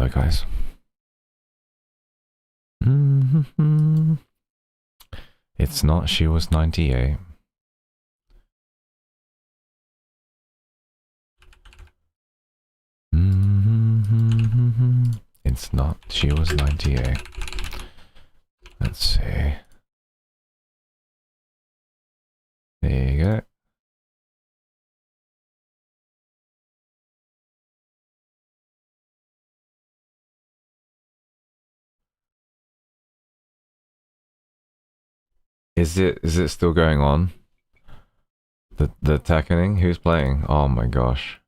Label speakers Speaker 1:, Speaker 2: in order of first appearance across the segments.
Speaker 1: Sorry, guys. It's not. She was 98. It's not. She was 98. Let's see. There you go. Is it still going on? The Tekkening? Who's playing? Oh my gosh.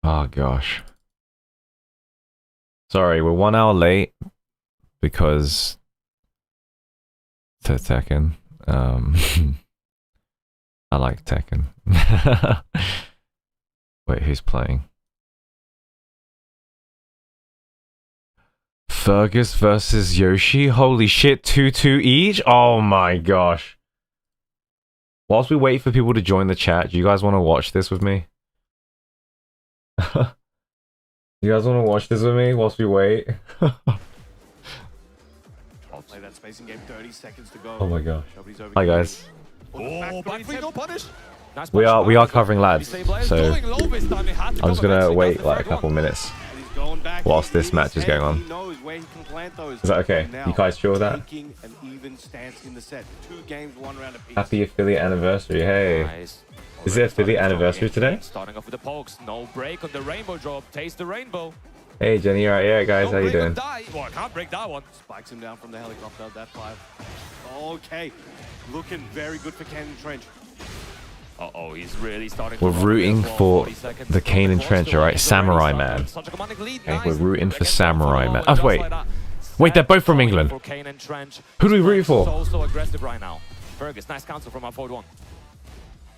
Speaker 1: Oh gosh. Sorry, we're 1 hour late because to Tekken. I like Tekken. Wait, who's playing? Fergus versus Yoshi? Holy shit, 2-2 each? Oh my gosh. Whilst we wait for people to join the chat, do you guys want to watch this with me? You guys want to watch this with me whilst we wait?
Speaker 2: I'll play that spacing game, 30 seconds to go.
Speaker 1: Oh my gosh. Hi guys.
Speaker 2: Oh, back three, no punish. Nice
Speaker 1: We are covering lads, so
Speaker 2: I'm
Speaker 1: I'm just gonna wait like a couple minutes whilst this match is going on. Is that okay? You guys sure with that? Happy affiliate anniversary, hey. Is it affiliate anniversary today?
Speaker 2: Starting off with the pokes, no break on the rainbow drop, taste the rainbow.
Speaker 1: Hey Jenny, alright, yeah guys, how you doing?
Speaker 2: Well, I can't break that one. Spikes him down from the helicopter, that 5. Okay, looking very good for Cannon Trench. Uh-oh, he's really starting to...
Speaker 1: We're rooting for the Kane and Trench, alright? Samurai Man. Okay, we're rooting for Samurai Man. Oh, wait. Wait, they're both from England. Who do we root for?
Speaker 2: So aggressive right now. Fergus, nice counter from our forward 1.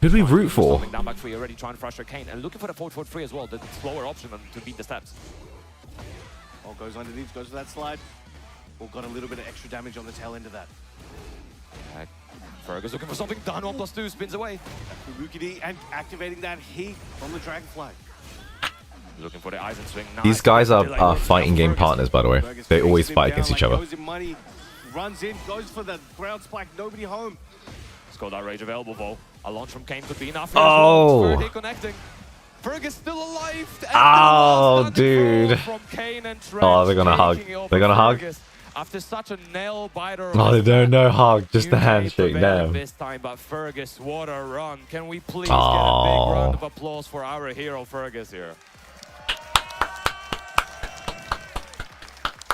Speaker 1: Who do we root for?
Speaker 2: Down back 3 already trying to frustrate Kane and looking for the forward 3 as well, the slower option to beat the steps. Oh, goes underneath, goes for that slide. Oh, got a little bit of extra damage on the tail end of that. Fergus looking for something done, 1+2, spins away. Urukidi and activating that heat from the Dragonfly. Looking for the eyes and swing.
Speaker 1: These guys are fighting game partners, by the way. They always fight against each other.
Speaker 2: Runs in, goes for the ground spike, nobody home. Skull Dart Rage available, though. A launch from Kane could be enough.
Speaker 1: Oh!
Speaker 2: Connecting. Fergus still alive.
Speaker 1: Oh, dude. Oh, they're gonna hug. They're gonna hug.
Speaker 2: After such a nail biter.
Speaker 1: Oh, they don't know hug, just a handshake. Damn.
Speaker 2: This time, but Fergus, what a run! Can we please get a big round of applause for our hero Fergus here?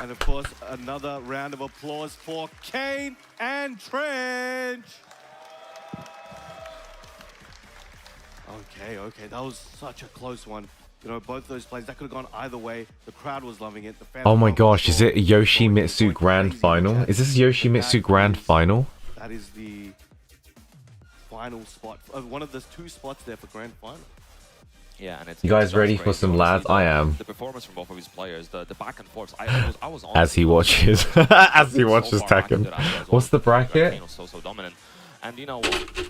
Speaker 2: And of course, another round of applause for Kane and Trench. Okay, that was such a close one. You know, both those plays, that could have gone either way. The crowd was loving it.
Speaker 1: Oh my gosh, is it Yoshimitsu Grand Final? Is this Yoshimitsu Grand Final?
Speaker 2: That is the final spot. One of the 2 spots there for Grand Final. Yeah, and it's...
Speaker 1: You guys ready for some lads? I am.
Speaker 2: The performance from both of his players, the back and forth. I was on
Speaker 1: as he watches, as he watches Tekken. What's the bracket?
Speaker 2: So dominant. And you know what?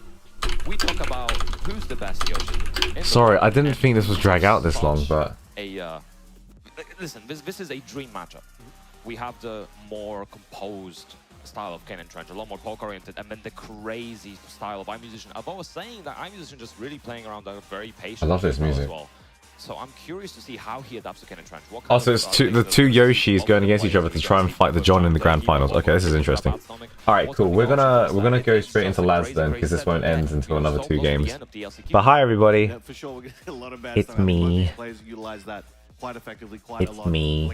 Speaker 2: We talk about who's the best Yoshi.
Speaker 1: Sorry, I didn't think this was drag out this long, but...
Speaker 2: Listen, this is a dream matchup. We have the more composed style of Kane and Trench, a lot more poke-oriented, and then the crazy style of iMusician. Above was saying that iMusician just really playing around a very patient...
Speaker 1: I love this music.
Speaker 2: As well. So I'm curious to see how he adapts to Kane and Trench.
Speaker 1: Also, it's the two Yoshis going against each other to try and fight the John in the grand finals. Okay, this is interesting. All right, cool. We're gonna go straight into lads then, because this won't end until another 2 games. But hi everybody. It's me. It's me.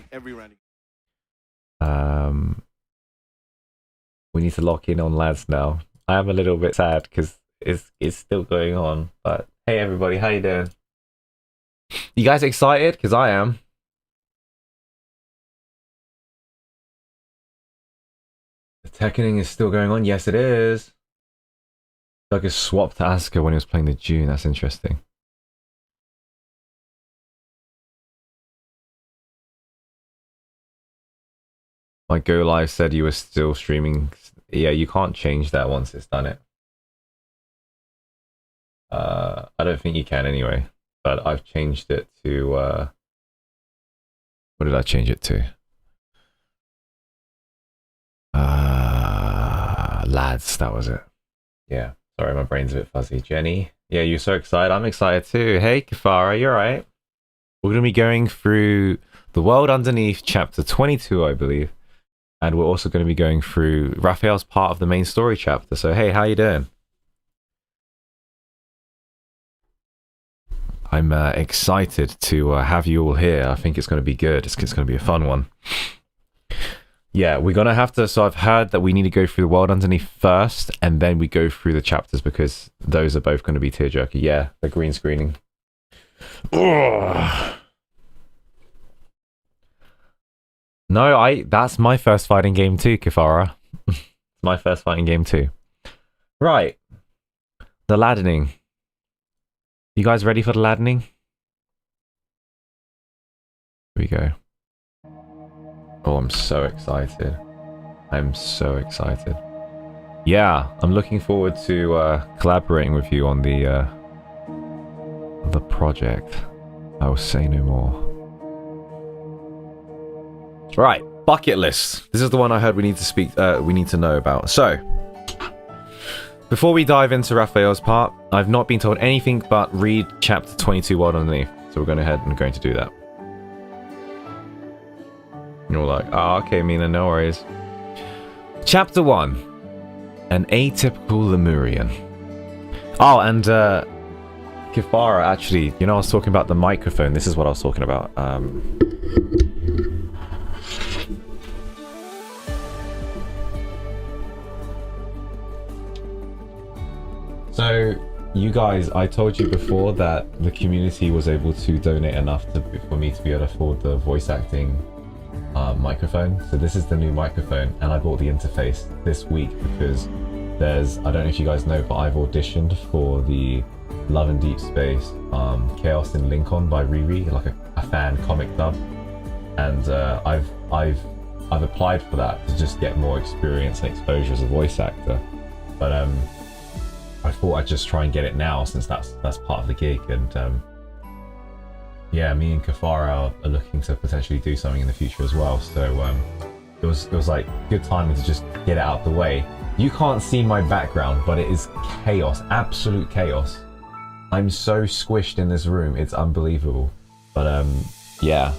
Speaker 1: We need to lock in on lads now. I am a little bit sad because it's still going on. But hey everybody, how you doing? You guys excited? Because I am. The Tekkening is still going on. Yes, it is. Douglas swapped to Asuka when he was playing the June. That's interesting. My Go Live said you were still streaming. Yeah, you can't change that once it's done it. I don't think you can anyway. But I've changed it to What did I change it to? Lads, that was it. Yeah. Sorry, my brain's a bit fuzzy. Jenny. Yeah, you're so excited. I'm excited too. Hey, Kafara, you alright? We're going to be going through The World Underneath, chapter 22, I believe. And we're also going to be going through Raphael's part of the main story chapter. So, hey, how you doing? I'm excited to have you all here. I think it's going to be good. It's going to be a fun one. Yeah, we're going to have to... So I've heard that we need to go through The World Underneath first, and then we go through the chapters, because those are both going to be tearjerker. Yeah, the green screening. Ugh. No, that's my first fighting game too, Kifara. My first fighting game too. Right. The laddening. You guys ready for the laddening? Here we go. Oh, I'm so excited. I'm so excited. Yeah, I'm looking forward to collaborating with you on the project. I will say no more. Right, bucket list. This is the one I heard we need to know about. So, before we dive into Raphael's part, I've not been told anything but read chapter 22 World Underneath. So we're going ahead and going to do that. You're like, oh, okay, Mina, no worries. Chapter 1. An atypical Lemurian. Oh, and Kifara, actually, you know, I was talking about the microphone. This is what I was talking about. So, you guys, I told you before that the community was able to donate enough for me to be able to afford the voice acting microphone. So this is the new microphone, and I bought the interface this week because there's, I don't know if you guys know, but I've auditioned for the Love and Deepspace Chaos in Lincoln by Riri, like a fan comic dub, and I've applied for that to just get more experience and exposure as a voice actor, but I thought I'd just try and get it now since that's part of the gig, and yeah, me and Kafara are looking to potentially do something in the future as well. So it was like good timing to just get it out the way. You can't see my background, but it is chaos, absolute chaos. I'm so squished in this room, it's unbelievable. But yeah,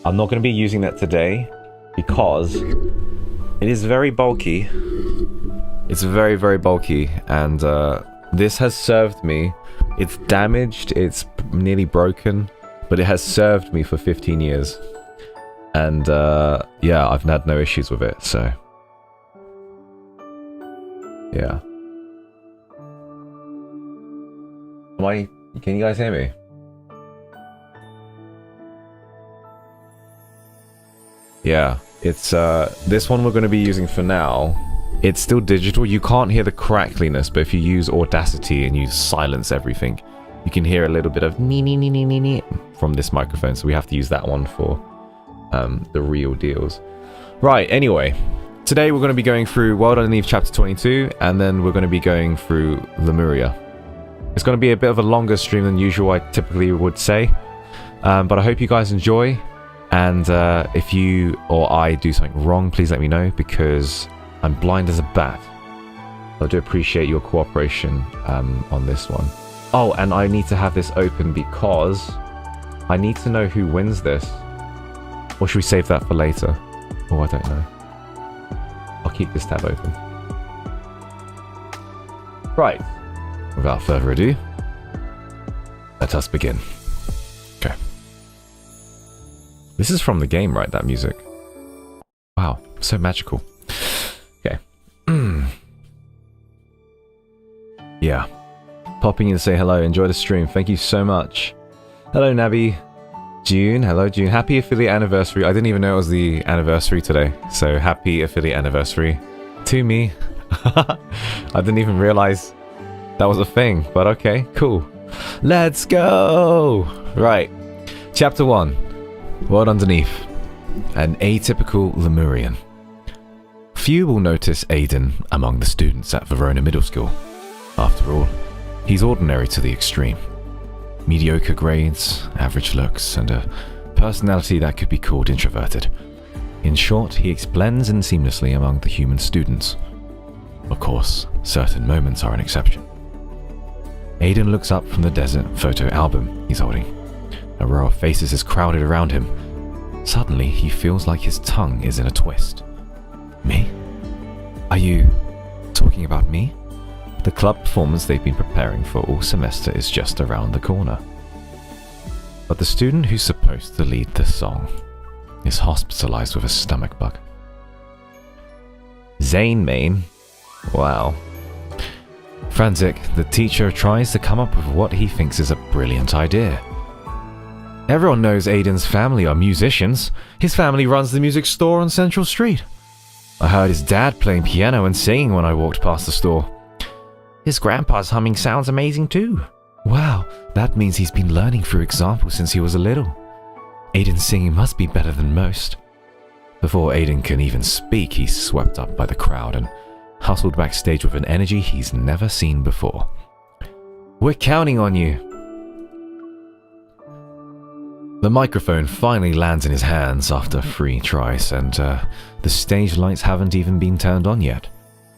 Speaker 1: I'm not going to be using that today because it is very bulky. It's very, very bulky, and this has served me. It's damaged, it's nearly broken, but it has served me for 15 years. And yeah, I've had no issues with it, so yeah. Can you guys hear me? Yeah, it's this one we're going to be using for now. It's still digital. You can't hear the crackliness, but if you use Audacity and you silence everything, you can hear a little bit of nee from this microphone. So we have to use that one for the real deals. Right, anyway, today we're going to be going through World Underneath chapter 22, and then we're going to be going through Lemuria. It's going to be a bit of a longer stream than usual, I typically would say, but I hope you guys enjoy, and if you or I do something wrong, please let me know, because I'm blind as a bat. I do appreciate your cooperation on this one. Oh, and I need to have this open because I need to know who wins this. Or should we save that for later? Oh, I don't know. I'll keep this tab open. Right. Without further ado, let us begin. Okay. This is from the game, right? That music. Wow, so magical. Okay. Yeah. Popping in to say hello. Enjoy the stream. Thank you so much. Hello, Nabi. June. Hello, June. Happy affiliate anniversary. I didn't even know it was the anniversary today. So happy affiliate anniversary to me. I didn't even realize that was a thing. But okay, cool. Let's go. Right. Chapter 1. World Underneath. An atypical Lemurian. Few will notice Aiden among the students at Verona Middle School. After all, he's ordinary to the extreme. Mediocre grades, average looks, and a personality that could be called introverted. In short, he blends in seamlessly among the human students. Of course, certain moments are an exception. Aiden looks up from the desert photo album he's holding. A row of faces is crowded around him. Suddenly, he feels like his tongue is in a twist. Me? Are you talking about me? The club performance they've been preparing for all semester is just around the corner. But the student who's supposed to lead the song is hospitalized with a stomach bug. Zane Main? Wow. Frantic, the teacher tries to come up with what he thinks is a brilliant idea. Everyone knows Aiden's family are musicians. His family runs the music store on Central Street. I heard his dad playing piano and singing when I walked past the store. His grandpa's humming sounds amazing too. Wow, that means he's been learning through example since he was a little. Aiden's singing must be better than most. Before Aiden can even speak, he's swept up by the crowd and hustled backstage with an energy he's never seen before. We're counting on you. The microphone finally lands in his hands after 3 tries, and the stage lights haven't even been turned on yet,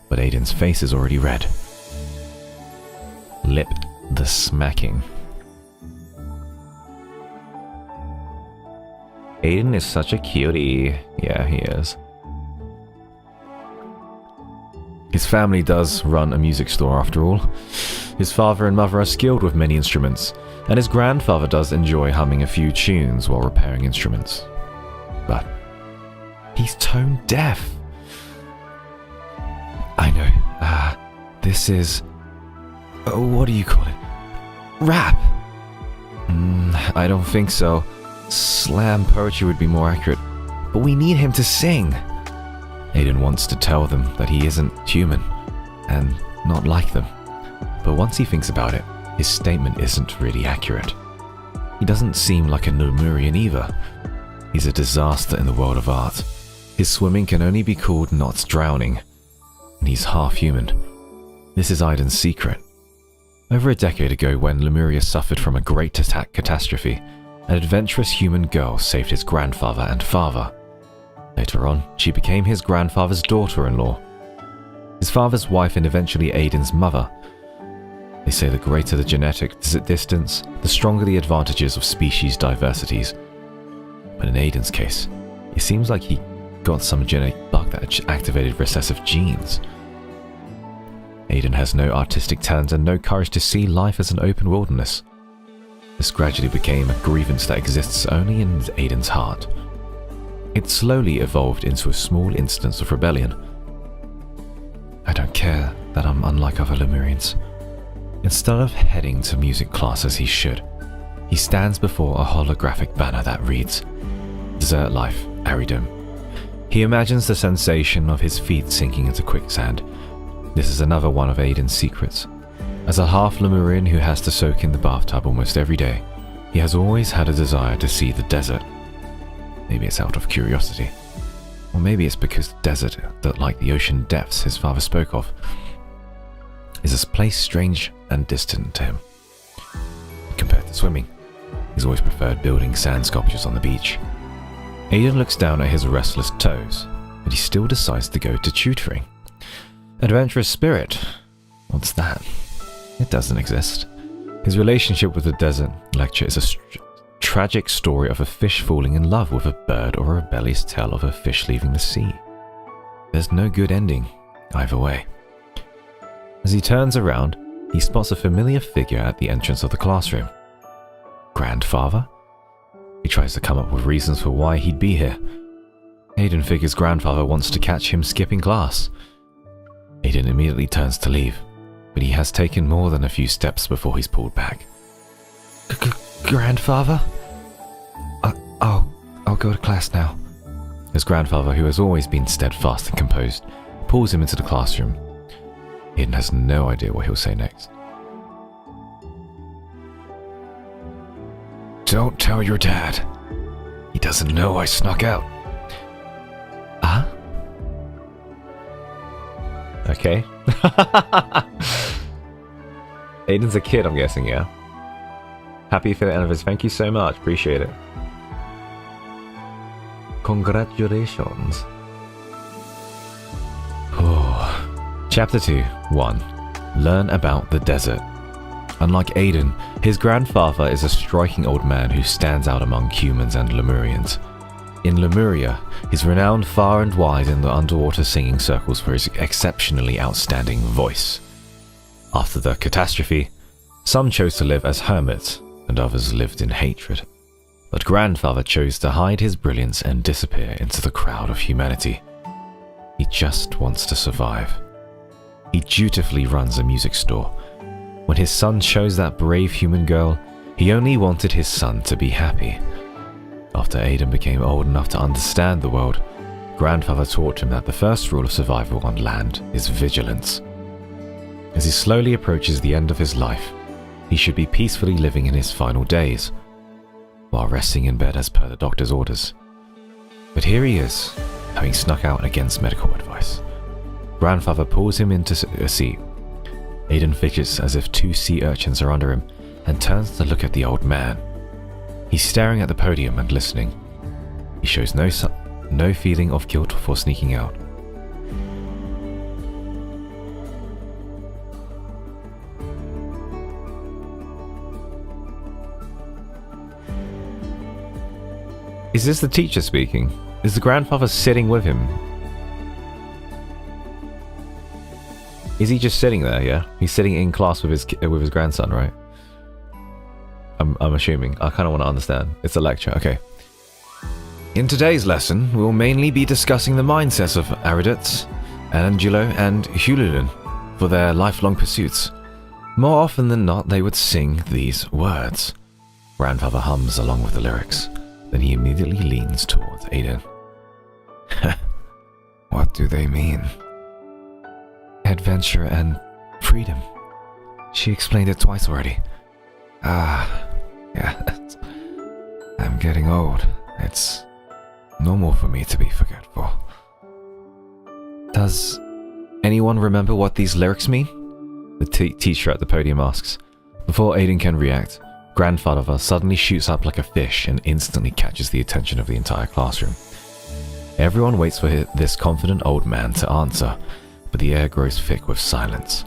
Speaker 1: but Aiden's face is already red. Lip the smacking. Aiden is such a cutie. Yeah, he is. His family does run a music store after all. His father and mother are skilled with many instruments, and his grandfather does enjoy humming a few tunes while repairing instruments. But he's tone deaf. I know. This is... what do you call it? Rap? I don't think so. Slam poetry would be more accurate. But we need him to sing. Aiden wants to tell them that he isn't human, and not like them. But once he thinks about it, his statement isn't really accurate. He doesn't seem like a Lemurian either. He's a disaster in the world of art. His swimming can only be called not drowning, and he's half human. This is Aiden's secret. Over a decade ago, when Lemuria suffered from a great catastrophe, an adventurous human girl saved his grandfather and father. Later on, she became his grandfather's daughter-in-law, his father's wife, and eventually Aiden's mother. They say the greater the genetic distance, the stronger the advantages of species diversities. But in Aiden's case, it seems like he got some genetic bug that activated recessive genes. Aiden has no artistic talent and no courage to see life as an open wilderness. This gradually became a grievance that exists only in Aiden's heart. It slowly evolved into a small instance of rebellion. I don't care that I'm unlike other Lemurians. Instead of heading to music class as he should, he stands before a holographic banner that reads, Desert Life, Aridum. He imagines the sensation of his feet sinking into quicksand. This is another one of Aiden's secrets. As a half Lemurian who has to soak in the bathtub almost every day, he has always had a desire to see the desert. Maybe it's out of curiosity. Or maybe it's because the desert, that like the ocean depths his father spoke of, is a place strange and distant to him. Compared to swimming, he's always preferred building sand sculptures on the beach. Aiden looks down at his restless toes, but he still decides to go to tutoring. Adventurous spirit. What's that? It doesn't exist. His relationship with the desert lecture is a tragic story of a fish falling in love with a bird or a rebellious tale of a fish leaving the sea. There's no good ending, either way. As he turns around, he spots a familiar figure at the entrance of the classroom. Grandfather? He tries to come up with reasons for why he'd be here. Aiden figures grandfather wants to catch him skipping class. Aiden immediately turns to leave, but he has taken more than a few steps before he's pulled back. Grandfather? I'll go to class now. His grandfather, who has always been steadfast and composed, pulls him into the classroom. Aiden has no idea what he'll say next. Don't tell your dad. He doesn't know I snuck out. Okay. Aiden's a kid, I'm guessing, yeah? Happy for the anniversary. Thank you so much. Appreciate it. Congratulations. Oh. Chapter 2, 1. Learn about the desert. Unlike Aiden, his grandfather is a striking old man who stands out among humans and Lemurians. In Lemuria, he's renowned far and wide in the underwater singing circles for his exceptionally outstanding voice. After the catastrophe, some chose to live as hermits, and others lived in hatred. But grandfather chose to hide his brilliance and disappear into the crowd of humanity. He just wants to survive. He dutifully runs a music store. When his son chose that brave human girl, he only wanted his son to be happy. After Aiden became old enough to understand the world, grandfather taught him that the first rule of survival on land is vigilance. As he slowly approaches the end of his life, he should be peacefully living in his final days, while resting in bed as per the doctor's orders. But here he is, having snuck out against medical advice. Grandfather pulls him into a seat. Aiden fidgets as if 2 sea urchins are under him and turns to look at the old man. He's staring at the podium and listening. He shows no feeling of guilt for sneaking out. Is this the teacher speaking? Is the grandfather sitting with him? Is he just sitting there, yeah? He's sitting in class with his grandson, right? I'm assuming. I kind of want to understand. It's a lecture, okay. In today's lesson, we'll mainly be discussing the mindsets of Aridates, Angelo, and Hululin for their lifelong pursuits. More often than not, they would sing these words. Grandfather hums along with the lyrics. Then he immediately leans towards Aiden. What do they mean? Adventure and freedom. She explained it twice already. Yeah. I'm getting old. It's normal for me to be forgetful. Does anyone remember what these lyrics mean? The teacher at the podium asks. Before Aiden can react, grandfather suddenly shoots up like a fish and instantly catches the attention of the entire classroom. Everyone waits for this confident old man to answer, but the air grows thick with silence.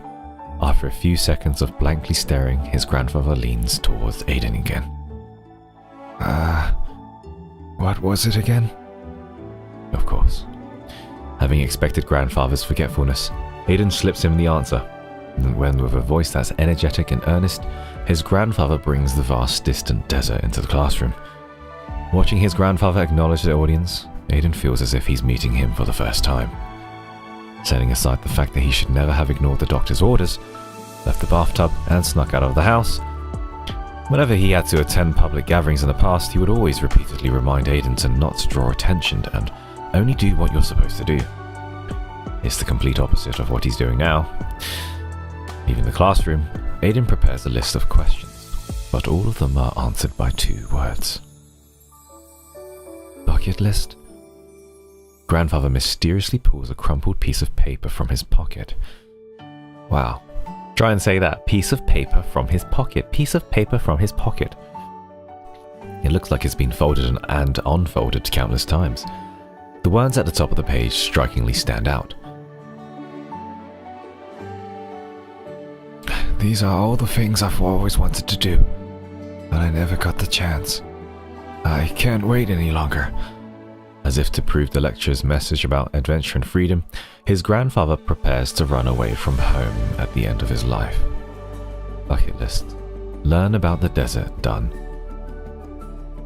Speaker 1: After a few seconds of blankly staring, his grandfather leans towards Aiden again. What was it again? Of course. Having expected grandfather's forgetfulness, Aiden slips him the answer, and when with a voice that's energetic and earnest, his grandfather brings the vast distant desert into the classroom. Watching his grandfather acknowledge the audience, Aiden feels as if he's meeting him for the first time. Setting aside the fact that he should never have ignored the doctor's orders, left the bathtub and snuck out of the house, whenever he had to attend public gatherings in the past, he would always repeatedly remind Aiden to not draw attention and only do what you're supposed to do. It's the complete opposite of what he's doing now. Leaving the classroom, Aiden prepares a list of questions, but all of them are answered by 2 words. Bucket list? Grandfather mysteriously pulls a crumpled piece of paper from his pocket. Wow. Try and say that. Piece of paper from his pocket. Piece of paper from his pocket. It looks like it's been folded and unfolded countless times. The words at the top of the page strikingly stand out. These are all the things I've always wanted to do, but I never got the chance. I can't wait any longer. As if to prove the lecturer's message about adventure and freedom, his grandfather prepares to run away from home at the end of his life. Bucket list. Learn about the desert done.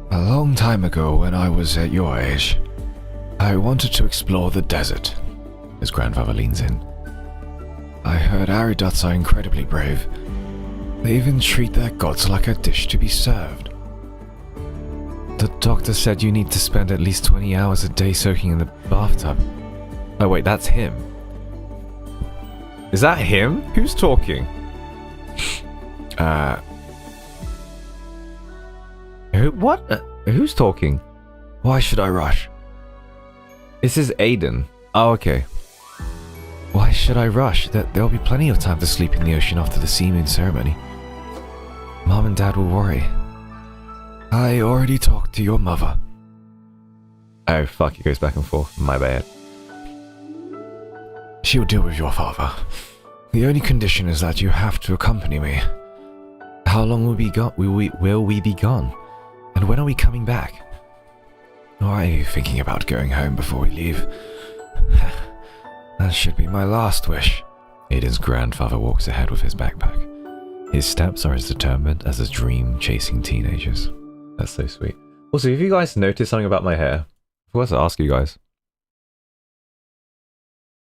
Speaker 1: A long time ago, when I was at your age, I wanted to explore the desert. His grandfather leans in. I heard Aridots are incredibly brave. They even treat their gods like a dish to be served. The doctor said you need to spend at least 20 hours a day soaking in the bathtub. Oh wait, that's him. Is that him? Who's talking? What? Who's talking? Why should I rush? This is Aiden. Oh, okay. Why should I rush? There'll be plenty of time to sleep in the ocean after the sea moon ceremony. Mom and Dad will worry. I already talked to your mother. Oh fuck, it goes back and forth. My bad. She'll deal with your father. The only condition is that you have to accompany me. How long will we be gone? And when are we coming back? Or are you thinking about going home before we leave? That should be my last wish. Aiden's grandfather walks ahead with his backpack. His steps are as determined as a dream-chasing teenagers. That's so sweet. Also, have you guys noticed something about my hair? I forgot to ask you guys.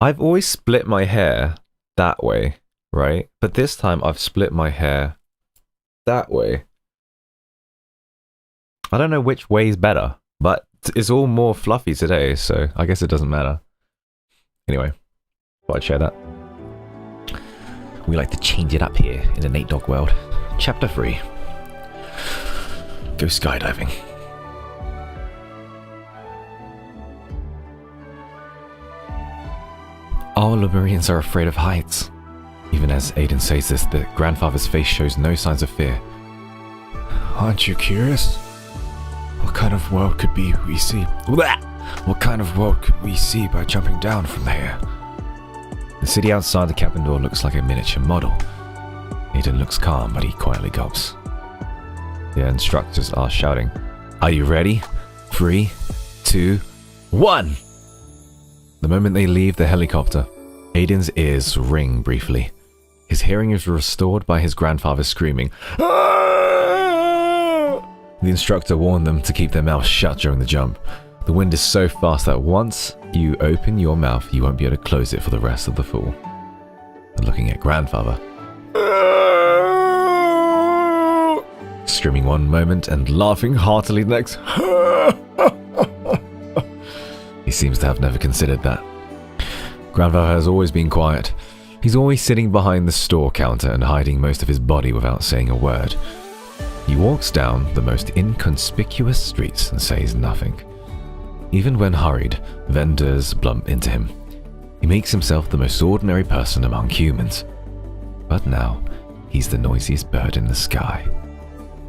Speaker 1: I've always split my hair that way, right? But this time I've split my hair that way. I don't know which way is better, but it's all more fluffy today, so I guess it doesn't matter. Anyway, thought I'd share that. We like to change it up here in the Nate Dogg world. Chapter 3. Go skydiving. All Lemurians are afraid of heights. Even as Aiden says this, the grandfather's face shows no signs of fear. Aren't you curious? What kind of world could we see? What kind of world could we see by jumping down from here? The city outside the cabin door looks like a miniature model. Aiden looks calm, but he quietly gulps. The instructors are shouting, "Are you ready? 3, 2, 1!" The moment they leave the helicopter, Aiden's ears ring briefly. His hearing is restored by his grandfather screaming, "Ah!" The instructor warned them to keep their mouths shut during the jump. The wind is so fast that once you open your mouth, you won't be able to close it for the rest of the fall. And looking at grandfather, screaming one moment and laughing heartily the next. He seems to have never considered that. Grandfather has always been quiet. He's always sitting behind the store counter and hiding most of his body without saying a word. He walks down the most inconspicuous streets and says nothing. Even when hurried, vendors bump into him. He makes himself the most ordinary person among humans. But now, he's the noisiest bird in the sky.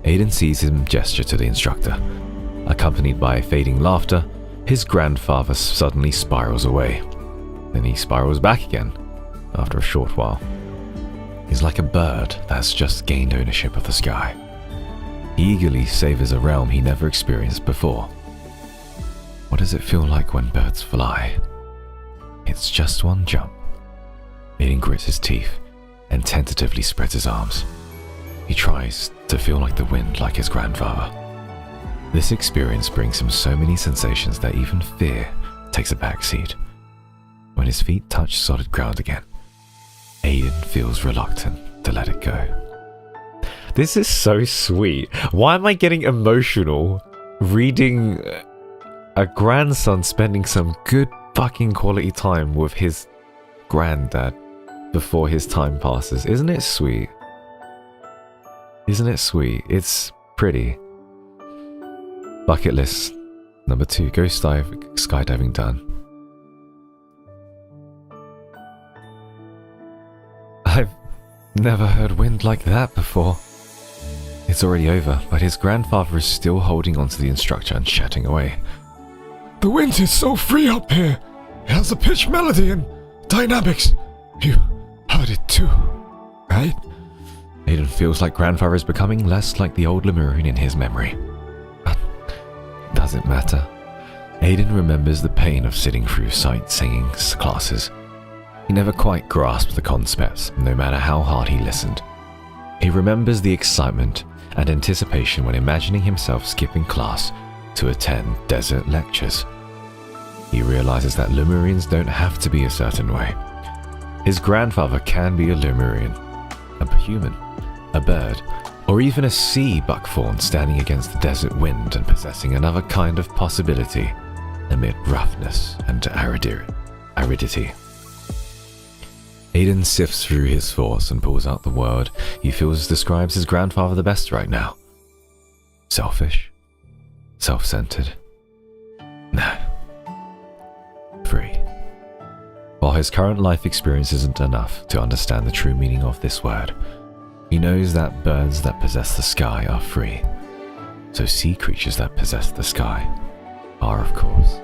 Speaker 1: Aiden sees him gesture to the instructor. Accompanied by fading laughter, his grandfather suddenly spirals away. Then he spirals back again, after a short while. He's like a bird that's just gained ownership of the sky. He eagerly savors a realm he never experienced before. What does it feel like when birds fly? It's just one jump. Aiden grits his teeth and tentatively spreads his arms. He tries to feel like the wind, like his grandfather. This experience brings him so many sensations that even fear takes a backseat. When his feet touch solid ground again, Aiden feels reluctant to let it go. This is so sweet. Why am I getting emotional reading a grandson spending some good fucking quality time with his granddad before his time passes? Isn't it sweet? Isn't it sweet? It's pretty. Bucket list number 2. Go skydiving done. I've never heard wind like that before. It's already over, but his grandfather is still holding onto the instructor and chatting away. The wind is so free up here. It has a pitch melody and dynamics. You heard it too, right? Aiden feels like grandfather is becoming less like the old Lemurian in his memory. But does it matter? Aiden remembers the pain of sitting through sight singing classes. He never quite grasped the concepts, no matter how hard he listened. He remembers the excitement and anticipation when imagining himself skipping class to attend desert lectures. He realizes that Lemurians don't have to be a certain way. His grandfather can be a Lemurian, a human, a bird, or even a sea buckthorn standing against the desert wind and possessing another kind of possibility amid roughness and aridity. Aiden sifts through his thoughts and pulls out the word he feels describes his grandfather the best right now. Selfish? Self-centered? No. Free. While his current life experience isn't enough to understand the true meaning of this word, he knows that birds that possess the sky are free, so sea creatures that possess the sky are, of course,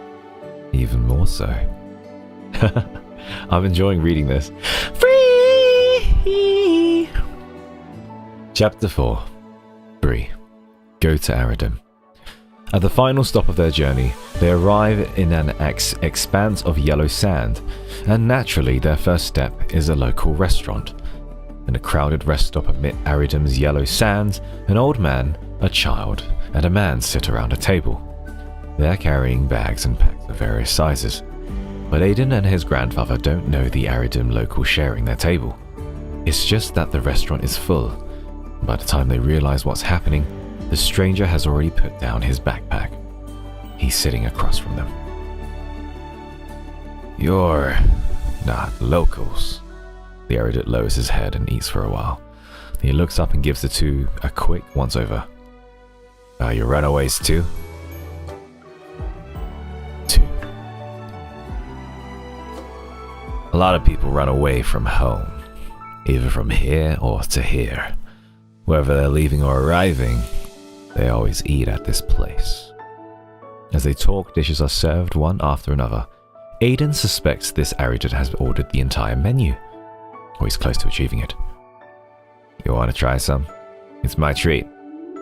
Speaker 1: even more so. I'm enjoying reading this. Free! Chapter 4. 3. Go to Aridum. At the final stop of their journey, they arrive in an expanse of yellow sand, and naturally their first step is a local restaurant. In a crowded rest stop amid Aridum's yellow sands, an old man, a child, and a man sit around a table. They're carrying bags and packs of various sizes, but Aiden and his grandfather don't know the Aridum local sharing their table. It's just that the restaurant is full. By the time they realize what's happening, the stranger has already put down his backpack. He's sitting across from them. You're not locals. The erudite lowers his head and eats for a while. He looks up and gives the two a quick once-over. Are you runaways too? 2. A lot of people run away from home, either from here or to here. Whether they're leaving or arriving, they always eat at this place. As they talk, dishes are served one after another. Aiden suspects this erudite has ordered the entire menu, or he's close to achieving it. You want to try some? It's my treat.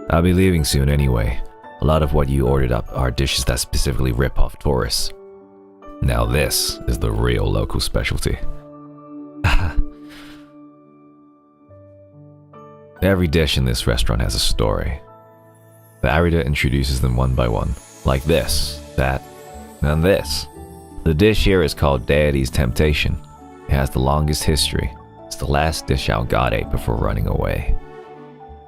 Speaker 1: I'll be leaving soon anyway. A lot of what you ordered up are dishes that specifically rip off tourists. Now this is the real local specialty. Every dish in this restaurant has a story. The erudite introduces them one by one, like this, that, and this. The dish here is called Deity's Temptation. It has the longest history. It's the last dish our god ate before running away.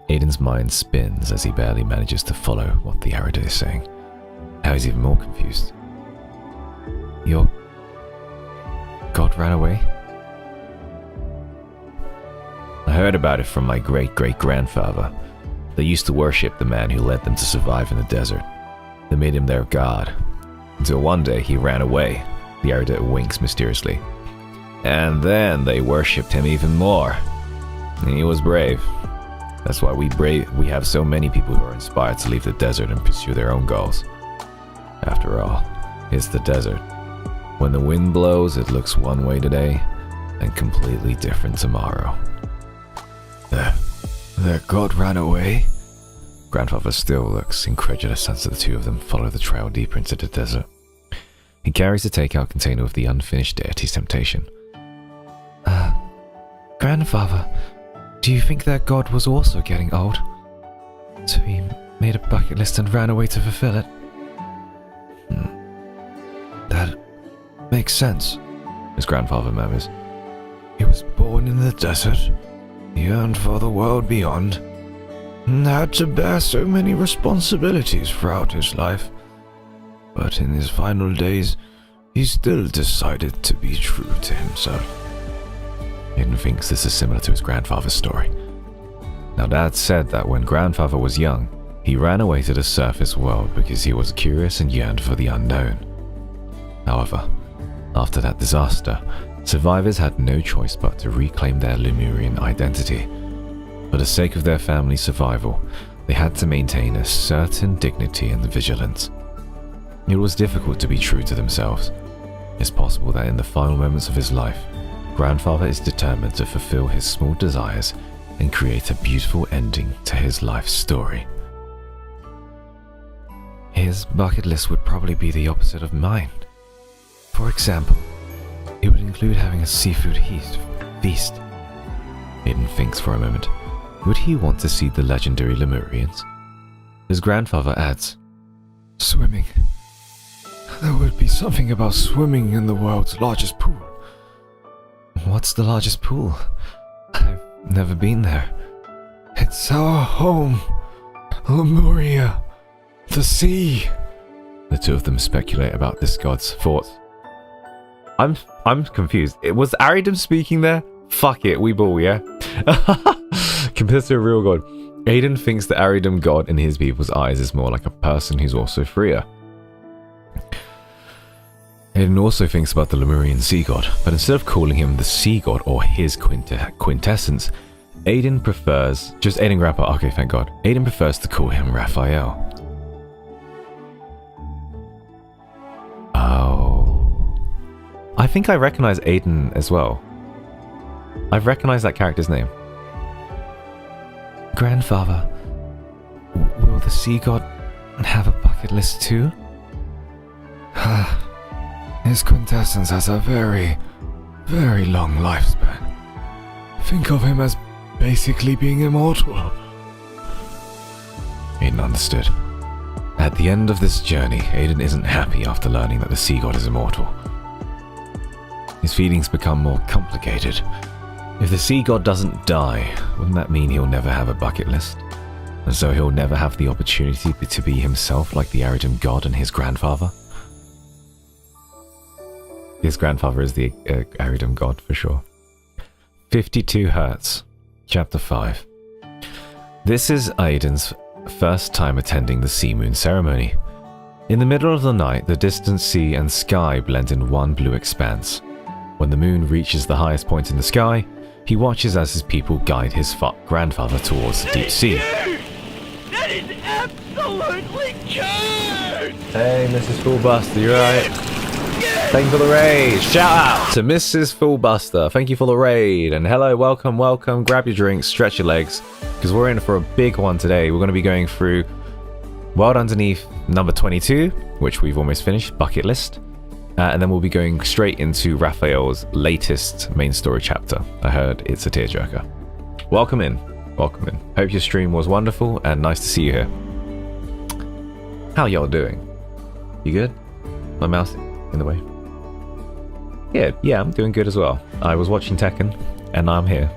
Speaker 1: Aiden's mind spins as he barely manages to follow what the erudite is saying. Now he's even more confused. Your god ran away? I heard about it from my great-great-grandfather. They used to worship the man who led them to survive in the desert. They made him their god. Until one day he ran away. The erudite winks mysteriously. And then they worshipped him even more. He was brave. That's why we have so many people who are inspired to leave the desert and pursue their own goals. After all, it's the desert. When the wind blows, it looks one way today and completely different tomorrow. Their god ran away? Grandfather still looks incredulous as the two of them follow the trail deeper into the desert. He carries the takeout container with the unfinished Deity's Temptation. Grandfather, do you think that god was also getting old? So he made a bucket list and ran away to fulfill it? That makes sense, his grandfather murmurs. He was born in the desert. He yearned for the world beyond, and had to bear so many responsibilities throughout his life. But in his final days, he still decided to be true to himself. Aiden thinks this is similar to his grandfather's story. Now Dad said that when grandfather was young, he ran away to the surface world because he was curious and yearned for the unknown. However, after that disaster, survivors had no choice but to reclaim their Lemurian identity. For the sake of their family's survival, they had to maintain a certain dignity and vigilance. It was difficult to be true to themselves. It's possible that in the final moments of his life, Grandfather is determined to fulfill his small desires and create a beautiful ending to his life story. His bucket list would probably be the opposite of mine. For example, it would include having a seafood feast. Aiden thinks for a moment. Would he want to see the legendary Lemurians? His grandfather adds, swimming. There would be something about swimming in the world's largest pool. What's the largest pool? I've never been there. It's our home. Lemuria. The sea. The two of them speculate about this god's thoughts. I'm confused. Was Aridum speaking there? Fuck it, we ball, yeah? Compared to a real god, Aiden thinks the Aridum god in his people's eyes is more like a person who's also freer. Aiden also thinks about the Lemurian sea god, but instead of calling him the sea god or his quintessence, Aiden prefers... Just Aiden Grandpa, okay, thank god. Aiden prefers to call him Raphael. Oh... I think I recognize Aiden as well. I've recognized that character's name. Grandfather, will the sea god have a bucket list too? His quintessence has a very, very long lifespan. Think of him as basically being immortal. Aiden understood. At the end of this journey, Aiden isn't happy after learning that the sea god is immortal. His feelings become more complicated. If the sea god doesn't die, wouldn't that mean he'll never have a bucket list? And so he'll never have the opportunity to be himself like the Aridum god and his grandfather? His grandfather is the Aridum god for sure. 52 Hertz, Chapter 5. This is Aiden's first time attending the Sea Moon ceremony. In the middle of the night, the distant sea and sky blend in one blue expanse. When the moon reaches the highest point in the sky, he watches as his people guide his grandfather towards the deep sea.
Speaker 3: That is absolutely cute!
Speaker 1: Hey, Mrs. Fullbuster, you alright? Thank you for the raid. Shout out to Mrs. Fullbuster. Thank you for the raid. And hello, welcome, welcome. Grab your drinks, stretch your legs, because we're in for a big one today. We're going to be going through World Underneath number 22, which we've almost finished, Bucket List. And then we'll be going straight into Raphael's latest main story chapter. I heard it's a tearjerker. Welcome in. Welcome in. Hope your stream was wonderful and nice to see you here. How y'all doing? You good? My mouse in the way? Yeah, I'm doing good as well. I was watching Tekken, and I'm here.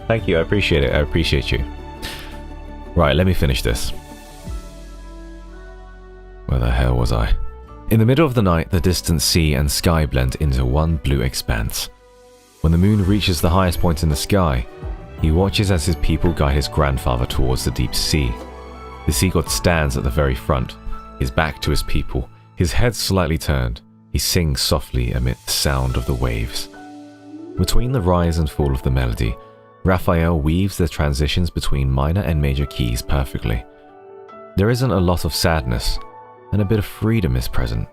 Speaker 1: Thank you, I appreciate it. I appreciate you. Right, let me finish this. Where the hell was I? In the middle of the night, the distant sea and sky blend into one blue expanse. When the moon reaches the highest point in the sky, he watches as his people guide his grandfather towards the deep sea. The sea god stands at the very front, his back to his people, his head slightly turned. He sings softly amid the sound of the waves. Between the rise and fall of the melody, Raphael weaves the transitions between minor and major keys perfectly. There isn't a lot of sadness, and a bit of freedom is present.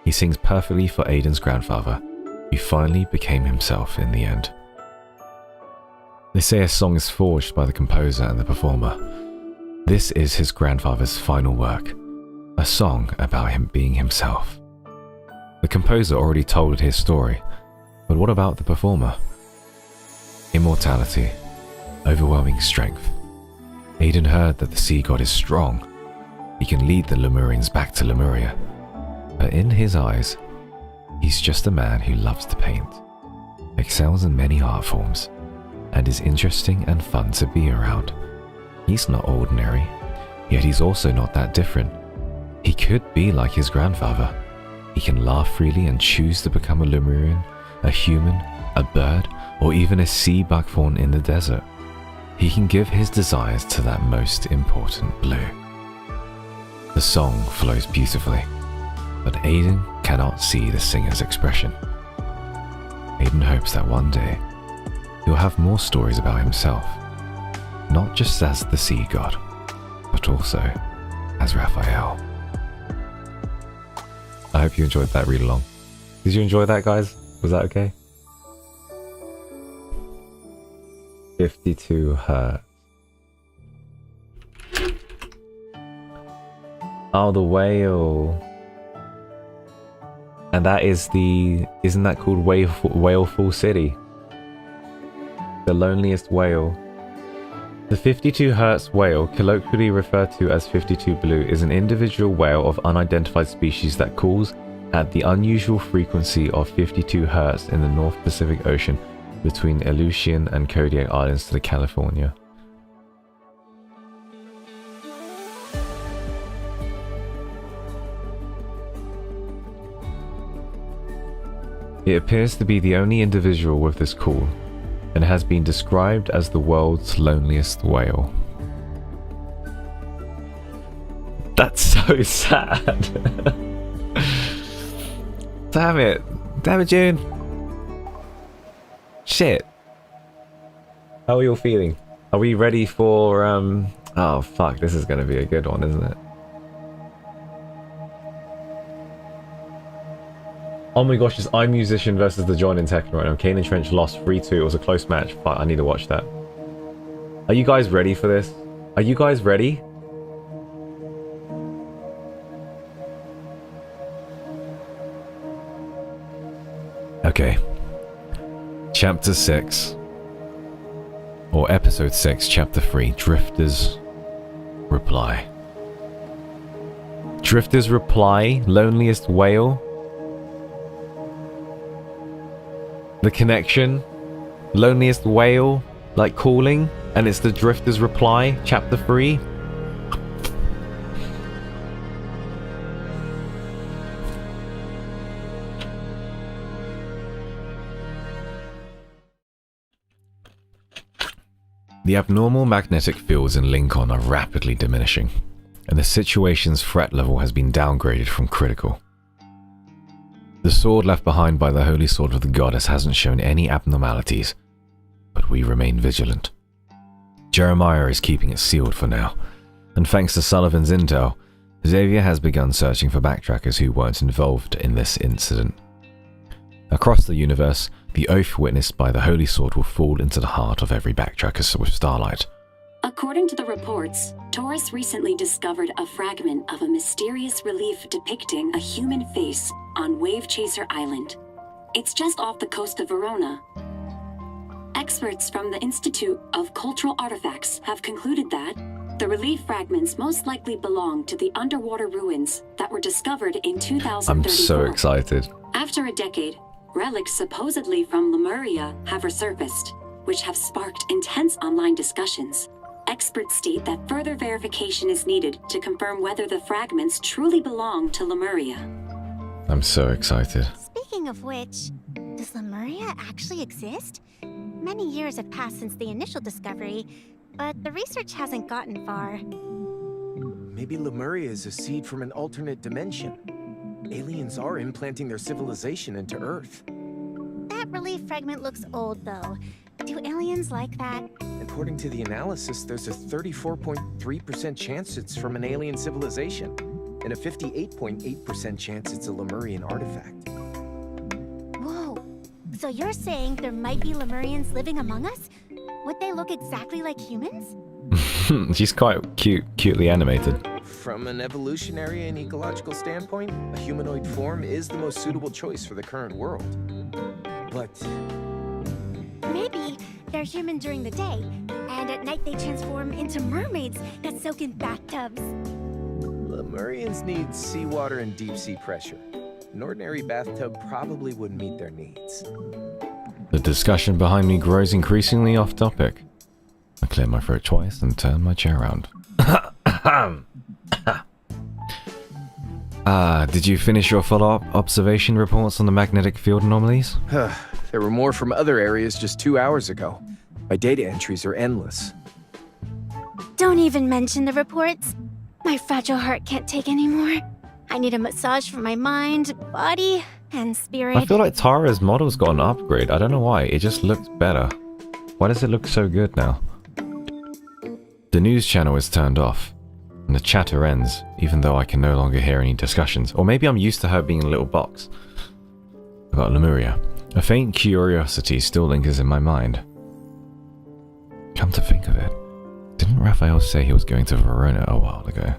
Speaker 1: He sings perfectly for Aiden's grandfather, who finally became himself in the end. They say a song is forged by the composer and the performer. This is his grandfather's final work, a song about him being himself. The composer already told his story, but what about the performer? Immortality, overwhelming strength. Aiden heard that the sea god is strong. He can lead the Lemurians back to Lemuria. But in his eyes, he's just a man who loves to paint, excels in many art forms, and is interesting and fun to be around. He's not ordinary, yet he's also not that different. He could be like his grandfather. He can laugh freely and choose to become a Lemurian, a human, a bird, or even a sea buckthorn in the desert. He can give his desires to that most important blue. The song flows beautifully, but Aiden cannot see the singer's expression. Aiden hopes that one day he'll have more stories about himself, not just as the sea god, but also as Raphael. I hope you enjoyed that read along. Did you enjoy that, guys? Was that okay? 52 Hertz. Oh, the whale. And that is the... Isn't that called Whaleful City? The loneliest whale. The 52 Hertz whale, colloquially referred to as 52 Blue, is an individual whale of unidentified species that calls at the unusual frequency of 52 Hertz in the North Pacific Ocean between Aleutian and Kodiak Islands to California. It appears to be the only individual with this call, and has been described as the world's loneliest whale. That's so sad. Damn it. Damn it, June. Shit. How are you all feeling? Are we ready for, Oh, fuck. This is going to be a good one, isn't it? Oh my gosh, it's iMusician versus the John in Tekken right now. Kane and Trench lost 3-2. It was a close match, but I need to watch that. Are you guys ready for this? Are you guys ready? Okay. Chapter 6. Or Episode 6, Chapter 3. Drifter's Reply. Drifter's Reply, Loneliest Whale. The connection, Loneliest Whale, like calling, and it's the Drifter's Reply, Chapter 3. The abnormal magnetic fields in Lincoln are rapidly diminishing, and the situation's threat level has been downgraded from critical. The sword left behind by the Holy Sword of the Goddess hasn't shown any abnormalities, but we remain vigilant. Jeremiah is keeping it sealed for now, and thanks to Sullivan's intel, Xavier has begun searching for backtrackers who weren't involved in this incident. Across the universe, the oath witnessed by the Holy Sword will fall into the heart of every backtracker with Starlight.
Speaker 4: According to the reports, Taurus recently discovered a fragment of a mysterious relief depicting a human face on Wave Chaser Island. It's just off the coast of Verona. Experts from the Institute of Cultural Artifacts have concluded that the relief fragments most likely belong to the underwater ruins that were discovered in 2034.
Speaker 1: I'm so excited.
Speaker 4: After a decade, relics supposedly from Lemuria have resurfaced, which have sparked intense online discussions. Experts state that further verification is needed to confirm whether the fragments truly belong to Lemuria.
Speaker 1: I'm so excited.
Speaker 5: Speaking of which, does Lemuria actually exist? Many years have passed since the initial discovery, but the research hasn't gotten far.
Speaker 6: Maybe Lemuria is a seed from an alternate dimension. Aliens are implanting their civilization into Earth.
Speaker 5: That relief fragment looks old, though. Do aliens like that?
Speaker 6: According to the analysis, there's a 34.3% chance it's from an alien civilization, and a 58.8% chance it's a Lemurian artifact.
Speaker 5: Whoa. So you're saying there might be Lemurians living among us? Would they look exactly like humans?
Speaker 1: She's quite cutely animated.
Speaker 6: From an evolutionary and ecological standpoint, a humanoid form is the most suitable choice for the current world. But
Speaker 5: maybe they're human during the day, and at night they transform into mermaids that soak in bathtubs.
Speaker 6: Lemurians need seawater and deep sea pressure. An ordinary bathtub probably wouldn't meet their needs.
Speaker 1: The discussion behind me grows increasingly off topic. I clear my throat twice and turn my chair around. Did you finish your follow-up observation reports on the magnetic field anomalies?
Speaker 6: There were more from other areas just 2 hours ago. My data entries are endless.
Speaker 5: Don't even mention the reports. My fragile heart can't take anymore. I need a massage for my mind, body, and spirit.
Speaker 1: I feel like Tara's model's got an upgrade. I don't know why. It just looks better. Why does it look so good now? The news channel is turned off, and the chatter ends, even though I can no longer hear any discussions. Or maybe I'm used to her being a little box. About Lemuria. A faint curiosity still lingers in my mind. Come to think of it, didn't Raphael say he was going to Verona a while ago?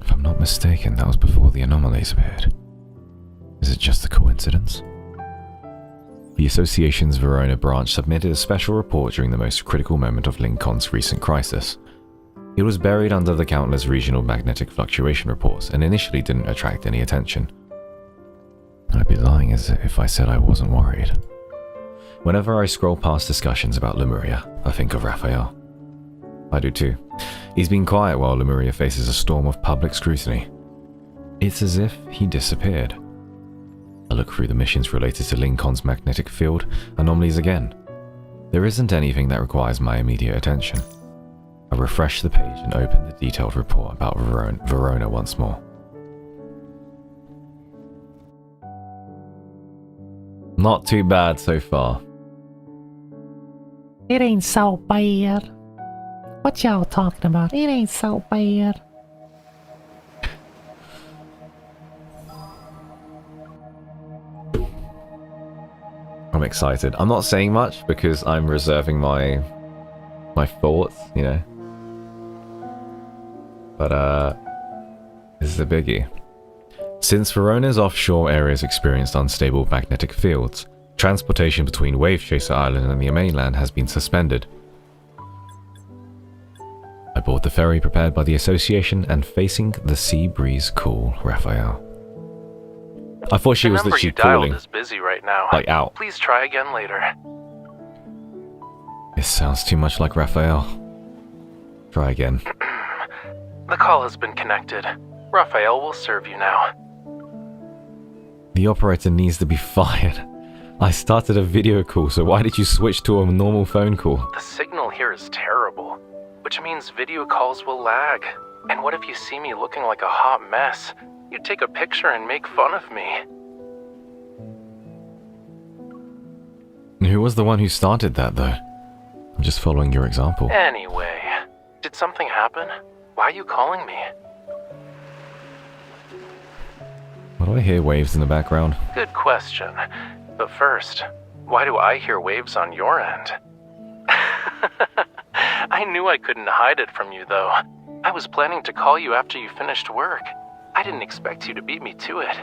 Speaker 1: If I'm not mistaken, that was before the anomalies appeared. Is it just a coincidence? The association's Verona branch submitted a special report during the most critical moment of Lincoln's recent crisis. It was buried under the countless regional magnetic fluctuation reports and initially didn't attract any attention. I'd be lying as if I said I wasn't worried. Whenever I scroll past discussions about Lemuria, I think of Raphael. I do too. He's been quiet while Lemuria faces a storm of public scrutiny. It's as if he disappeared. I look through the missions related to Lincoln's magnetic field anomalies again. There isn't anything that requires my immediate attention. I refresh the page and open the detailed report about Verona once more. Not too bad so far.
Speaker 7: It ain't so bad. What y'all talking about? It ain't so bad.
Speaker 1: I'm excited. I'm not saying much because I'm reserving my thoughts, you know. But this is a biggie. Since Verona's offshore areas experienced unstable magnetic fields, transportation between Wave Chaser Island and the mainland has been suspended. I board the ferry prepared by the association and facing the sea breeze cool, Raphael. I thought she was literally calling.
Speaker 8: The number you dialed is busy right now.
Speaker 1: Like out.
Speaker 8: Please try again later.
Speaker 1: This sounds too much like Raphael. Try again.
Speaker 8: The call has been connected. Raphael will serve you now.
Speaker 1: The operator needs to be fired. I started a video call, so why did you switch to a normal phone call?
Speaker 8: The signal here is terrible, which means video calls will lag. And what if you see me looking like a hot mess? You take a picture and make fun of me.
Speaker 1: Who was the one who started that, though? I'm just following your example.
Speaker 8: Anyway, did something happen? Why are you calling me?
Speaker 1: Why do I hear waves in the background?
Speaker 8: Good question. But first, why do I hear waves on your end? I knew I couldn't hide it from you, though. I was planning to call you after you finished work. I didn't expect you to beat me to it.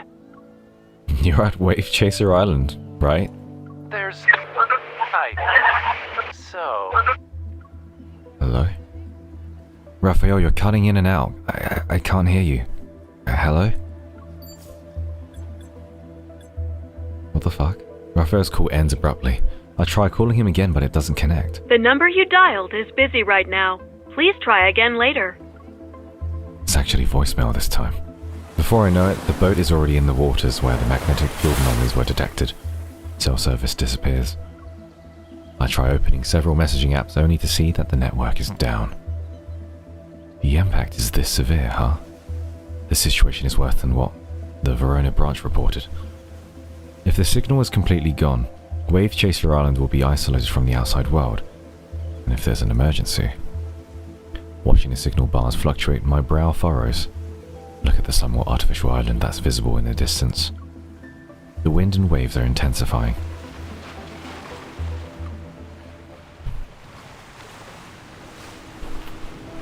Speaker 1: You're at Wave Chaser Island, right?
Speaker 8: There's... So...
Speaker 1: Hello? Raphael, you're cutting in and out. I can't hear you. Hello? What the fuck? Raphael's call ends abruptly. I try calling him again, but it doesn't connect.
Speaker 9: The number you dialed is busy right now. Please try again later.
Speaker 1: It's actually voicemail this time. Before I know it, the boat is already in the waters where the magnetic field anomalies were detected. Cell service disappears. I try opening several messaging apps only to see that the network is down. The impact is this severe, huh? The situation is worse than what the Verona branch reported. If the signal is completely gone, Wave Chaser Island will be isolated from the outside world. And if there's an emergency... Watching the signal bars fluctuate, my brow furrows. Look at the somewhat artificial island that's visible in the distance. The wind and waves are intensifying.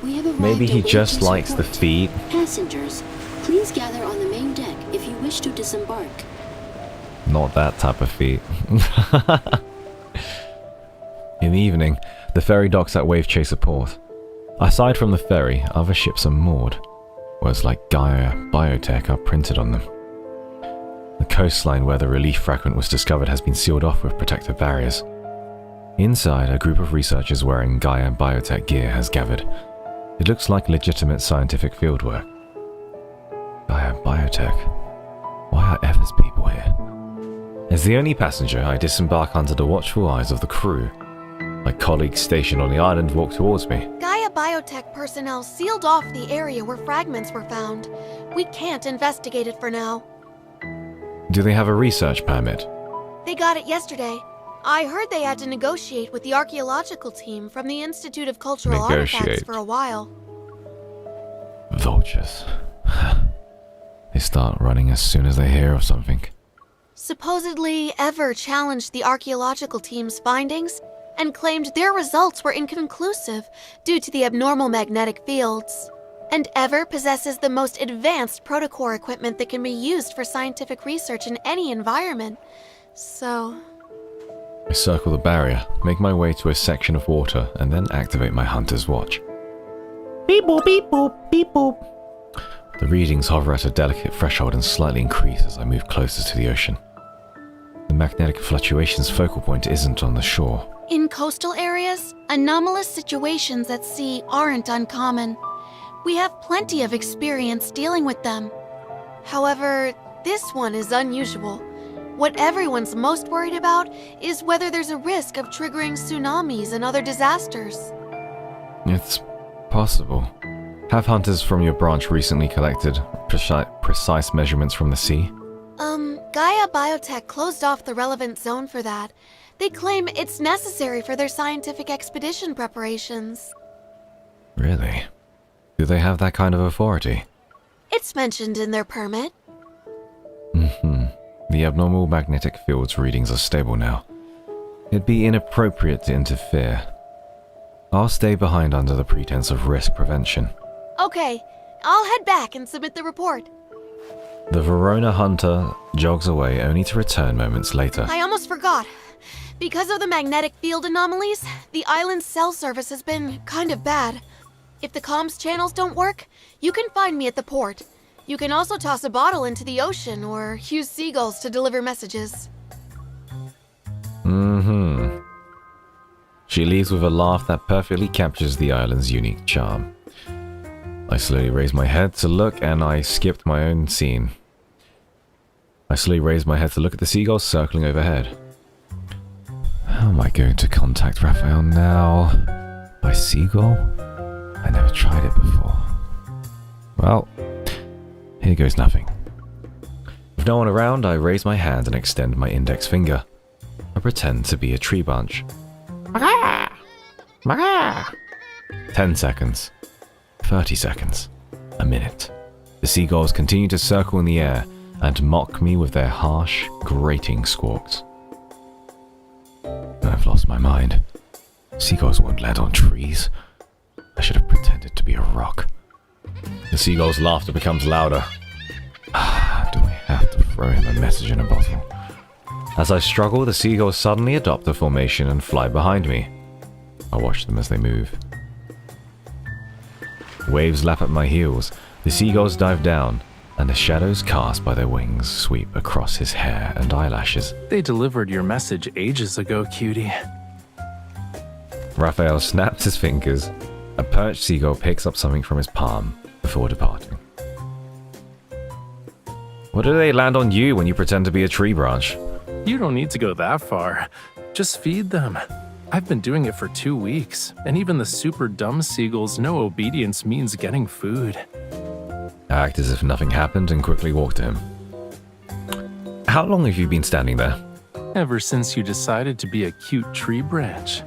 Speaker 4: We have arrived
Speaker 1: Maybe he
Speaker 4: at
Speaker 1: just
Speaker 4: Waitress
Speaker 1: likes the
Speaker 4: Report.
Speaker 1: feed.
Speaker 4: Passengers, please gather on the main deck if you wish to disembark.
Speaker 1: Not that type of feat. In the evening, the ferry docks at Wave Chaser Port. Aside from the ferry, other ships are moored. Words like Gaia Biotech are printed on them. The coastline where the relief fragment was discovered has been sealed off with protective barriers. Inside, a group of researchers wearing Gaia Biotech gear has gathered. It looks like legitimate scientific fieldwork. Gaia Biotech? Why are Ever's people here? As the only passenger, I disembark under the watchful eyes of the crew. My colleagues stationed on the island walk towards me.
Speaker 10: Gaia Biotech personnel sealed off the area where fragments were found. We can't investigate it for now.
Speaker 1: Do they have a research permit?
Speaker 10: They got it yesterday. I heard they had to negotiate with the archaeological team from the Institute of Cultural Artifacts for a while.
Speaker 1: Vultures. They start running as soon as they hear of something.
Speaker 10: Supposedly, Ever challenged the archaeological team's findings and claimed their results were inconclusive due to the abnormal magnetic fields. And Ever possesses the most advanced protocore equipment that can be used for scientific research in any environment. So...
Speaker 1: I circle the barrier, make my way to a section of water, and then activate my hunter's watch.
Speaker 7: Beep boop, beep boop, beep boop.
Speaker 1: The readings hover at a delicate threshold and slightly increase as I move closer to the ocean. The magnetic fluctuation's focal point isn't on the shore.
Speaker 10: in coastal areas, anomalous situations at sea aren't uncommon. We have plenty of experience dealing with them. However, this one is unusual. What everyone's most worried about is whether there's a risk of triggering tsunamis and other disasters.
Speaker 1: It's possible. Have hunters from your branch recently collected precise measurements from the sea?
Speaker 10: Gaia Biotech closed off the relevant zone for that. They claim it's necessary for their scientific expedition preparations.
Speaker 1: Really? Do they have that kind of authority?
Speaker 10: It's mentioned in their permit.
Speaker 1: The abnormal magnetic field's readings are stable now. It'd be inappropriate to interfere. I'll stay behind under the pretense of risk prevention.
Speaker 10: Okay, I'll head back and submit the report.
Speaker 1: The Verona hunter jogs away only to return moments later.
Speaker 10: I almost forgot. Because of the magnetic field anomalies, the island's cell service has been kind of bad. If the comms channels don't work, you can find me at the port. You can also toss a bottle into the ocean or use seagulls to deliver messages.
Speaker 1: She leaves with a laugh that perfectly captures the island's unique charm. I slowly raise my head to look, and I skipped my own scene. I slowly raise my head to look at the seagulls circling overhead. How am I going to contact Raphael now? By seagull? I never tried it before. Well, here goes nothing. With no one around, I raise my hand and extend my index finger. I pretend to be a tree branch. 10 seconds. 30 seconds. A minute. The seagulls continue to circle in the air and mock me with their harsh, grating squawks. I've lost my mind. Seagulls won't land on trees. I should have pretended to be a rock. The seagull's laughter becomes louder. Do I have to throw him a message in a bottle? As I struggle, the seagulls suddenly adopt a formation and fly behind me. I watch them as they move. Waves lap at my heels, the seagulls dive down, and the shadows cast by their wings sweep across his hair and eyelashes.
Speaker 8: They delivered your message ages ago, cutie.
Speaker 1: Raphael snaps his fingers. A perched seagull picks up something from his palm before departing. What do they land on you when you pretend to be a tree branch?
Speaker 8: You don't need to go that far. Just feed them. I've been doing it for 2 weeks, and even the super dumb seagulls know obedience means getting food.
Speaker 1: Act as if nothing happened and quickly walk to him. How long have you been standing there?
Speaker 8: Ever since you decided to be a cute tree branch.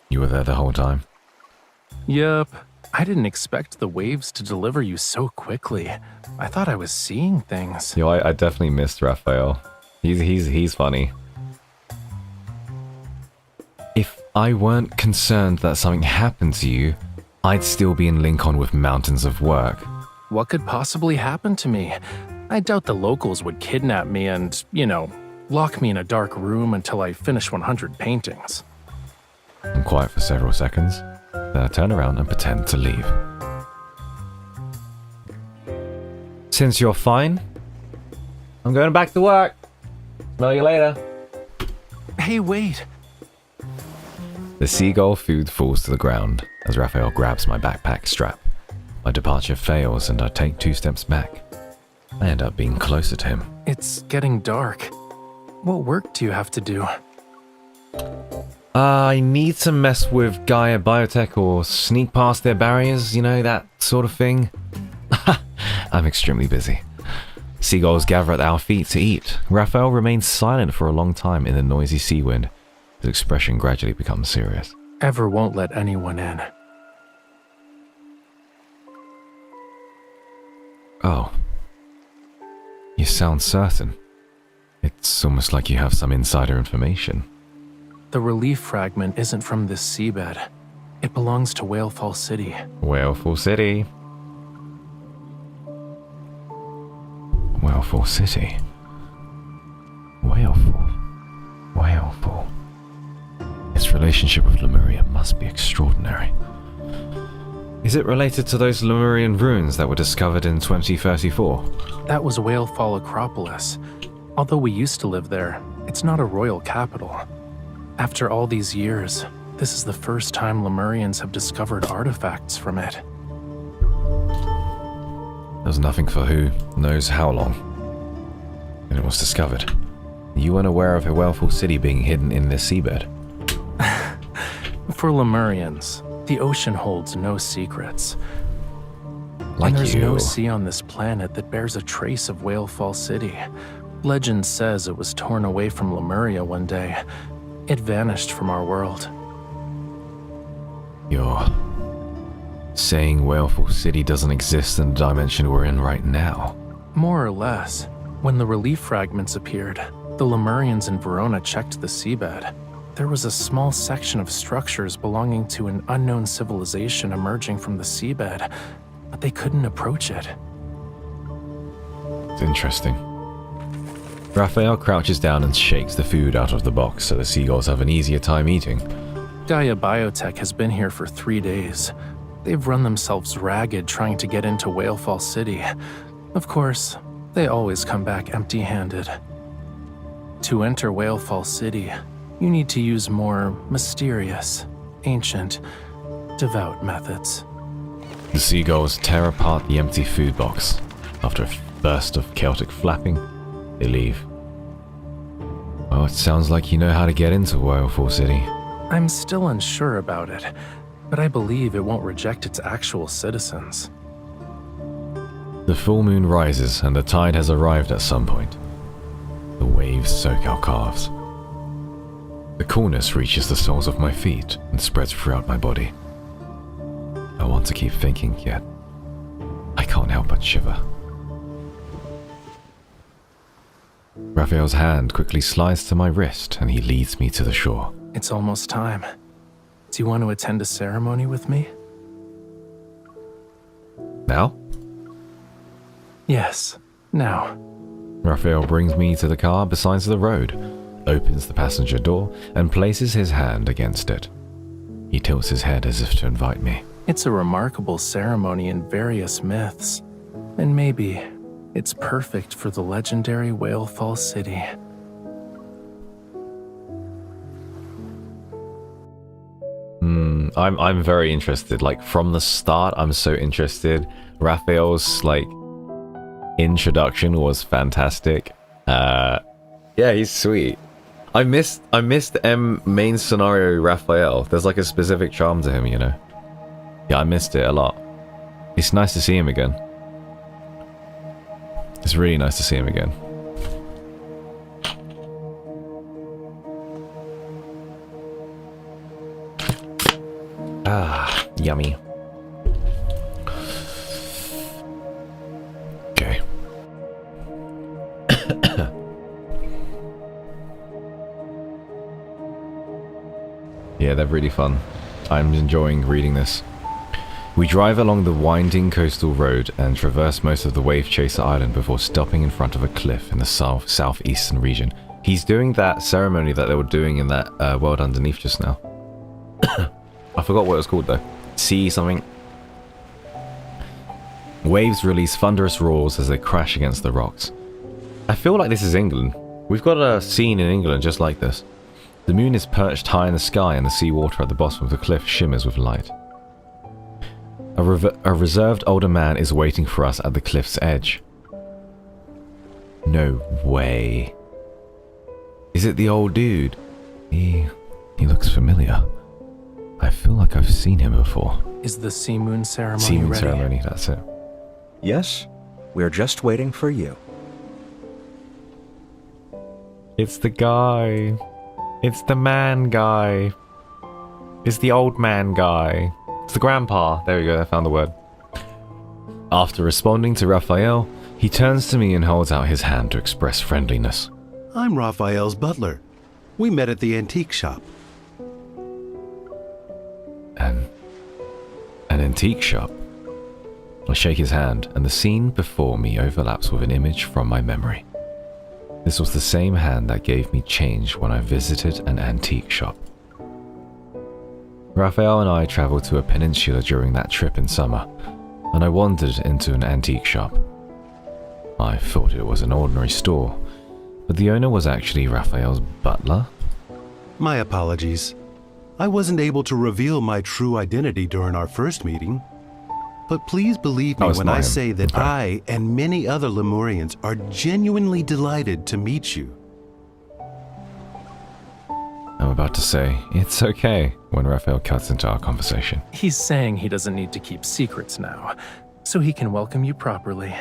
Speaker 1: You were there the whole time?
Speaker 8: Yup. I didn't expect the waves to deliver you so quickly. I thought I was seeing things.
Speaker 1: Yo, I definitely missed Raphael. He's funny. If I weren't concerned that something happened to you, I'd still be in Lincoln with mountains of work.
Speaker 8: What could possibly happen to me? I doubt the locals would kidnap me and, lock me in a dark room until I finish 100 paintings.
Speaker 1: I'm quiet for several seconds, then I turn around and pretend to leave. Since you're fine, I'm going back to work. Smell you later.
Speaker 8: Hey, wait.
Speaker 1: The seagull food falls to the ground as Raphael grabs my backpack strap. My departure fails and I take 2 steps back. I end up being closer to him.
Speaker 8: It's getting dark. What work do you have to do?
Speaker 1: I need to mess with Gaia Biotech or sneak past their barriers, that sort of thing. I'm extremely busy. Seagulls gather at our feet to eat. Raphael remains silent for a long time in the noisy sea wind. His expression gradually becomes serious.
Speaker 8: Ever won't let anyone in.
Speaker 1: Oh. You sound certain. It's almost like you have some insider information.
Speaker 8: The relief fragment isn't from this seabed. It belongs to Whalefall City.
Speaker 1: Whalefall City. Whalefall City. Whalefall. Its relationship with Lemuria must be extraordinary. Is it related to those Lemurian ruins that were discovered in 2034?
Speaker 8: That was Whalefall Acropolis. Although we used to live there, it's not a royal capital. After all these years, this is the first time Lemurians have discovered artifacts from it.
Speaker 1: There's nothing for who knows how long. And it was discovered. You weren't aware of a Whalefall City being hidden in this seabed.
Speaker 8: For Lemurians, the ocean holds no secrets.
Speaker 1: Like
Speaker 8: and there's
Speaker 1: you.
Speaker 8: no sea on this planet that bears a trace of Whalefall City. Legend says it was torn away from Lemuria one day. It vanished from our world.
Speaker 1: You're saying Whalefall City doesn't exist in the dimension we're in right now?
Speaker 8: More or less. When the relief fragments appeared, the The Lemurians in Verona checked the seabed. There was a small section of structures belonging to an unknown civilization emerging from the seabed, but they couldn't approach it.
Speaker 1: It's interesting. Raphael crouches down and shakes the food out of the box so the seagulls have an easier time eating.
Speaker 8: Gaia Biotech has been here for 3 days. They've run themselves ragged trying to get into Whalefall City. Of course, they always come back empty-handed. To enter Whalefall City, you need to use more mysterious, ancient, devout methods.
Speaker 1: The seagulls tear apart the empty food box. After a burst of chaotic flapping, they leave. Well, it sounds like you know how to get into Whalefall City.
Speaker 8: I'm still unsure about it, but I believe it won't reject its actual citizens.
Speaker 1: The full moon rises and the tide has arrived at some point. The waves soak our calves. The coolness reaches the soles of my feet and spreads throughout my body. I want to keep thinking, yet I can't help but shiver. Raphael's hand quickly slides to my wrist and he leads me to the shore.
Speaker 8: It's almost time. Do you want to attend a ceremony with me?
Speaker 1: Now?
Speaker 8: Yes, now.
Speaker 1: Raphael brings me to the car beside the road, opens the passenger door, and places his hand against it. He tilts his head as if to invite me.
Speaker 8: It's a remarkable ceremony in various myths, and maybe it's perfect for the legendary Whalefall City.
Speaker 1: I'm very interested. Like, from the start, I'm so interested. Raphael's, like, introduction was fantastic. Yeah, he's sweet. I missed main scenario Raphael. There's like a specific charm to him, you know. Yeah, I missed it a lot. It's nice to see him again. It's really nice to see him again. Ah, yummy. Okay. Yeah, they're really fun. I'm enjoying reading this. We drive along the winding coastal road and traverse most of the Wave Chaser Island before stopping in front of a cliff in the southeastern region. He's doing that ceremony that they were doing in that world underneath just now. I forgot what it was called though. Sea something. Waves release thunderous roars as they crash against the rocks. I feel like this is England. We've got a scene in England just like this. The moon is perched high in the sky and the seawater at the bottom of the cliff shimmers with light. A reserved older man is waiting for us at the cliff's edge. No way. Is it the old dude? He looks familiar. I feel like I've seen him before.
Speaker 8: Is the Sea Moon ceremony
Speaker 1: Sea Moon
Speaker 8: ready?
Speaker 1: ceremony, that's it.
Speaker 11: Yes, we're just waiting for you.
Speaker 1: It's the guy. It's the man guy. It's the old man guy. It's the grandpa. There we go, I found the word. After responding to Raphael, he turns to me and holds out his hand to express friendliness.
Speaker 12: I'm Raphael's butler. We met at the antique shop.
Speaker 1: An antique shop? I shake his hand, and the scene before me overlaps with an image from my memory. This was the same hand that gave me change when I visited an antique shop. Raphael and I traveled to a peninsula during that trip in summer, and I wandered into an antique shop. I thought it was an ordinary store, but the owner was actually Raphael's butler.
Speaker 12: My apologies. I wasn't able to reveal my true identity during our first meeting. But please believe me when I say that I and many other Lemurians are genuinely delighted to meet you.
Speaker 1: I'm about to say, it's okay, when Raphael cuts into our conversation.
Speaker 8: He's saying he doesn't need to keep secrets now, so he can welcome you properly.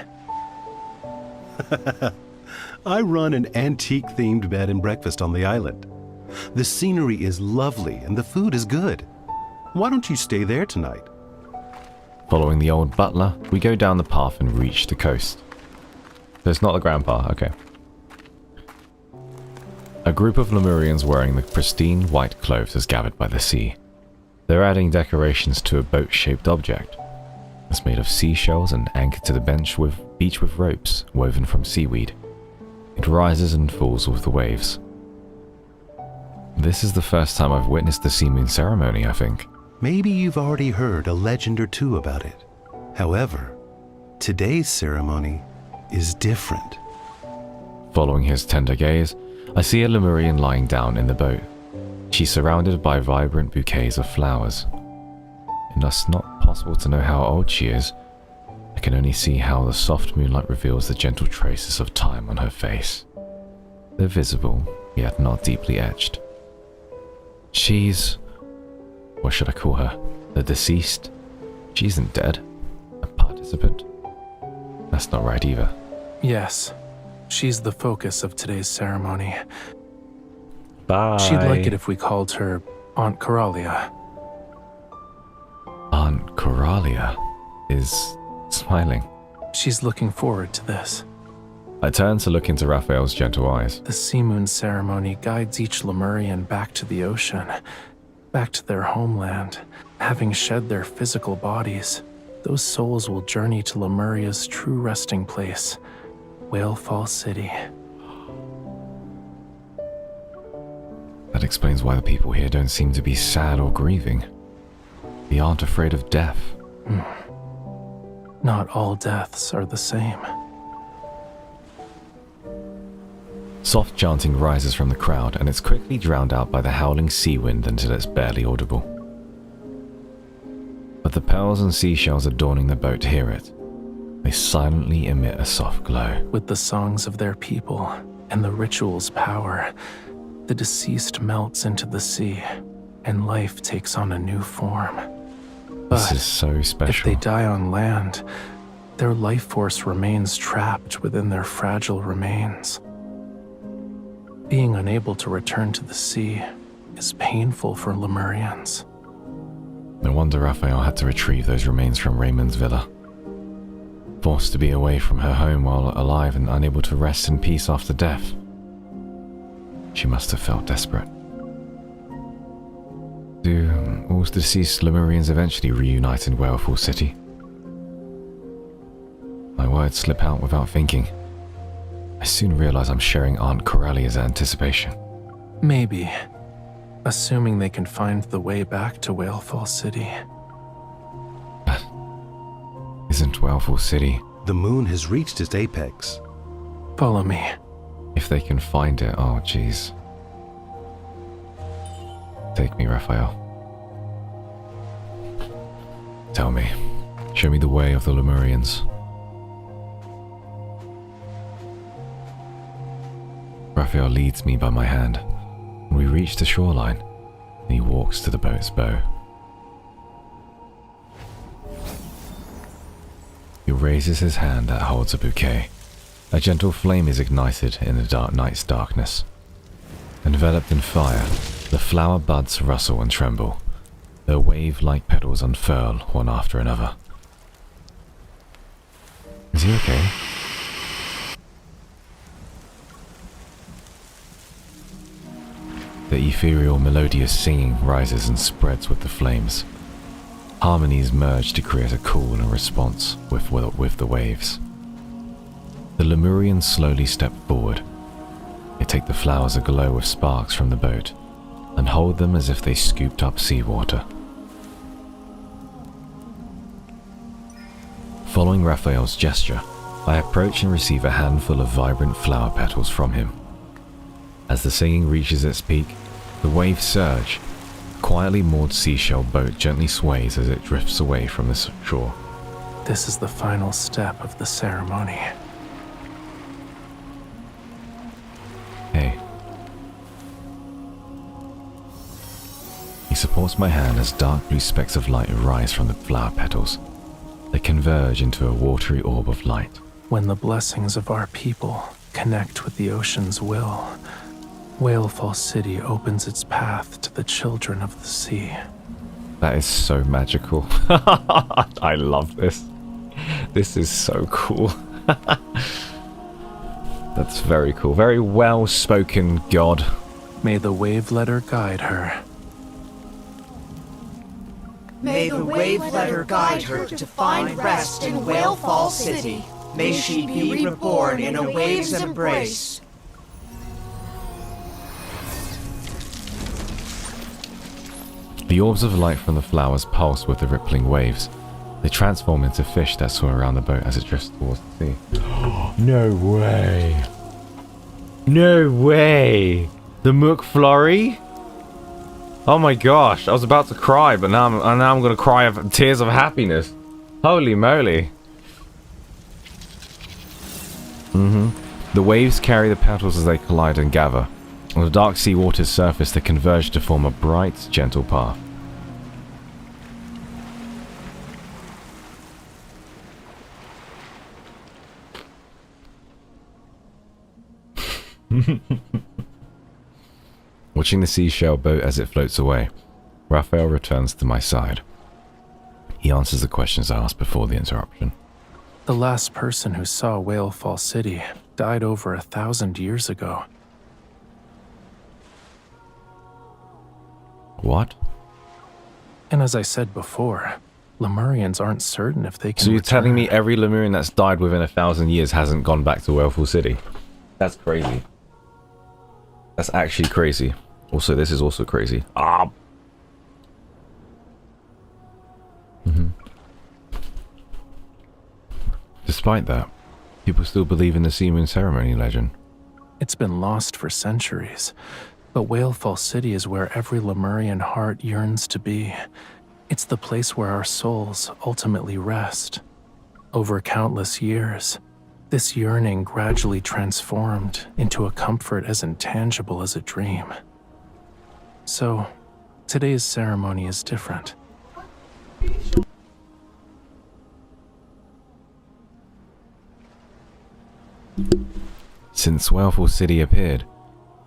Speaker 12: I run an antique-themed bed and breakfast on the island. The scenery is lovely and the food is good. Why don't you stay there tonight?
Speaker 1: Following the old butler, we go down the path and reach the coast. So it's not the grandpa, okay. A group of Lemurians wearing the pristine white clothes has gathered by the sea. They're adding decorations to a boat-shaped object. It's made of seashells and anchored to the beach with ropes woven from seaweed. It rises and falls with the waves. This is the first time I've witnessed the sea moon ceremony, I think.
Speaker 12: Maybe you've already heard a legend or two about it. However, today's ceremony is different.
Speaker 1: Following his tender gaze, I see a Lemurian lying down in the boat. She's surrounded by vibrant bouquets of flowers. It's not possible to know how old she is. I can only see how the soft moonlight reveals the gentle traces of time on her face. They're visible, yet not deeply etched. She's... what should I call her? The deceased? She isn't dead. A participant? That's not right either.
Speaker 8: Yes. She's the focus of today's ceremony.
Speaker 1: Bye.
Speaker 8: She'd like it if we called her Aunt Coralia.
Speaker 1: Aunt Coralia is smiling.
Speaker 8: She's looking forward to this.
Speaker 1: I turn to look into Raphael's gentle eyes.
Speaker 8: The sea moon ceremony guides each Lemurian back to the ocean, back to their homeland. Having shed their physical bodies, those souls will journey to Lemuria's true resting place, Whalefall City.
Speaker 1: That explains why the people here don't seem to be sad or grieving. They aren't afraid of death.
Speaker 8: Not all deaths are the same.
Speaker 1: Soft chanting rises from the crowd, and it's quickly drowned out by the howling sea wind until it's barely audible. But the pearls and seashells adorning the boat hear it. They silently emit a soft glow.
Speaker 8: With the songs of their people and the ritual's power, the deceased melts into the sea, and life takes on a new form.
Speaker 1: This
Speaker 8: But
Speaker 1: is so special.
Speaker 8: if they die on land, their life force remains trapped within their fragile remains. Being unable to return to the sea is painful for Lemurians.
Speaker 1: No wonder Raphael had to retrieve those remains from Raymond's villa. Forced to be away from her home while alive and unable to rest in peace after death. She must have felt desperate. Do all deceased Lemurians eventually reunite in Whalefall City? My words slip out without thinking. I soon realize I'm sharing Aunt Coralia's anticipation.
Speaker 8: Maybe, assuming they can find the way back to Whalefall City.
Speaker 1: But isn't Whalefall City?
Speaker 12: The moon has reached its apex.
Speaker 8: Follow me.
Speaker 1: If they can find it, oh jeez. Take me, Raphael. Tell me. Show me the way of the Lemurians. Raphael leads me by my hand, and we reach the shoreline, and he walks to the boat's bow. He raises his hand that holds a bouquet. A gentle flame is ignited in the dark night's darkness. Enveloped in fire, the flower buds rustle and tremble. Their wave-like petals unfurl one after another. Is he okay? The ethereal melodious singing rises and spreads with the flames. Harmonies merge to create a call and response with the waves. The Lemurians slowly step forward. They take the flowers aglow with sparks from the boat and hold them as if they scooped up seawater. Following Raphael's gesture, I approach and receive a handful of vibrant flower petals from him. As the singing reaches its peak, the waves surge. A quietly moored seashell boat gently sways as it drifts away from the shore.
Speaker 8: This is the final step of the ceremony.
Speaker 1: Hey. He supports my hand as dark blue specks of light rise from the flower petals. They converge into a watery orb of light.
Speaker 8: When the blessings of our people connect with the ocean's will, Whalefall City opens its path to the children of the sea.
Speaker 1: That is so magical. I love this. This is so cool. That's very cool. Very well-spoken god.
Speaker 8: May the wave letter guide her.
Speaker 13: May the wave letter guide her to find rest in Whalefall City. May she be reborn in a wave's embrace.
Speaker 1: The orbs of light from the flowers pulse with the rippling waves. They transform into fish that swim around the boat as it drifts towards the sea. No way. No way. The McFlurry? Oh my gosh, I was about to cry, but now I'm gonna cry of tears of happiness. Holy moly. The waves carry the petals as they collide and gather. On the dark sea water's surface, they converge to form a bright, gentle path. Watching the seashell boat as it floats away, Raphael returns to my side. He answers the questions I asked before the interruption.
Speaker 8: The last person who saw Whalefall City died over 1,000 years ago.
Speaker 1: What?
Speaker 8: And as I said before, Lemurians aren't certain if they can
Speaker 1: So you're
Speaker 8: return.
Speaker 1: telling me every Lemurian that's died within 1,000 years hasn't gone back to Whalefall City? That's crazy. That's actually crazy. Also, this is also crazy. Despite that, people still believe in the Sea Moon Ceremony legend.
Speaker 8: It's been lost for centuries, but Whalefall City is where every Lemurian heart yearns to be. It's the place where our souls ultimately rest. Over countless years, this yearning gradually transformed into a comfort as intangible as a dream. So, today's ceremony is different.
Speaker 1: Since Whalefall City appeared,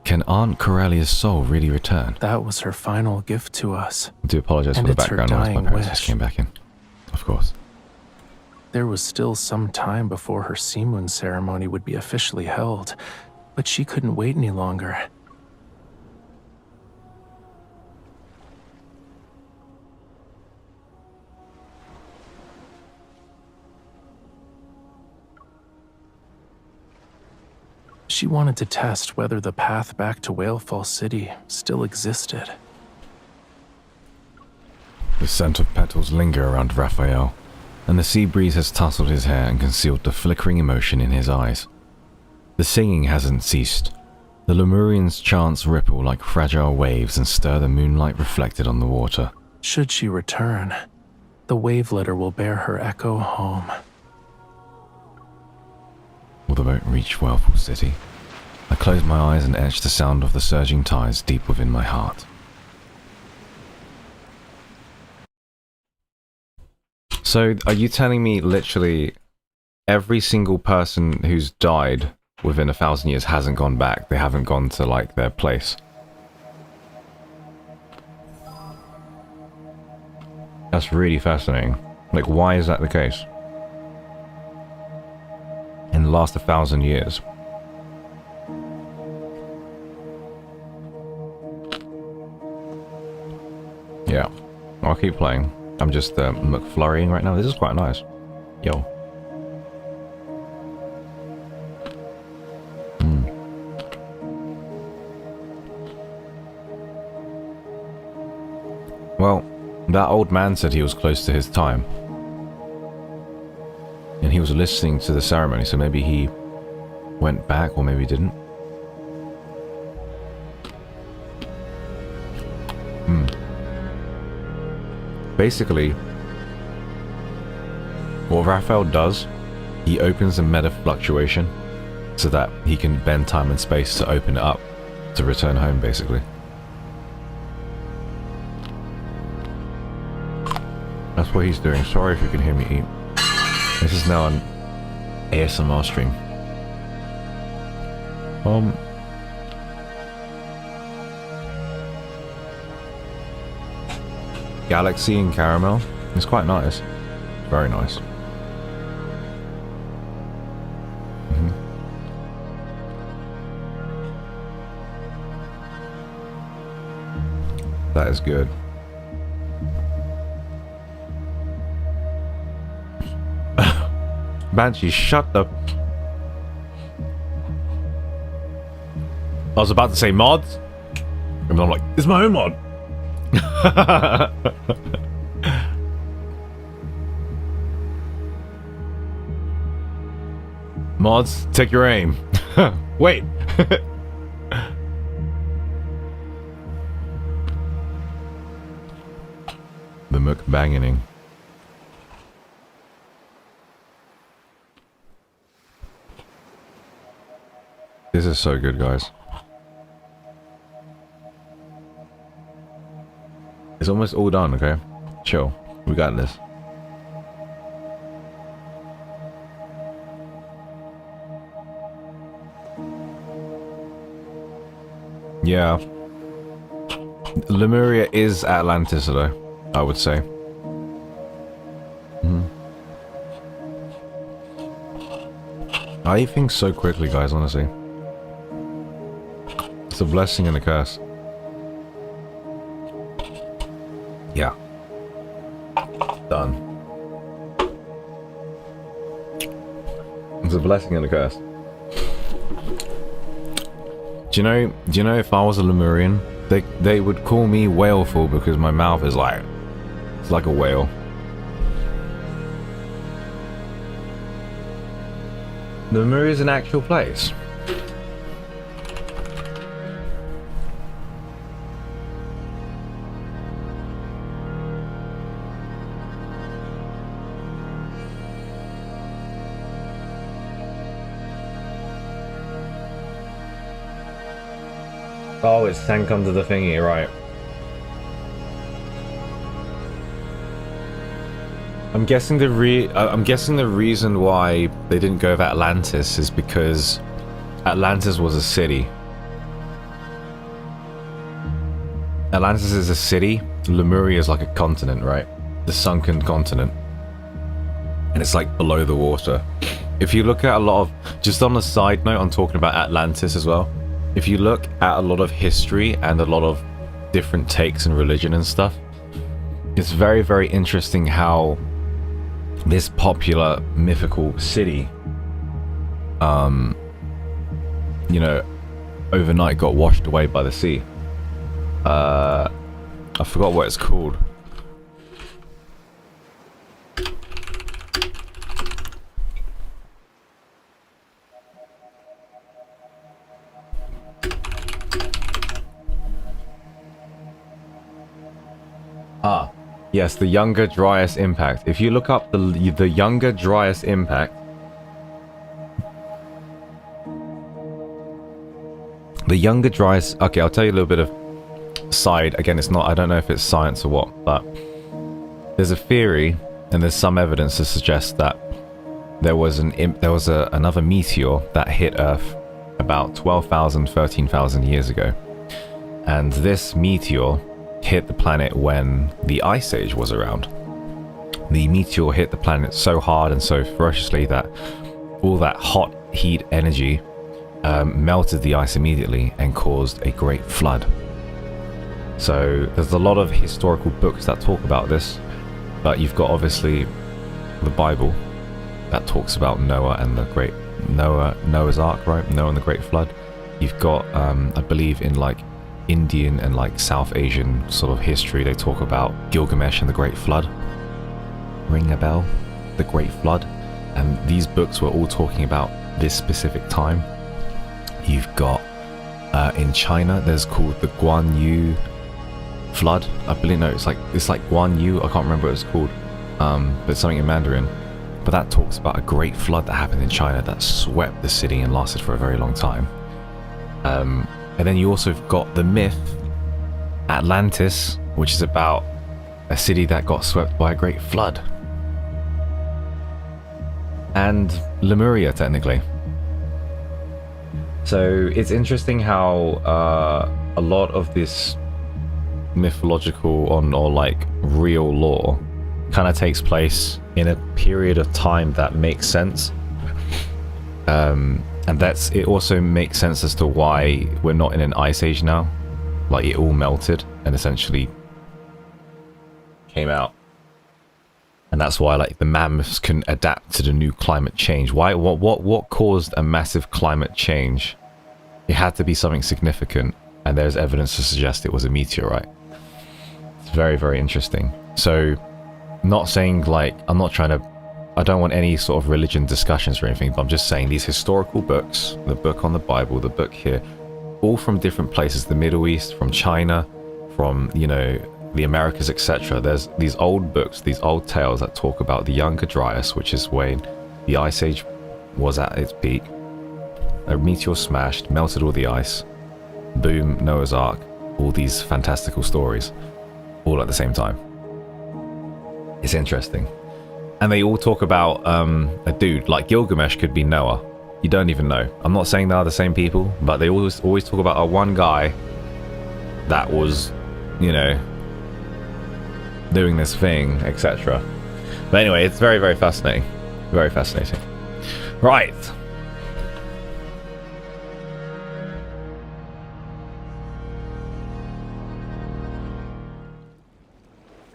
Speaker 1: can Aunt Corellia's soul really return?
Speaker 8: That was her final gift to us.
Speaker 1: I do apologize for the background noise. My parents just came back in. Of course.
Speaker 8: There was still some time before her Sea Moon ceremony would be officially held, but she couldn't wait any longer. She wanted to test whether the path back to Whalefall City still existed.
Speaker 1: The scent of petals linger around Raphael, and the sea breeze has tousled his hair and concealed the flickering emotion in his eyes. The singing hasn't ceased. The Lemurians' chants ripple like fragile waves and stir the moonlight reflected on the water.
Speaker 8: Should she return, the wave letter will bear her echo home.
Speaker 1: Will the boat reach Whalefall City? I close my eyes and etch the sound of the surging tides deep within my heart. So, are you telling me literally every single person who's died within 1,000 years hasn't gone back? They haven't gone to, like, their place? That's really fascinating. Like, why is that the case? In the last 1,000 years. Yeah, I'll keep playing. I'm just McFlurrying right now. This is quite nice. Yo. Well, that old man said he was close to his time. And he was listening to the ceremony, so maybe he went back or maybe didn't. Basically, what Raphael does, he opens the meta fluctuation so that he can bend time and space to open it up to return home, basically. That's what he's doing. Sorry if you can hear me eat. This is now an ASMR stream. Galaxy and caramel. It's quite nice. Very nice. That is good. Banshee, shut up. I was about to say mods, and I'm like, it's my own mod. Mods, take your aim. Wait. The mukbanging. This is so good, guys. It's almost all done, okay? Chill. We got this. Yeah. Lemuria is Atlantis, though, I would say. I think so quickly, guys, honestly. It's a blessing and a curse. Yeah. Done. It's a blessing and a curse. Do you know if I was a Lemurian, they would call me Whaleful because my mouth is like, it's like a whale. Lemuria is an actual place. Oh, it's sank under the thingy, right. I'm guessing the reason why they didn't go with Atlantis is because Atlantis was a city. Atlantis is a city. Lemuria is like a continent, right? The sunken continent. And it's like below the water. If you look at a lot of, just on a side note, I'm talking about Atlantis as well. If you look at a lot of history and a lot of different takes and religion and stuff, it's very, very interesting how this popular mythical city, you know, overnight got washed away by the sea. I forgot what it's called. Ah, yes, the Younger Dryas Impact. If you look up the Younger Dryas Impact, the Younger Dryas. Okay, I'll tell you a little bit of side. Again, it's not. I don't know if it's science or what, but there's a theory and there's some evidence to suggest that there was another meteor that hit Earth about 12,000, 13,000 years ago, and this meteor hit the planet when the Ice Age was around. The meteor hit the planet so hard and so ferociously that all that hot heat energy melted the ice immediately and caused a great flood. So there's a lot of historical books that talk about this, but you've got obviously the Bible that talks about Noah and the great Noah's Ark, right? Noah and the Great Flood. You've got I believe in like Indian and like South Asian sort of history, they talk about Gilgamesh and the Great Flood. Ring a bell? The Great Flood. And these books were all talking about this specific time. You've got in China, there's called the Guan Yu Flood. I believe, no, it's like Guan Yu. I can't remember what it's called, but it's something in Mandarin. But that talks about a great flood that happened in China that swept the city and lasted for a very long time. And then you also got the myth Atlantis, which is about a city that got swept by a great flood. And Lemuria, technically. So it's interesting how a lot of this mythological or like real lore kind of takes place in a period of time that makes sense. And it also makes sense as to why we're not in an ice age now. like it all melted and essentially came out. And that's why like the mammoths couldn't adapt to the new climate change. Why? What caused a massive climate change? It had to be something significant, and there's evidence to suggest it was a meteorite. It's very, very interesting. So, not saying like, I don't want any sort of religion discussions or anything, but I'm just saying these historical books, the book on the Bible, the book here, all from different places, the Middle East, from China, from, you know, the Americas, etc. There's these old books, these old tales that talk about the Younger Dryas, which is when the Ice Age was at its peak. A meteor smashed, melted all the ice, boom, Noah's Ark, all these fantastical stories, all at the same time. It's interesting. And they all talk about a dude, like Gilgamesh could be Noah. You don't even know. I'm not saying they are the same people, but they always talk about a one guy that was, you know, doing this thing, etc. But anyway, it's very, very fascinating. Very fascinating. Right.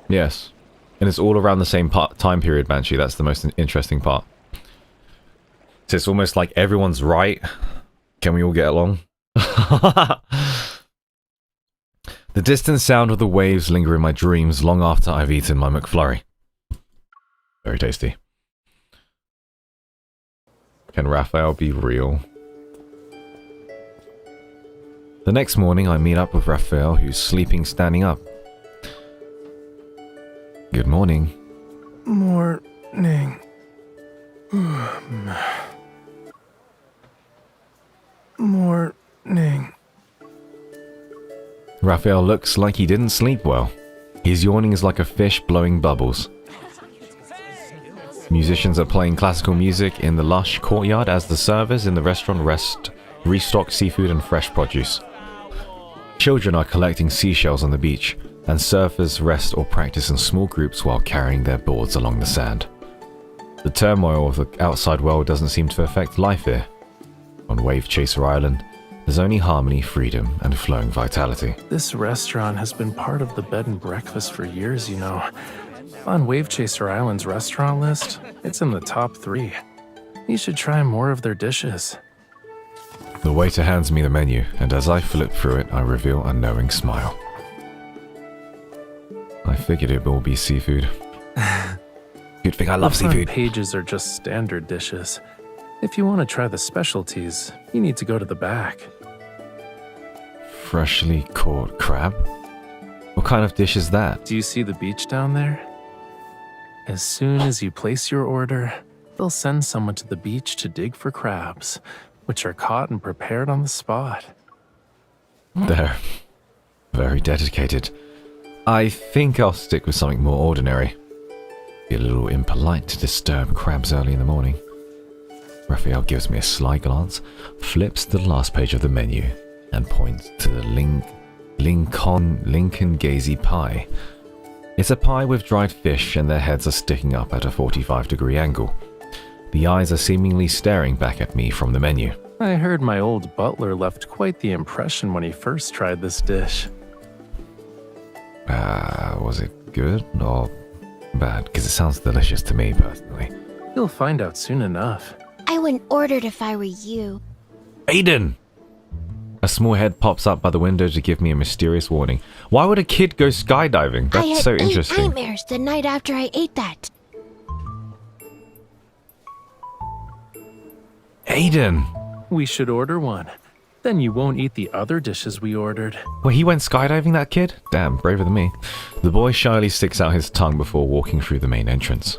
Speaker 1: Yes. And it's all around the same time period, Banshee. That's the most interesting part. So it's almost like everyone's right. Can we all get along? The distant sound of the waves linger in my dreams long after I've eaten my McFlurry. Very tasty. Can Raphael be real? The next morning I meet up with Raphael, who's sleeping standing up. Good morning.
Speaker 8: Morning. Morning.
Speaker 1: Raphael looks like he didn't sleep well. His yawning is like a fish blowing bubbles. Musicians are playing classical music in the lush courtyard as the servers in the restaurant restock seafood and fresh produce. Children are collecting seashells on the beach, and surfers rest or practice in small groups while carrying their boards along the sand. The turmoil of the outside world doesn't seem to affect life here. On Wave Chaser Island, there's only harmony, freedom, and flowing vitality.
Speaker 8: This restaurant has been part of the bed and breakfast for years, you know. On Wave Chaser Island's restaurant list, it's in the top 3. You should try more of their dishes.
Speaker 1: The waiter hands me the menu, and as I flip through it, I reveal a knowing smile. I figured it would all be seafood. You'd think I love seafood.
Speaker 8: The pages are just standard dishes. If you want to try the specialties, you need to go to the back.
Speaker 1: Freshly caught crab? What kind of dish is that?
Speaker 8: Do you see the beach down there? As soon as you place your order, they'll send someone to the beach to dig for crabs, which are caught and prepared on the spot.
Speaker 1: They're very dedicated. I think I'll stick with something more ordinary. Be a little impolite to disturb crabs early in the morning. Raphael gives me a sly glance, flips to the last page of the menu, and points to the Lincoln Gazy pie. It's a pie with dried fish, and their heads are sticking up at a 45-degree angle. The eyes are seemingly staring back at me from the menu.
Speaker 8: I heard my old butler left quite the impression when he first tried this dish.
Speaker 1: Was it good or bad? Because it sounds delicious to me, personally.
Speaker 8: You'll find out soon enough.
Speaker 5: I wouldn't order it if I were you.
Speaker 1: Aiden! A small head pops up by the window to give me a mysterious warning. Why would a kid go skydiving? That's so interesting.
Speaker 5: I had 8 nightmares the night after I ate that.
Speaker 1: Aiden!
Speaker 8: We should order one. Then you won't eat the other dishes we ordered.
Speaker 1: Well, he went skydiving, that kid? Damn, braver than me. The boy shyly sticks out his tongue before walking through the main entrance.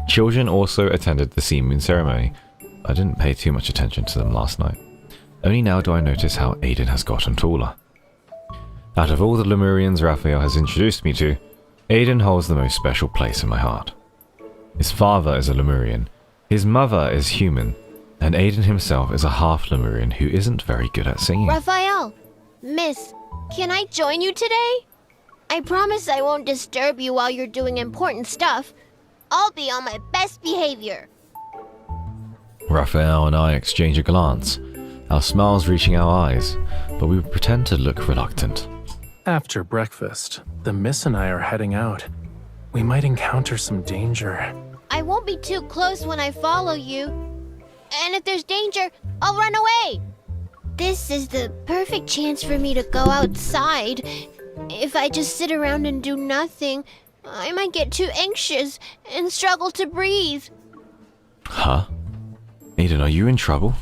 Speaker 1: Children also attended the sea moon ceremony. I didn't pay too much attention to them last night. Only now do I notice how Aiden has gotten taller. Out of all the Lemurians Raphael has introduced me to, Aiden holds the most special place in my heart. His father is a Lemurian, his mother is human, and Aiden himself is a half Lemurian who isn't very good at singing.
Speaker 5: Raphael! Miss, can I join you today? I promise I won't disturb you while you're doing important stuff. I'll be on my best behavior.
Speaker 1: Raphael and I exchange a glance, our smiles reaching our eyes, but we pretend to look reluctant.
Speaker 8: After breakfast, the Miss and I are heading out. We might encounter some danger.
Speaker 14: I won't be too close when I follow you. And if there's danger, I'll run away. This is the perfect chance for me to go outside. If I just sit around and do nothing, I might get too anxious and struggle to breathe.
Speaker 1: Huh? Aiden, are you in trouble?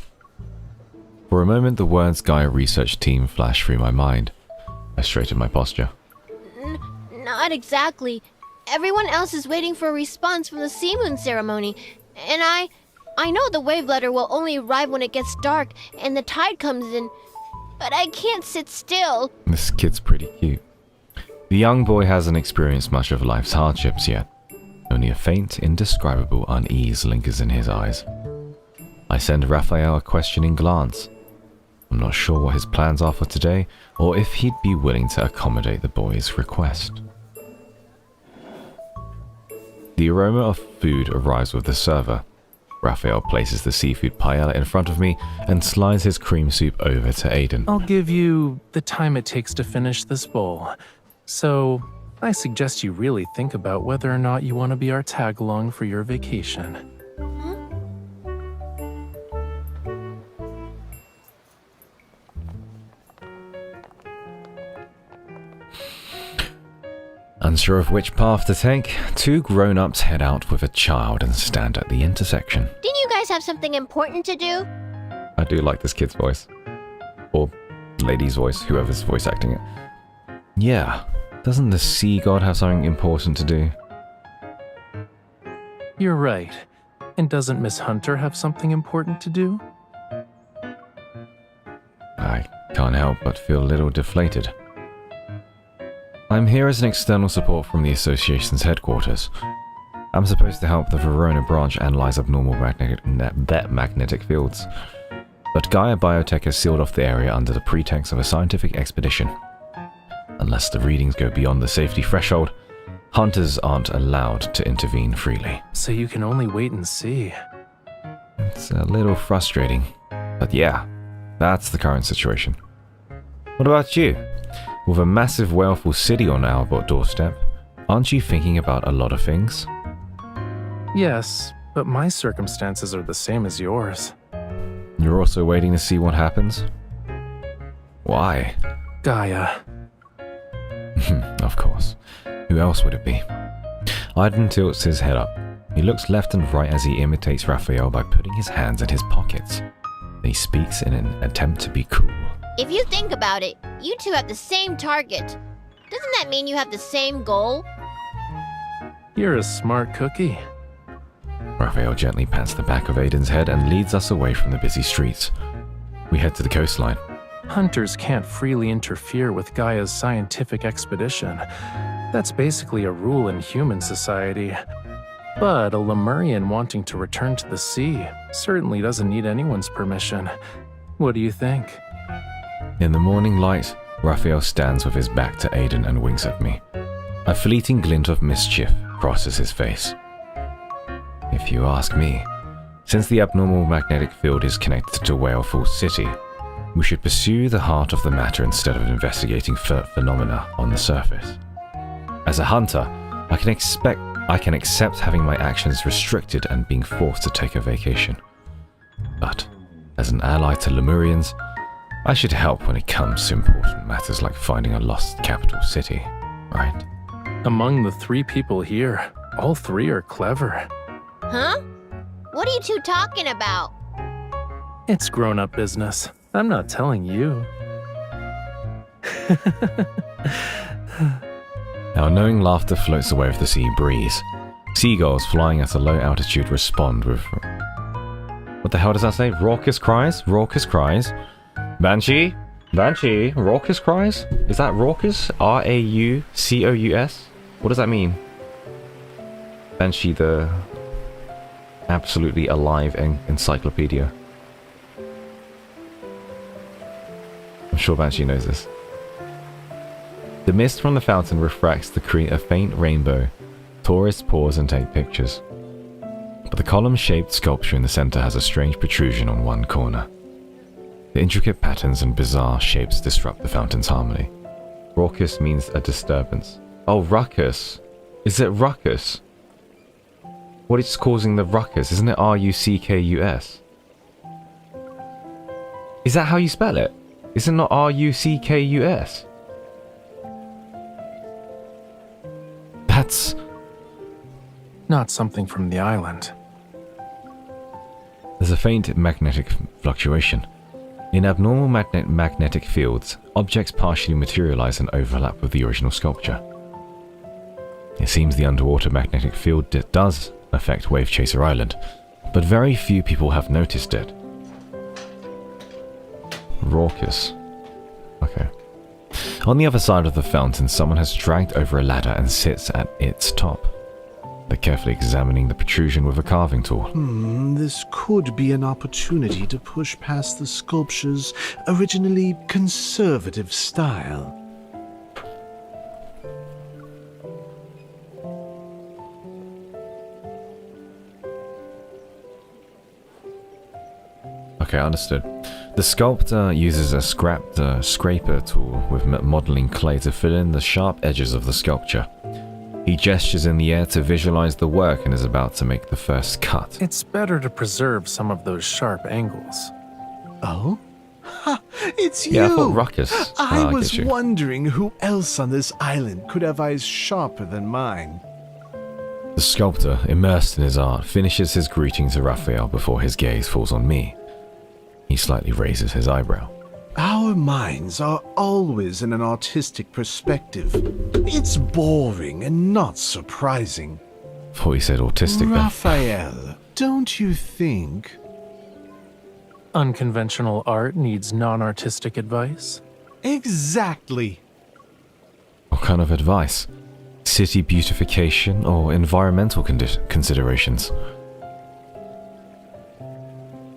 Speaker 1: For a moment, the words Gaia research team flashed through my mind. I straightened my posture.
Speaker 14: Not exactly. Everyone else is waiting for a response from the Sea Moon ceremony. And I know the wave letter will only arrive when it gets dark and the tide comes in. But I can't sit still.
Speaker 1: This kid's pretty cute. The young boy hasn't experienced much of life's hardships yet. Only a faint, indescribable unease lingers in his eyes. I send Raphael a questioning glance. I'm not sure what his plans are for today, or if he'd be willing to accommodate the boy's request. The aroma of food arrives with the server. Raphael places the seafood paella in front of me and slides his cream soup over to Aiden.
Speaker 8: I'll give you the time it takes to finish this bowl. So, I suggest you really think about whether or not you want to be our tag-along for your vacation.
Speaker 1: Unsure of which path to take, two grown-ups head out with a child and stand at the intersection.
Speaker 14: Didn't you guys have something important to do?
Speaker 1: I do like this kid's voice. Or lady's voice, whoever's voice acting it. Yeah, doesn't the sea god have something important to do?
Speaker 8: You're right. And doesn't Miss Hunter have something important to do?
Speaker 1: I can't help but feel a little deflated. I'm here as an external support from the association's headquarters. I'm supposed to help the Verona branch analyze abnormal magnetic fields. But Gaia Biotech has sealed off the area under the pretext of a scientific expedition. Unless the readings go beyond the safety threshold, hunters aren't allowed to intervene freely.
Speaker 8: So you can only wait and see.
Speaker 1: It's a little frustrating. But yeah, that's the current situation. What about you? With a massive whaleful city on our doorstep, aren't you thinking about a lot of things?
Speaker 8: Yes, but my circumstances are the same as yours.
Speaker 1: You're also waiting to see what happens? Why?
Speaker 8: Gaia.
Speaker 1: Of course. Who else would it be? Aiden tilts his head up. He looks left and right as he imitates Raphael by putting his hands in his pockets. Then he speaks in an attempt to be cool.
Speaker 14: If you think about it, you two have the same target. Doesn't that mean you have the same goal?
Speaker 8: You're a smart cookie.
Speaker 1: Raphael gently pats the back of Aiden's head and leads us away from the busy streets. We head to the coastline.
Speaker 8: Hunters can't freely interfere with Gaia's scientific expedition. That's basically a rule in human society. But a Lemurian wanting to return to the sea certainly doesn't need anyone's permission. What do you think?
Speaker 1: In the morning light, Raphael stands with his back to Aiden and winks at me. A fleeting glint of mischief crosses his face. If you ask me, since the abnormal magnetic field is connected to Whaleful City, we should pursue the heart of the matter instead of investigating phenomena on the surface. As a hunter, I can accept having my actions restricted and being forced to take a vacation. But as an ally to Lemurians, I should help when it comes to important matters like finding a lost capital city, right?
Speaker 8: Among the three people here, all three are clever.
Speaker 14: Huh? What are you two talking about?
Speaker 8: It's grown-up business. I'm not telling you.
Speaker 1: Our knowing laughter floats away with the sea breeze. Seagulls flying at a low altitude respond with... What the hell does that say? Raucous cries? Raucous cries? Banshee? Banshee? Raucous cries? Is that raucous? R-A-U-C-O-U-S? What does that mean? Banshee, the absolutely alive encyclopedia. I'm sure Banshee knows this. The mist from the fountain refracts to create a faint rainbow. Tourists pause and take pictures. But the column-shaped sculpture in the center has a strange protrusion on one corner. The intricate patterns and bizarre shapes disrupt the fountain's harmony. Raucous means a disturbance. Oh, ruckus. Is it ruckus? What is causing the ruckus? Isn't it R-U-C-K-U-S? Is that how you spell it? Is it not R-U-C-K-U-S? That's...
Speaker 8: Not something from the island.
Speaker 1: There's a faint magnetic fluctuation. In abnormal magnetic fields, objects partially materialize and overlap with the original sculpture. It seems the underwater magnetic field does affect Wave Chaser Island, but very few people have noticed it. Raucous. Okay. On the other side of the fountain, someone has dragged over a ladder and sits at its top. They're carefully examining the protrusion with a carving tool.
Speaker 15: This could be an opportunity to push past the sculpture's originally conservative style.
Speaker 1: Okay, understood. The sculptor uses a scraper tool with modeling clay to fill in the sharp edges of the sculpture. He gestures in the air to visualize the work and is about to make the first cut.
Speaker 8: It's better to preserve some of those sharp angles.
Speaker 15: Oh? Ha! It's you!
Speaker 1: Yeah, I thought ruckus.
Speaker 15: I was wondering who else on this island could have eyes sharper than mine.
Speaker 1: The sculptor, immersed in his art, finishes his greeting to Raphael before his gaze falls on me. He slightly raises his eyebrow.
Speaker 15: Our minds are always in an artistic perspective. It's boring and not surprising.
Speaker 1: Thought he said autistic then.
Speaker 15: Raphael, don't you think?
Speaker 8: Unconventional art needs non-artistic advice?
Speaker 15: Exactly.
Speaker 1: What kind of advice? City beautification or environmental considerations?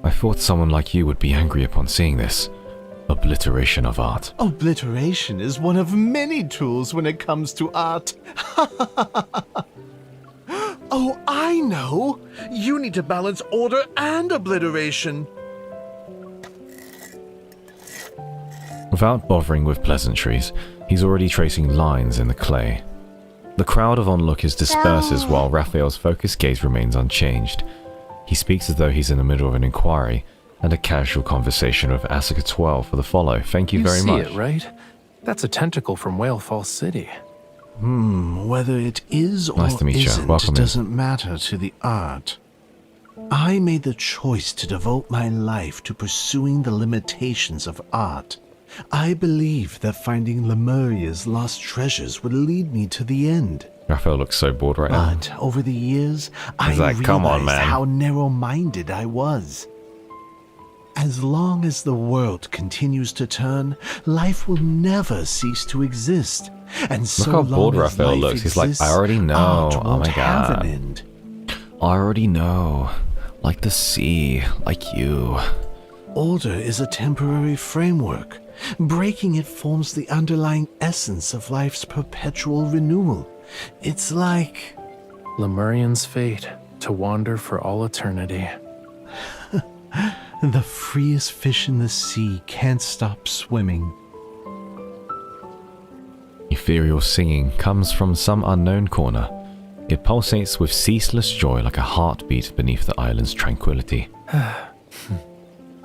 Speaker 1: I thought someone like you would be angry upon seeing this. Obliteration of art.
Speaker 15: Obliteration is one of many tools when it comes to art. Oh, I know! You need to balance order and obliteration.
Speaker 1: Without bothering with pleasantries, he's already tracing lines in the clay. The crowd of onlookers disperses while Raphael's focused gaze remains unchanged. He speaks as though he's in the middle of an inquiry and a casual conversation with Asuka 12 for the follow. Thank you very much.
Speaker 8: You see it, right? That's a tentacle from Whale Falls City.
Speaker 15: Whether it is or isn't doesn't matter to the art. I made the choice to devote my life to pursuing the limitations of art. I believed that finding Lemuria's lost treasures would lead me to the end.
Speaker 1: Raphael looks so bored right now.
Speaker 15: But over the years, I realized how narrow-minded I was. As long as the world continues to turn, life will never cease to exist. And so
Speaker 1: look how bored
Speaker 15: long as
Speaker 1: Raphael
Speaker 15: life
Speaker 1: looks. He's like,
Speaker 15: exists,
Speaker 1: I already know.
Speaker 15: art
Speaker 1: Oh
Speaker 15: won't
Speaker 1: my
Speaker 15: have
Speaker 1: god.
Speaker 15: an end.
Speaker 1: I already know. Like the sea. Like you.
Speaker 15: Order is a temporary framework. Breaking it forms the underlying essence of life's perpetual renewal. It's like...
Speaker 8: Lemurian's fate, to wander for all eternity.
Speaker 15: The freest fish in the sea can't stop swimming.
Speaker 1: Ethereal singing comes from some unknown corner. It pulsates with ceaseless joy like a heartbeat beneath the island's tranquility.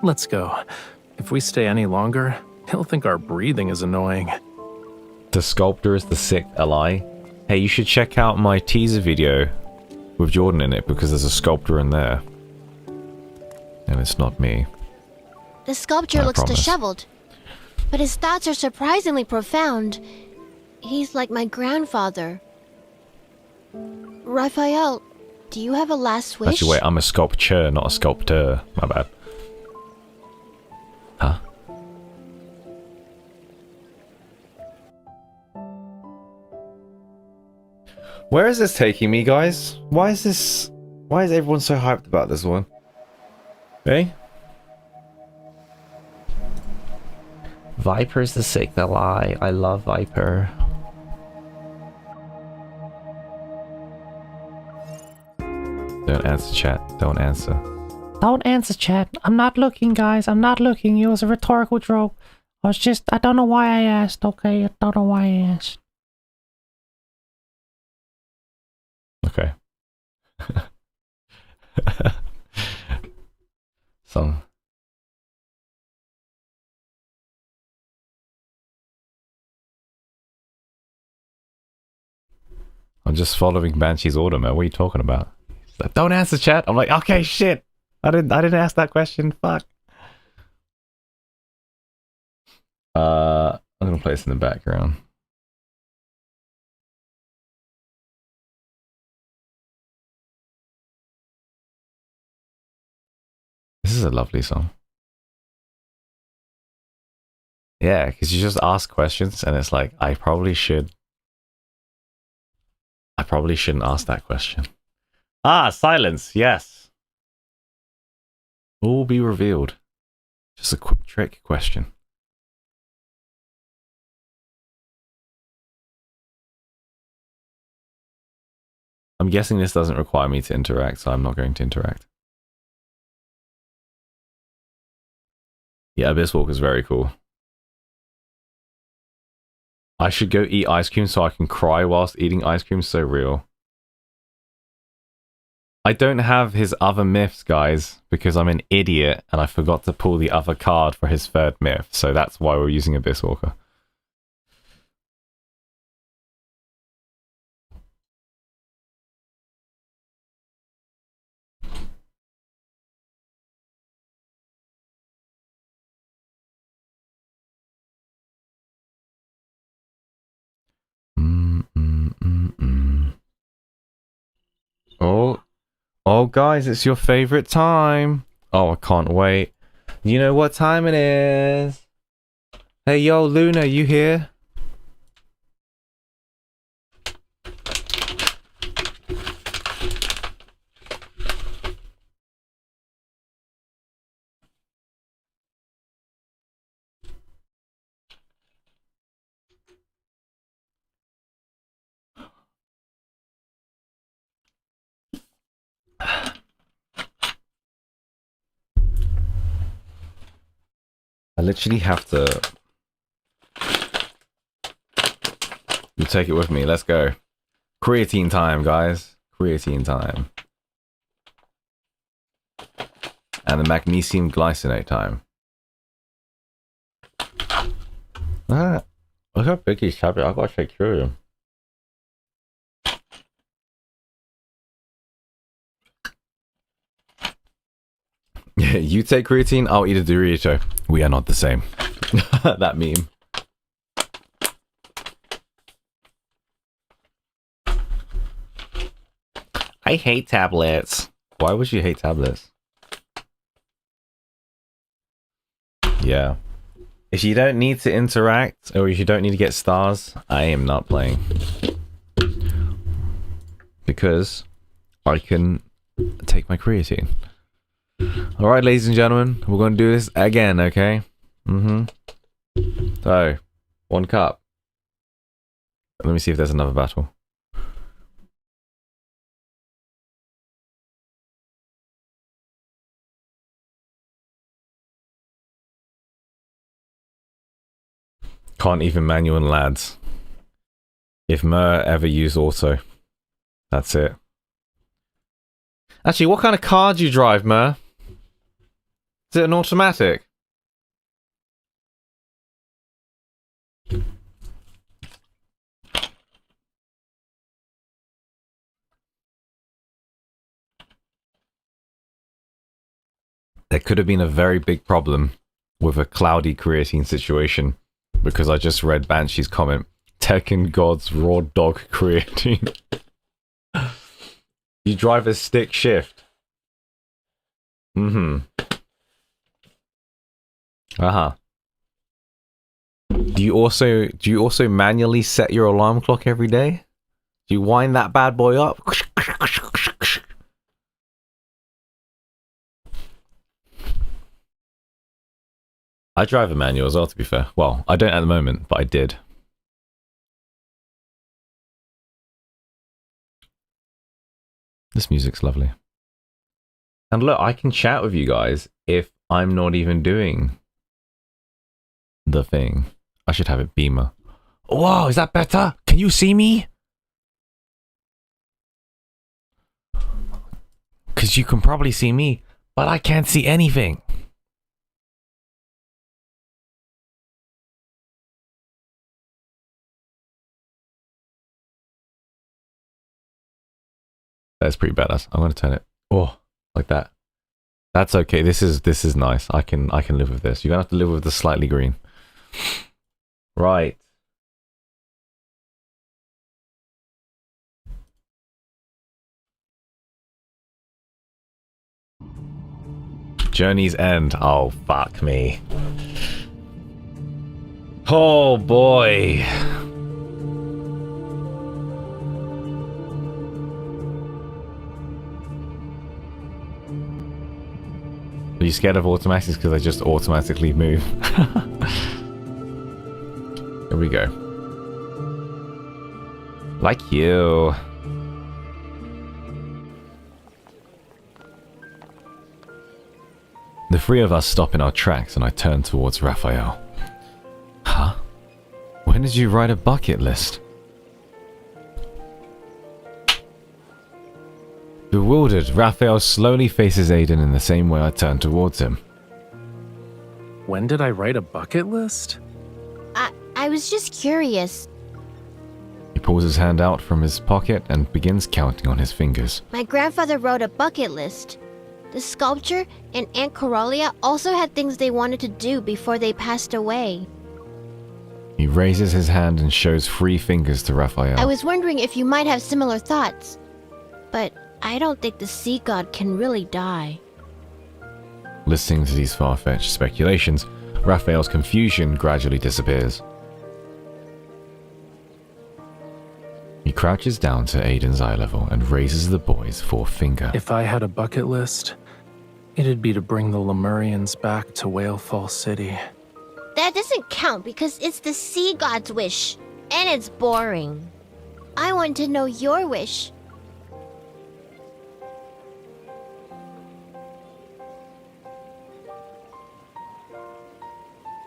Speaker 8: Let's go. If we stay any longer, he'll think our breathing is annoying.
Speaker 1: The sculptor is the sixth ally. Hey, you should check out my teaser video with Jordan in it because there's a sculptor in there. And it's not me.
Speaker 14: The sculpture
Speaker 1: I
Speaker 14: looks
Speaker 1: promise.
Speaker 14: disheveled, but his thoughts are surprisingly profound. He's like my grandfather. Raphael, do you have a last wish?
Speaker 1: Actually, wait, I'm a sculptor, not a sculptor. My bad. Huh? Where is this taking me, guys? Why is everyone so hyped about this one? Hey? Viper's the sixth ally. I love Viper. Don't answer, chat. Don't answer.
Speaker 7: Don't answer, chat. I'm not looking, guys. I'm not looking. It was a rhetorical joke. I don't know why I asked, okay? I don't know why I asked.
Speaker 1: Okay. So. I'm just following Banshee's order, man. What are you talking about? He's like, don't answer chat. I'm like, okay, shit. I didn't ask that question. Fuck. I'm gonna play this in the background. This is a lovely song. Yeah, because you just ask questions and it's like, I probably shouldn't ask that question. Ah, silence, yes. All be revealed. Just a quick trick question. I'm guessing this doesn't require me to interact, so I'm not going to interact. Yeah, Abyss Walk is very cool. I should go eat ice cream so I can cry whilst eating ice cream. So real. I don't have his other myths, guys, because I'm an idiot and I forgot to pull the other card for his third myth. So that's why we're using Abyss Walker. Oh, guys, it's your favorite time. Oh, I can't wait. You know what time it is? Hey, yo, Luna, you here? I literally have to... You take it with me. Let's go. Creatine time, guys. Creatine time. And the magnesium glycinate time. Ah, look how big he's tablet. I gotta take care of him. Yeah, you take creatine, I'll eat a Dorito. We are not the same. That meme. I hate tablets. Why would you hate tablets? Yeah. If you don't need to interact, or if you don't need to get stars, I am not playing. Because I can take my creatine. Alright, ladies and gentlemen, we're going to do this again, okay? So, 1 cup. Let me see if there's another battle. Can't even manual and lads. If Mer ever used auto, that's it. Actually, what kind of car do you drive, Mer? Is it an automatic? There could have been a very big problem with a cloudy creatine situation because I just read Banshee's comment. Tekken God's raw dog creatine. You drive a stick shift. Uh-huh. Do you also manually set your alarm clock every day? Do you wind that bad boy up? I drive a manual as well, to be fair. Well, I don't at the moment, but I did. This music's lovely. And look, I can chat with you guys if I'm not even doing the thing. I should have it beamer. Whoa, is that better? Can you see me? Because you can probably see me, but I can't see anything. That's pretty badass. I'm gonna turn it. Oh, like that. That's okay. This is nice. I can live with this. You're gonna have to live with the slightly green. Right. Journey's End. Oh, fuck me. Oh, boy. Are you scared of automatics because they just automatically move? Here we go. Like you. The three of us stop in our tracks and I turn towards Raphael. Huh? When did you write a bucket list? Bewildered, Raphael slowly faces Aiden in the same way I turn towards him.
Speaker 8: When did I write a bucket list?
Speaker 14: I was just curious.
Speaker 1: He pulls his hand out from his pocket and begins counting on his fingers.
Speaker 14: My grandfather wrote a bucket list. The sculptor and Aunt Coralia also had things they wanted to do before they passed away.
Speaker 1: He raises his hand and shows 3 fingers to Raphael.
Speaker 14: I was wondering if you might have similar thoughts. But I don't think the sea god can really die.
Speaker 1: Listening to these far-fetched speculations, Raphael's confusion gradually disappears. He crouches down to Aiden's eye level and raises the boy's 4th finger.
Speaker 8: If I had a bucket list, it'd be to bring the Lemurians back to Whale Fall City.
Speaker 14: That doesn't count because it's the sea god's wish. And it's boring. I want to know your wish.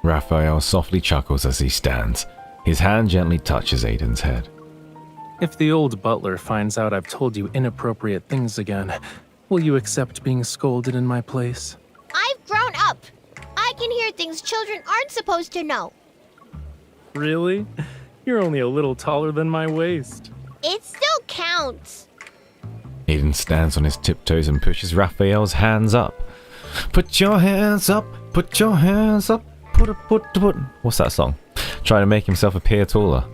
Speaker 1: Raphael softly chuckles as he stands. His hand gently touches Aiden's head.
Speaker 8: If the old butler finds out I've told you inappropriate things again, will you accept being scolded in my place?
Speaker 14: I've grown up. I can hear things children aren't supposed to know.
Speaker 8: Really? You're only a little taller than my waist.
Speaker 14: It still counts.
Speaker 1: Aiden stands on his tiptoes and pushes Raphael's hands up. Put your hands up, put your hands up, put. What's that song? Trying to make himself appear taller.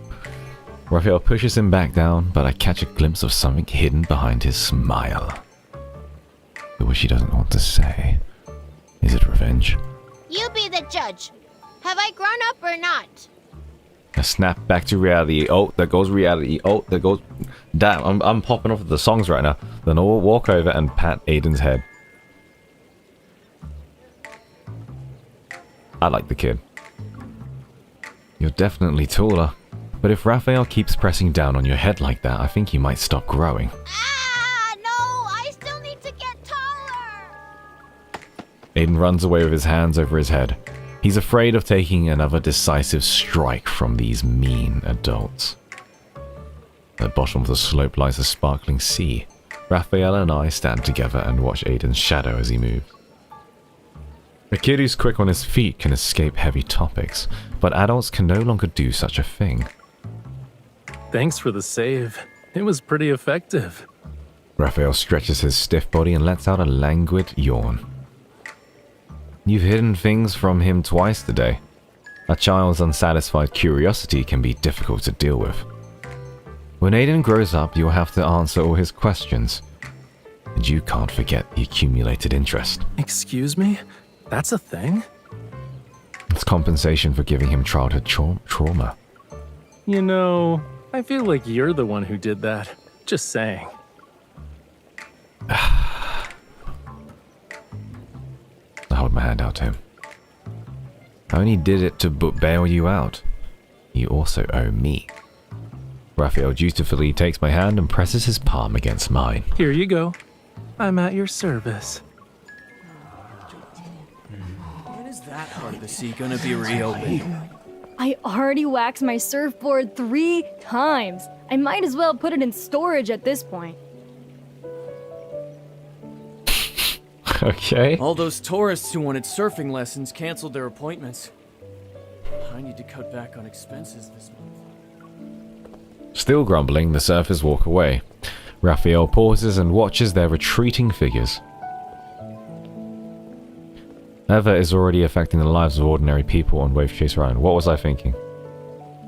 Speaker 1: Raphael pushes him back down, but I catch a glimpse of something hidden behind his smile. The wish he doesn't want to say. Is it revenge?
Speaker 14: You be the judge. Have I grown up or not?
Speaker 1: I snap back to reality. Oh, there goes reality. Oh, there goes... Damn, I'm popping off of the songs right now. Then I'll walk over and pat Aiden's head. I like the kid. You're definitely taller. But if Raphael keeps pressing down on your head like that, I think you might stop growing.
Speaker 14: Ah, no! I still need to get taller!
Speaker 1: Aiden runs away with his hands over his head. He's afraid of taking another decisive strike from these mean adults. At the bottom of the slope lies a sparkling sea. Raphael and I stand together and watch Aiden's shadow as he moves. A kid who's quick on his feet can escape heavy topics, but adults can no longer do such a thing.
Speaker 8: Thanks for the save. It was pretty effective.
Speaker 1: Raphael stretches his stiff body and lets out a languid yawn. You've hidden things from him twice today. A child's unsatisfied curiosity can be difficult to deal with. When Aiden grows up, you'll have to answer all his questions. And you can't forget the accumulated interest.
Speaker 8: Excuse me? That's a thing?
Speaker 1: It's compensation for giving him childhood trauma.
Speaker 8: You know, I feel like you're the one who did that. Just saying.
Speaker 1: I hold my hand out to him. I only did it to bail you out. You also owe me. Raphael dutifully takes my hand and presses his palm against mine.
Speaker 8: Here you go. I'm at your service.
Speaker 16: that part of the sea gonna be reopened?
Speaker 17: I already waxed my surfboard 3 times. I might as well put it in storage at this point.
Speaker 1: Okay.
Speaker 16: All those tourists who wanted surfing lessons canceled their appointments. I need to cut back on expenses this month.
Speaker 1: Still grumbling, the surfers walk away. Raphael pauses and watches their retreating figures. Ever is already affecting the lives of ordinary people on Wave Chaser Island. What was I thinking?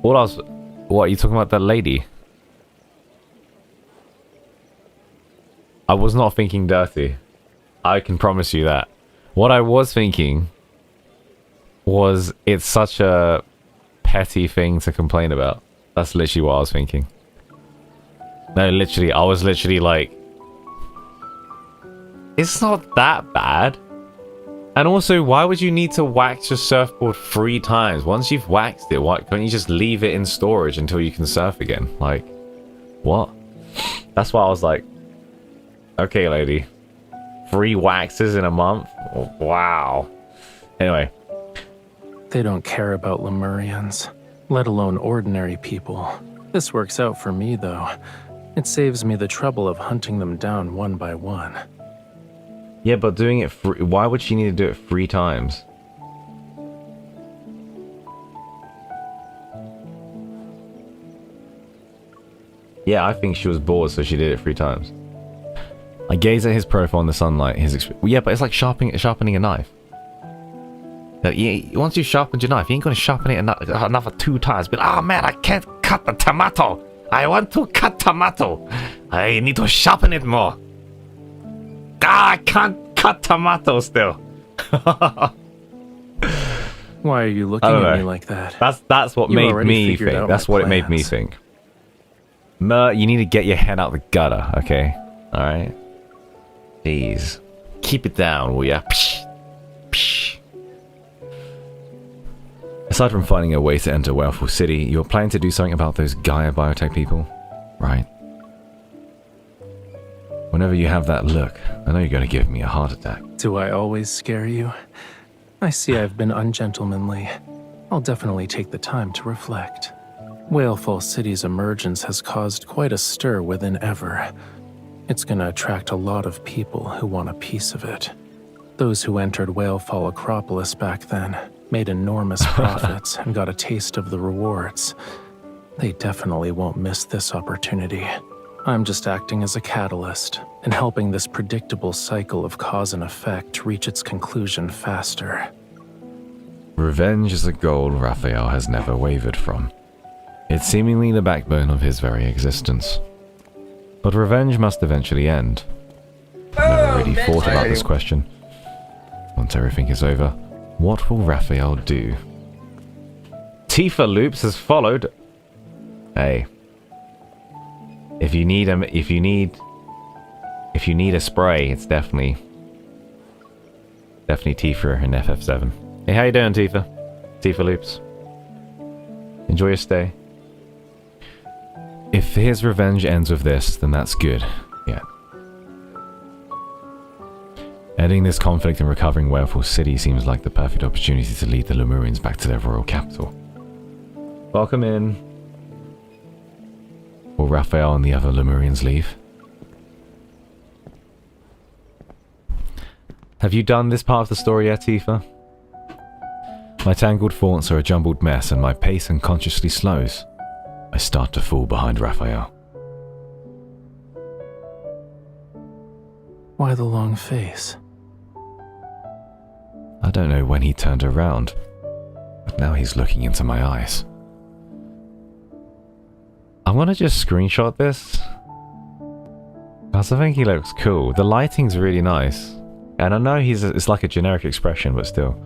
Speaker 1: What are you talking about, that lady? I was not thinking dirty. I can promise you that. What I was thinking was it's such a petty thing to complain about. That's literally what I was thinking. No, literally, I was literally like, it's not that bad. And also, why would you need to wax your surfboard 3 times? Once you've waxed it, why can't you just leave it in storage until you can surf again? Like, what? That's why I was like, okay, lady. 3 waxes in a month? Oh, wow. Anyway.
Speaker 8: They don't care about Lemurians, let alone ordinary people. This works out for me, though. It saves me the trouble of hunting them down one by one.
Speaker 1: Yeah, but doing it why would she need to do it 3 times? Yeah, I think she was bored, so she did it 3 times. I gaze at his profile in the sunlight. Yeah, but it's like sharpening a knife. Once you sharpened your knife, you ain't gonna sharpen it another 2 times. But oh man, I can't cut the tomato. I want to cut tomato. I need to sharpen it more. I can't cut tomato still.
Speaker 8: Why are you looking at me like that?
Speaker 1: That's what made me think. That's what it made me think. Mer, you need to get your head out the gutter, okay? Alright? Jeez. Keep it down, will ya? Psh. Psh. Aside from finding a way to enter Whaleful City, you're planning to do something about those Gaia biotech people, right? Whenever you have that look, I know you're going to give me a heart attack.
Speaker 8: Do I always scare you? I see I've been ungentlemanly. I'll definitely take the time to reflect. Whalefall City's emergence has caused quite a stir within Ever. It's gonna attract a lot of people who want a piece of it. Those who entered Whalefall Acropolis back then made enormous profits and got a taste of the rewards. They definitely won't miss this opportunity. I'm just acting as a catalyst and helping this predictable cycle of cause and effect reach its conclusion faster.
Speaker 1: Revenge is a goal Raphael has never wavered from. It's seemingly the backbone of his very existence. But revenge must eventually end. Never really thought about this question. Once everything is over, what will Raphael do? Tifa Loops has followed. Hey. If you need a spray, it's definitely Tifa and FF7. Hey, how you doing, Tifa? Tifa Loops. Enjoy your stay. If his revenge ends with this, then that's good. Yeah. Ending this conflict and recovering Whalefall City seems like the perfect opportunity to lead the Lemurians back to their royal capital. Welcome in. Will Raphael and the other Lemurians leave? Have you done this part of the story yet, Tifa? My tangled thoughts are a jumbled mess and my pace unconsciously slows. I start to fall behind Raphael.
Speaker 8: Why the long face?
Speaker 1: I don't know when he turned around, but now he's looking into my eyes. I'm gonna just screenshot this, because I think he looks cool. The lighting's really nice, and I know it's like a generic expression, but still.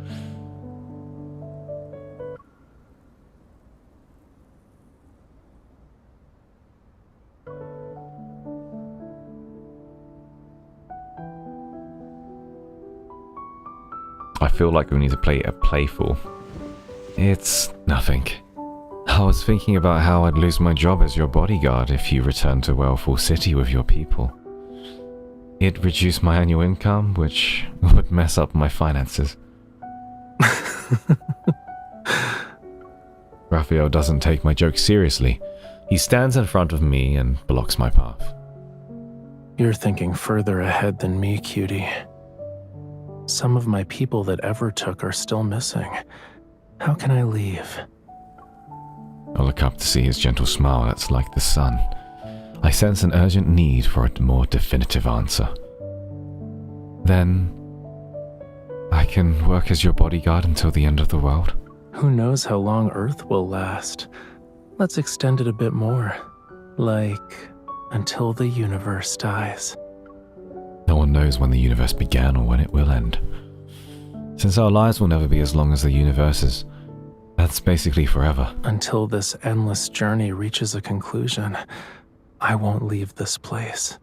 Speaker 1: I feel like we need to play a playful. It's nothing. I was thinking about how I'd lose my job as your bodyguard if you returned to Whalefall City with your people. It'd reduce my annual income, which would mess up my finances. Raphael doesn't take my joke seriously. He stands in front of me and blocks my path.
Speaker 8: You're thinking further ahead than me, cutie. Some of my people that ever took are still missing. How can I leave?
Speaker 1: I look up to see his gentle smile that's like the sun. I sense an urgent need for a more definitive answer. Then, I can work as your bodyguard until the end of the world.
Speaker 8: Who knows how long Earth will last? Let's extend it a bit more. Like, until the universe dies.
Speaker 1: No one knows when the universe began or when it will end. Since our lives will never be as long as the universe's, that's basically forever.
Speaker 8: Until this endless journey reaches a conclusion, I won't leave this place.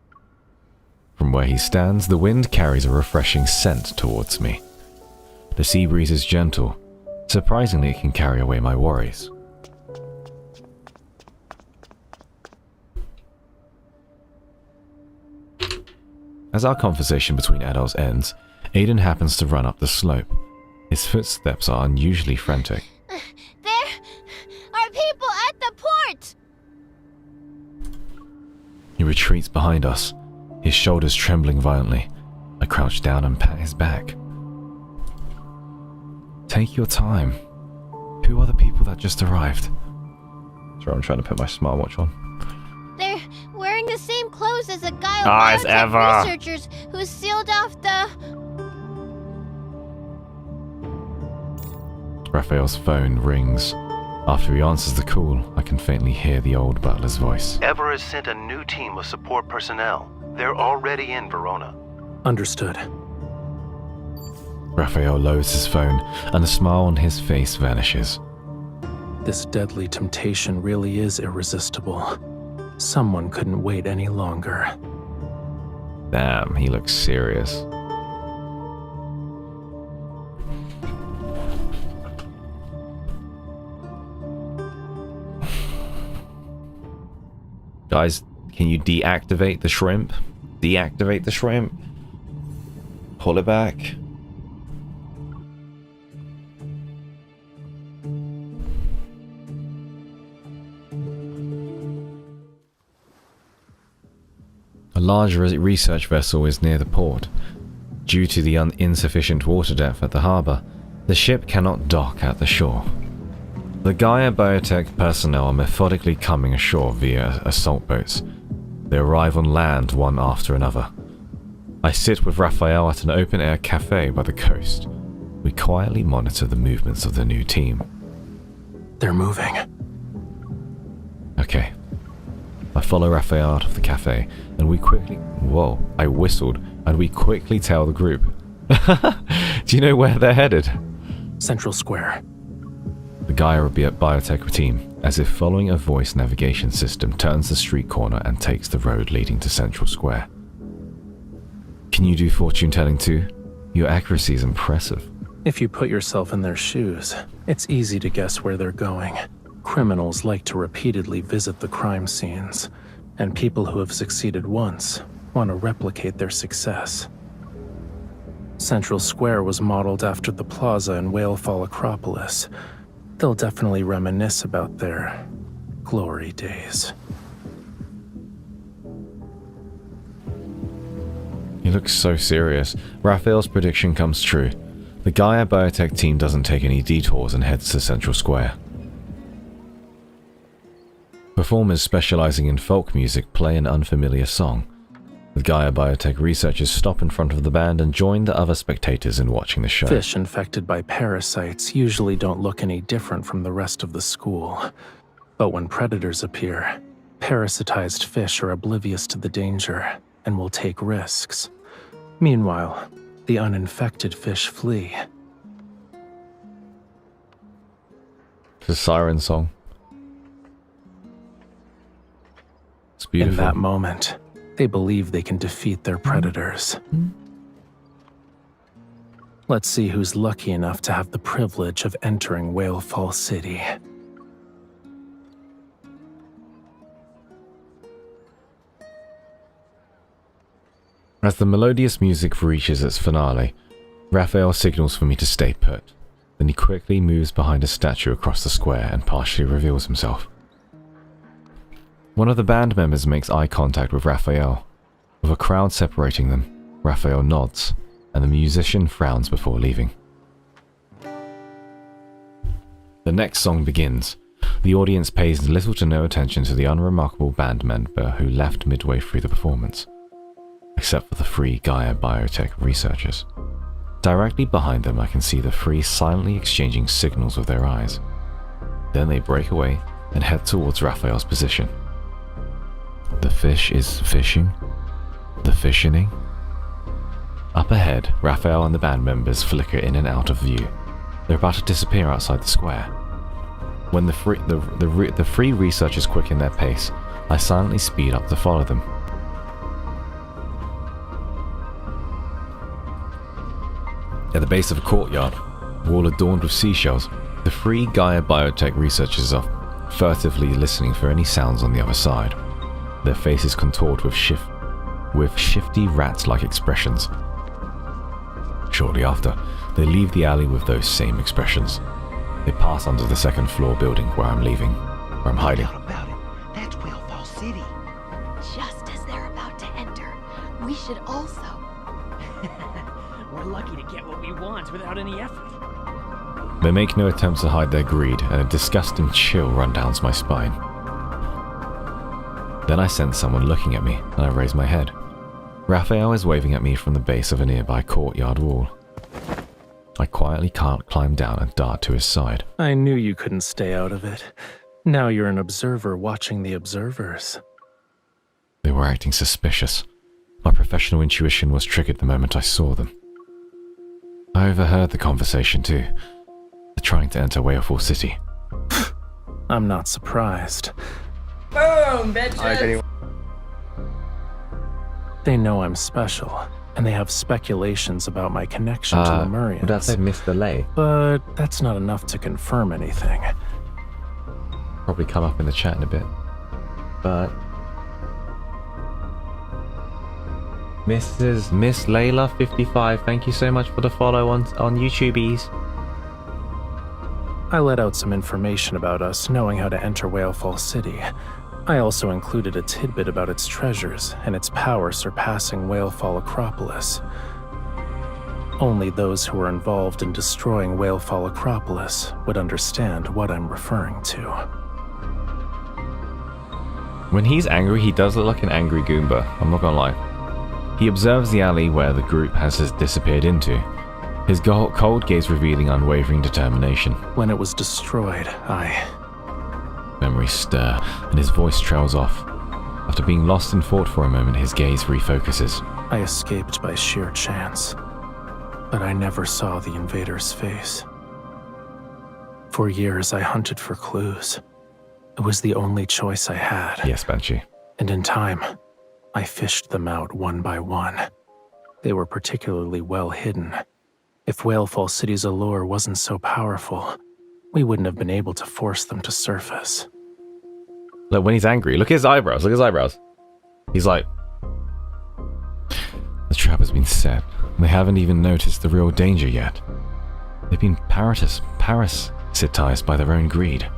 Speaker 1: From where he stands, the wind carries a refreshing scent towards me. The sea breeze is gentle. Surprisingly, it can carry away my worries. As our conversation between adults ends, Aiden happens to run up the slope. His footsteps are unusually frantic.
Speaker 14: There are people at the port!
Speaker 1: He retreats behind us, his shoulders trembling violently. I crouch down and pat his back. Take your time. Who are the people that just arrived? Sorry, I'm trying to put my smartwatch on.
Speaker 14: They're wearing the same clothes as a guy of biotech researchers who sealed off the...
Speaker 1: Raphael's phone rings. After he answers the call, I can faintly hear the old butler's voice.
Speaker 12: Ever has sent a new team of support personnel. They're already in Verona.
Speaker 8: Understood.
Speaker 1: Raphael lowers his phone, and the smile on his face vanishes.
Speaker 8: This deadly temptation really is irresistible. Someone couldn't wait any longer.
Speaker 1: Damn, he looks serious. Guys, can you deactivate the shrimp? Deactivate the shrimp? Pull it back. A large research vessel is near the port. Due to the insufficient water depth at the harbour, the ship cannot dock at the shore. The Gaia Biotech personnel are methodically coming ashore via assault boats. They arrive on land one after another. I sit with Raphael at an open-air cafe by the coast. We quietly monitor the movements of the new team.
Speaker 8: They're moving.
Speaker 1: Okay. I follow Raphael out of the cafe, and we quickly... Whoa, I whistled, and we quickly tell the group. Do you know where they're headed?
Speaker 8: Central Square.
Speaker 1: The Gaia Biotech team, as if following a voice navigation system, turns the street corner and takes the road leading to Central Square. Can you do fortune telling too? Your accuracy is impressive.
Speaker 8: If you put yourself in their shoes, it's easy to guess where they're going. Criminals like to repeatedly visit the crime scenes, and people who have succeeded once want to replicate their success. Central Square was modeled after the plaza in Whalefall Acropolis. They'll definitely reminisce about their glory days.
Speaker 1: He looks so serious. Raphael's prediction comes true. The Gaia Biotech team doesn't take any detours and heads to Central Square. Performers specializing in folk music play an unfamiliar song. The Gaia Biotech researchers stop in front of the band and join the other spectators in watching the show.
Speaker 8: Fish infected by parasites usually don't look any different from the rest of the school. But when predators appear, parasitized fish are oblivious to the danger and will take risks. Meanwhile, the uninfected fish flee.
Speaker 1: It's a siren song. It's beautiful.
Speaker 8: In that moment, they believe they can defeat their predators. Let's see who's lucky enough to have the privilege of entering Whalefall City.
Speaker 1: As the melodious music reaches its finale, Raphael signals for me to stay put. Then he quickly moves behind a statue across the square and partially reveals himself. One of the band members makes eye contact with Raphael. With a crowd separating them, Raphael nods, and the musician frowns before leaving. The next song begins. The audience pays little to no attention to the unremarkable band member who left midway through the performance, except for the three Gaia biotech researchers. Directly behind them I can see the three silently exchanging signals with their eyes. Then they break away and head towards Raphael's position. The fish is fishing? The fissioning? Up ahead, Raphael and the band members flicker in and out of view. They're about to disappear outside the square. When the three researchers quicken their pace, I silently speed up to follow them. At the base of a courtyard, wall adorned with seashells, the three Gaia biotech researchers are furtively listening for any sounds on the other side. Their faces contort with shifty rat-like expressions. Shortly after, they leave the alley with those same expressions. They pass under the second floor building where I'm hiding.
Speaker 13: That's Whalefall City.
Speaker 10: Just as they're about to enter, we should also.
Speaker 3: We're lucky to get what we want without any effort.
Speaker 1: They make no attempt to hide their greed, and a disgusting chill runs down my spine. Then I sense someone looking at me, and I raise my head. Raphael is waving at me from the base of a nearby courtyard wall. I quietly climb down and dart to his side.
Speaker 8: I knew you couldn't stay out of it. Now you're an observer watching the observers.
Speaker 1: They were acting suspicious. My professional intuition was triggered the moment I saw them. I overheard the conversation too. They're trying to enter Whalefall City.
Speaker 8: I'm not surprised.
Speaker 3: Boom, bitches!
Speaker 8: They know I'm special, and they have speculations about my connection to Lemurians.
Speaker 1: Would I say Mr. Lay?
Speaker 8: But that's not enough to confirm anything.
Speaker 1: Probably come up in the chat in a bit. But Miss Layla 55, thank you so much for the follow on YouTubies.
Speaker 8: I let out some information about us knowing how to enter Whalefall City. I also included a tidbit about its treasures and its power surpassing Whalefall Acropolis. Only those who were involved in destroying Whalefall Acropolis would understand what I'm referring to.
Speaker 1: When he's angry, he does look like an angry Goomba, I'm not gonna lie. He observes the alley where the group has disappeared into, his cold gaze revealing unwavering determination.
Speaker 8: When it was destroyed,
Speaker 1: Memories stir, and his voice trails off. After being lost in thought for a moment, his gaze refocuses.
Speaker 8: I escaped by sheer chance, but I never saw the invader's face. For years, I hunted for clues. It was the only choice I had.
Speaker 1: Yes, Banshee.
Speaker 8: And in time, I fished them out one by one. They were particularly well hidden. If Whalefall City's allure wasn't so powerful, we wouldn't have been able to force them to surface.
Speaker 1: Look, when he's angry, look at his eyebrows, look at his eyebrows. He's like, the trap has been set. They haven't even noticed the real danger yet. They've been parasitized by their own greed.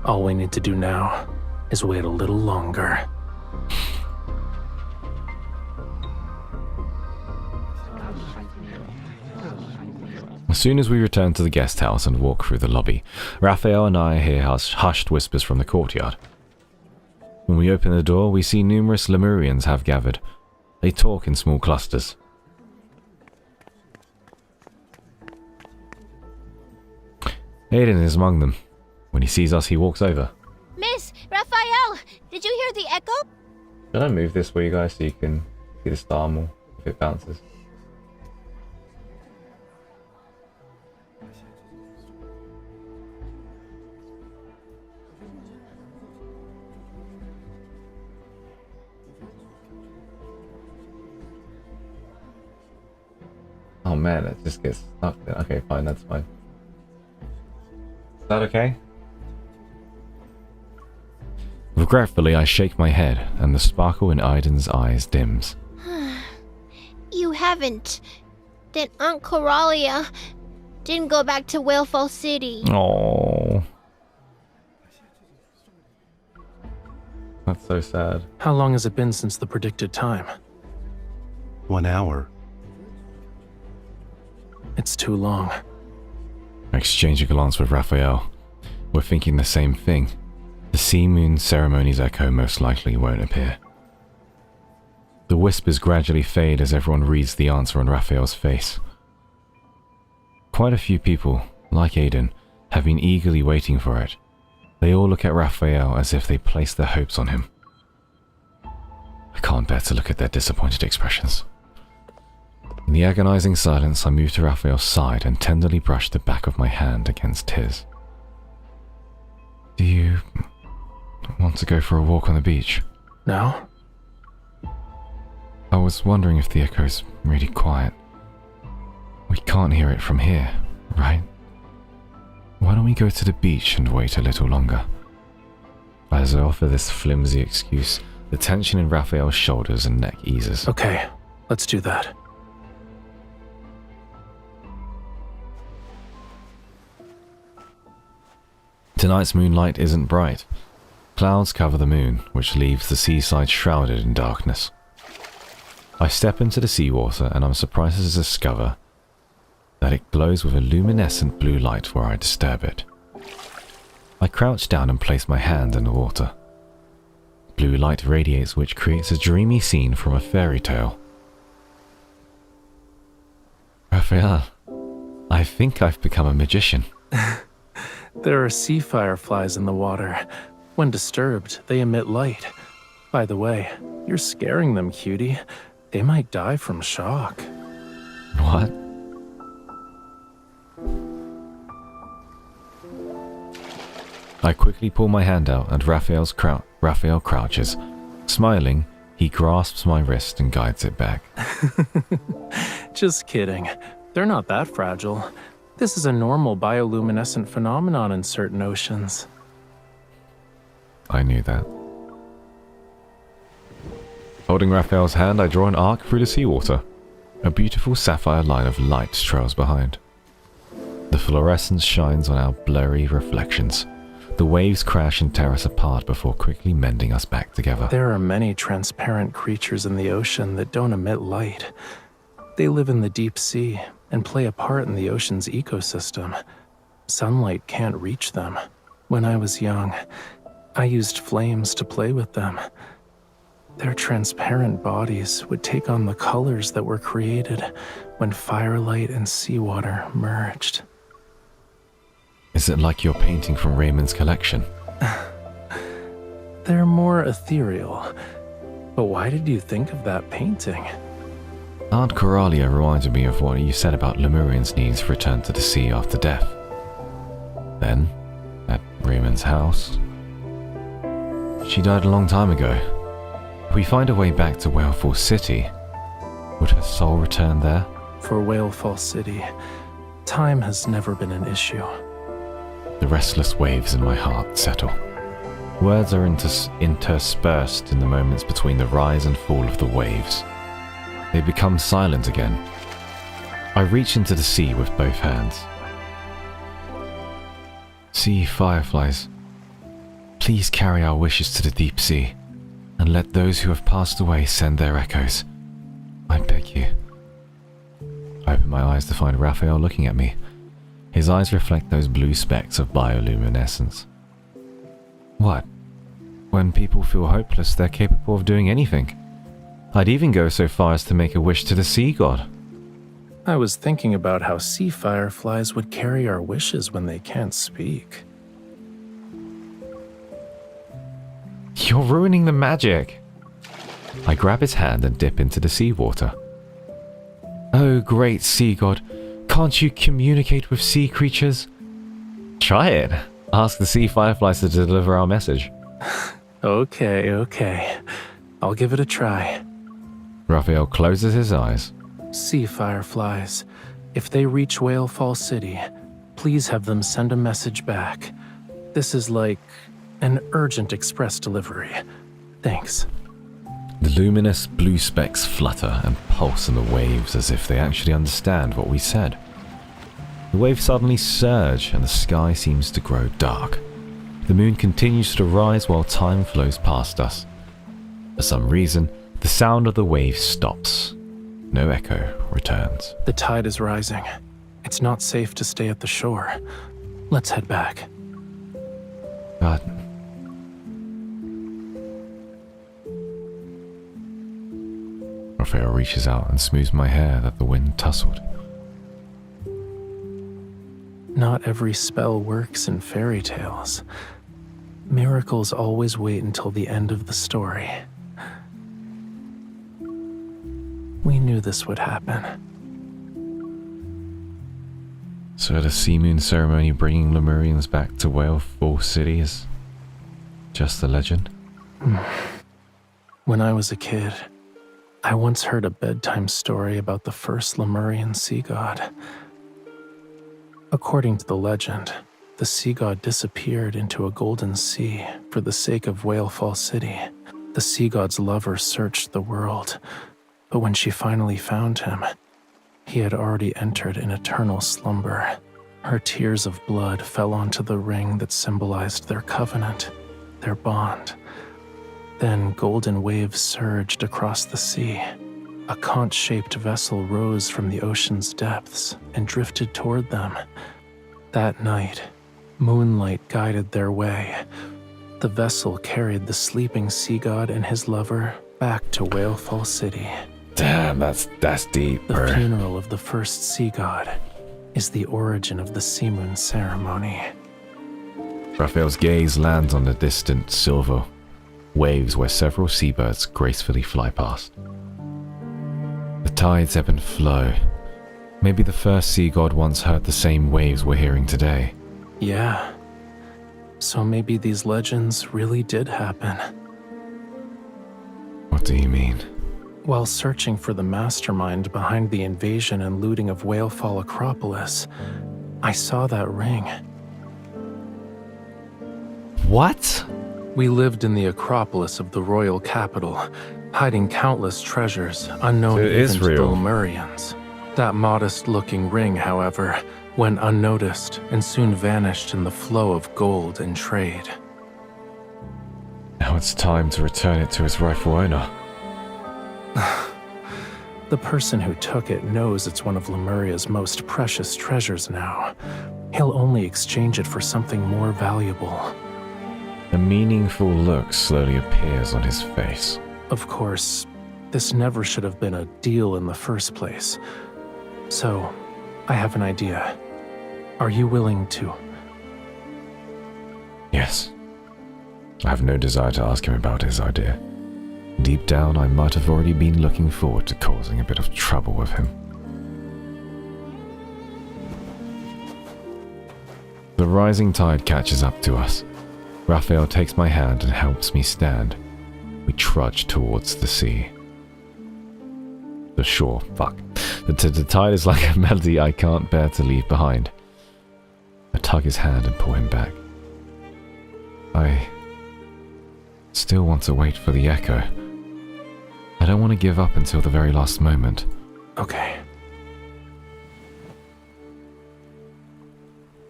Speaker 8: All we need to do now is wait a little longer.
Speaker 1: As soon as we return to the guest house and walk through the lobby, Raphael and I hear hushed whispers from the courtyard. When we open the door, we see numerous Lemurians have gathered. They talk in small clusters. Aiden is among them. When he sees us, he walks over.
Speaker 14: Miss, Raphael, did you hear the echo?
Speaker 1: Should I move this for you guys so you can see the star more if it bounces? Oh man, it just gets stuck there. Okay, fine, that's fine. Is that okay? Regretfully, I shake my head, and the sparkle in Aiden's eyes dims.
Speaker 14: You haven't. Then Aunt Coralia... didn't go back to Whalefall City.
Speaker 1: Oh, that's so sad.
Speaker 8: How long has it been since the predicted time?
Speaker 12: 1 hour.
Speaker 8: It's too long.
Speaker 1: I exchange a glance with Raphael. We're thinking the same thing. The Sea Moon ceremony's echo most likely won't appear. The whispers gradually fade as everyone reads the answer on Raphael's face. Quite a few people, like Aiden, have been eagerly waiting for it. They all look at Raphael as if they place their hopes on him. I can't bear to look at their disappointed expressions. In the agonizing silence, I move to Raphael's side and tenderly brush the back of my hand against his. Do you want to go for a walk on the beach?
Speaker 8: No?
Speaker 1: I was wondering if the echo's really quiet. We can't hear it from here, right? Why don't we go to the beach and wait a little longer? As I offer this flimsy excuse, the tension in Raphael's shoulders and neck eases.
Speaker 8: Okay, let's do that.
Speaker 1: Tonight's moonlight isn't bright. Clouds cover the moon, which leaves the seaside shrouded in darkness. I step into the seawater and I'm surprised to discover that it glows with a luminescent blue light where I disturb it. I crouch down and place my hand in the water. Blue light radiates, which creates a dreamy scene from a fairy tale. Raphael, I think I've become a magician.
Speaker 8: There are sea fireflies in the water. When disturbed, they emit light. By the way, you're scaring them, cutie. They might die from shock.
Speaker 1: What? I quickly pull my hand out and Raphael crouches. Smiling, he grasps my wrist and guides it back.
Speaker 8: Just kidding. They're not that fragile. This is a normal bioluminescent phenomenon in certain oceans.
Speaker 1: I knew that. Holding Raphael's hand, I draw an arc through the seawater. A beautiful sapphire line of light trails behind. The fluorescence shines on our blurry reflections. The waves crash and tear us apart before quickly mending us back together.
Speaker 8: There are many transparent creatures in the ocean that don't emit light. They live in the deep sea and play a part in the ocean's ecosystem. Sunlight can't reach them. When I was young, I used flames to play with them. Their transparent bodies would take on the colors that were created when firelight and seawater merged.
Speaker 1: Is it like your painting from Raymond's collection?
Speaker 8: They're more ethereal. But why did you think of that painting?
Speaker 1: Aunt Coralia reminded me of what you said about Lemurians' needs to return to the sea after death. Then, at Raymond's house, she died a long time ago. If we find a way back to Whalefall City, would her soul return there?
Speaker 8: For Whalefall City, time has never been an issue.
Speaker 1: The restless waves in my heart settle. Words are interspersed in the moments between the rise and fall of the waves. They become silent again. I reach into the sea with both hands. Sea fireflies, please carry our wishes to the deep sea, and let those who have passed away send their echoes. I beg you. I open my eyes to find Raphael looking at me. His eyes reflect those blue specks of bioluminescence. What? When people feel hopeless, they're capable of doing anything. I'd even go so far as to make a wish to the sea god.
Speaker 8: I was thinking about how sea fireflies would carry our wishes when they can't speak.
Speaker 1: You're ruining the magic. I grab his hand and dip into the seawater. Oh, great sea god, can't you communicate with sea creatures? Try it. Ask the sea fireflies to deliver our message.
Speaker 8: Okay. I'll give it a try.
Speaker 1: Raphael closes his eyes.
Speaker 8: Sea fireflies, if they reach Whalefall City, please have them send a message back. This is like an urgent express delivery. Thanks.
Speaker 1: The luminous blue specks flutter and pulse in the waves as if they actually understand what we said. The waves suddenly surge and the sky seems to grow dark. The moon continues to rise while time flows past us. For some reason, the sound of the waves stops. No echo returns.
Speaker 8: The tide is rising. It's not safe to stay at the shore. Let's head back.
Speaker 1: God. Raphael reaches out and smooths my hair that the wind tousled.
Speaker 8: Not every spell works in fairy tales. Miracles always wait until the end of the story. We knew this would happen.
Speaker 1: So the Sea Moon ceremony bringing Lemurians back to Whale Falls City is just a legend?
Speaker 8: When I was a kid, I once heard a bedtime story about the first Lemurian sea god. According to the legend, the sea god disappeared into a golden sea for the sake of Whale Falls City. The sea god's lover searched the world, but when she finally found him, he had already entered an eternal slumber. Her tears of blood fell onto the ring that symbolized their covenant, their bond. Then golden waves surged across the sea. A conch-shaped vessel rose from the ocean's depths and drifted toward them. That night, moonlight guided their way. The vessel carried the sleeping sea god and his lover back to Whale Falls City.
Speaker 1: Damn, that's deep, bro.
Speaker 8: The funeral of the first sea god is the origin of the Sea Moon ceremony.
Speaker 1: Raphael's gaze lands on the distant silver waves where several seabirds gracefully fly past. The tides ebb and flow. Maybe the first sea god once heard the same waves we're hearing today.
Speaker 8: Yeah. So maybe these legends really did happen.
Speaker 1: What do you mean?
Speaker 8: While searching for the mastermind behind the invasion and looting of Whalefall Acropolis, I saw that ring.
Speaker 1: What?
Speaker 8: We lived in the Acropolis of the royal capital, hiding countless treasures unknown even to the Lemurians. That modest-looking ring, however, went unnoticed and soon vanished in the flow of gold and trade.
Speaker 1: Now it's time to return it to its rightful owner.
Speaker 8: The person who took it knows it's one of Lemuria's most precious treasures now. He'll only exchange it for something more valuable.
Speaker 1: A meaningful look slowly appears on his face.
Speaker 8: Of course, this never should have been a deal in the first place. So, I have an idea. Are you willing to?
Speaker 1: Yes. I have no desire to ask him about his idea. Deep down, I might have already been looking forward to causing a bit of trouble with him. The rising tide catches up to us. Raphael takes my hand and helps me stand. We trudge towards the sea. The shore, fuck. The tide is like a melody I can't bear to leave behind. I tug his hand and pull him back. I still want to wait for the echo. I don't want to give up until the very last moment.
Speaker 8: Okay.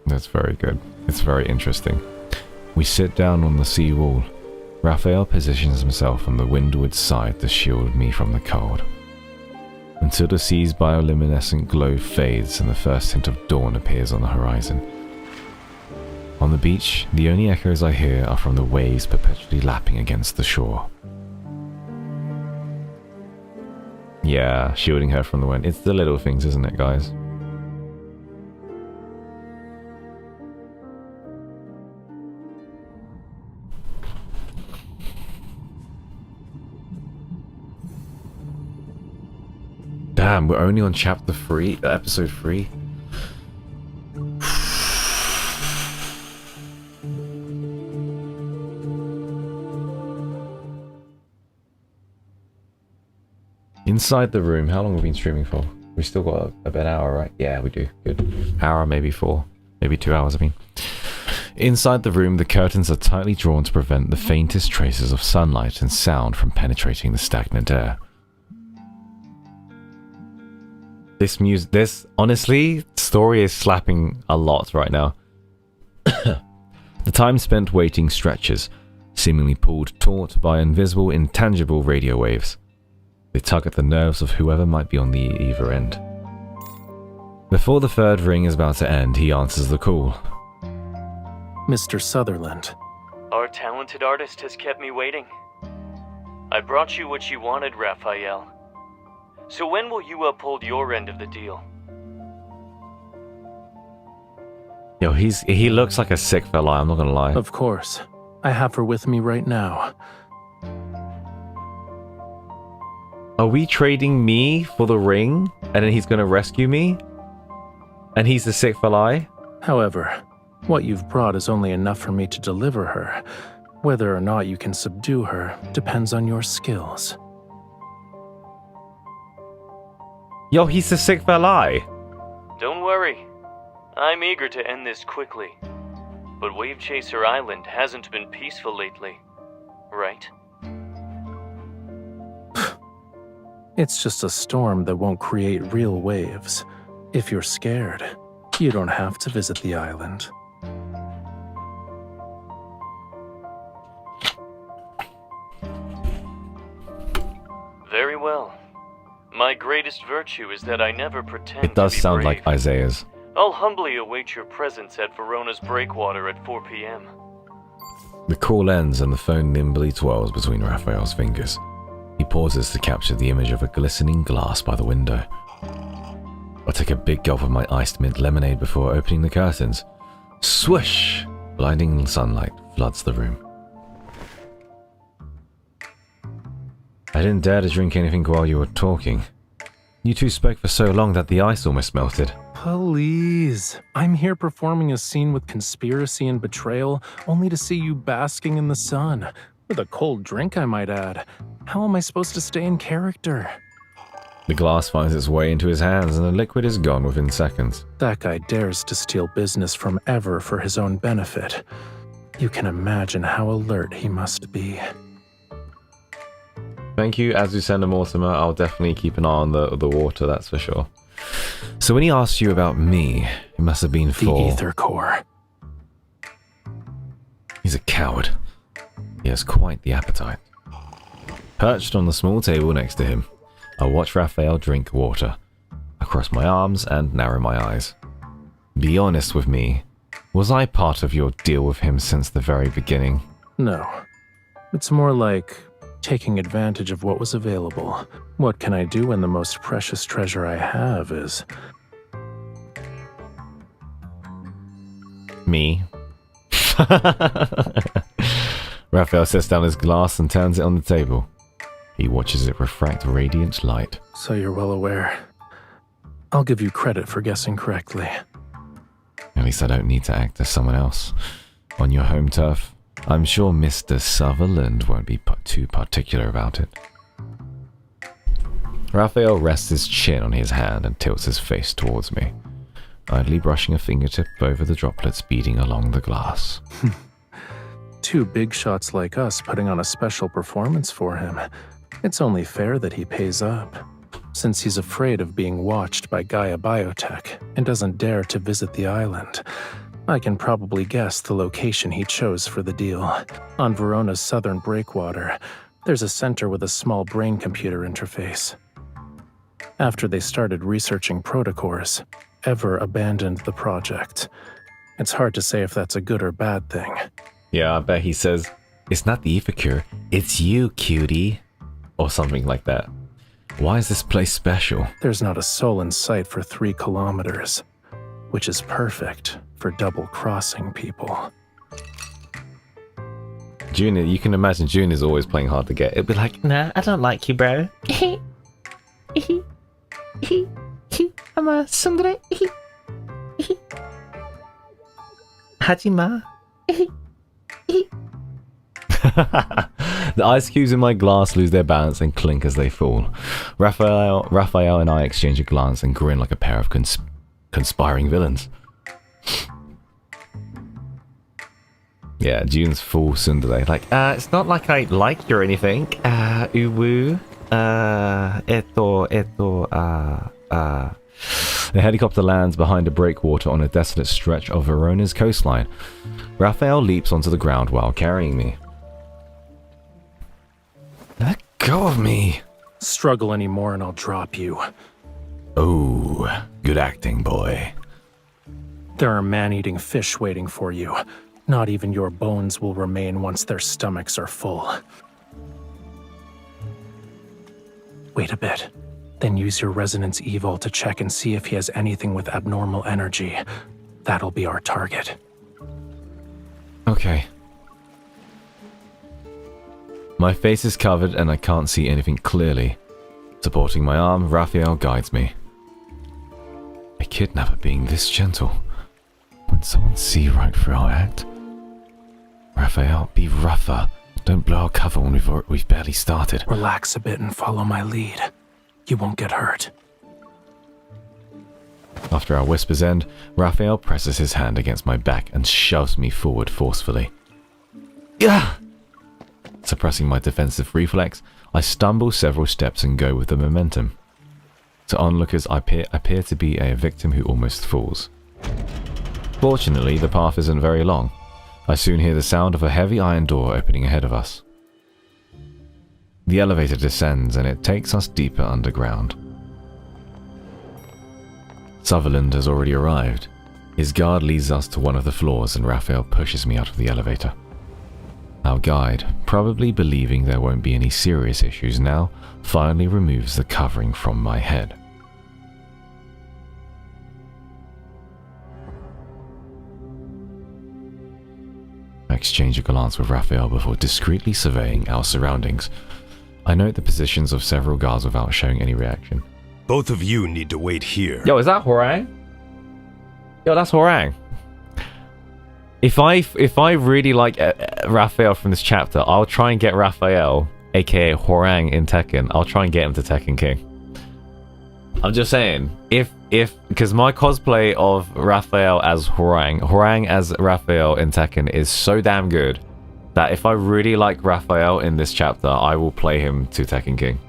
Speaker 1: That's very good. It's very interesting. We sit down on the sea wall. Raphael positions himself on the windward side to shield me from the cold. Until the sea's bioluminescent glow fades and the first hint of dawn appears on the horizon. On the beach, the only echoes I hear are from the waves perpetually lapping against the shore. Yeah, shielding her from the wind. It's the little things, isn't it, guys? Damn, we're only on chapter 3, episode 3. Inside the room, how long have we been streaming for? We still got about an hour, right? Yeah, we do. Good. Hour, maybe 4. Maybe 2 hours, I mean. Inside the room, the curtains are tightly drawn to prevent the faintest traces of sunlight and sound from penetrating the stagnant air. This honestly, story is slapping a lot right now. The time spent waiting stretches, seemingly pulled taut by invisible, intangible radio waves. They tug at the nerves of whoever might be on the either end. Before the third ring is about to end, he answers the call.
Speaker 8: Mr. Sutherland.
Speaker 18: Our talented artist has kept me waiting. I brought you what you wanted, Raphael. So when will you uphold your end of the deal?
Speaker 1: Yo, he looks like a sick fella, I'm not gonna lie.
Speaker 8: Of course. I have her with me right now.
Speaker 1: Are we trading me for the ring? And then he's gonna rescue me? And he's the sick fella?
Speaker 8: However, what you've brought is only enough for me to deliver her. Whether or not you can subdue her depends on your skills.
Speaker 1: Yo, he's the sick fella.
Speaker 18: Don't worry. I'm eager to end this quickly. But Wave Chaser Island hasn't been peaceful lately, right?
Speaker 8: It's just a storm that won't create real waves. If you're scared, you don't have to visit the island.
Speaker 18: Very well. My greatest virtue is that I never pretend
Speaker 1: It does
Speaker 18: to be
Speaker 1: sound
Speaker 18: brave.
Speaker 1: like Isaiah's.
Speaker 18: I'll humbly await your presence at Verona's breakwater at 4 p.m.
Speaker 1: The call ends and the phone nimbly twirls between Raphael's fingers. He pauses to capture the image of a glistening glass by the window. I take a big gulp of my iced mint lemonade before opening the curtains. Swoosh! Blinding sunlight floods the room. I didn't dare to drink anything while you were talking. You two spoke for so long that the ice almost melted.
Speaker 8: Please. I'm here performing a scene with conspiracy and betrayal, only to see you basking in the sun. With a cold drink, I might add. How am I supposed to stay in character?
Speaker 1: The glass finds its way into his hands and the liquid is gone within seconds.
Speaker 8: That guy dares to steal business from Ever for his own benefit. You can imagine how alert he must be.
Speaker 1: Thank you, Azucena Mortimer. I'll definitely keep an eye on the water, that's for sure. So when he asked you about me, it must have been for...
Speaker 8: The Ether Core.
Speaker 1: He's a coward. He has quite the appetite. Perched on the small table next to him, I watch Raphael drink water. I cross my arms and narrow my eyes. Be honest with me. Was I part of your deal with him since the very beginning?
Speaker 8: No. It's more like taking advantage of what was available. What can I do when the most precious treasure I have is...
Speaker 1: me. Raphael sets down his glass and turns it on the table. He watches it refract radiant light.
Speaker 8: So you're well aware. I'll give you credit for guessing correctly.
Speaker 1: At least I don't need to act as someone else. On your home turf, I'm sure Mr. Sutherland won't be too particular about it. Raphael rests his chin on his hand and tilts his face towards me, idly brushing a fingertip over the droplets beading along the glass.
Speaker 8: Two big shots like us putting on a special performance for him. It's only fair that he pays up, since he's afraid of being watched by Gaia Biotech and doesn't dare to visit the island. I can probably guess the location he chose for the deal. On Verona's southern breakwater, there's a center with a small brain computer interface. After they started researching protocores, Ever abandoned the project. It's hard to say if that's a good or bad thing.
Speaker 1: Yeah, I bet he says, "It's not the ether cure, it's you, cutie." Or something like that. Why is this place special?
Speaker 8: There's not a soul in sight for 3 kilometers, which is perfect for double-crossing people.
Speaker 1: June, you can imagine June is always playing hard to get. It'd be like, "Nah, I don't like you, bro. I'm a tsundere. Hajima." The ice cubes in my glass lose their balance and clink as they fall. Raphael and I exchange a glance and grin like a pair of conspiring villains. Yeah, June's full tsundere. Like, it's not like I like you or anything. Uwu. The helicopter lands behind a breakwater on a desolate stretch of Verona's coastline. Raphael leaps onto the ground while carrying me. Let go of me!
Speaker 8: Struggle anymore and I'll drop you.
Speaker 1: Oh, good acting, boy.
Speaker 8: There are man-eating fish waiting for you. Not even your bones will remain once their stomachs are full. Wait a bit. Then use your resonance evil to check and see if he has anything with abnormal energy. That'll be our target.
Speaker 1: Okay. My face is covered and I can't see anything clearly. Supporting my arm, Raphael guides me. A kidnapper being this gentle. Would someone see right through our act? Raphael, be rougher. Don't blow our cover when we've barely started.
Speaker 8: Relax a bit and follow my lead. You won't get hurt.
Speaker 1: After our whispers end, Raphael presses his hand against my back and shoves me forward forcefully. Yeah! Suppressing my defensive reflex, I stumble several steps and go with the momentum. To onlookers, I appear to be a victim who almost falls. Fortunately, the path isn't very long. I soon hear the sound of a heavy iron door opening ahead of us. The elevator descends and it takes us deeper underground. Sutherland has already arrived. His guard leads us to one of the floors and Raphael pushes me out of the elevator. Our guide, probably believing there won't be any serious issues now, finally removes the covering from my head. I exchange a glance with Raphael before discreetly surveying our surroundings. I note the positions of several guards without showing any reaction.
Speaker 19: Both of you need to wait here.
Speaker 1: Yo, is that Horang? Yo, that's Horang. If I really like Raphael from this chapter, I'll try and get Raphael, aka Horang in Tekken. I'll try and get him to Tekken King. I'm just saying, because my cosplay of Raphael as Horang as Raphael in Tekken is so damn good that if I really like Raphael in this chapter, I will play him to Tekken King.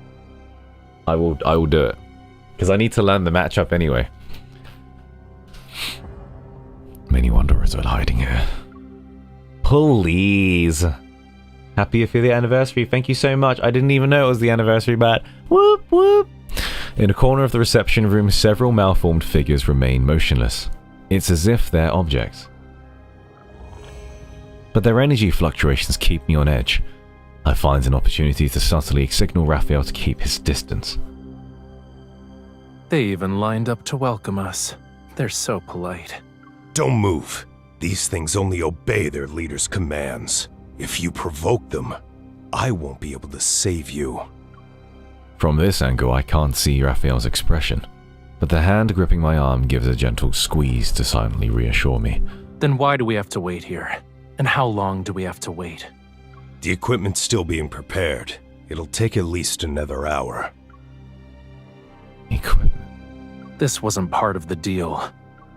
Speaker 1: I will do it. Because I need to learn the matchup anyway. Many wanderers are hiding here. Please. Happy 50th anniversary. Thank you so much. I didn't even know it was the anniversary, but whoop whoop. In a corner of the reception room, several malformed figures remain motionless. It's as if they're objects. But their energy fluctuations keep me on edge. I find an opportunity to subtly signal Raphael to keep his distance.
Speaker 8: They even lined up to welcome us. They're so polite.
Speaker 19: Don't move. These things only obey their leader's commands. If you provoke them, I won't be able to save you.
Speaker 1: From this angle, I can't see Raphael's expression, but the hand gripping my arm gives a gentle squeeze to silently reassure me.
Speaker 8: Then why do we have to wait here? And how long do we have to wait?
Speaker 19: The equipment's still being prepared. It'll take at least another hour.
Speaker 1: Equipment?
Speaker 8: This wasn't part of the deal.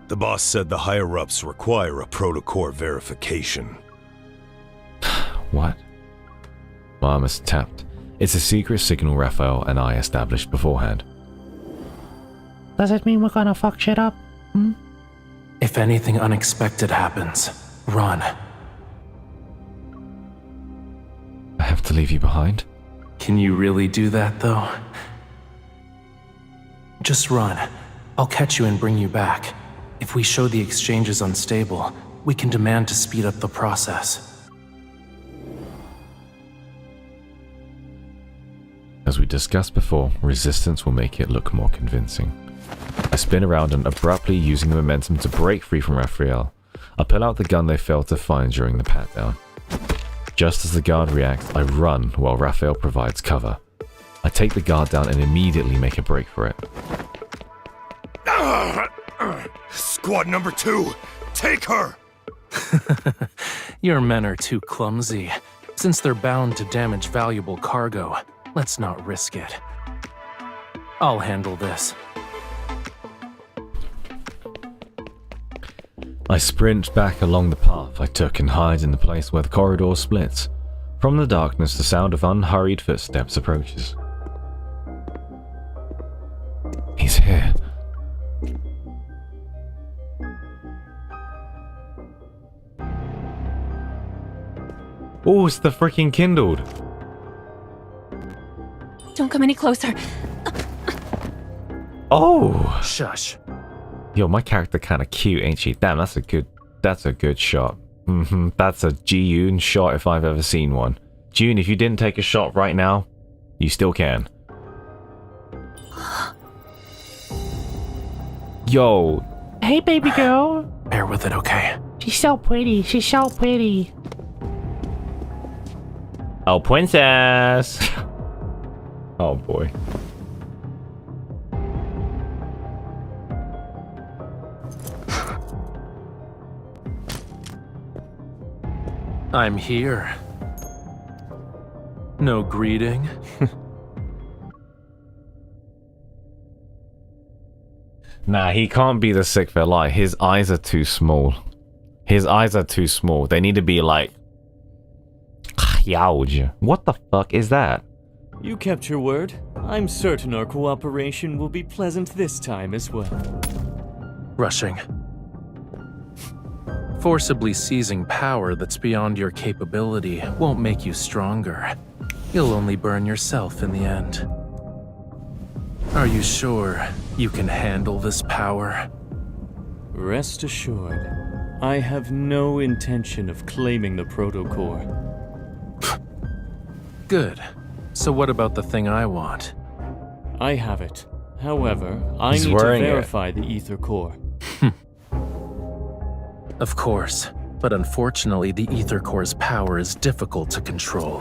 Speaker 19: The boss said the higher-ups require a protocore verification.
Speaker 1: What? My arm is tapped. It's a secret signal Raphael and I established beforehand.
Speaker 7: Does it mean we're gonna fuck shit up?
Speaker 8: If anything unexpected happens, run.
Speaker 1: I have to leave you behind?
Speaker 8: Can you really do that, though? Just run. I'll catch you and bring you back. If we show the exchange is unstable, we can demand to speed up the process.
Speaker 1: As we discussed before, resistance will make it look more convincing. I spin around and abruptly, using the momentum to break free from Raphael, I pull out the gun they failed to find during the pat-down. Just as the guard reacts, I run while Raphael provides cover. I take the guard down and immediately make a break for it.
Speaker 19: Squad number 2, take her!
Speaker 8: Your men are too clumsy. Since they're bound to damage valuable cargo, let's not risk it. I'll handle this.
Speaker 1: I sprint back along the path I took and hide in the place where the corridor splits. From the darkness, the sound of unhurried footsteps approaches. He's here. Oh, it's the freaking kindled.
Speaker 20: Don't come any closer.
Speaker 1: Oh.
Speaker 8: Shush.
Speaker 1: Yo, my character kind of cute, ain't she? Damn, that's a good shot. That's a Ji-yoon shot if I've ever seen one. June, if you didn't take a shot right now, you still can. Yo.
Speaker 7: Hey, baby girl.
Speaker 8: Bear with it, okay?
Speaker 7: She's so pretty. She's so pretty.
Speaker 1: Oh, princess. Oh, boy.
Speaker 8: I'm here. No greeting.
Speaker 1: Nah, he can't be the sick Velai. His eyes are too small. His eyes are too small. They need to be like... Yowj. What the fuck is that?
Speaker 21: You kept your word. I'm certain our cooperation will be pleasant this time as well.
Speaker 8: Rushing. Forcibly seizing power that's beyond your capability won't make you stronger. You'll only burn yourself in the end. Are you sure you can handle this power?
Speaker 21: Rest assured, I have no intention of claiming the protocore.
Speaker 8: Good. So what about the thing I want?
Speaker 21: I have it. However, I
Speaker 1: He's
Speaker 21: need to
Speaker 1: wearing
Speaker 21: verify the ether core.
Speaker 8: Of course, but unfortunately the ether core's power is difficult to control.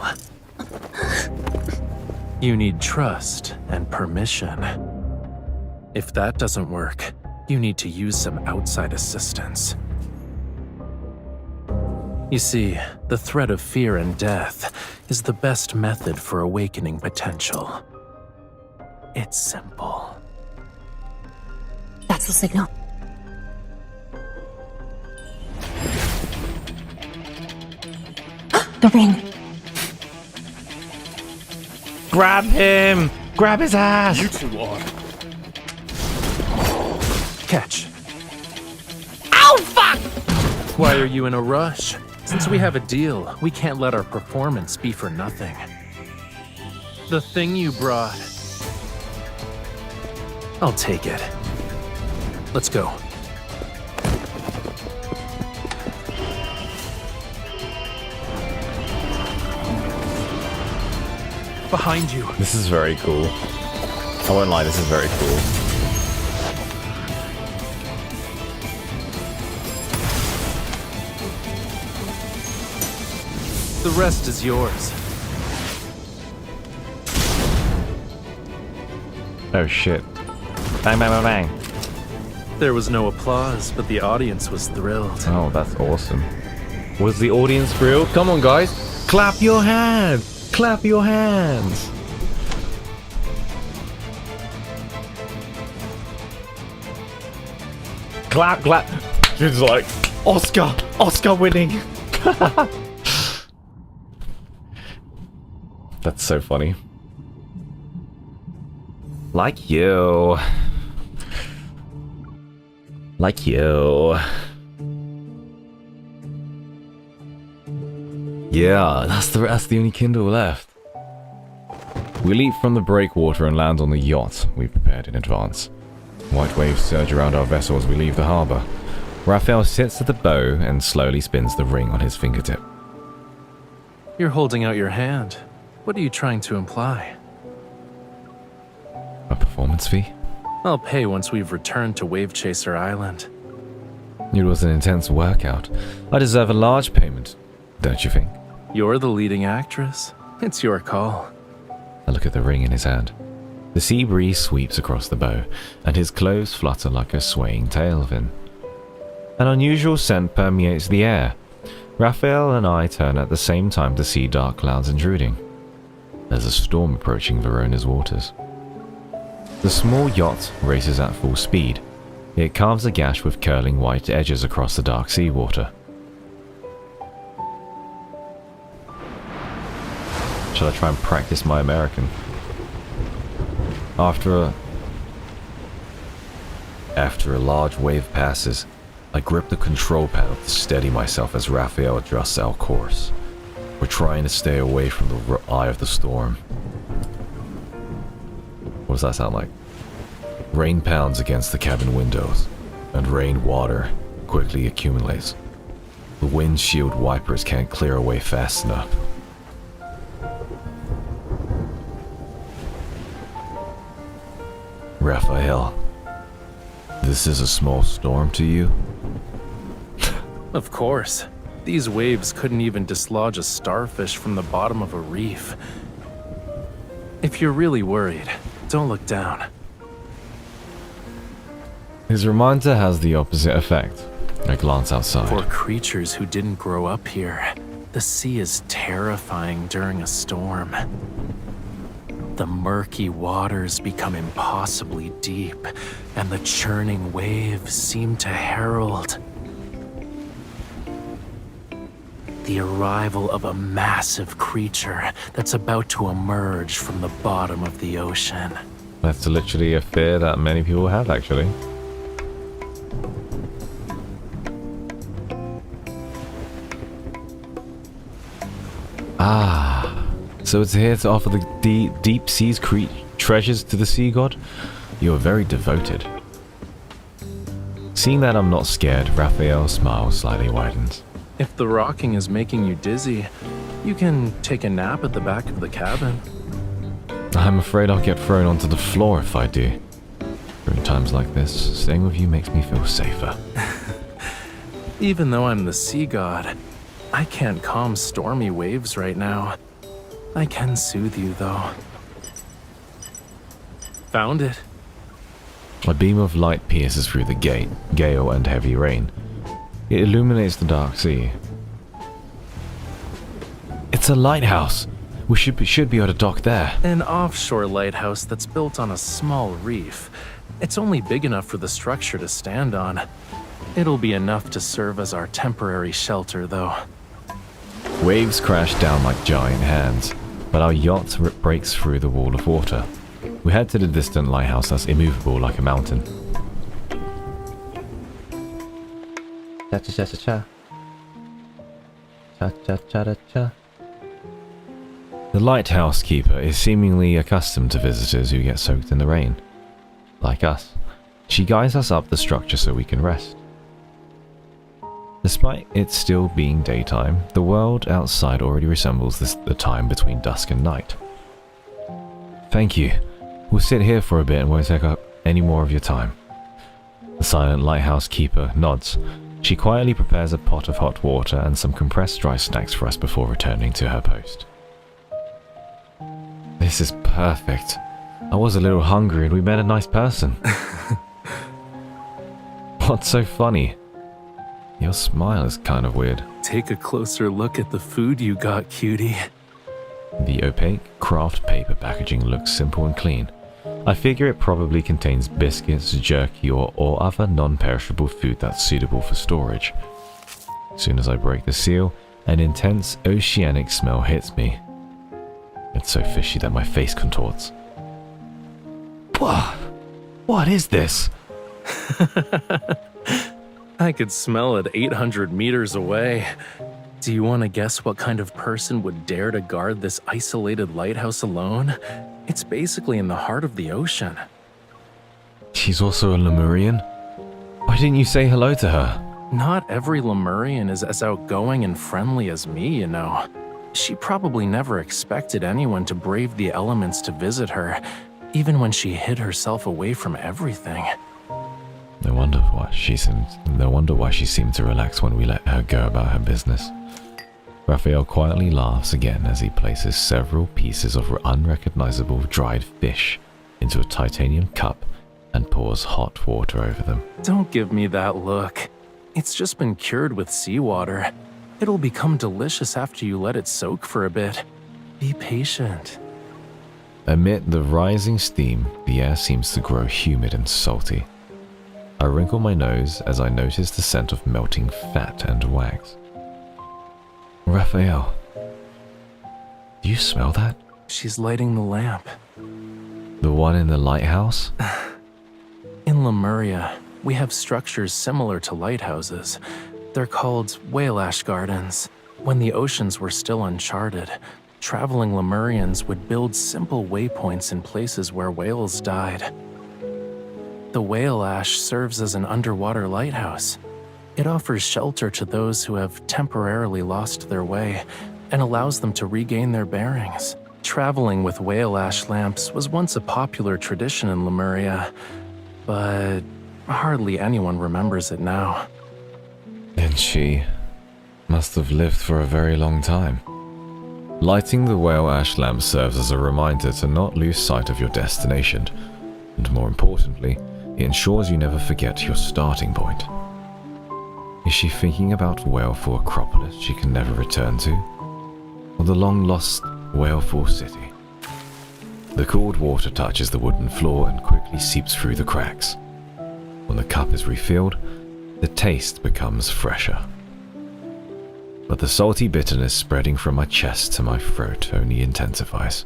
Speaker 8: You need trust and permission. If that doesn't work, you need to use some outside assistance. You see, the threat of fear and death is the best method for awakening potential. It's simple.
Speaker 20: That's the signal. The ring.
Speaker 1: Grab him! Grab his ass!
Speaker 21: You two are.
Speaker 8: Catch.
Speaker 7: Ow, fuck!
Speaker 8: Why are you in a rush? Since we have a deal, we can't let our performance be for nothing. The thing you brought. I'll take it. Let's go. Behind you.
Speaker 1: This is very cool. I won't lie, this is very cool.
Speaker 8: The rest is yours.
Speaker 1: Oh shit. Bang, bang, bang, bang.
Speaker 8: There was no applause, but the audience was thrilled.
Speaker 1: Oh, that's awesome. Was the audience thrilled? Come on, guys. Clap your hands. Clap your hands. Clap, clap. It's like, Oscar. Oscar winning. That's so funny. Like you. Like you. Yeah, that's the only Kindle left. We leap from the breakwater and land on the yacht we prepared in advance. White waves surge around our vessel as we leave the harbor. Raphael sits at the bow and slowly spins the ring on his fingertip.
Speaker 8: You're holding out your hand. What are you trying to imply?
Speaker 1: A performance fee?
Speaker 8: I'll pay once we've returned to Wave Chaser Island.
Speaker 1: It was an intense workout. I deserve a large payment, don't you think?
Speaker 8: You're the leading actress. It's your call.
Speaker 1: I look at the ring in his hand. The sea breeze sweeps across the bow, and his clothes flutter like a swaying tailfin. An unusual scent permeates the air. Raphael and I turn at the same time to see dark clouds intruding. There's a storm approaching Verona's waters. The small yacht races at full speed. It carves a gash with curling white edges across the dark seawater. Shall I try and practice my American? After a large wave passes, I grip the control panel to steady myself as Raphael adjusts our course. We're trying to stay away from the eye of the storm. What does that sound like? Rain pounds against the cabin windows, and rainwater quickly accumulates. The windshield wipers can't clear away fast enough. Raphael, this is a small storm to you?
Speaker 8: Of course. These waves couldn't even dislodge a starfish from the bottom of a reef. If you're really worried, don't look down.
Speaker 1: His reminder has the opposite effect. I glance outside.
Speaker 8: For creatures who didn't grow up here, the sea is terrifying during a storm. The murky waters become impossibly deep, and the churning waves seem to herald the arrival of a massive creature that's about to emerge from the bottom of the ocean.
Speaker 1: That's literally a fear that many people have, actually. Ah, so it's here to offer the deep sea's treasures to the sea god? You are very devoted. Seeing that I'm not scared, Raphael's smile slightly widens.
Speaker 8: If the rocking is making you dizzy, you can take a nap at the back of the cabin.
Speaker 1: I'm afraid I'll get thrown onto the floor if I do. During times like this, staying with you makes me feel safer.
Speaker 8: Even though I'm the sea god, I can't calm stormy waves right now. I can soothe you, though. Found it.
Speaker 1: A beam of light pierces through the gate, gale and heavy rain. It illuminates the dark sea. It's a lighthouse. We should be able to dock there.
Speaker 8: An offshore lighthouse that's built on a small reef. It's only big enough for the structure to stand on. It'll be enough to serve as our temporary shelter, though.
Speaker 1: Waves crash down like giant hands, but our yacht breaks through the wall of water. We head to the distant lighthouse that's immovable like a mountain. Cha-cha-cha-cha-cha. Cha-cha-cha-cha-cha. The lighthouse keeper is seemingly accustomed to visitors who get soaked in the rain. Like us, she guides us up the structure so we can rest. Despite it still being daytime, the world outside already resembles the time between dusk and night. Thank you. We'll sit here for a bit and won't take up any more of your time. The silent lighthouse keeper nods. She quietly prepares a pot of hot water and some compressed dry snacks for us before returning to her post. This is perfect. I was a little hungry and we met a nice person. What's so funny? Your smile is kind of weird.
Speaker 8: Take a closer look at the food you got, cutie.
Speaker 1: The opaque craft paper packaging looks simple and clean. I figure it probably contains biscuits, jerky, or other non-perishable food that's suitable for storage. As soon as I break the seal, an intense oceanic smell hits me. It's so fishy that my face contorts. What is this?
Speaker 8: I could smell it 800 meters away. Do you want to guess what kind of person would dare to guard this isolated lighthouse alone? It's basically in the heart of the ocean.
Speaker 1: She's also a Lemurian? Why didn't you say hello to her?
Speaker 8: Not every Lemurian is as outgoing and friendly as me, you know. She probably never expected anyone to brave the elements to visit her, even when she hid herself away from everything.
Speaker 1: No wonder why she seemed to relax when we let her go about her business. Raphael quietly laughs again as he places several pieces of unrecognizable dried fish into a titanium cup and pours hot water over them.
Speaker 8: Don't give me that look. It's just been cured with seawater. It'll become delicious after you let it soak for a bit. Be patient.
Speaker 1: Amid the rising steam, the air seems to grow humid and salty. I wrinkle my nose as I notice the scent of melting fat and wax. Raphael, do you smell that?
Speaker 8: She's lighting the lamp.
Speaker 1: The one in the lighthouse?
Speaker 8: In Lemuria, we have structures similar to lighthouses. They're called whale ash gardens. When the oceans were still uncharted, traveling Lemurians would build simple waypoints in places where whales died. The whale ash serves as an underwater lighthouse. It offers shelter to those who have temporarily lost their way and allows them to regain their bearings. Traveling with whale ash lamps was once a popular tradition in Lemuria, but hardly anyone remembers it now.
Speaker 1: And she must have lived for a very long time. Lighting the whale ash lamp serves as a reminder to not lose sight of your destination, and more importantly, it ensures you never forget your starting point. Is she thinking about Whalefall Acropolis she can never return to? Or the long-lost Whalefall City? The cooled water touches the wooden floor and quickly seeps through the cracks. When the cup is refilled, the taste becomes fresher. But the salty bitterness spreading from my chest to my throat only intensifies.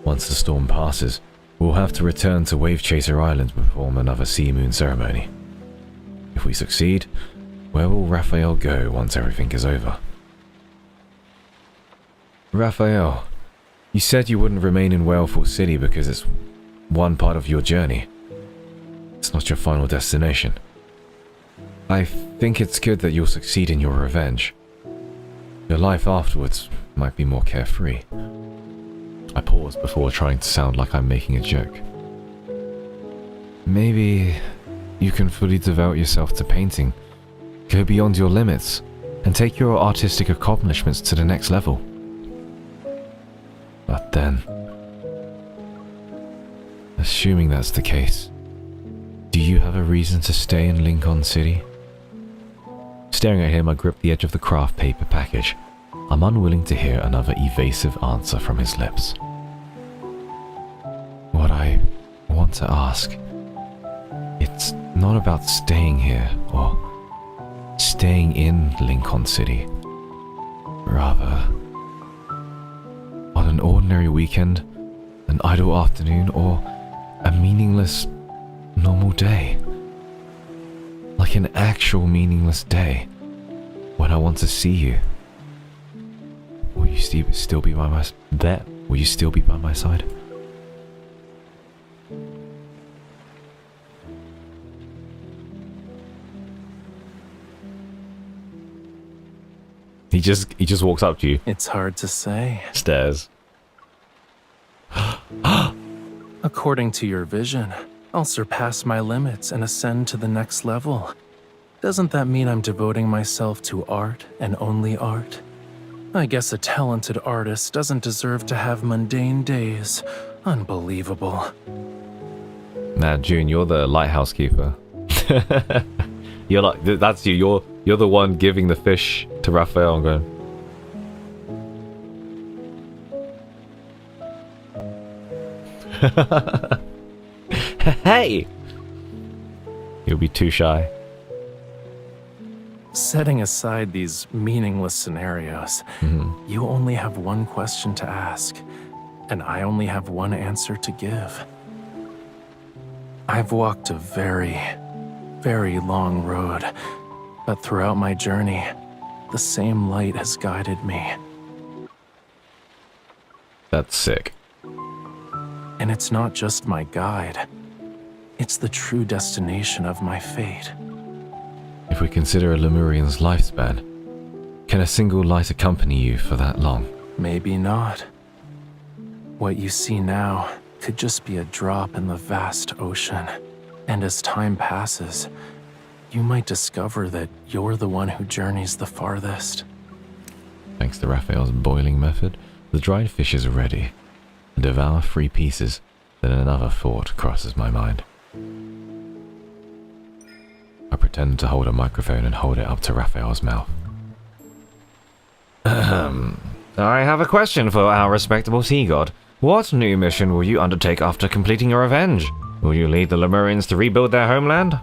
Speaker 1: Once the storm passes, we'll have to return to Wave Chaser Island to perform another Sea Moon ceremony. If we succeed, where will Raphael go once everything is over? Raphael, you said you wouldn't remain in Whalefall City because it's one part of your journey. It's not your final destination. I think it's good that you'll succeed in your revenge. Your life afterwards might be more carefree. I paused before trying to sound like I'm making a joke. Maybe you can fully devote yourself to painting, go beyond your limits, and take your artistic accomplishments to the next level. But then, assuming that's the case, do you have a reason to stay in Lincoln City? Staring at him, I gripped the edge of the craft paper package. I'm unwilling to hear another evasive answer from his lips. What I want to ask, it's not about staying here or staying in Lincoln City. Rather, on an ordinary weekend, an idle afternoon, or a meaningless, normal day. Like an actual meaningless day, when I want to see you. Will you still be by my there? Will you still be by my side? He just walks up to you.
Speaker 8: It's hard to say.
Speaker 1: Stares.
Speaker 8: According to your vision, I'll surpass my limits and ascend to the next level. Doesn't that mean I'm devoting myself to art and only art? I guess a talented artist doesn't deserve to have mundane days. Unbelievable.
Speaker 1: Nah, June, you're the lighthouse keeper. You're like, that's you. You're the one giving the fish to Raphael and going, hey! You'll be too shy.
Speaker 8: Setting aside these meaningless scenarios, you only have one question to ask, and I only have one answer to give. I've walked a very, very long road, but throughout my journey, the same light has guided me.
Speaker 1: That's sick.
Speaker 8: And it's not just my guide. It's the true destination of my fate.
Speaker 1: If we consider a Lemurian's lifespan, can a single light accompany you for that long?
Speaker 8: Maybe not. What you see now could just be a drop in the vast ocean. And as time passes, you might discover that you're the one who journeys the farthest.
Speaker 1: Thanks to Raphael's boiling method, the dried fish is ready. I devour 3 pieces, then another thought crosses my mind. I pretend to hold a microphone and hold it up to Raphael's mouth. I have a question for our respectable sea god. What new mission will you undertake after completing your revenge? Will you lead the Lemurians to rebuild their homeland?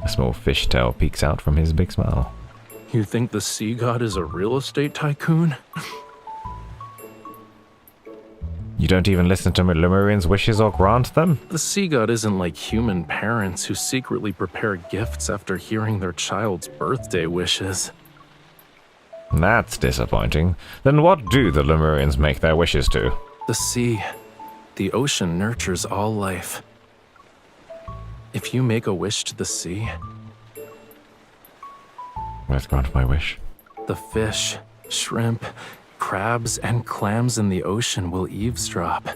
Speaker 1: A small fishtail peeks out from his big smile.
Speaker 8: You think the sea god is a real estate tycoon?
Speaker 1: You don't even listen to Lemurian's wishes or grant them?
Speaker 8: The sea god isn't like human parents who secretly prepare gifts after hearing their child's birthday wishes.
Speaker 1: That's disappointing. Then what do the Lemurians make their wishes to?
Speaker 8: The sea. The ocean nurtures all life. If you make a wish to the sea...
Speaker 1: Let's grant my wish.
Speaker 8: The fish, shrimp, crabs, and clams in the ocean will eavesdrop.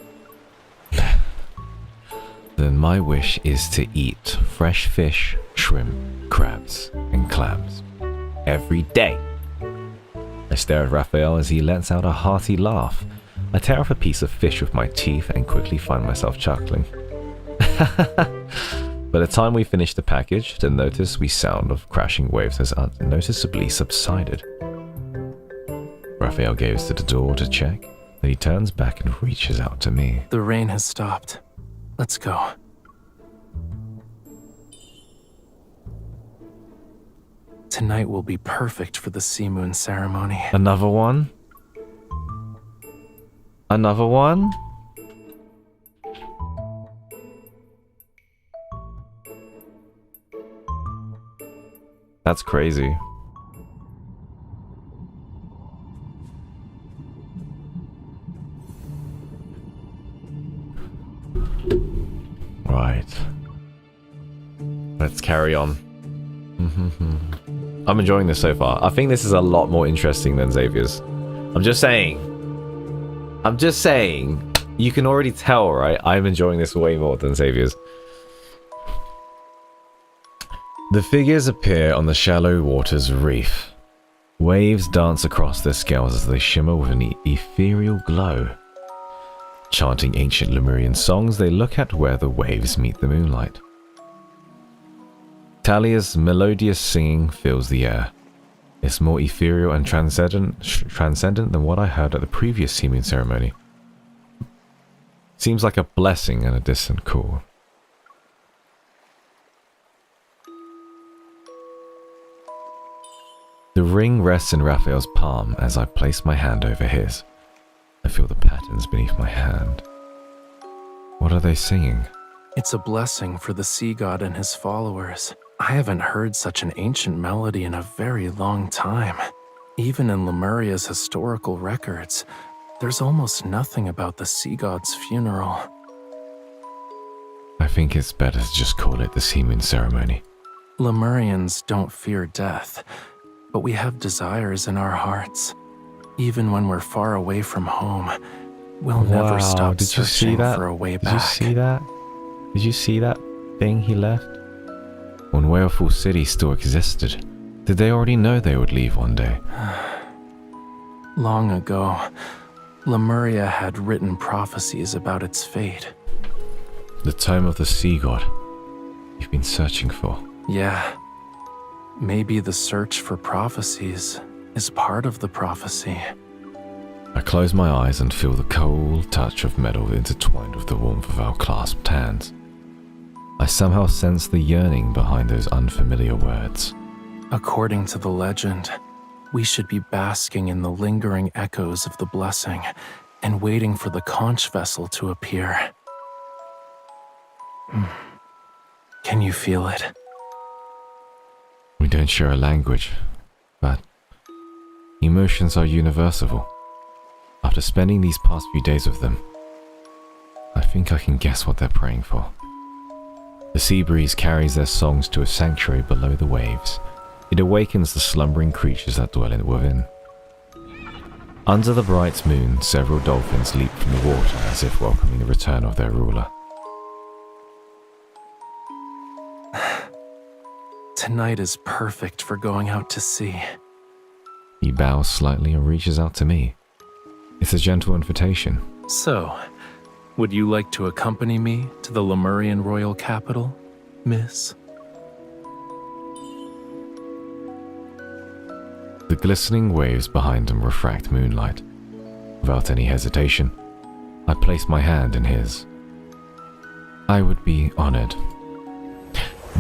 Speaker 1: Then my wish is to eat fresh fish, shrimp, crabs, and clams. Every day. I stare at Raphael as he lets out a hearty laugh. I tear off a piece of fish with my teeth and quickly find myself chuckling. By the time we finish the package, the noticeable sound of crashing waves has unnoticeably subsided. Raphael goes to the door to check, then he turns back and reaches out to me.
Speaker 8: The rain has stopped. Let's go. Tonight will be perfect for the sea moon ceremony.
Speaker 1: Another one? Another one? That's crazy. Right. Let's carry on. I'm enjoying this so far. I think this is a lot more interesting than Xavier's. I'm just saying. You can already tell, right? I'm enjoying this way more than Xavier's. The figures appear on the shallow water's reef. Waves dance across their scales as they shimmer with an ethereal glow. Chanting ancient Lemurian songs, they look at where the waves meet the moonlight. Talia's melodious singing fills the air. It's more ethereal and transcendent than what I heard at the previous sea moon ceremony. Seems like a blessing and a distant call. The ring rests in Raphael's palm as I place my hand over his. I feel the patterns beneath my hand. What are they singing?
Speaker 8: It's a blessing for the sea god and his followers. I haven't heard such an ancient melody in a very long time. Even in Lemuria's historical records, there's almost nothing about the sea god's funeral.
Speaker 1: I think it's better to just call it the sea moon ceremony.
Speaker 8: Lemurians don't fear death, but we have desires in our hearts. Even when we're far away from home, we'll never stop searching for a way back.
Speaker 1: Did you see that? Did you see that thing he left? When Whaleful City still existed, did they already know they would leave one day?
Speaker 8: Long ago, Lemuria had written prophecies about its fate.
Speaker 1: The Tome of the Sea God you've been searching for.
Speaker 8: Yeah. Maybe the search for prophecies is part of the prophecy.
Speaker 1: I close my eyes and feel the cold touch of metal intertwined with the warmth of our clasped hands. I somehow sense the yearning behind those unfamiliar words.
Speaker 8: According to the legend, we should be basking in the lingering echoes of the blessing and waiting for the conch vessel to appear. Can you feel it?
Speaker 1: We don't share a language, but emotions are universal. After spending these past few days with them, I think I can guess what they're praying for. The sea breeze carries their songs to a sanctuary below the waves. It awakens the slumbering creatures that dwell within. Under the bright moon, several dolphins leap from the water as if welcoming the return of their ruler.
Speaker 8: Tonight is perfect for going out to sea.
Speaker 1: He bows slightly and reaches out to me. It's a gentle invitation.
Speaker 8: So, would you like to accompany me to the Lemurian royal capital, miss?
Speaker 1: The glistening waves behind him refract moonlight. Without any hesitation, I place my hand in his. I would be honored.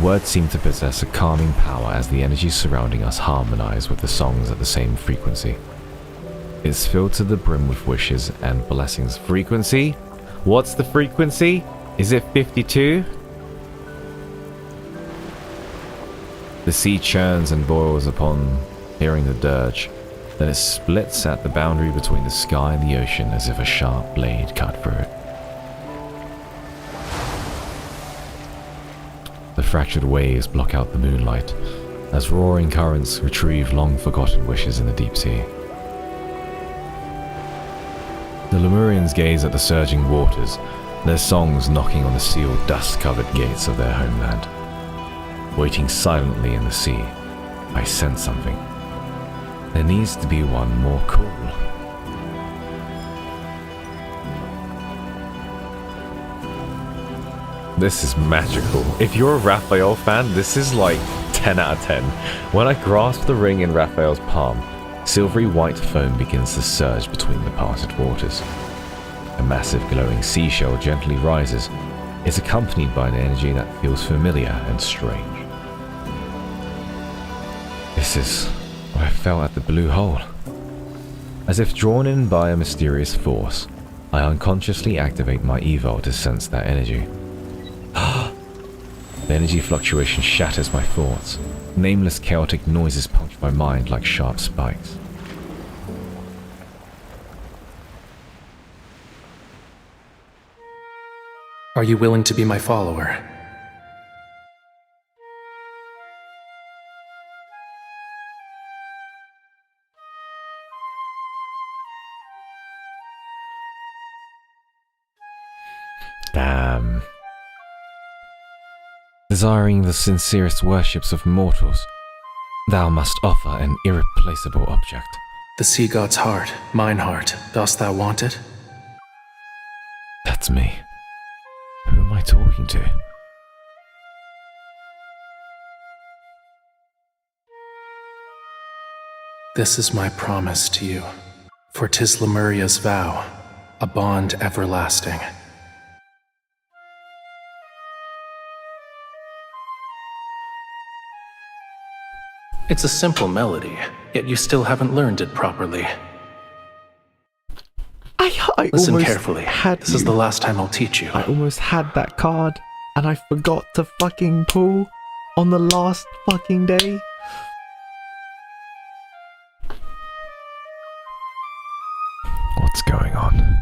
Speaker 1: Words seem to possess a calming power as the energies surrounding us harmonize with the songs at the same frequency. It's filled to the brim with wishes and blessings. Frequency? What's the frequency? Is it 52? The sea churns and boils upon hearing the dirge. Then it splits at the boundary between the sky and the ocean as if a sharp blade cut through it. The fractured waves block out the moonlight as roaring currents retrieve long-forgotten wishes in the deep sea. The Lemurians gaze at the surging waters, their songs knocking on the sealed, dust-covered gates of their homeland. Waiting silently in the sea, I sense something. There needs to be one more cool. This is magical. If you're a Raphael fan, this is like 10 out of 10. When I grasp the ring in Raphael's palm, silvery white foam begins to surge between the parted waters. A massive glowing seashell gently rises. It's accompanied by an energy that feels familiar and strange. This is what I felt at the blue hole. As if drawn in by a mysterious force, I unconsciously activate my evo to sense that energy. The energy fluctuation shatters my thoughts. Nameless chaotic noises puncture my mind like sharp spikes.
Speaker 8: Are you willing to be my follower?
Speaker 1: Damn. Desiring the sincerest worships of mortals, thou must offer an irreplaceable object.
Speaker 8: The sea god's heart, mine heart, dost thou want it?
Speaker 1: That's me. Who am I talking to?
Speaker 8: This is my promise to you, for 'tis Lemuria's vow, a bond everlasting. It's a simple melody, yet you still haven't learned it properly.
Speaker 1: I
Speaker 8: Listen
Speaker 1: almost
Speaker 8: carefully.
Speaker 1: Had
Speaker 8: this is the last time I'll teach you.
Speaker 1: I almost had that card, and I forgot to fucking pull on the last fucking day. What's going on?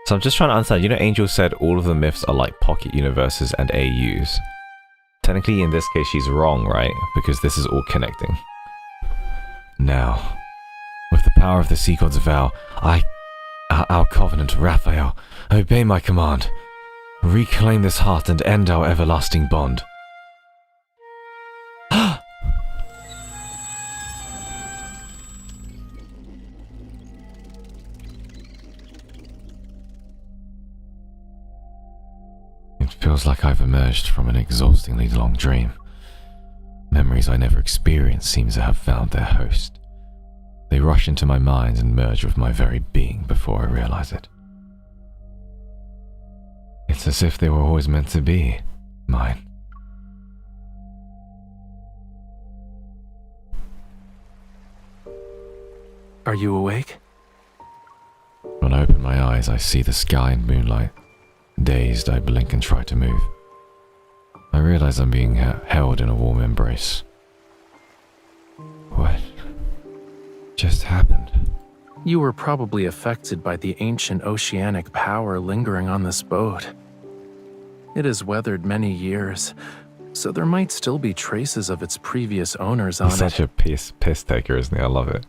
Speaker 1: So I'm just trying to understand, you know, Angel said all of the myths are like pocket universes and AUs. Technically, in this case, she's wrong, right? Because this is all connecting. Now, with the power of the Sea God's vow, our covenant, Raphael, obey my command. Reclaim this heart and end our everlasting bond. It feels like I've emerged from an exhaustingly long dream. Memories I never experienced seem to have found their host. They rush into my mind and merge with my very being before I realize it. It's as if they were always meant to be mine.
Speaker 8: Are you awake?
Speaker 1: When I open my eyes, I see the sky and moonlight. Dazed, I blink and try to move. I realize I'm being held in a warm embrace. What just happened?
Speaker 8: You were probably affected by the ancient oceanic power lingering on this boat. It has weathered many years, so there might still be traces of its previous owners on it.
Speaker 1: He's such a piss taker, isn't he? I love it.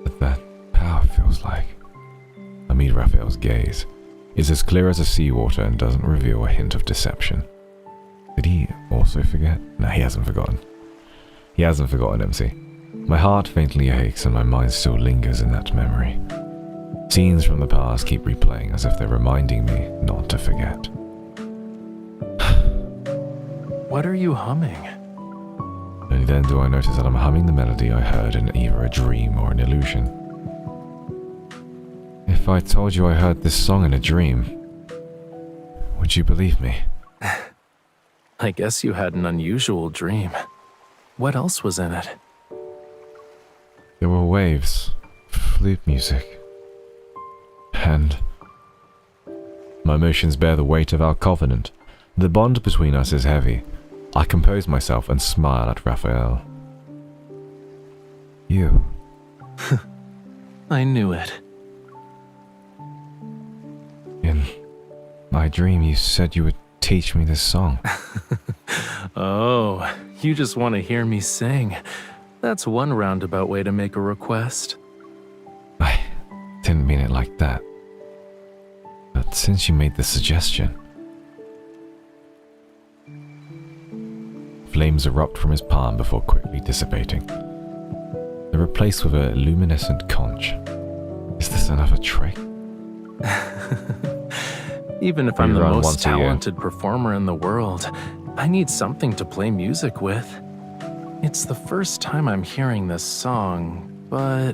Speaker 1: But that power feels like... I meet Raphael's gaze. It's as clear as a seawater and doesn't reveal a hint of deception. Did he also forget? No, he hasn't forgotten. He hasn't forgotten, MC. My heart faintly aches and my mind still lingers in that memory. Scenes from the past keep replaying as if they're reminding me not to forget.
Speaker 8: What are you humming?
Speaker 1: Only then do I notice that I'm humming the melody I heard in either a dream or an illusion. If I told you I heard this song in a dream, Don't you believe me?
Speaker 8: I guess you had an unusual dream. What else was in it?
Speaker 1: There were waves, flute music, and my emotions bear the weight of our covenant. The bond between us is heavy. I compose myself and smile at Raphael. You.
Speaker 8: I knew it.
Speaker 1: In my dream, you said you would teach me this song.
Speaker 8: Oh, you just want to hear me sing. That's one roundabout way to make a request.
Speaker 1: I didn't mean it like that. But since you made the suggestion... Flames erupt from his palm before quickly dissipating. They're replaced with a luminescent conch. Is this another trick?
Speaker 8: Even if I'm the most talented performer in the world, I need something to play music with. It's the first time I'm hearing this song, but...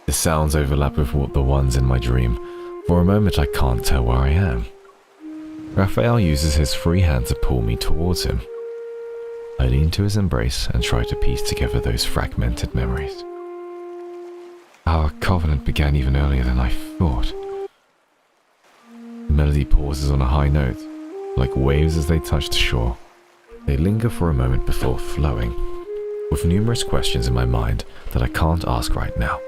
Speaker 1: The sounds overlap with the ones in my dream. For a moment I can't tell where I am. Raphael uses his free hand to pull me towards him. I lean to his embrace and try to piece together those fragmented memories. Our covenant began even earlier than I thought. The melody pauses on a high note, like waves as they touch the shore. They linger for a moment before flowing. With numerous questions in my mind that I can't ask right now,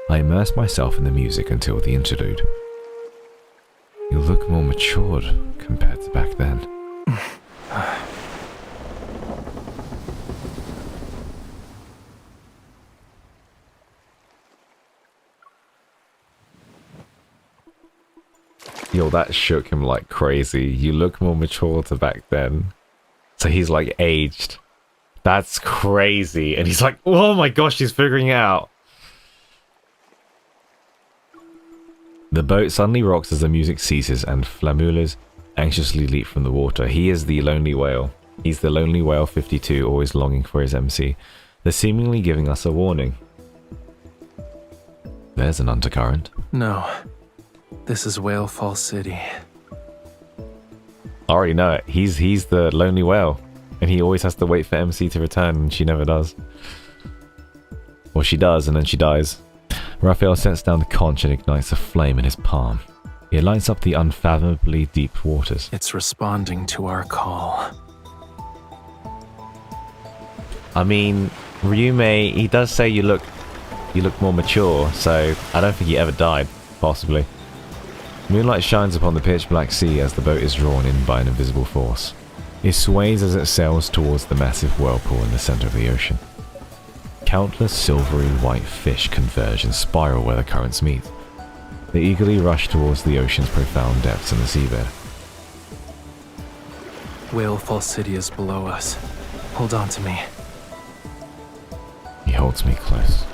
Speaker 1: I immerse myself in the music until the interlude. You look more matured compared to back then. Yo, that shook him like crazy. You look more mature to back then. So he's like aged. That's crazy. And he's like, oh my gosh, he's figuring it out. The boat suddenly rocks as the music ceases and flamulas anxiously leap from the water. He is the lonely whale. He's the lonely whale 52, always longing for his MC. They're seemingly giving us a warning. There's an undercurrent.
Speaker 8: No. This is Whale Fall City.
Speaker 1: I already know it. He's the lonely whale. And he always has to wait for MC to return, and she never does. Or she does, and then she dies. Raphael sets down the conch and ignites a flame in his palm. It lights up the unfathomably deep waters.
Speaker 8: It's responding to our call.
Speaker 1: I mean, Ryume, he does say you look more mature, so I don't think he ever died, possibly. Moonlight shines upon the pitch black sea as the boat is drawn in by an invisible force. It sways as it sails towards the massive whirlpool in the center of the ocean. Countless silvery white fish converge and spiral where the currents meet. They eagerly rush towards the ocean's profound depths in the seabed.
Speaker 8: Whale Fall City is below us. Hold on to me.
Speaker 1: He holds me close.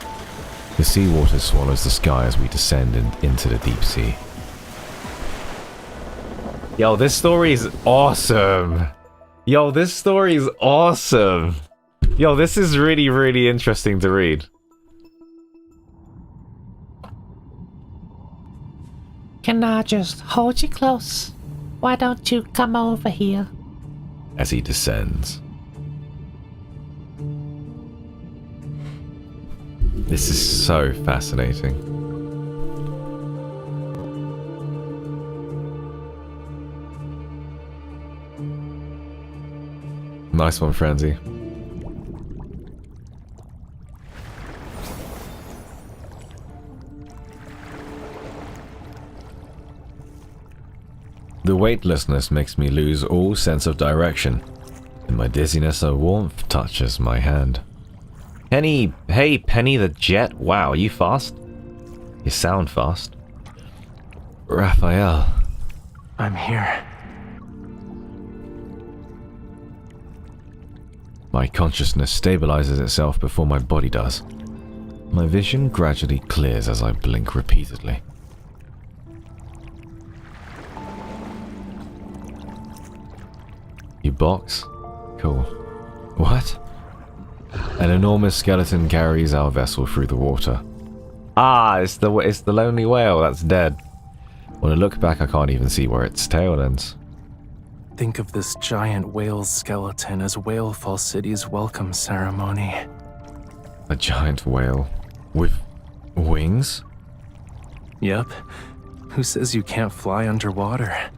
Speaker 1: The seawater swallows the sky as we descend into the deep sea. Yo, this story is awesome! Yo, this story is awesome! Yo, this is really, really interesting to read.
Speaker 7: Can I just hold you close? Why don't you come over here?
Speaker 1: As he descends. This is so fascinating. Nice one, Frenzy. The weightlessness makes me lose all sense of direction. In my dizziness, a warmth touches my hand. Penny, hey, Penny the Jet. Wow, are you fast? You sound fast. Raphael.
Speaker 8: I'm here.
Speaker 1: My consciousness stabilizes itself before my body does. My vision gradually clears as I blink repeatedly. You box? Cool. What? An enormous skeleton carries our vessel through the water. Ah, it's the lonely whale that's dead. When I look back, I can't even see where its tail ends.
Speaker 8: Think of this giant whale's skeleton as Whalefall City's welcome ceremony.
Speaker 1: A giant whale with wings?
Speaker 8: Yep. Who says you can't fly underwater?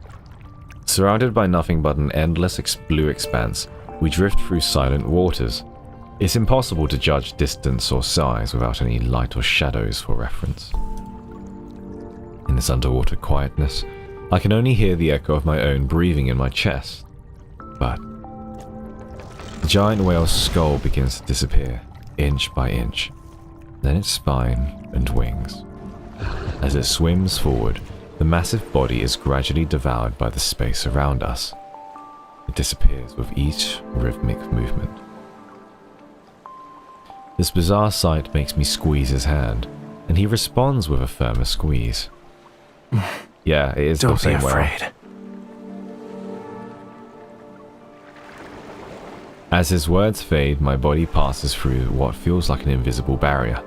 Speaker 1: Surrounded by nothing but an endless blue expanse, we drift through silent waters. It's impossible to judge distance or size without any light or shadows for reference. In this underwater quietness, I can only hear the echo of my own breathing in my chest. But the giant whale's skull begins to disappear, inch by inch, then its spine and wings. As it swims forward, the massive body is gradually devoured by the space around us. It disappears with each rhythmic movement. This bizarre sight makes me squeeze his hand, and he responds with a firmer squeeze. Yeah, it is the same whale.
Speaker 8: Don't be afraid.
Speaker 1: As his words fade, my body passes through what feels like an invisible barrier.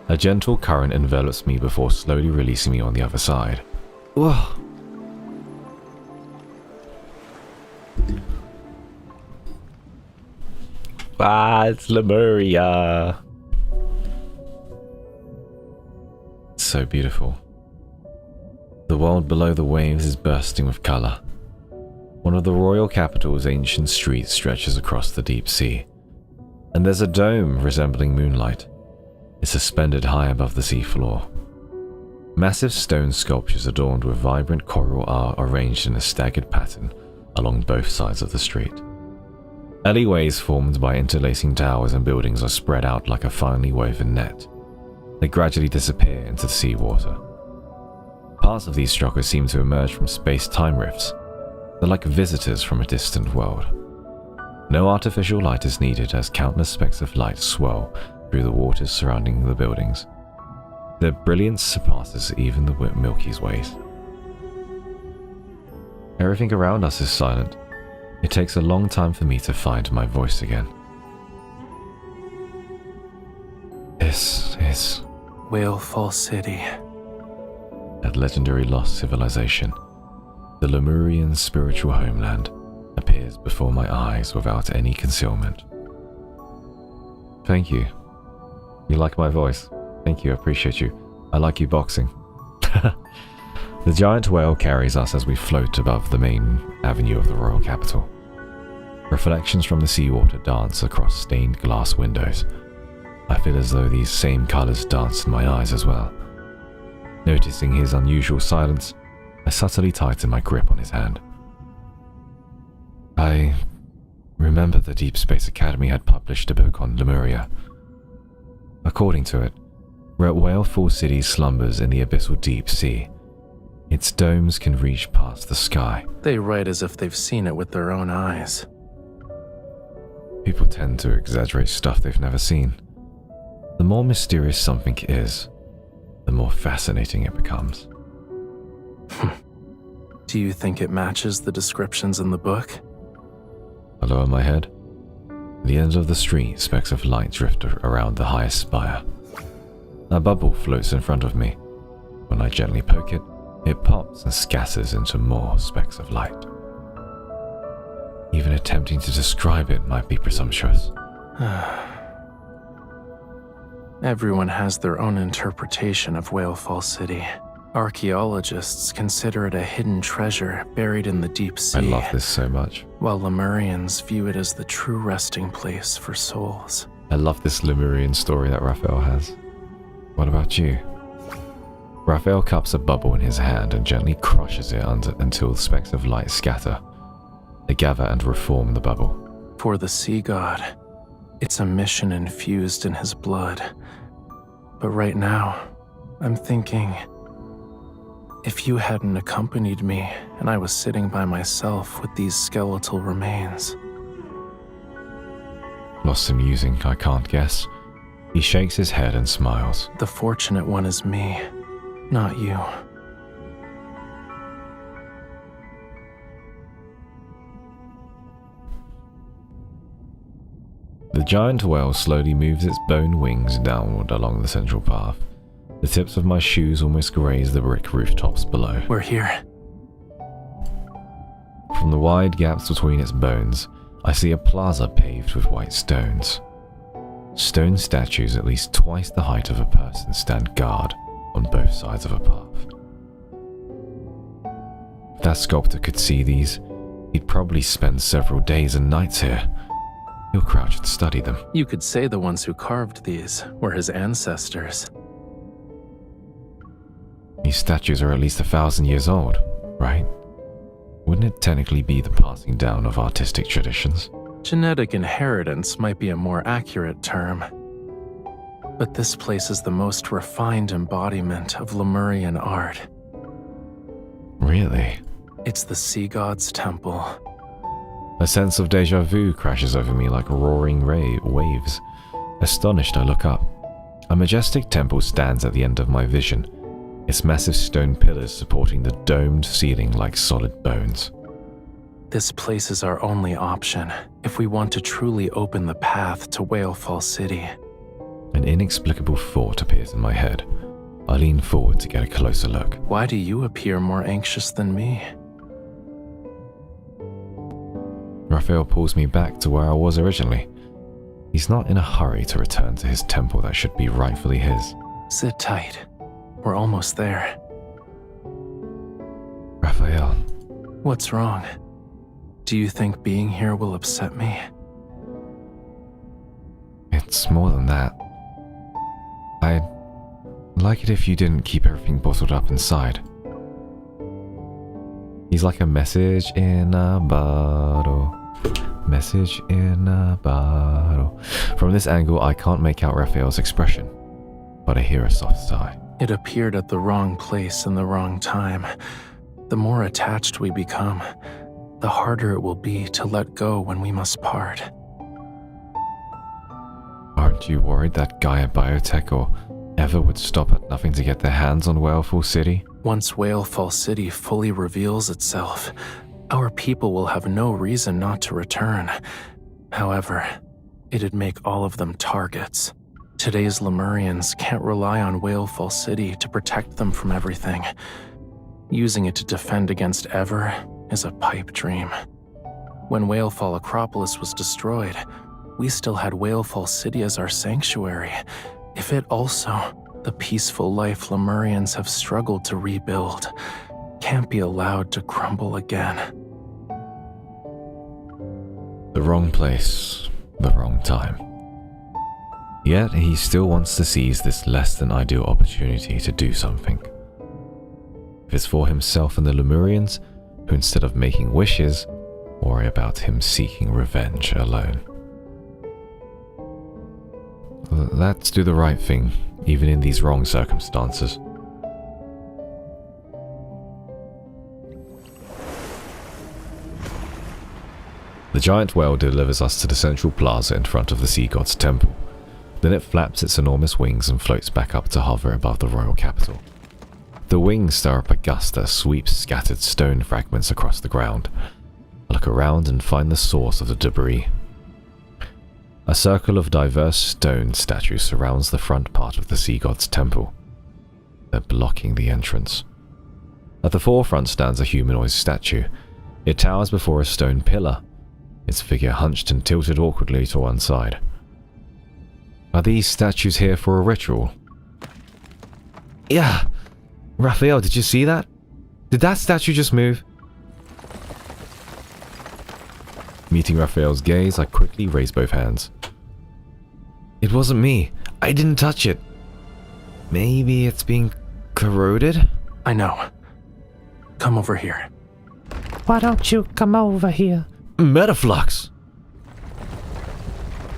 Speaker 1: A gentle current envelops me before slowly releasing me on the other side. Whoa. Ah, it's Lemuria. It's so beautiful. The world below the waves is bursting with color. One of the royal capital's ancient streets stretches across the deep sea, and there's a dome resembling moonlight. It's suspended high above the seafloor. Massive stone sculptures adorned with vibrant coral are arranged in a staggered pattern along both sides of the street. Alleyways formed by interlacing towers and buildings are spread out like a finely woven net. They gradually disappear into the seawater. Parts of these structures seem to emerge from space-time rifts. They're like visitors from a distant world. No artificial light is needed as countless specks of light swirl through the waters surrounding the buildings. Their brilliance surpasses even the Milky Way's. Everything around us is silent. It takes a long time for me to find my voice again. This is
Speaker 8: Whalefall City.
Speaker 1: That legendary lost civilization, the Lemurian spiritual homeland, appears before my eyes without any concealment. Thank you. You like my voice? Thank you, I appreciate you. I like you boxing. The giant whale carries us as we float above the main avenue of the royal capital. Reflections from the seawater dance across stained glass windows. I feel as though these same colors dance in my eyes as well. Noticing his unusual silence, I subtly tighten my grip on his hand. I remember the Deepspace Academy had published a book on Lemuria. According to it, Whalefall City slumbers in the abyssal deep sea. Its domes can reach past the sky.
Speaker 8: They write as if they've seen it with their own eyes.
Speaker 1: People tend to exaggerate stuff they've never seen. The more mysterious something is, the more fascinating it becomes.
Speaker 8: Do you think it matches the descriptions in the book?
Speaker 1: I lower my head. At the end of the street, specks of light drift around the highest spire. A bubble floats in front of me. When I gently poke it, it pops and scatters into more specks of light. Even attempting to describe it might be presumptuous.
Speaker 8: Everyone has their own interpretation of Whalefall City. Archaeologists consider it a hidden treasure buried in the deep sea.
Speaker 1: I love this so much.
Speaker 8: While Lemurians view it as the true resting place for souls.
Speaker 1: I love this Lemurian story that Raphael has. What about you? Raphael cups a bubble in his hand and gently crushes it until specks of light scatter. They gather and reform the bubble.
Speaker 8: For the sea god, it's a mission infused in his blood. But right now, I'm thinking, if you hadn't accompanied me and I was sitting by myself with these skeletal remains.
Speaker 1: Lost in musing, I can't guess. He shakes his head and smiles.
Speaker 8: The fortunate one is me, not you. The giant whale slowly moves its bone wings downward along the central path.
Speaker 1: The tips of my shoes almost graze the brick rooftops below.
Speaker 8: We're here.
Speaker 1: From the wide gaps between its bones, I see a plaza paved with white stones. Stone statues at least twice the height of a person stand guard on both sides of a path. If that sculptor could see these, he'd probably spend several days and nights here. He'll crouch and study them.
Speaker 8: You could say the ones who carved these were his ancestors.
Speaker 1: These statues are at least 1,000 years old, right? Wouldn't it technically be the passing down of artistic traditions?
Speaker 8: Genetic inheritance might be a more accurate term. But this place is the most refined embodiment of Lemurian art.
Speaker 1: Really?
Speaker 8: It's the Sea God's temple.
Speaker 1: A sense of déjà vu crashes over me like roaring waves. Astonished, I look up. A majestic temple stands at the end of my vision, its massive stone pillars supporting the domed ceiling like solid bones.
Speaker 8: This place is our only option if we want to truly open the path to Whalefall City.
Speaker 1: An inexplicable thought appears in my head. I lean forward to get a closer look.
Speaker 8: Why do you appear more anxious than me?
Speaker 1: Raphael pulls me back to where I was originally. He's not in a hurry to return to his temple that should be rightfully his.
Speaker 8: Sit tight. We're almost there.
Speaker 1: Raphael.
Speaker 8: What's wrong? Do you think being here will upset me?
Speaker 1: It's more than that. I'd like it if you didn't keep everything bottled up inside. He's like a message in a bottle. Message in a bottle. From this angle, I can't make out Raphael's expression, but I hear a soft sigh.
Speaker 8: It appeared at the wrong place in the wrong time. The more attached we become, the harder it will be to let go when we must part.
Speaker 1: Aren't you worried that Gaia Biotech or Ever would stop at nothing to get their hands on Whalefall City?
Speaker 8: Once Whalefall City fully reveals itself, our people will have no reason not to return. However, it'd make all of them targets. Today's Lemurians can't rely on Whalefall City to protect them from everything. Using it to defend against Ever is a pipe dream. When Whalefall Acropolis was destroyed, we still had Whalefall City as our sanctuary. If it also, the peaceful life Lemurians have struggled to rebuild, can't be allowed to crumble again.
Speaker 1: The wrong place, the wrong time. Yet he still wants to seize this less than ideal opportunity to do something. If it's for himself and the Lemurians, who instead of making wishes, worry about him seeking revenge alone. Let's do the right thing, even in these wrong circumstances. The giant whale delivers us to the central plaza in front of the sea god's temple. Then it flaps its enormous wings and floats back up to hover above the royal capital. The wings stir up a gust that sweeps scattered stone fragments across the ground. I look around and find the source of the debris. A circle of diverse stone statues surrounds the front part of the sea god's temple. They're blocking the entrance. At the forefront stands a humanoid statue. It towers before a stone pillar, its figure hunched and tilted awkwardly to one side. Are these statues here for a ritual? Yeah! Raphael, did you see that? Did that statue just move? Meeting Raphael's gaze, I quickly raise both hands. It wasn't me. I didn't touch it. Maybe it's being corroded?
Speaker 8: I know. Come over here.
Speaker 7: Why don't you come over here?
Speaker 1: Metaflux!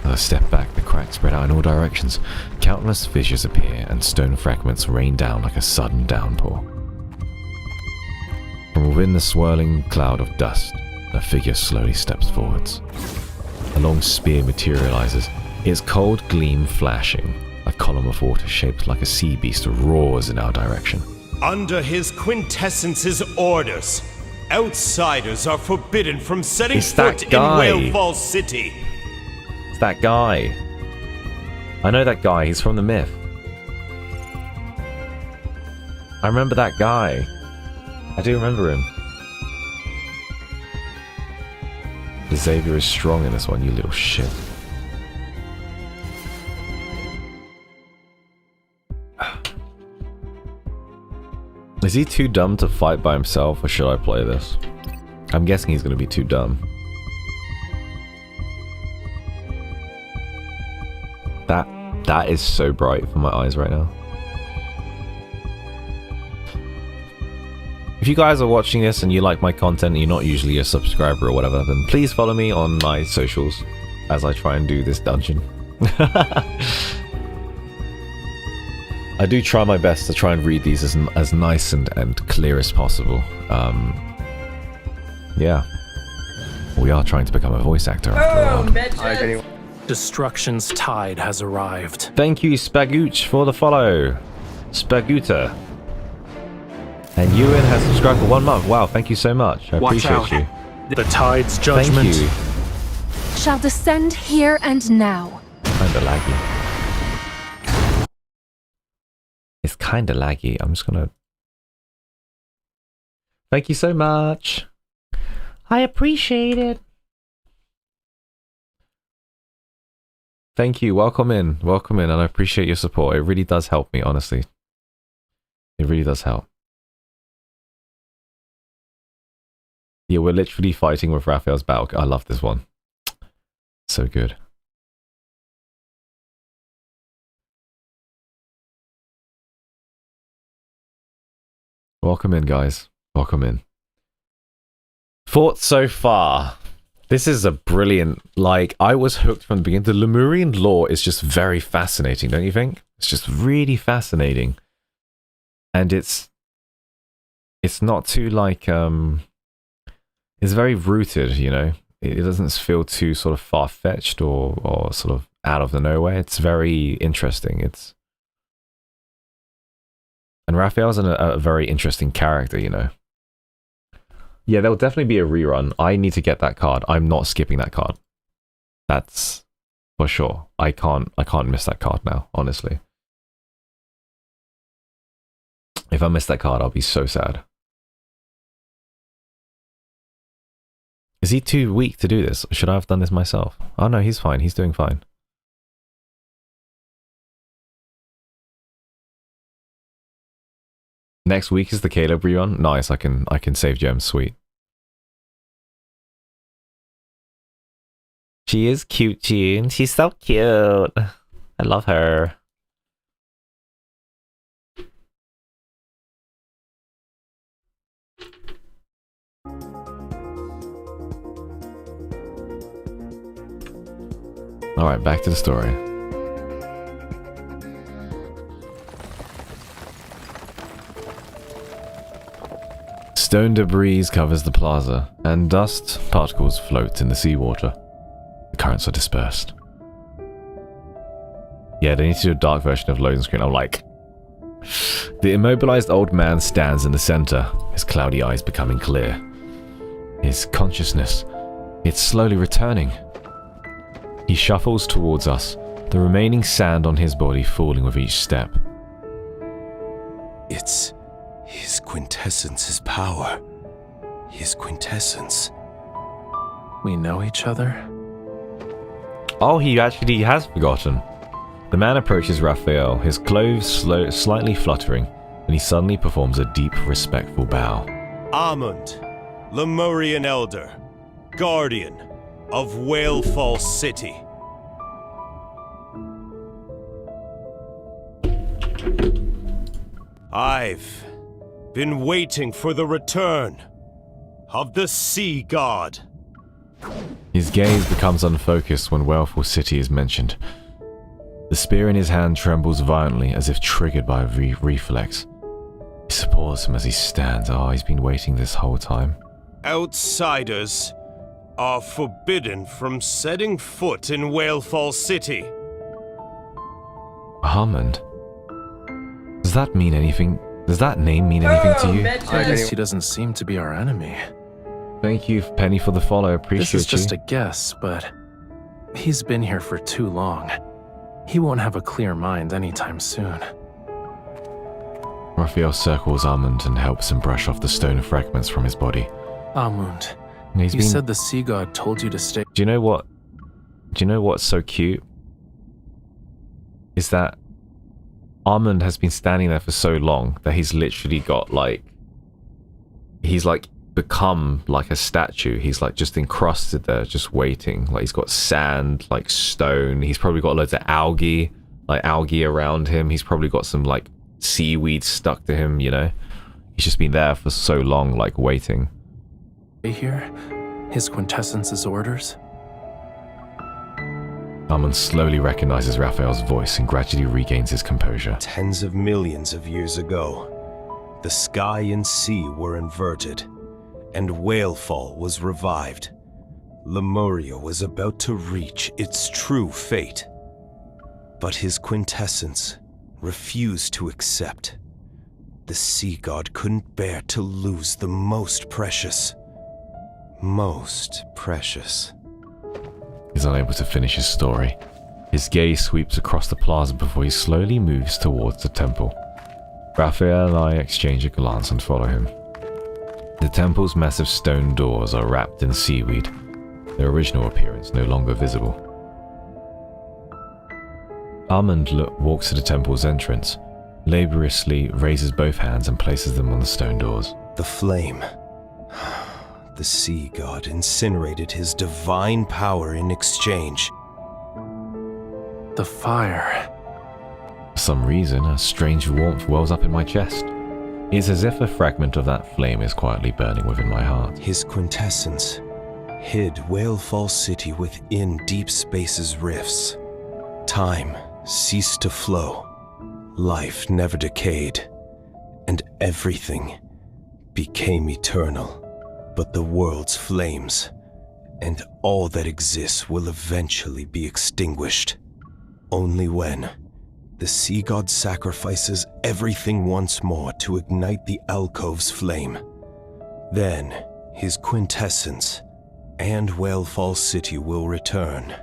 Speaker 1: As I step back, the cracks spread out in all directions. Countless fissures appear and stone fragments rain down like a sudden downpour. From within the swirling cloud of dust, a figure slowly steps forwards. A long spear materializes, its cold gleam flashing. A column of water shaped like a sea beast roars in our direction.
Speaker 19: Under his quintessence's orders, outsiders are forbidden from setting foot in Whalefall City.
Speaker 1: It's that guy. I know that guy, he's from the myth. I remember that guy. I do remember him. Xavier is strong in this one, you little shit. Is he too dumb to fight by himself, or should I play this? I'm guessing he's gonna be too dumb. That is so bright for my eyes right now. If you guys are watching this and you like my content and you're not usually a subscriber or whatever, then please follow me on my socials as I try and do this dungeon. I do try my best to try and read these as nice and clear as possible. Yeah. We are trying to become a voice actor after all.
Speaker 8: Destruction's tide has arrived.
Speaker 1: Thank you, Spagooch, for the follow. Spagoota. And Ewan has subscribed for 1 month. Wow, thank you so much. I appreciate you.
Speaker 8: The tide's judgment
Speaker 1: Thank you.
Speaker 20: Shall descend here and now.
Speaker 1: Kinda laggy. It's kinda laggy. I'm just gonna... Thank you so much.
Speaker 7: I appreciate it.
Speaker 1: Thank you. Welcome in. Welcome in. And I appreciate your support. It really does help me, honestly. It really does help. Yeah, we're literally fighting with Raphael's battle. I love this one. So good. Welcome in, guys. Welcome in. Thoughts so far. This is a brilliant, like, I was hooked from the beginning. The Lemurian lore is just very fascinating, don't you think? It's just really fascinating. And it's not too, like, it's very rooted, you know? It doesn't feel too sort of far-fetched or sort of out of the nowhere. It's very interesting. And Raphael's a very interesting character, you know? Yeah, there'll definitely be a rerun. I need to get that card. I'm not skipping that card. That's for sure. I can't miss that card now, honestly. If I miss that card, I'll be so sad. Is he too weak to do this? Should I have done this myself? Oh no, he's fine. He's doing fine. Next week is the Caleb rerun. Nice, I can save gems. Sweet. She is cute, June. She's so cute. I love her. Alright, back to the story. Stone debris covers the plaza, and dust particles float in the seawater. The currents are dispersed. Yeah, they need to do a dark version of loading screen. I'm like... The immobilized old man stands in the center, his cloudy eyes becoming clear. His consciousness, it's slowly returning. He shuffles towards us, the remaining sand on his body falling with each step.
Speaker 19: It's his quintessence's power. His quintessence.
Speaker 8: We know each other?
Speaker 1: Oh, he actually has forgotten. The man approaches Raphael, his clothes slightly fluttering, and he suddenly performs a deep, respectful bow.
Speaker 19: Amund, Lemurian Elder, Guardian of Whalefall City. I've been waiting for the return of the Sea God.
Speaker 1: His gaze becomes unfocused when Whalefall City is mentioned. The spear in his hand trembles violently as if triggered by a reflex. He supports him as he stands. Oh, he's been waiting this whole time.
Speaker 19: Outsiders are forbidden from setting foot in Whalefall City.
Speaker 1: Hammond? Does that mean anything? Does that name mean anything to you?
Speaker 8: I guess he doesn't seem to be our enemy.
Speaker 1: Thank you, Penny, for the follow. Appreciate you.
Speaker 8: This is just a guess, but he's been here for too long. He won't have a clear mind anytime soon.
Speaker 1: Raphael circles Armand and helps him brush off the stone fragments from his body.
Speaker 8: Amund, you said the sea god told you to stay.
Speaker 1: Do you know what's so cute? Is that Armand has been standing there for so long that he's literally got he's become like a statue. He's just encrusted there, just waiting. He's got sand, stone. He's probably got loads of algae around him. He's probably got some seaweed stuck to him, you know? He's just been there for so long, waiting.
Speaker 8: Here? His quintessence's orders?
Speaker 1: Armand slowly recognizes Raphael's voice and gradually regains his composure.
Speaker 19: Tens of millions of years ago, the sky and sea were inverted, and Whalefall was revived. Lemuria was about to reach its true fate. But his quintessence refused to accept. The sea god couldn't bear to lose the most precious. Most precious.
Speaker 1: He's unable to finish his story. His gaze sweeps across the plaza before he slowly moves towards the temple. Raphael and I exchange a glance and follow him. The temple's massive stone doors are wrapped in seaweed, their original appearance no longer visible. Armand walks to the temple's entrance, laboriously raises both hands and places them on the stone doors.
Speaker 19: The flame. The sea god incinerated his divine power in exchange.
Speaker 8: The fire.
Speaker 1: For some reason, a strange warmth wells up in my chest. It's as if a fragment of that flame is quietly burning within my heart.
Speaker 19: His quintessence hid Whalefall City within Deepspace's rifts. Time ceased to flow, life never decayed, and everything became eternal. But the world's flames and all that exists will eventually be extinguished. Only when the sea god sacrifices everything once more to ignite the alcove's flame. Then his quintessence and Whalefall City will return.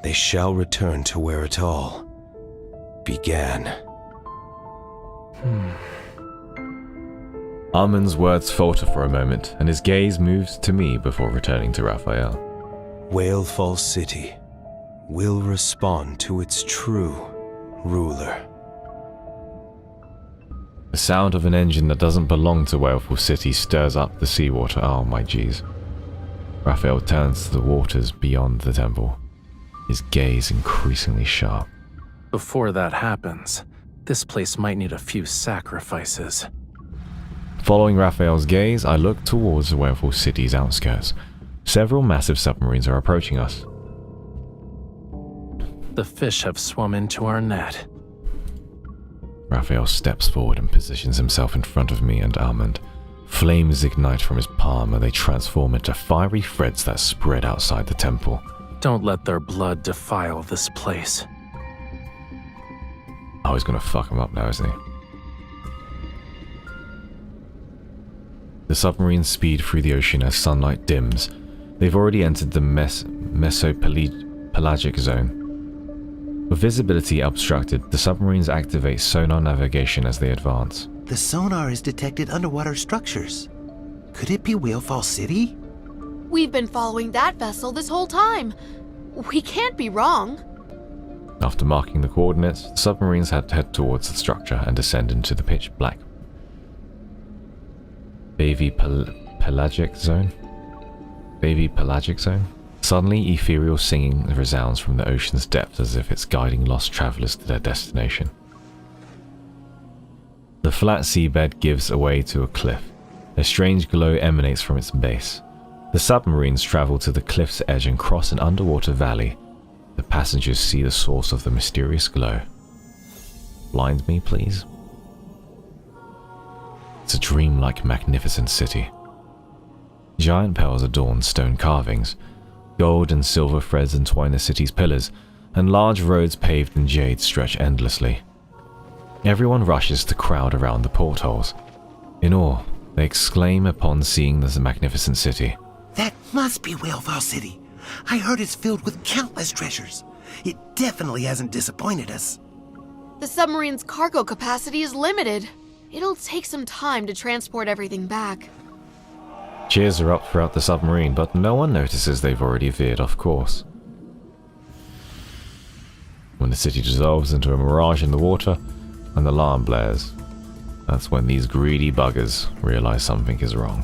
Speaker 19: They shall return to where it all began.
Speaker 1: Armand's words falter for a moment, and his gaze moves to me before returning to Raphael.
Speaker 19: Whalefall City will respond to its true ruler.
Speaker 1: The sound of an engine that doesn't belong to Whalefall City stirs up the seawater. Oh my jeez. Raphael turns to the waters beyond the temple, his gaze increasingly sharp.
Speaker 8: Before that happens, this place might need a few sacrifices.
Speaker 1: Following Raphael's gaze, I look towards the Whalefall City's outskirts. Several massive submarines are approaching us.
Speaker 8: The fish have swum into our net.
Speaker 1: Raphael steps forward and positions himself in front of me and Armand. Flames ignite from his palm and they transform into fiery threads that spread outside the temple.
Speaker 8: Don't let their blood defile this place.
Speaker 1: Oh, he's gonna fuck him up now, isn't he? The submarines speed through the ocean as sunlight dims. They've already entered the Mesopelagic zone. With visibility obstructed, the submarines activate sonar navigation as they advance.
Speaker 2: The sonar has detected underwater structures. Could it be Whalefall City?
Speaker 10: We've been following that vessel this whole time. We can't be wrong.
Speaker 1: After marking the coordinates, the submarines head towards the structure and descend into the pitch black Pelagic zone? Pelagic zone? Suddenly, ethereal singing resounds from the ocean's depths as if it's guiding lost travelers to their destination. The flat seabed gives way to a cliff. A strange glow emanates from its base. The submarines travel to the cliff's edge and cross an underwater valley. The passengers see the source of the mysterious glow. Blind me, please. It's a dreamlike, magnificent city. Giant pearls adorn stone carvings. Gold and silver threads entwine the city's pillars, and large roads paved in jade stretch endlessly. Everyone rushes to crowd around the portholes. In awe, they exclaim upon seeing this magnificent city.
Speaker 2: That must be Whalefall City. I heard it's filled with countless treasures. It definitely hasn't disappointed us.
Speaker 10: The submarine's cargo capacity is limited. It'll take some time to transport everything back.
Speaker 1: Cheers are up throughout the submarine, but no one notices they've already veered off course. When the city dissolves into a mirage in the water, an alarm blares. That's when these greedy buggers realize something is wrong.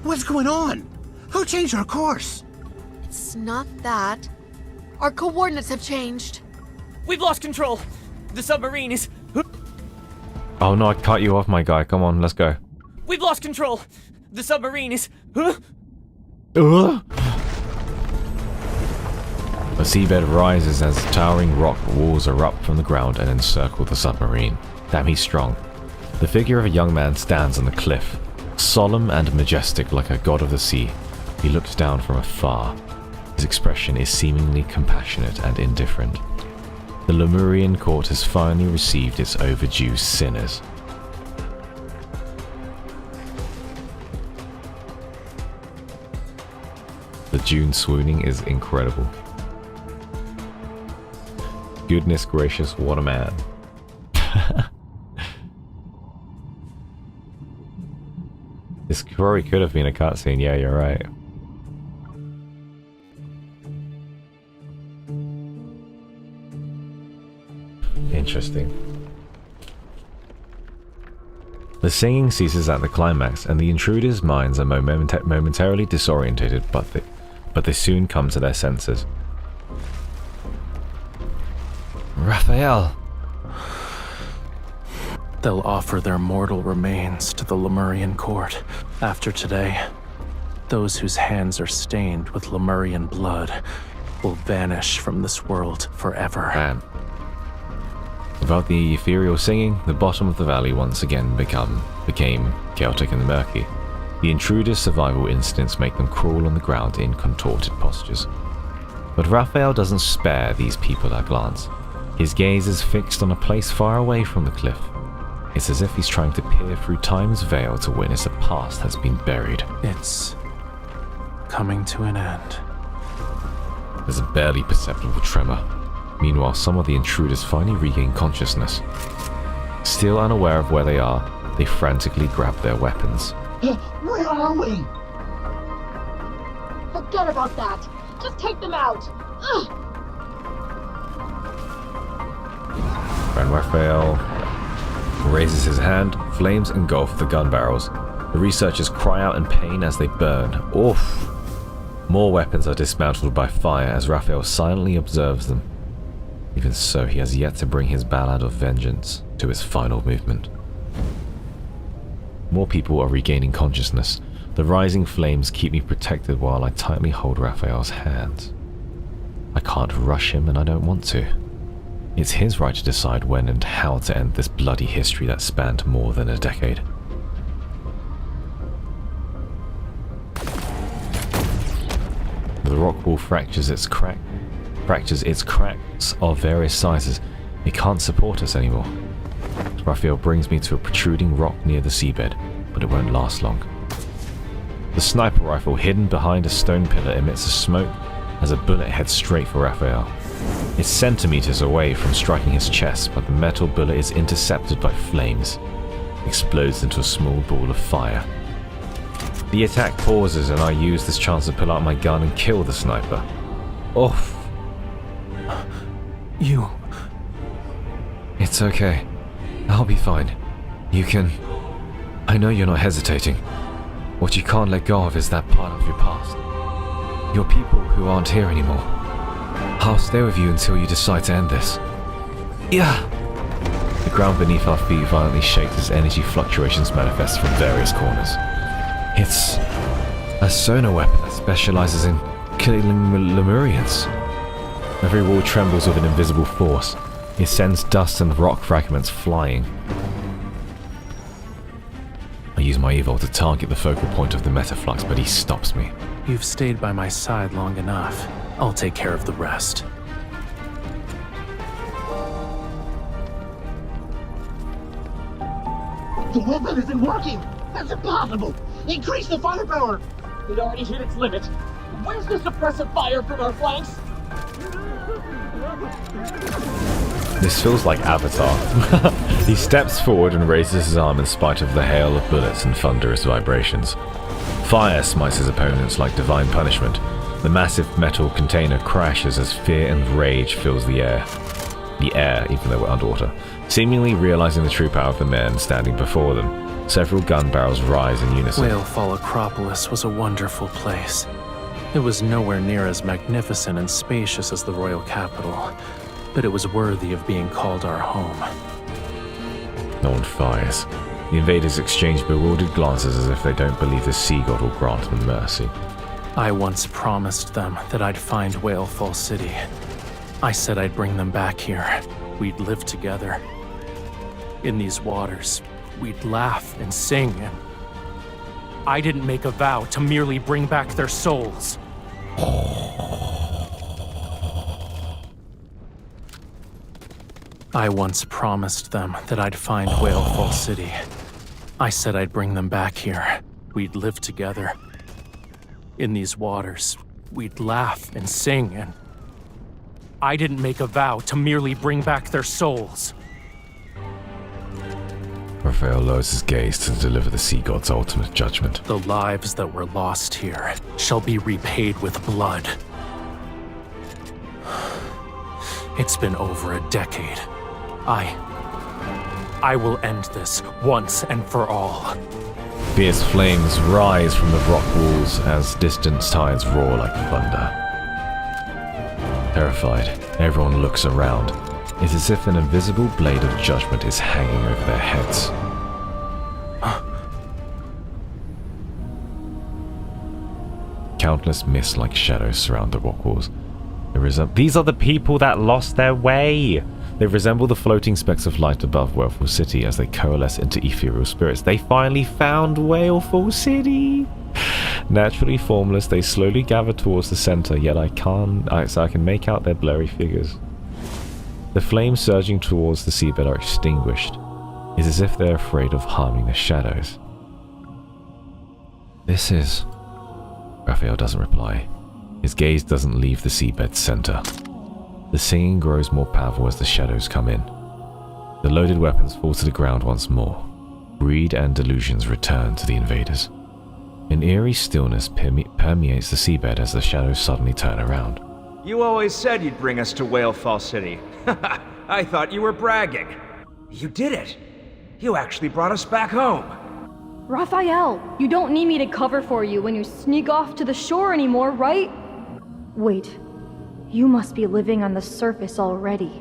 Speaker 2: What's going on? Who changed our course?
Speaker 10: It's not that. Our coordinates have changed.
Speaker 3: We've lost control. The submarine is...
Speaker 1: Oh no, I cut you off, my guy. Come on, let's go.
Speaker 3: We've lost control. The submarine is...
Speaker 1: The seabed rises as towering rock walls erupt from the ground and encircle the submarine. Damn, he's strong. The figure of a young man stands on the cliff, solemn and majestic like a god of the sea. He looks down from afar. His expression is seemingly compassionate and indifferent. The Lemurian court has finally received its overdue sinners. The June swooning is incredible. Goodness gracious, what a man. This probably could have been a cutscene, yeah, you're right. Interesting. The singing ceases at the climax, and the intruders' minds are momentarily disorientated, but they soon come to their senses. Raphael!
Speaker 8: They'll offer their mortal remains to the Lemurian court. After today, those whose hands are stained with Lemurian blood will vanish from this world forever.
Speaker 1: Man. Without the ethereal singing, the bottom of the valley once again became chaotic and murky. The intruders' survival instincts make them crawl on the ground in contorted postures. But Raphael doesn't spare these people at a glance. His gaze is fixed on a place far away from the cliff. It's as if he's trying to peer through time's veil to witness a past has been buried.
Speaker 8: It's coming to an end.
Speaker 1: There's a barely perceptible tremor. Meanwhile, some of the intruders finally regain consciousness. Still unaware of where they are, they frantically grab their weapons.
Speaker 6: Where are we? Forget about that. Just take them out.
Speaker 1: When Raphael raises his hand, flames engulf the gun barrels. The researchers cry out in pain as they burn. Oof! More weapons are dismantled by fire as Raphael silently observes them. Even so, he has yet to bring his ballad of vengeance to its final movement. More people are regaining consciousness. The rising flames keep me protected while I tightly hold Raphael's hands. I can't rush him and I don't want to. It's his right to decide when and how to end this bloody history that spanned more than a decade. The rock wall fractures its cracks of various sizes. It can't support us anymore. Raphael brings me to a protruding rock near the seabed, but it won't last long. The sniper rifle hidden behind a stone pillar emits a smoke as a bullet heads straight for Raphael. It's centimeters away from striking his chest, but the metal bullet is intercepted by flames. It explodes into a small ball of fire. The attack pauses and I use this chance to pull out my gun and kill the sniper. Oof.
Speaker 8: You...
Speaker 1: It's okay. I'll be fine. You can... I know you're not hesitating. What you can't let go of is that part of your past. Your people who aren't here anymore. I'll stay with you until you decide to end this. Yeah! The ground beneath our feet violently shakes as energy fluctuations manifest from various corners. It's a sonar weapon that specializes in killing Lemurians. Every wall trembles with an invisible force. It sends dust and rock fragments flying. I use my evil to target the focal point of the metaflux, but he stops me.
Speaker 8: You've stayed by my side long enough. I'll take care of the rest.
Speaker 6: The weapon isn't working! That's impossible! Increase the firepower! It already hit its limit. Where's the suppressive fire from our flanks?
Speaker 1: This feels like Avatar. He steps forward and raises his arm in spite of the hail of bullets and thunderous vibrations. Fire smites his opponents like divine punishment. The massive metal container crashes as fear and rage fills the air. Even though we're underwater. Seemingly realizing the true power of the men standing before them, several gun barrels rise in unison.
Speaker 8: Whalefall Acropolis was a wonderful place. It was nowhere near as magnificent and spacious as the royal capital, but it was worthy of being called our home.
Speaker 1: No one fires. The invaders exchange bewildered glances as if they don't believe the sea god will grant them mercy.
Speaker 8: I once promised them that I'd find Whalefall City. I said I'd bring them back here. We'd live together. In these waters, we'd laugh and sing, and I didn't make a vow to merely bring back their souls. I once promised them that I'd find Whalefall City. I said I'd bring them back here. We'd live together. In these waters, we'd laugh and sing, and I didn't make a vow to merely bring back their souls.
Speaker 1: Raphael lowers his gaze to deliver the sea god's ultimate judgment.
Speaker 8: The lives that were lost here shall be repaid with blood. It's been over a decade. I will end this once and for all.
Speaker 1: Fierce flames rise from the rock walls as distant tides roar like thunder. Terrified, everyone looks around. It's as if an invisible blade of judgment is hanging over their heads. Countless mist-like shadows surround the rock walls. These are the people that lost their way! They resemble the floating specks of light above Whalefall City as they coalesce into ethereal spirits. They finally found Whalefall City! Naturally formless, they slowly gather towards the center, yet I can make out their blurry figures. The flames surging towards the seabed are extinguished. It's as if they're afraid of harming the shadows. This is... Raphael doesn't reply. His gaze doesn't leave the seabed's center. The singing grows more powerful as the shadows come in. The loaded weapons fall to the ground once more. Greed and delusions return to the invaders. An eerie stillness permeates the seabed as the shadows suddenly turn around.
Speaker 9: You always said you'd bring us to Whalefall City. I thought you were bragging. You did it. You actually brought us back home.
Speaker 17: Raphael, you don't need me to cover for you when you sneak off to the shore anymore, right? Wait, you must be living on the surface already.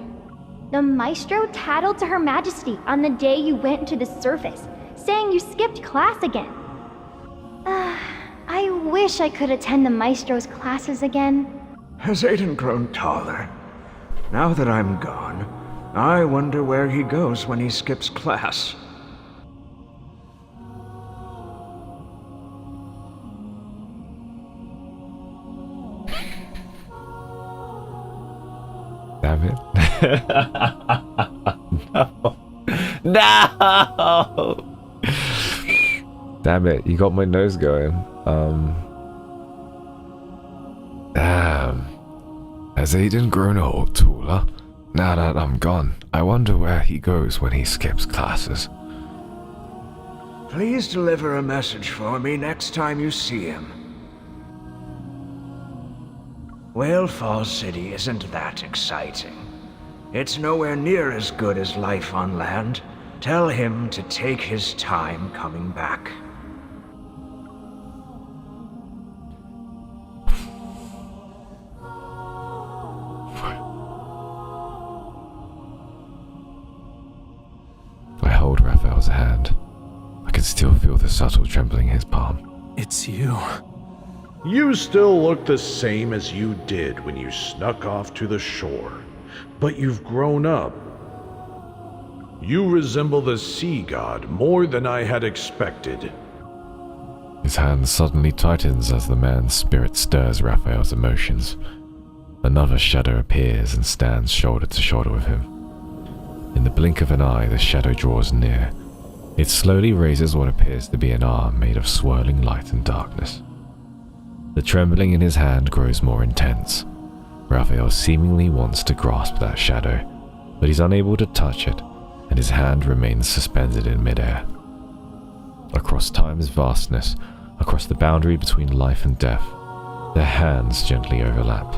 Speaker 14: The Maestro tattled to Her Majesty on the day you went to the surface, saying you skipped class again. I wish I could attend the Maestro's classes again.
Speaker 9: Has Aiden grown taller? Now that I'm gone, I wonder where he goes when he skips class.
Speaker 1: Damn it. No! No! Damn it, you got my nose going. Damn. Has Aiden grown old, taller? Now that I'm gone, I wonder where he goes when he skips classes.
Speaker 9: Please deliver a message for me next time you see him. Whalefall City isn't that exciting. It's nowhere near as good as life on land. Tell him to take his time coming back.
Speaker 1: I hold Raphael's hand. I can still feel the subtle trembling in his palm.
Speaker 8: It's you.
Speaker 15: You still look the same as you did when you snuck off to the shore, but you've grown up. You resemble the sea god more than I had expected.
Speaker 1: His hand suddenly tightens as the man's spirit stirs Raphael's emotions. Another shadow appears and stands shoulder to shoulder with him. In the blink of an eye, the shadow draws near. It slowly raises what appears to be an arm made of swirling light and darkness. The trembling in his hand grows more intense. Raphael seemingly wants to grasp that shadow, but he's unable to touch it, and his hand remains suspended in midair. Across time's vastness, across the boundary between life and death, their hands gently overlap.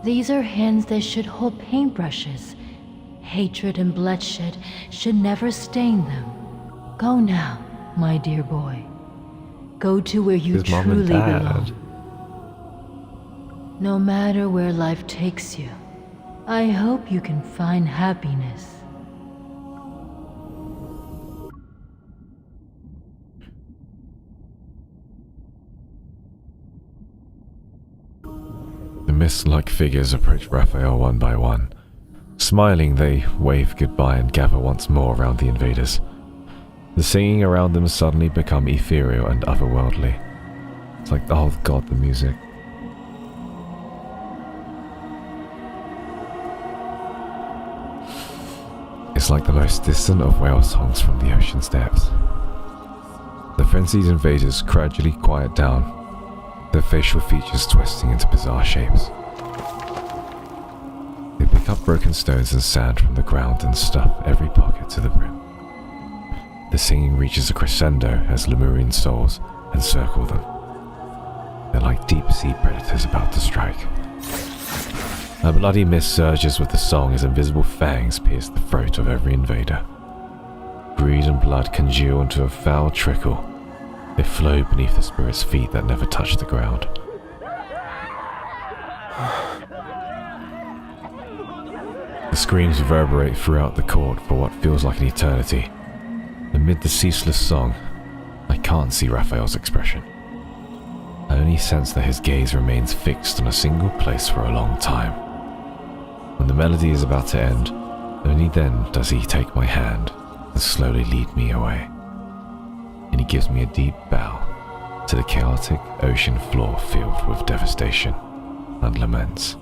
Speaker 4: These are hands that should hold paintbrushes. Hatred and bloodshed should never stain them. Go now, my dear boy. Go to where you truly belong. No matter where life takes you, I hope you can find happiness.
Speaker 1: The mist-like figures approach Raphael one by one. Smiling, they wave goodbye and gather once more around the invaders. The singing around them suddenly become ethereal and otherworldly. It's like, oh god, the music. It's like the most distant of whale songs from the ocean's depths. The frenzied invaders gradually quiet down, their facial features twisting into bizarre shapes. They pick up broken stones and sand from the ground and stuff every pocket to the brim. The singing reaches a crescendo as Lemurian souls encircle them. They're like deep-sea predators about to strike. A bloody mist surges with the song as invisible fangs pierce the throat of every invader. Greed and blood congeal into a foul trickle. They flow beneath the spirit's feet that never touch the ground. The screams reverberate throughout the court for what feels like an eternity. Amid the ceaseless song, I can't see Raphael's expression. I only sense that his gaze remains fixed on a single place for a long time. When the melody is about to end, only then does he take my hand and slowly lead me away. And he gives me a deep bow to the chaotic ocean floor filled with devastation and laments.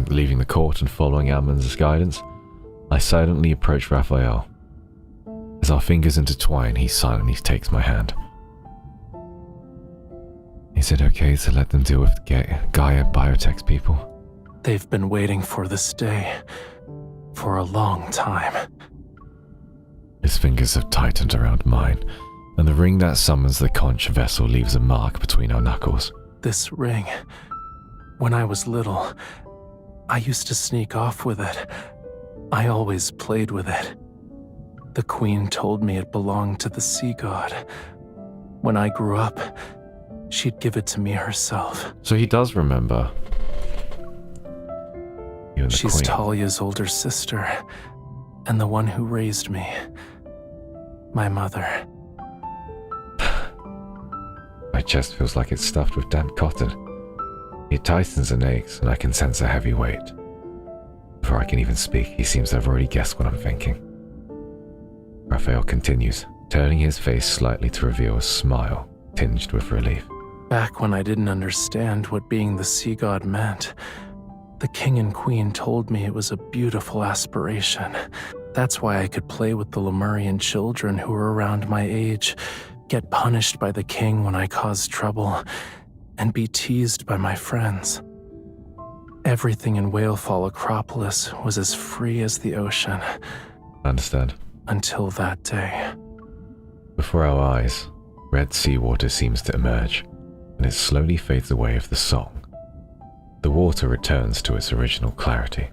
Speaker 1: Leaving the court and following Ammon's guidance, I silently approach Raphael. As our fingers intertwine, he silently takes my hand. Is it okay to let them deal with Gaia Biotech's people?
Speaker 8: They've been waiting for this day for a long time.
Speaker 1: His fingers have tightened around mine, and the ring that summons the conch vessel leaves a mark between our knuckles.
Speaker 8: This ring, when I was little, I used to sneak off with it. I always played with it. The queen told me it belonged to the sea god. When I grew up, she'd give it to me herself.
Speaker 1: So he does remember. You and the
Speaker 8: She's
Speaker 1: queen.
Speaker 8: Talia's older sister, and the one who raised me. My mother.
Speaker 1: My chest feels like it's stuffed with damp cotton. It tightens and aches, and I can sense a heavy weight. Before I can even speak, he seems to have already guessed what I'm thinking. Raphael continues, turning his face slightly to reveal a smile, tinged with relief.
Speaker 8: Back when I didn't understand what being the sea god meant, the king and queen told me it was a beautiful aspiration. That's why I could play with the Lemurian children who were around my age, get punished by the king when I caused trouble, and be teased by my friends. Everything in Whalefall Acropolis was as free as the ocean.
Speaker 1: Understand.
Speaker 8: Until that day.
Speaker 1: Before our eyes, red seawater seems to emerge, and it slowly fades away with the song. The water returns to its original clarity.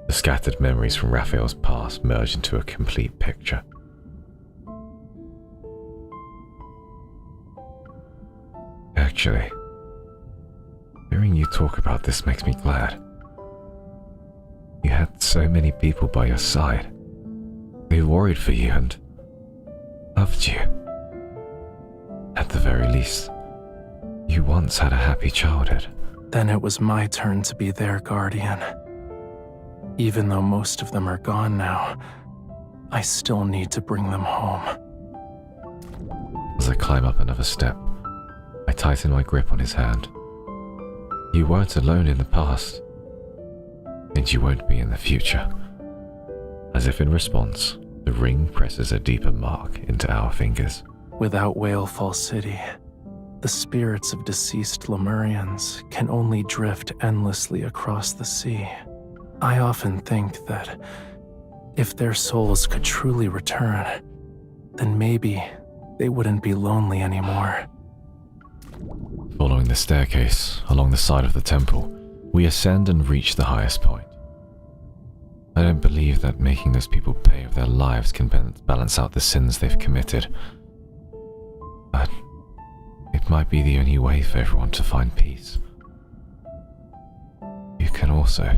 Speaker 1: The scattered memories from Raphael's past merge into a complete picture. Actually, hearing you talk about this makes me glad. You had so many people by your side. They worried for you and loved you. At the very least, you once had a happy childhood.
Speaker 8: Then it was my turn to be their guardian. Even though most of them are gone now, I still need to bring them home.
Speaker 1: As I climb up another step, I tighten my grip on his hand. You weren't alone in the past, and you won't be in the future. As if in response, the ring presses a deeper mark into our fingers.
Speaker 8: Without Whalefall City, the spirits of deceased Lemurians can only drift endlessly across the sea. I often think that if their souls could truly return, then maybe they wouldn't be lonely anymore.
Speaker 1: Following the staircase along the side of the temple, we ascend and reach the highest point. I don't believe that making those people pay with their lives can balance out the sins they've committed. But it might be the only way for everyone to find peace. You can also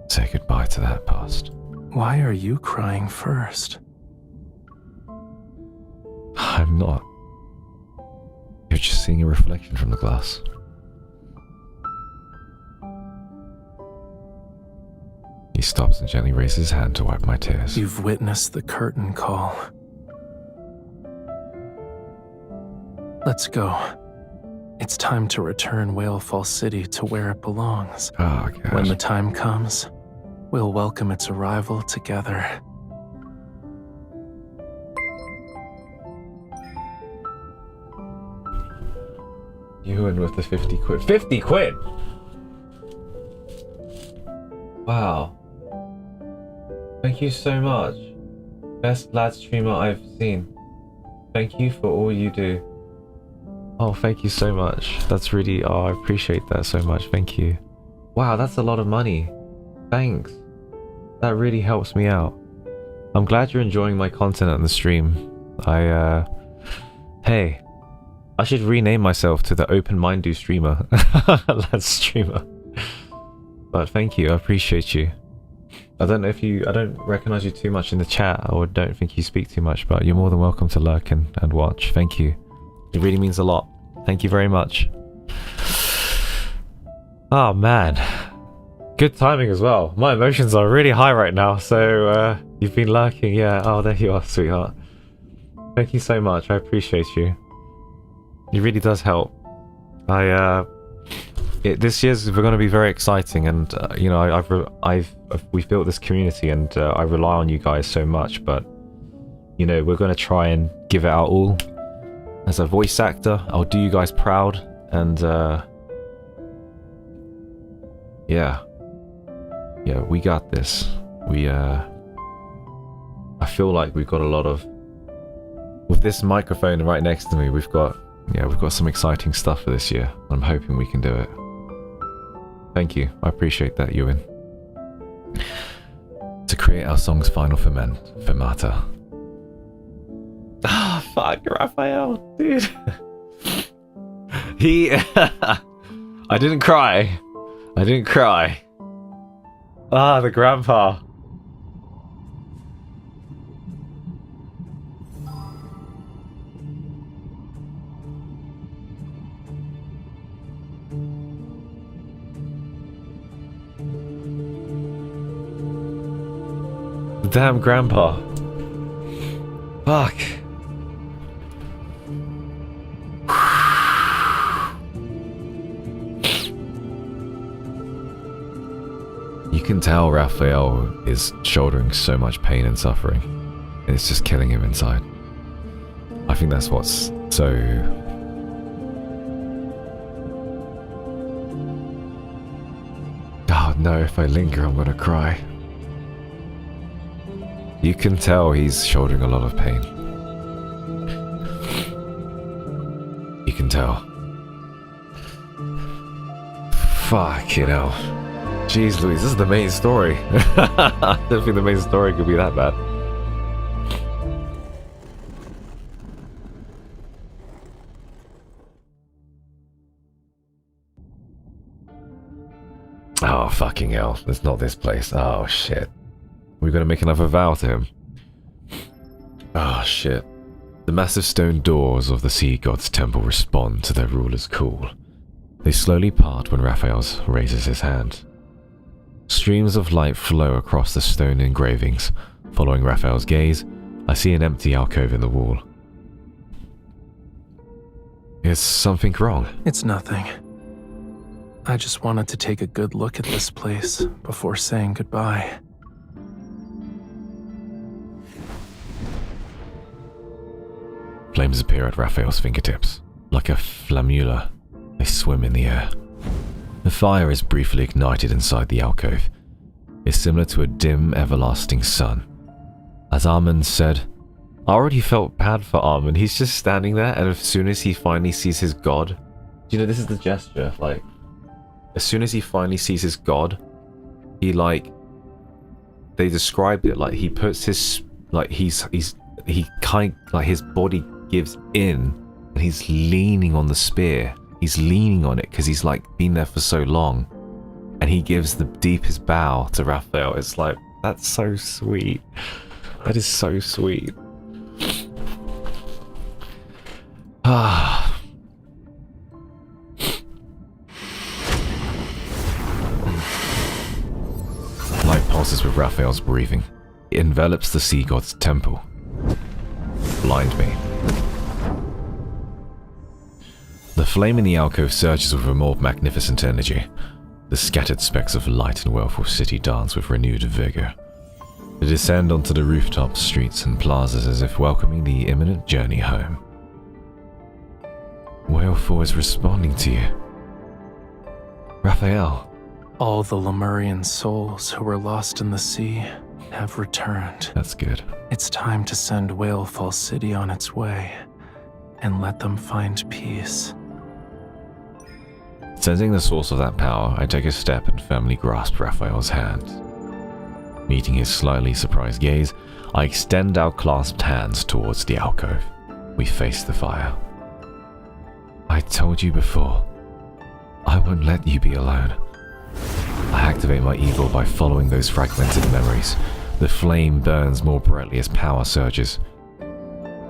Speaker 1: say goodbye to that past.
Speaker 8: Why are you crying first?
Speaker 1: I'm not. You're just seeing a reflection from the glass. He stops and gently raises his hand to wipe my tears.
Speaker 8: You've witnessed the curtain call. Let's go. It's time to return Whalefall City to where it belongs.
Speaker 1: Oh, gosh.
Speaker 8: When the time comes, we'll welcome its arrival together.
Speaker 1: You in with the 50 quid. 50 quid?! Wow. Thank you so much. Best lad streamer I've seen. Thank you for all you do. Oh, thank you so much. That's really... Oh, I appreciate that so much. Thank you. Wow, that's a lot of money. Thanks. That really helps me out. I'm glad you're enjoying my content on the stream. Hey. I should rename myself to the Open Mind Do streamer. Lad streamer. But thank you, I appreciate you. I don't know if you... I don't recognize you too much in the chat, or don't think you speak too much, but you're more than welcome to lurk and watch. Thank you. It really means a lot. Thank you very much. Oh man. Good timing as well. My emotions are really high right now, so you've been lurking, yeah. Oh, there you are, sweetheart. Thank you so much, I appreciate you. It really does help. This year's going to be very exciting, and you know, we've built this community, and I rely on you guys so much. But you know, we're going to try and give it our all. As a voice actor, I'll do you guys proud, and yeah, we got this. I feel like we've got a lot of. With this microphone right next to me, we've got some exciting stuff for this year. I'm hoping we can do it. Thank you. I appreciate that, Ewan. To create our song's final fermata. Ah, fuck, Raphael, dude. I didn't cry. Ah, the grandpa. Damn grandpa. Fuck. You can tell Raphael is shouldering so much pain and suffering. It's just killing him inside. I think that's what's so... Oh no, if I linger I'm gonna cry. You can tell he's shouldering a lot of pain. You can tell. Fuck, you know. Jeez Louise, this is the main story. I don't think the main story could be that bad. Oh, fucking hell. It's not this place. Oh, shit. We're gonna make another vow to him. Oh, shit. The massive stone doors of the sea god's temple respond to their ruler's call. They slowly part when Raphael raises his hand. Streams of light flow across the stone engravings. Following Raphael's gaze, I see an empty alcove in the wall. Is something wrong?
Speaker 8: It's nothing. I just wanted to take a good look at this place before saying goodbye.
Speaker 1: Flames appear at Raphael's fingertips. Like a flammula, they swim in the air. The fire is briefly ignited inside the alcove. It's similar to a dim, everlasting sun. As Armand said, I already felt bad for Armand. He's just standing there, and as soon as he finally sees his god, you know, this is the gesture, like, as soon as he finally sees his god, he, like, they described it like he puts his, like, he kind, like, his body gives in, and he's leaning on the spear. He's leaning on it because he's, like, been there for so long, and he gives the deepest bow to Raphael. It's like, that's so sweet. That is so sweet. Ah. Light pulses with Raphael's breathing. It envelops the sea god's temple. Blind me. The flame in the alcove surges with a more magnificent energy. The scattered specks of light in Wellfall City dance with renewed vigor. They descend onto the rooftops, streets, and plazas as if welcoming the imminent journey home. Wellfall is responding to you. Raphael.
Speaker 8: All the Lemurian souls who were lost in the sea have returned.
Speaker 1: That's good.
Speaker 8: It's time to send Whalefall City on its way and let them find peace.
Speaker 1: Sensing the source of that power, I take a step and firmly grasp Raphael's hand. Meeting his slightly surprised gaze, I extend our clasped hands towards the alcove. We face the fire. I told you before, I won't let you be alone. I activate my ego by following those fragmented memories. The flame burns more brightly as power surges.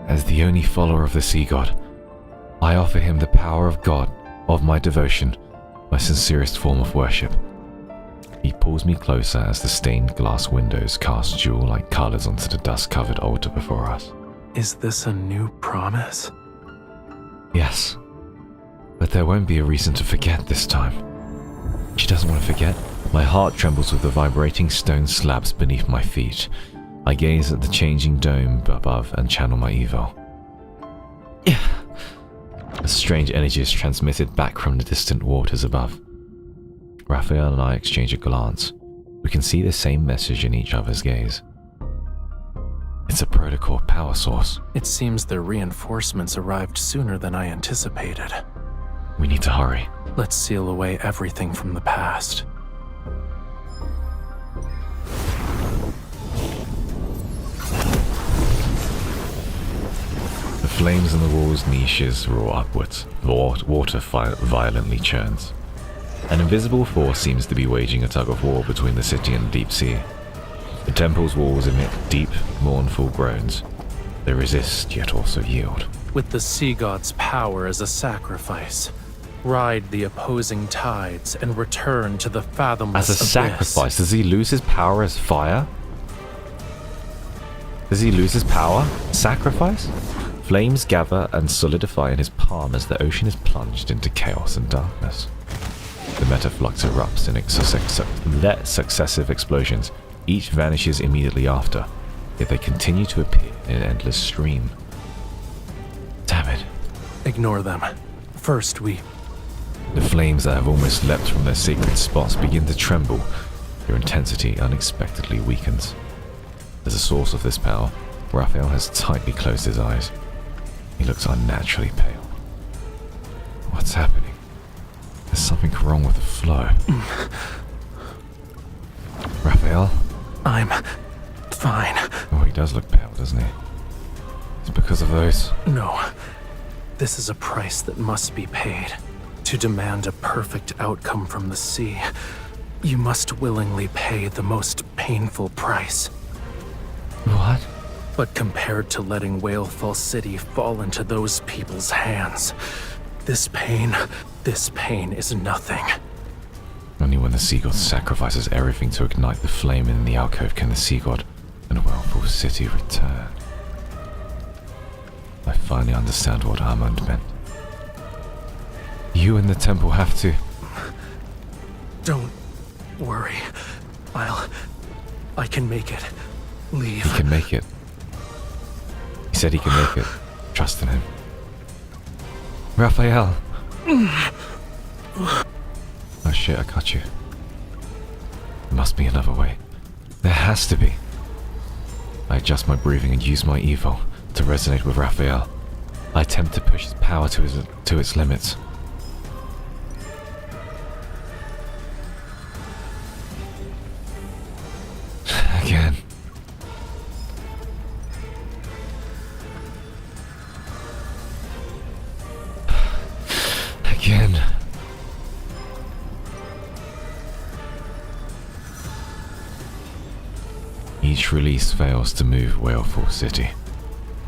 Speaker 1: As the only follower of the sea god, I offer him the power of God, of my devotion, my sincerest form of worship. He pulls me closer as the stained glass windows cast jewel-like colors onto the dust-covered altar before us.
Speaker 8: Is this a new promise?
Speaker 1: Yes, but there won't be a reason to forget this time. She doesn't want to forget. My heart trembles with the vibrating stone slabs beneath my feet. I gaze at the changing dome above and channel my evo. A strange energy is transmitted back from the distant waters above. Raphael and I exchange a glance. We can see the same message in each other's gaze. It's a protocol power source.
Speaker 8: It seems the reinforcements arrived sooner than I anticipated.
Speaker 1: We need to hurry.
Speaker 8: Let's seal away everything from the past.
Speaker 1: The flames in the wall's niches roar upwards. Water violently churns. An invisible force seems to be waging a tug-of-war between the city and the deep sea. The temple's walls emit deep, mournful groans. They resist, yet also yield.
Speaker 8: With the sea god's power as a sacrifice, ride the opposing tides and return to the fathomless
Speaker 1: abyss. As a sacrifice, does he lose his power as fire? Does he lose his power? Sacrifice? Flames gather and solidify in his palm as the ocean is plunged into chaos and darkness. The metaflux erupts in successive explosions. Each vanishes immediately after, yet they continue to appear in an endless stream. Damn it.
Speaker 8: Ignore them. First, The
Speaker 1: flames that have almost leapt from their sacred spots begin to tremble. Their intensity unexpectedly weakens. As a source of this power, Raphael has tightly closed his eyes. He looks unnaturally pale. What's happening? There's something wrong with the flow. Raphael?
Speaker 8: I'm fine.
Speaker 1: Oh, he does look pale, doesn't he? It's because of those.
Speaker 8: No. This is a price that must be paid. To demand a perfect outcome from the sea, you must willingly pay the most painful price.
Speaker 1: What?
Speaker 8: But compared to letting Whalefall City fall into those people's hands, this pain is nothing.
Speaker 1: Only when the sea god sacrifices everything to ignite the flame in the alcove can the sea god and Wellfall City return. I finally understand what Armand meant. You and the temple have to...
Speaker 8: Don't worry. I can make it. Leave.
Speaker 1: He can make it. He said he can make it. Trust in him. Raphael! Oh shit, I cut you. There must be another way. There has to be. I adjust my breathing and use my evil to resonate with Raphael. I attempt to push his power to its limits. Again. Again. Each release fails to move Whalefall City,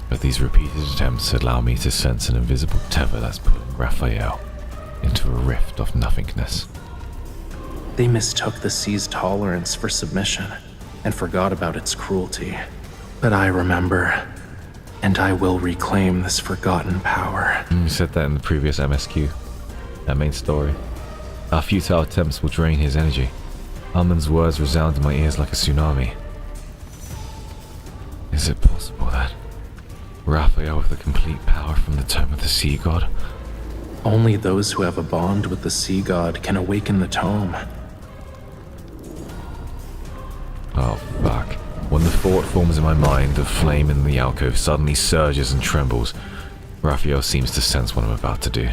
Speaker 1: but these repeated attempts allow me to sense an invisible tether that's pulling Raphael into a rift of nothingness.
Speaker 8: They mistook the sea's tolerance for submission and forgot about its cruelty. But I remember, and I will reclaim this forgotten power.
Speaker 1: You said that in the previous MSQ, that main story. Our futile attempts will drain his energy. Armand's words resound in my ears like a tsunami. Is it possible that Raphael with the complete power from the tome of the sea god?
Speaker 8: Only those who have a bond with the sea god can awaken the tome.
Speaker 1: Oh fuck. When the thought forms in my mind, the flame in the alcove suddenly surges and trembles. Raphael seems to sense what I'm about to do.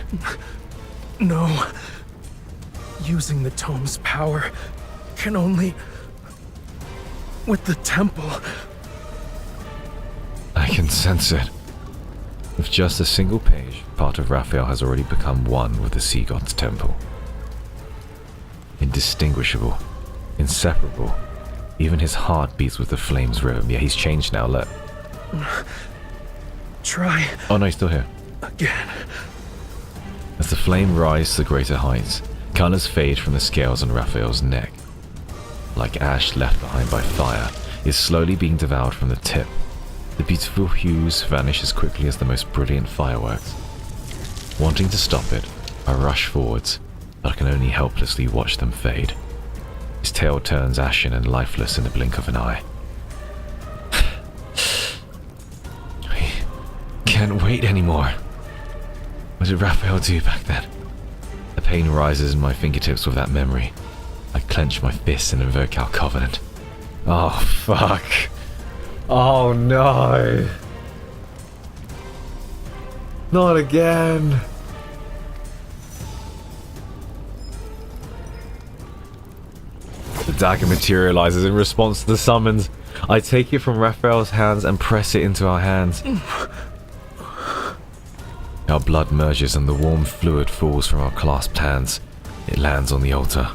Speaker 11: No. Using the tome's power can only... with the temple.
Speaker 1: I can sense it. With just a single page, part of Raphael has already become one with the sea god's temple. Indistinguishable, inseparable. Even his heart beats with the flame's rhythm. Yeah, he's changed now, look.
Speaker 11: Try.
Speaker 1: Oh no, he's still here.
Speaker 11: Again.
Speaker 1: As the flame rises to greater heights, colors fade from the scales on Raphael's neck. Like ash left behind by fire, is slowly being devoured from the tip. The beautiful hues vanish as quickly as the most brilliant fireworks. Wanting to stop it, I rush forwards, but I can only helplessly watch them fade. His tail turns ashen and lifeless in the blink of an eye. I can't wait anymore. What did Raphael do back then? The pain rises in my fingertips with that memory. I clench my fists and invoke our covenant. Oh fuck. Oh no. Not again. The dagger materializes in response to the summons. I take it from Raphael's hands and press it into our hands. Our blood merges and the warm fluid falls from our clasped hands. It lands on the altar.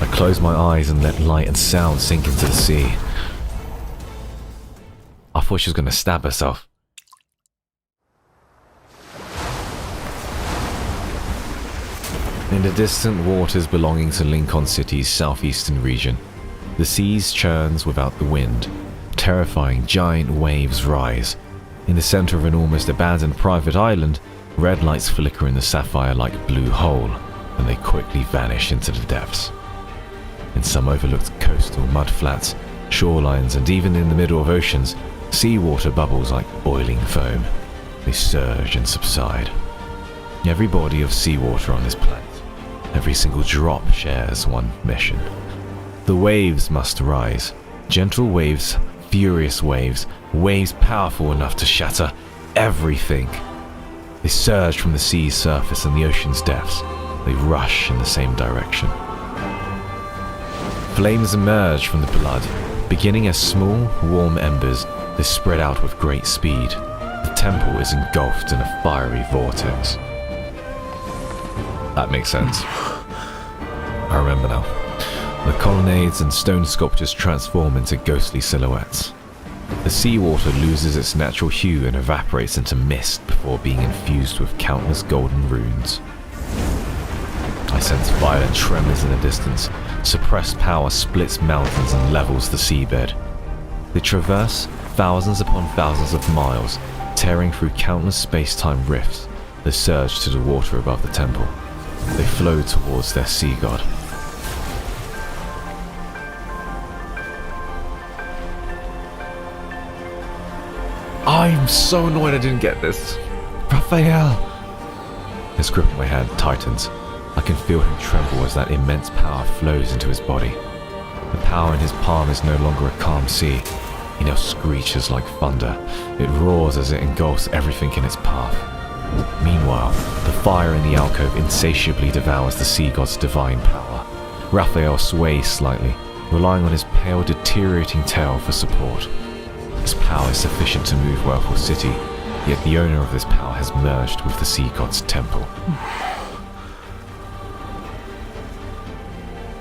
Speaker 1: I close my eyes and let light and sound sink into the sea. I thought she was going to stab herself. In the distant waters belonging to Lincoln City's southeastern region, the sea churns without the wind. Terrifying giant waves rise. In the center of an almost abandoned private island, red lights flicker in the sapphire-like blue hole, and they quickly vanish into the depths. In some overlooked coastal mudflats, shorelines, and even in the middle of oceans, seawater bubbles like boiling foam. They surge and subside. Every body of seawater on this planet, every single drop shares one mission. The waves must rise. Gentle waves, furious waves, waves powerful enough to shatter everything. They surge from the sea's surface and the ocean's depths. They rush in the same direction. Flames emerge from the blood, beginning as small, warm embers. They spread out with great speed. The temple is engulfed in a fiery vortex. That makes sense. I remember now. The colonnades and stone sculptures transform into ghostly silhouettes. The seawater loses its natural hue and evaporates into mist before being infused with countless golden runes. I sense violent tremors in the distance. Suppressed power splits mountains and levels the seabed. They traverse thousands upon thousands of miles, tearing through countless space-time rifts. They surge to the water above the temple. They flow towards their sea god. I'm so annoyed I didn't get this. Raphael! His grip on my hand tightens. I can feel him tremble as that immense power flows into his body. The power in his palm is no longer a calm sea. He now screeches like thunder. It roars as it engulfs everything in its path. Meanwhile, the fire in the alcove insatiably devours the sea god's divine power. Raphael sways slightly, relying on his pale, deteriorating tail for support. His power is sufficient to move Wellful City, yet the owner of this power has merged with the sea god's temple.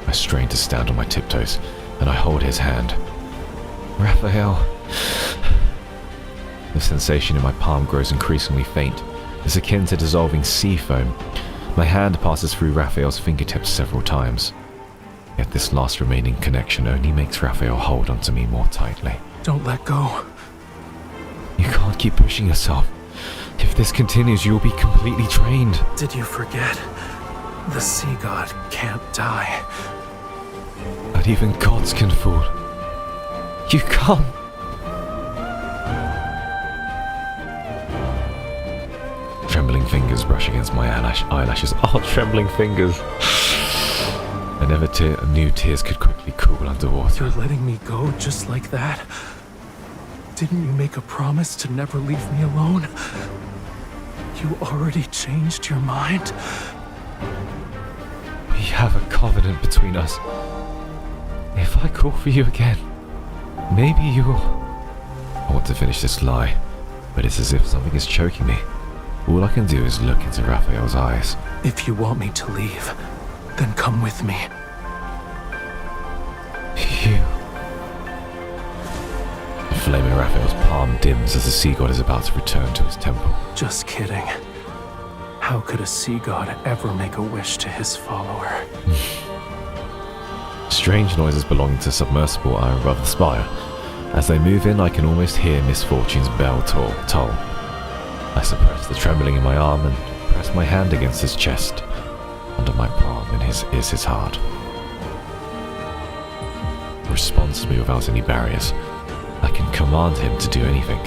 Speaker 1: I strain to stand on my tiptoes, and I hold his hand. Raphael. The sensation in my palm grows increasingly faint. It's akin to dissolving sea foam. My hand passes through Raphael's fingertips several times. Yet this last remaining connection only makes Raphael hold onto me more tightly.
Speaker 11: Don't let go.
Speaker 1: You can't keep pushing yourself. If this continues, you'll be completely drained.
Speaker 11: Did you forget? The sea god can't die.
Speaker 1: Not even gods can fall. You can't. Trembling fingers brush against my eyelashes. Oh, trembling fingers. I never knew tears could quickly cool underwater.
Speaker 11: You're letting me go just like that? Didn't you make a promise to never leave me alone? You already changed your mind?
Speaker 1: We have a covenant between us. If I call for you again, maybe you'll... I want to finish this lie, but it's as if something is choking me. All I can do is look into Raphael's eyes.
Speaker 11: If you want me to leave, then come with me.
Speaker 1: You... The flame in Raphael's palm dims as the sea god is about to return to his temple.
Speaker 11: Just kidding. How could a sea god ever make a wish to his follower?
Speaker 1: Strange noises belonging to submersible are above the spire. As they move in, I can almost hear Misfortune's bell toll. I suppress the trembling in my arm and press my hand against his chest. Under my palm is his heart. He responds to me without any barriers. I can command him to do anything.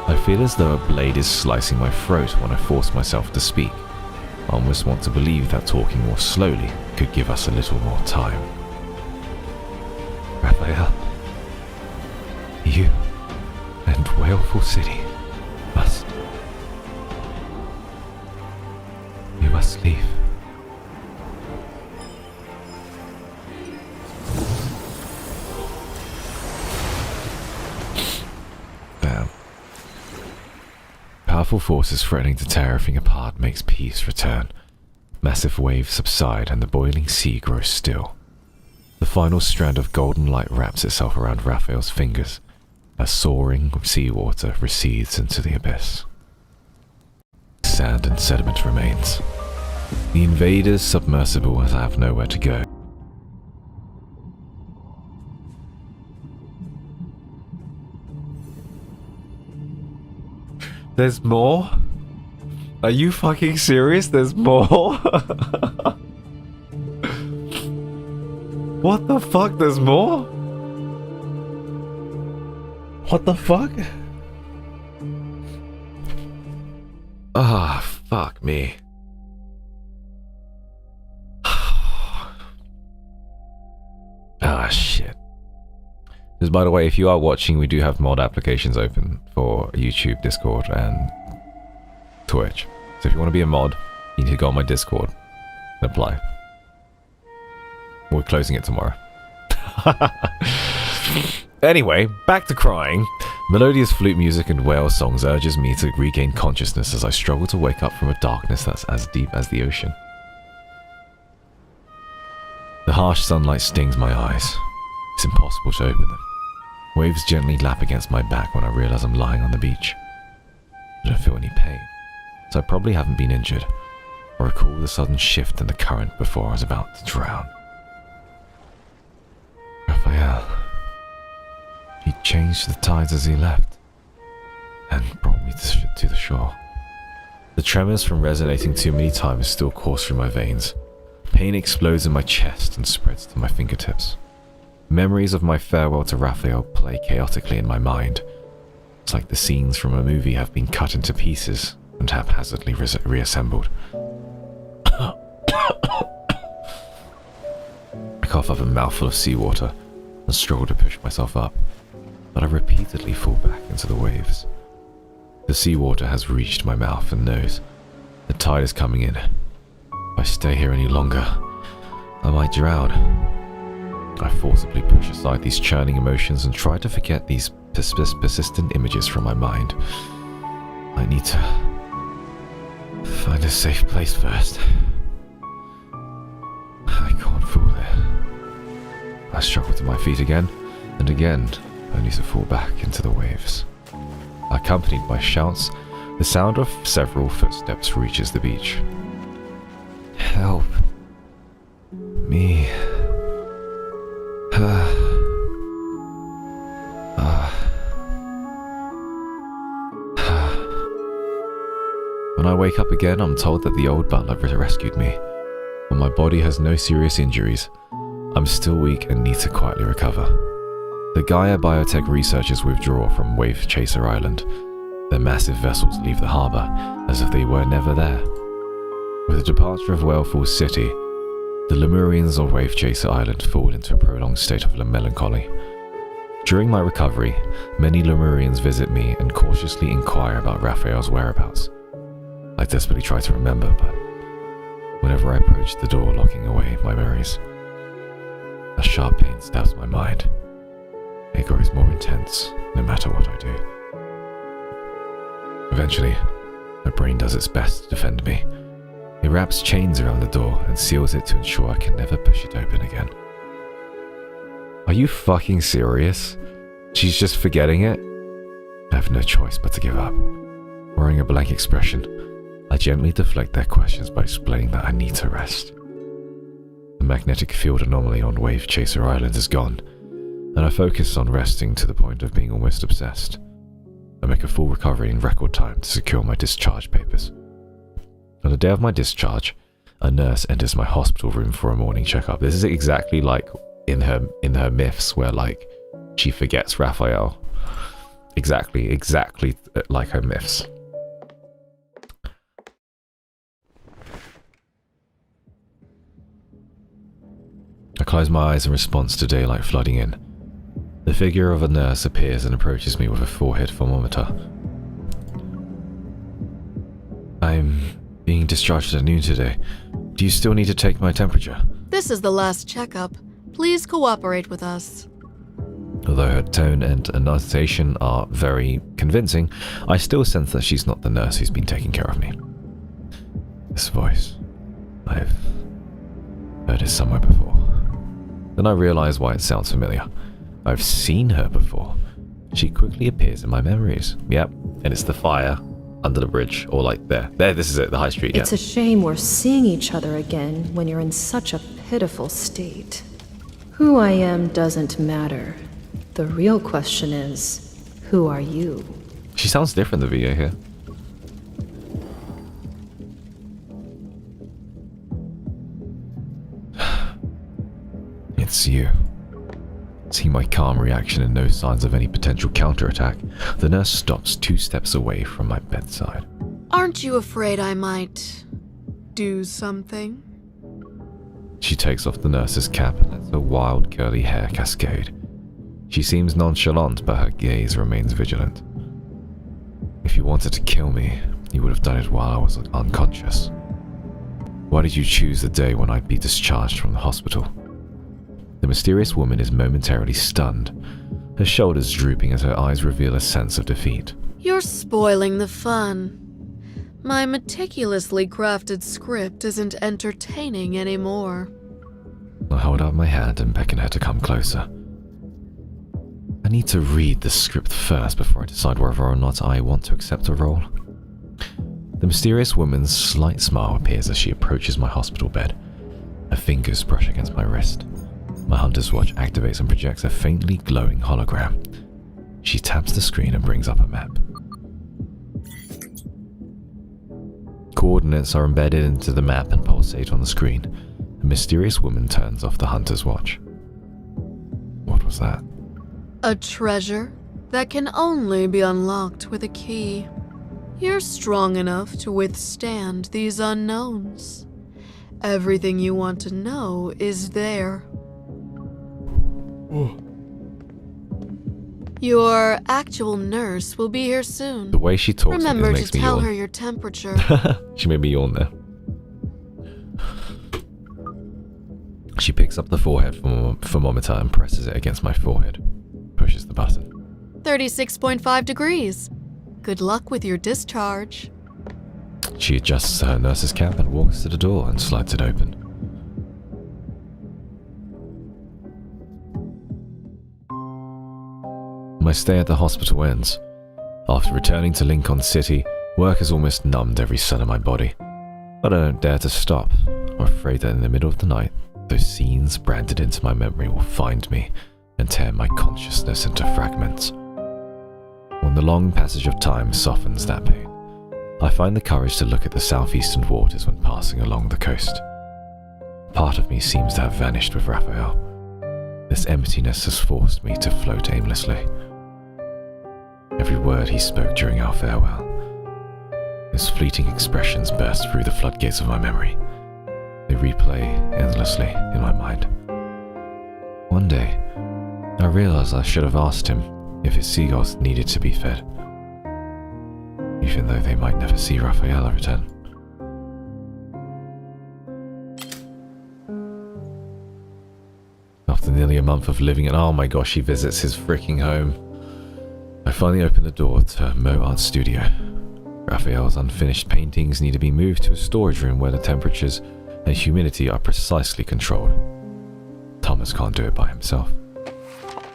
Speaker 1: I feel as though a blade is slicing my throat when I force myself to speak. I almost want to believe that talking more slowly could give us a little more time. Raphael, you and Whaleful City must... You must leave. Damn. Powerful forces threatening to tear everything apart makes peace return. Massive waves subside and the boiling sea grows still. The final strand of golden light wraps itself around Raphael's fingers as soaring seawater recedes into the abyss. Sand and sediment remains. The invaders submersible have nowhere to go. There's more? Are you fucking serious? There's more? What the fuck? There's more? What the fuck? Ah, fuck me. Ah, shit. Because, by the way, if you are watching, we do have mod applications open for YouTube, Discord, and Twitch. So if you want to be a mod, you need to go on my Discord and apply. We're closing it tomorrow. Anyway, back to crying. Melodious flute music and whale songs urges me to regain consciousness as I struggle to wake up from a darkness that's as deep as the ocean. The harsh sunlight stings my eyes. It's impossible to open them. Waves gently lap against my back when I realize I'm lying on the beach. I don't feel any pain, so I probably haven't been injured. I recall the sudden shift in the current before I was about to drown. Raphael. He changed the tides as he left, and brought me to the shore. The tremors from resonating too many times still course through my veins. Pain explodes in my chest and spreads to my fingertips. Memories of my farewell to Raphael play chaotically in my mind. It's like the scenes from a movie have been cut into pieces and haphazardly reassembled. I cough up a mouthful of seawater and struggle to push myself up, but I repeatedly fall back into the waves. The seawater has reached my mouth and nose. The tide is coming in. If I stay here any longer, I might drown. I forcibly push aside these churning emotions and try to forget these persistent images from my mind. I need to find a safe place first. I can't fall there. I struggle to my feet again, and again, only to fall back into the waves. Accompanied by shouts, the sound of several footsteps reaches the beach. Help me. When I wake up again, I'm told that the old butler rescued me. While my body has no serious injuries, I'm still weak and need to quietly recover. The Gaia biotech researchers withdraw from Wave Chaser Island. Their massive vessels leave the harbour as if they were never there. With the departure of Whale Falls City, the Lemurians of Wave Chaser Island fall into a prolonged state of melancholy. During my recovery, many Lemurians visit me and cautiously inquire about Raphael's whereabouts. I desperately try to remember, but whenever I approach the door locking away my memories, a sharp pain stabs my mind. It grows more intense no matter what I do. Eventually, my brain does its best to defend me. It wraps chains around the door and seals it to ensure I can never push it open again. Are you fucking serious? She's just forgetting it? I have no choice but to give up. Wearing a blank expression, I gently deflect their questions by explaining that I need to rest. The magnetic field anomaly on Wave Chaser Island is gone, and I focus on resting to the point of being almost obsessed. I make a full recovery in record time to secure my discharge papers. On the day of my discharge, a nurse enters my hospital room for a morning checkup. This is exactly like in her myths where like she forgets Raphael. Exactly like her myths. I close my eyes in response to daylight flooding in. The figure of a nurse appears and approaches me with a forehead thermometer. I'm being discharged at noon today. Do you still need to take my temperature?
Speaker 5: This is the last checkup. Please cooperate with us.
Speaker 1: Although her tone and enunciation are very convincing, I still sense that she's not the nurse who's been taking care of me. This voice, I've heard it somewhere before. Then I realize why it sounds familiar. I've seen her before. She quickly appears in my memories. Yep, and it's the fire under the bridge, or like there. There, this is it, the high street,
Speaker 20: It's a shame we're seeing each other again when you're in such a pitiful state. Who I am doesn't matter. The real question is, who are you?
Speaker 1: She sounds different, the VA here. It's you. Seeing my calm reaction and no signs of any potential counterattack, the nurse stops 2 steps away from my bedside.
Speaker 5: Aren't you afraid I might do something?
Speaker 1: She takes off the nurse's cap and lets her wild curly hair cascade. She seems nonchalant, but her gaze remains vigilant. If you wanted to kill me, you would have done it while I was unconscious. Why did you choose the day when I'd be discharged from the hospital? The mysterious woman is momentarily stunned, her shoulders drooping as her eyes reveal a sense of defeat.
Speaker 5: You're spoiling the fun. My meticulously crafted script isn't entertaining anymore.
Speaker 1: I hold out my hand and beckon her to come closer. I need to read the script first before I decide whether or not I want to accept a role. The mysterious woman's slight smile appears as she approaches my hospital bed. Her fingers brush against my wrist. My hunter's watch activates and projects a faintly glowing hologram. She taps the screen and brings up a map. Coordinates are embedded into the map and pulsate on the screen. The mysterious woman turns off the hunter's watch. What was that?
Speaker 5: A treasure that can only be unlocked with a key. You're strong enough to withstand these unknowns. Everything you want to know is there. Your actual nurse will be here soon.
Speaker 1: The way she talks
Speaker 5: Remember
Speaker 1: makes
Speaker 5: to
Speaker 1: me
Speaker 5: tell
Speaker 1: yawn.
Speaker 5: her your temperature.
Speaker 1: She made me yawn there. She picks up the forehead thermometer and presses it against my forehead. Pushes the button.
Speaker 5: 36.5 degrees. Good luck with your discharge.
Speaker 1: She adjusts her nurse's cap and walks to the door and slides it open. My stay at the hospital ends. After returning to Lincoln City, work has almost numbed every cell in my body. But I don't dare to stop. I'm afraid that in the middle of the night, those scenes branded into my memory will find me and tear my consciousness into fragments. When the long passage of time softens that pain, I find the courage to look at the southeastern waters when passing along the coast. Part of me seems to have vanished with Raphael. This emptiness has forced me to float aimlessly. Every word he spoke during our farewell, his fleeting expressions burst through the floodgates of my memory. They replay endlessly in my mind. One day, I realized I should have asked him if his seagulls needed to be fed, even though they might never see Raphael return. After nearly a month of living in, oh my gosh, he visits his freaking home. I finally open the door to Mo Art's studio. Raphael's unfinished paintings need to be moved to a storage room where the temperatures and humidity are precisely controlled. Thomas can't do it by himself.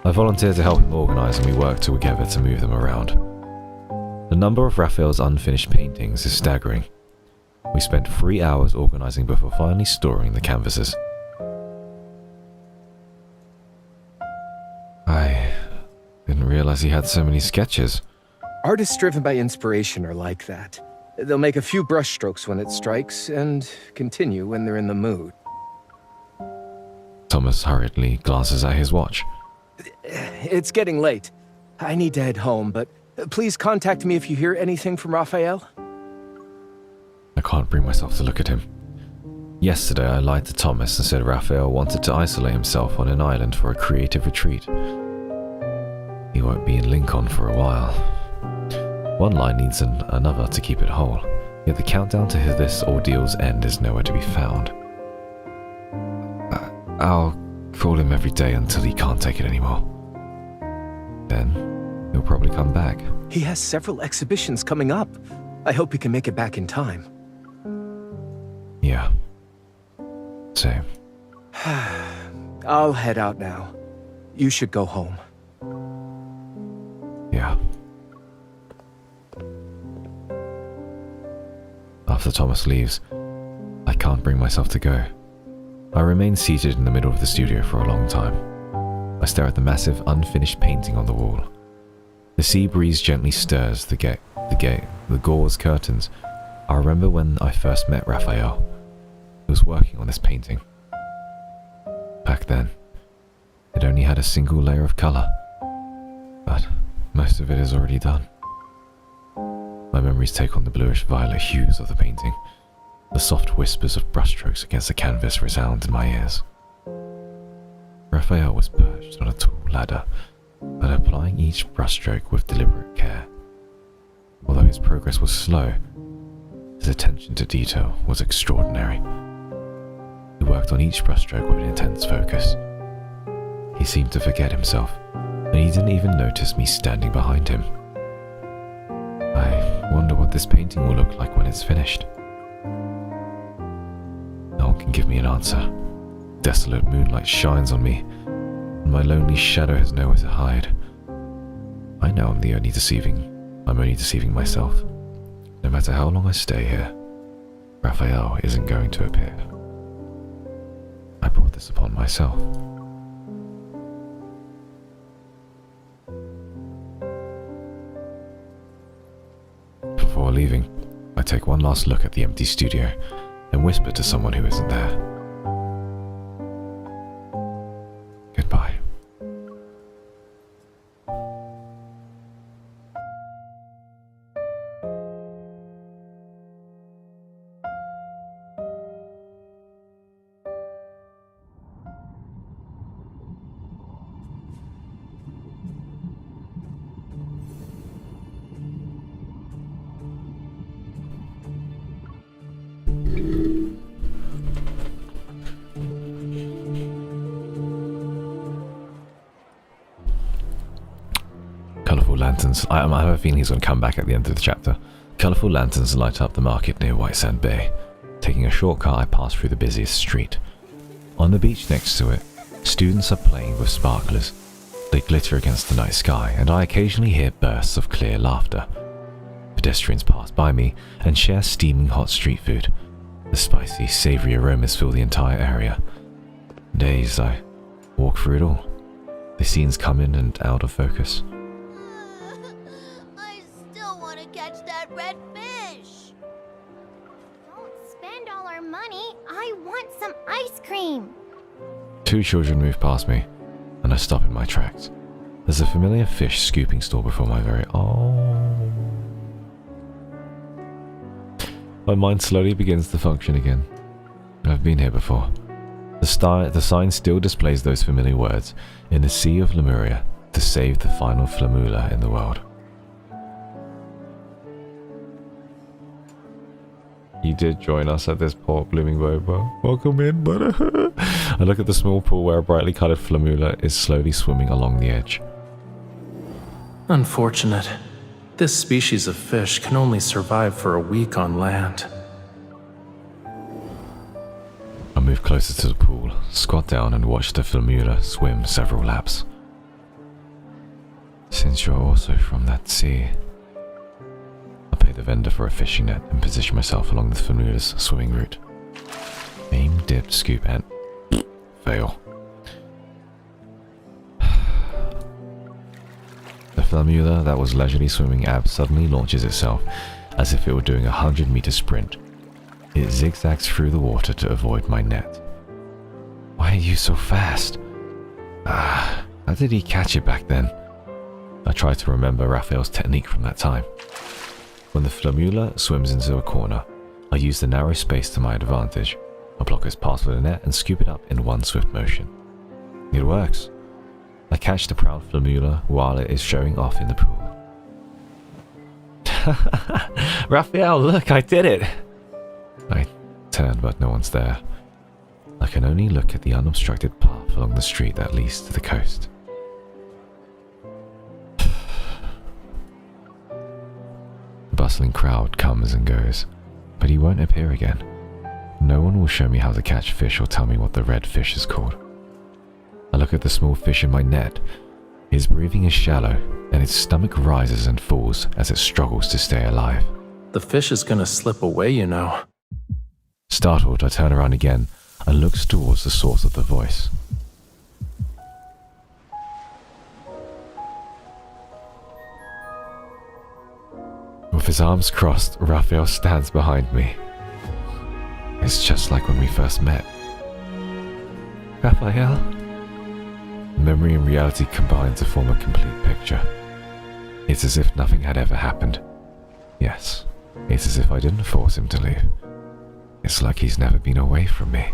Speaker 1: I volunteer to help him organize and we work together to move them around. The number of Raphael's unfinished paintings is staggering. We spent 3 hours organizing before finally storing the canvases. I didn't realize he had so many sketches.
Speaker 16: Artists driven by inspiration are like that. They'll make a few brushstrokes when it strikes, and continue when they're in the mood.
Speaker 1: Thomas hurriedly glances at his watch.
Speaker 16: It's getting late. I need to head home, but please contact me if you hear anything from Raphael.
Speaker 1: I can't bring myself to look at him. Yesterday I lied to Thomas and said Raphael wanted to isolate himself on an island for a creative retreat. He won't be in Lincoln for a while. One lie needs another to keep it whole, yet the countdown to this ordeal's end is nowhere to be found. I'll call him every day until he can't take it anymore. Then he'll probably come back.
Speaker 16: He has several exhibitions coming up. I hope he can make it back in time.
Speaker 1: Yeah. Same.
Speaker 16: I'll head out now. You should go home.
Speaker 1: Yeah. After Thomas leaves, I can't bring myself to go. I remain seated in the middle of the studio for a long time. I stare at the massive, unfinished painting on the wall. The sea breeze gently stirs the gauze curtains. I remember when I first met Raphael. He was working on this painting. Back then, it only had a single layer of color, but most of it is already done. My memories take on the bluish-violet hues of the painting. The soft whispers of brushstrokes against the canvas resound in my ears. Raphael was perched on a tall ladder and applying each brushstroke with deliberate care. Although his progress was slow, his attention to detail was extraordinary. He worked on each brushstroke with intense focus. He seemed to forget himself, and he didn't even notice me standing behind him. I wonder what this painting will look like when it's finished. No one can give me an answer. Desolate moonlight shines on me, and my lonely shadow has nowhere to hide. I know I'm only deceiving myself. No matter how long I stay here, Raphael isn't going to appear. I brought this upon myself. Before leaving, I take one last look at the empty studio and whisper to someone who isn't there. Goodbye. Colourful lanterns. I have a feeling he's going to come back at the end of the chapter. Colourful lanterns light up the market near White Sand Bay. Taking a shortcut, I pass through the busiest street. On the beach next to it, students are playing with sparklers. They glitter against the night sky, and I occasionally hear bursts of clear laughter. Pedestrians pass by me and share steaming hot street food. The spicy, savoury aromas fill the entire area. Dazed, I walk through it all. The scenes come in and out of focus.
Speaker 14: I still want to catch that red fish. Don't spend all our money. I want some ice cream.
Speaker 1: Two children move past me, and I stop in my tracks. There's a familiar fish scooping stall before my very My mind slowly begins to function again. I've been here before. The sign still displays those familiar words, in the sea of Lemuria, to save the final Flamula in the world. You did join us at this port, Blooming Bobo. Welcome in, but I look at the small pool where a brightly coloured Flamula is slowly swimming along the edge.
Speaker 8: Unfortunate. This species of fish can only survive for a week on land.
Speaker 1: I move closer to the pool, squat down and watch the Flamula swim several laps. Since you're also from that sea, I pay the vendor for a fishing net and position myself along the Flamula's swimming route. Aim, dip, scoop, and fail. The Flamula that was leisurely swimming ab suddenly launches itself as if it were doing a 100-meter sprint. It zigzags through the water to avoid my net. Why are you so fast? How did he catch it back then? I try to remember Raphael's technique from that time. When the Flamula swims into a corner, I use the narrow space to my advantage. I block its path with a net and scoop it up in one swift motion. It works. I catch the proud Flamula while it is showing off in the pool. Raphael, look, I did it! I turn, but no one's there. I can only look at the unobstructed path along the street that leads to the coast. The bustling crowd comes and goes, but he won't appear again. No one will show me how to catch fish or tell me what the red fish is called. I look at the small fish in my net. His breathing is shallow, and its stomach rises and falls as it struggles to stay alive.
Speaker 8: The fish is gonna slip away, you know.
Speaker 1: Startled, I turn around again and look towards the source of the voice. With his arms crossed, Raphael stands behind me. It's just like when we first met. Raphael? Memory and reality combine to form a complete picture. It's as if nothing had ever happened. Yes, it's as if I didn't force him to leave. It's like he's never been away from me.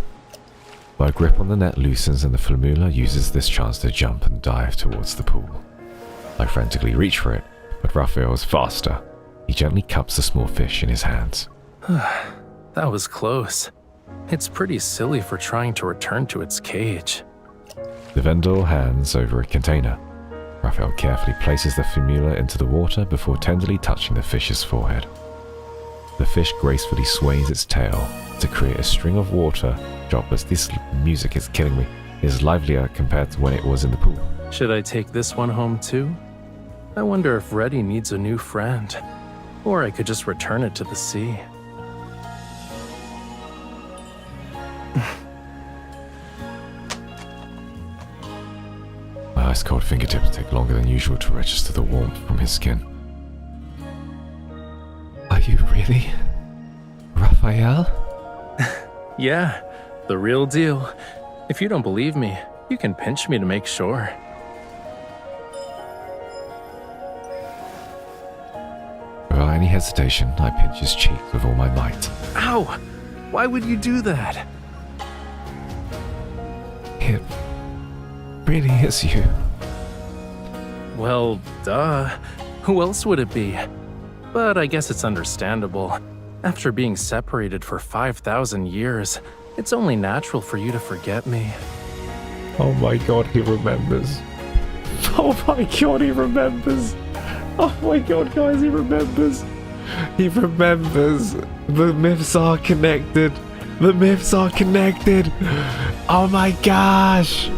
Speaker 1: My grip on the net loosens and the Flamula uses this chance to jump and dive towards the pool. I frantically reach for it, but Raphael is faster. He gently cups the small fish in his hands.
Speaker 8: That was close. It's pretty silly for trying to return to its cage.
Speaker 1: The vendor hands over a container. Raphael carefully places the Flamula into the water before tenderly touching the fish's forehead. The fish gracefully sways its tail to create a string of water droplets. This music is killing me. It is livelier compared to when it was in the pool.
Speaker 8: Should I take this one home too? I wonder if Reddy needs a new friend. Or I could just return it to the sea.
Speaker 1: My ice-cold fingertips take longer than usual to register the warmth from his skin. Are you really Raphael?
Speaker 8: Yeah, the real deal. If you don't believe me, you can pinch me to make sure.
Speaker 1: Without any hesitation, I pinch his cheek with all my might.
Speaker 8: Ow! Why would you do that?
Speaker 1: It really is you.
Speaker 8: Well, duh. Who else would it be? But I guess it's understandable. After being separated for 5,000 years, it's only natural for you to forget me.
Speaker 1: Oh my god, he remembers. Oh my god, he remembers. Oh my god, guys, he remembers. He remembers. The myths are connected. The myths are connected. Oh my gosh.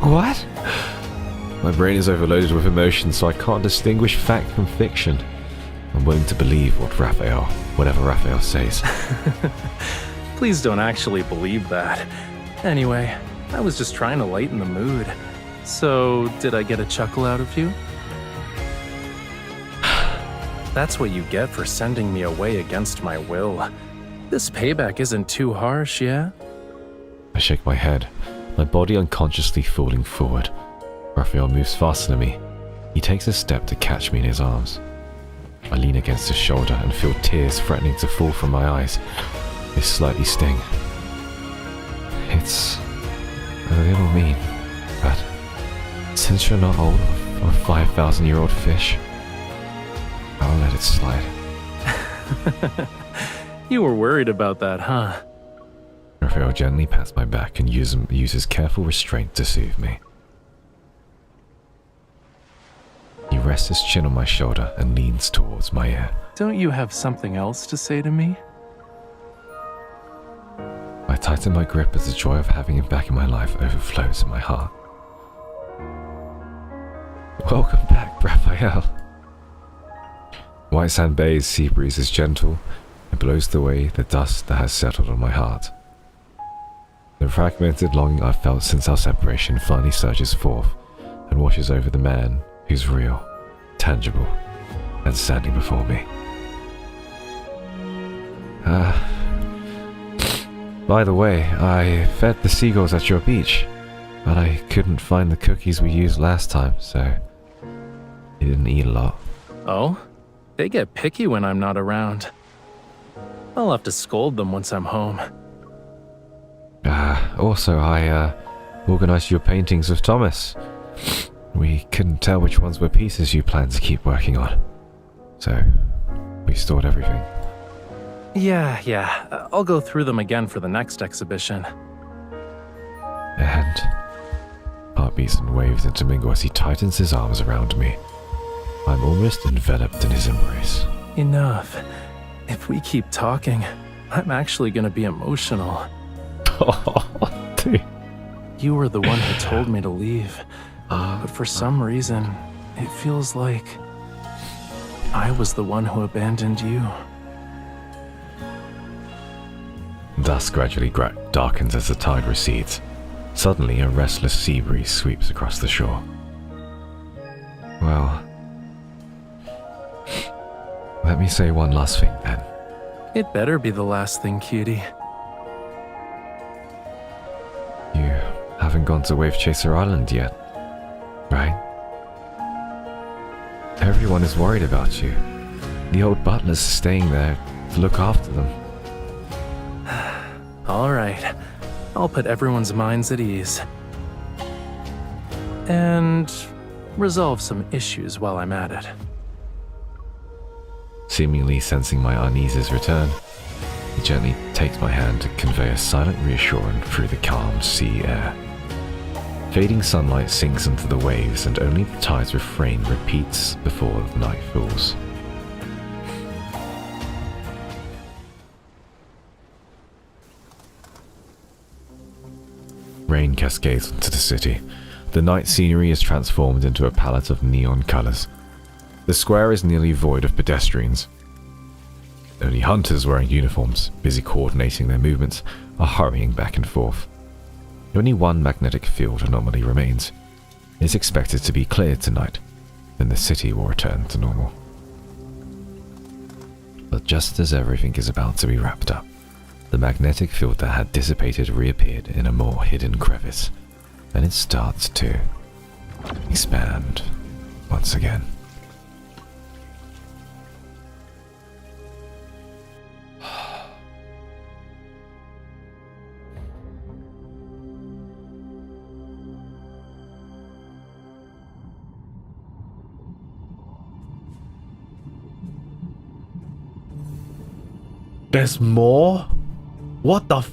Speaker 1: What? My brain is overloaded with emotion, so I can't distinguish fact from fiction. I'm willing to believe whatever Raphael says.
Speaker 8: Please don't actually believe that. Anyway, I was just trying to lighten the mood. So, did I get a chuckle out of you? That's what you get for sending me away against my will. This payback isn't too harsh, yeah?
Speaker 1: I shake my head, my body unconsciously falling forward. Raphael moves faster than me. He takes a step to catch me in his arms. I lean against his shoulder and feel tears threatening to fall from my eyes. They slightly sting. It's a little mean, but since you're not old or a 5,000-year-old fish, I'll let it slide.
Speaker 8: You were worried about that, huh?
Speaker 1: Raphael gently pats my back and uses careful restraint to soothe me. He rests his chin on my shoulder and leans towards my ear.
Speaker 8: Don't you have something else to say to me?
Speaker 1: I tighten my grip as the joy of having him back in my life overflows in my heart. Welcome back, Raphael. White Sand Bay's sea breeze is gentle and blows away the dust that has settled on my heart. The fragmented longing I've felt since our separation finally surges forth and washes over the man who's real, tangible, and standing before me. By the way, I fed the seagulls at your beach, but I couldn't find the cookies we used last time, so they didn't eat a lot.
Speaker 8: Oh? They get picky when I'm not around. I'll have to scold them once I'm home.
Speaker 1: Also, I organized your paintings with Thomas. We couldn't tell which ones were pieces you planned to keep working on, so we stored everything.
Speaker 8: Yeah. I'll go through them again for the next exhibition.
Speaker 1: And heartbeats and waves intermingle as he tightens his arms around me. I'm almost enveloped in his embrace.
Speaker 8: Enough. If we keep talking, I'm actually gonna be emotional.
Speaker 1: Oh, dude.
Speaker 8: You were the one who told me to leave, but for some reason, it feels like I was the one who abandoned you.
Speaker 1: Dusk gradually darkens as the tide recedes. Suddenly, a restless sea breeze sweeps across the shore. Well, let me say one last thing then.
Speaker 8: It better be the last thing, cutie.
Speaker 1: You haven't gone to Wave Chaser Island yet, right? Everyone is worried about you. The old butler's staying there to look after them.
Speaker 8: All right, I'll put everyone's minds at ease. And resolve some issues while I'm at it.
Speaker 1: Seemingly sensing my uneases return, he gently takes my hand to convey a silent reassurance through the calm sea air. Fading sunlight sinks into the waves and only the tide's refrain repeats before the night falls. Rain cascades into the city. The night scenery is transformed into a palette of neon colors. The square is nearly void of pedestrians. Only hunters wearing uniforms, busy coordinating their movements, are hurrying back and forth. Only one magnetic field anomaly remains. It is expected to be cleared tonight, then the city will return to normal. But just as everything is about to be wrapped up, the magnetic field that had dissipated reappeared in a more hidden crevice, and it starts to expand once again. There's more? What the f-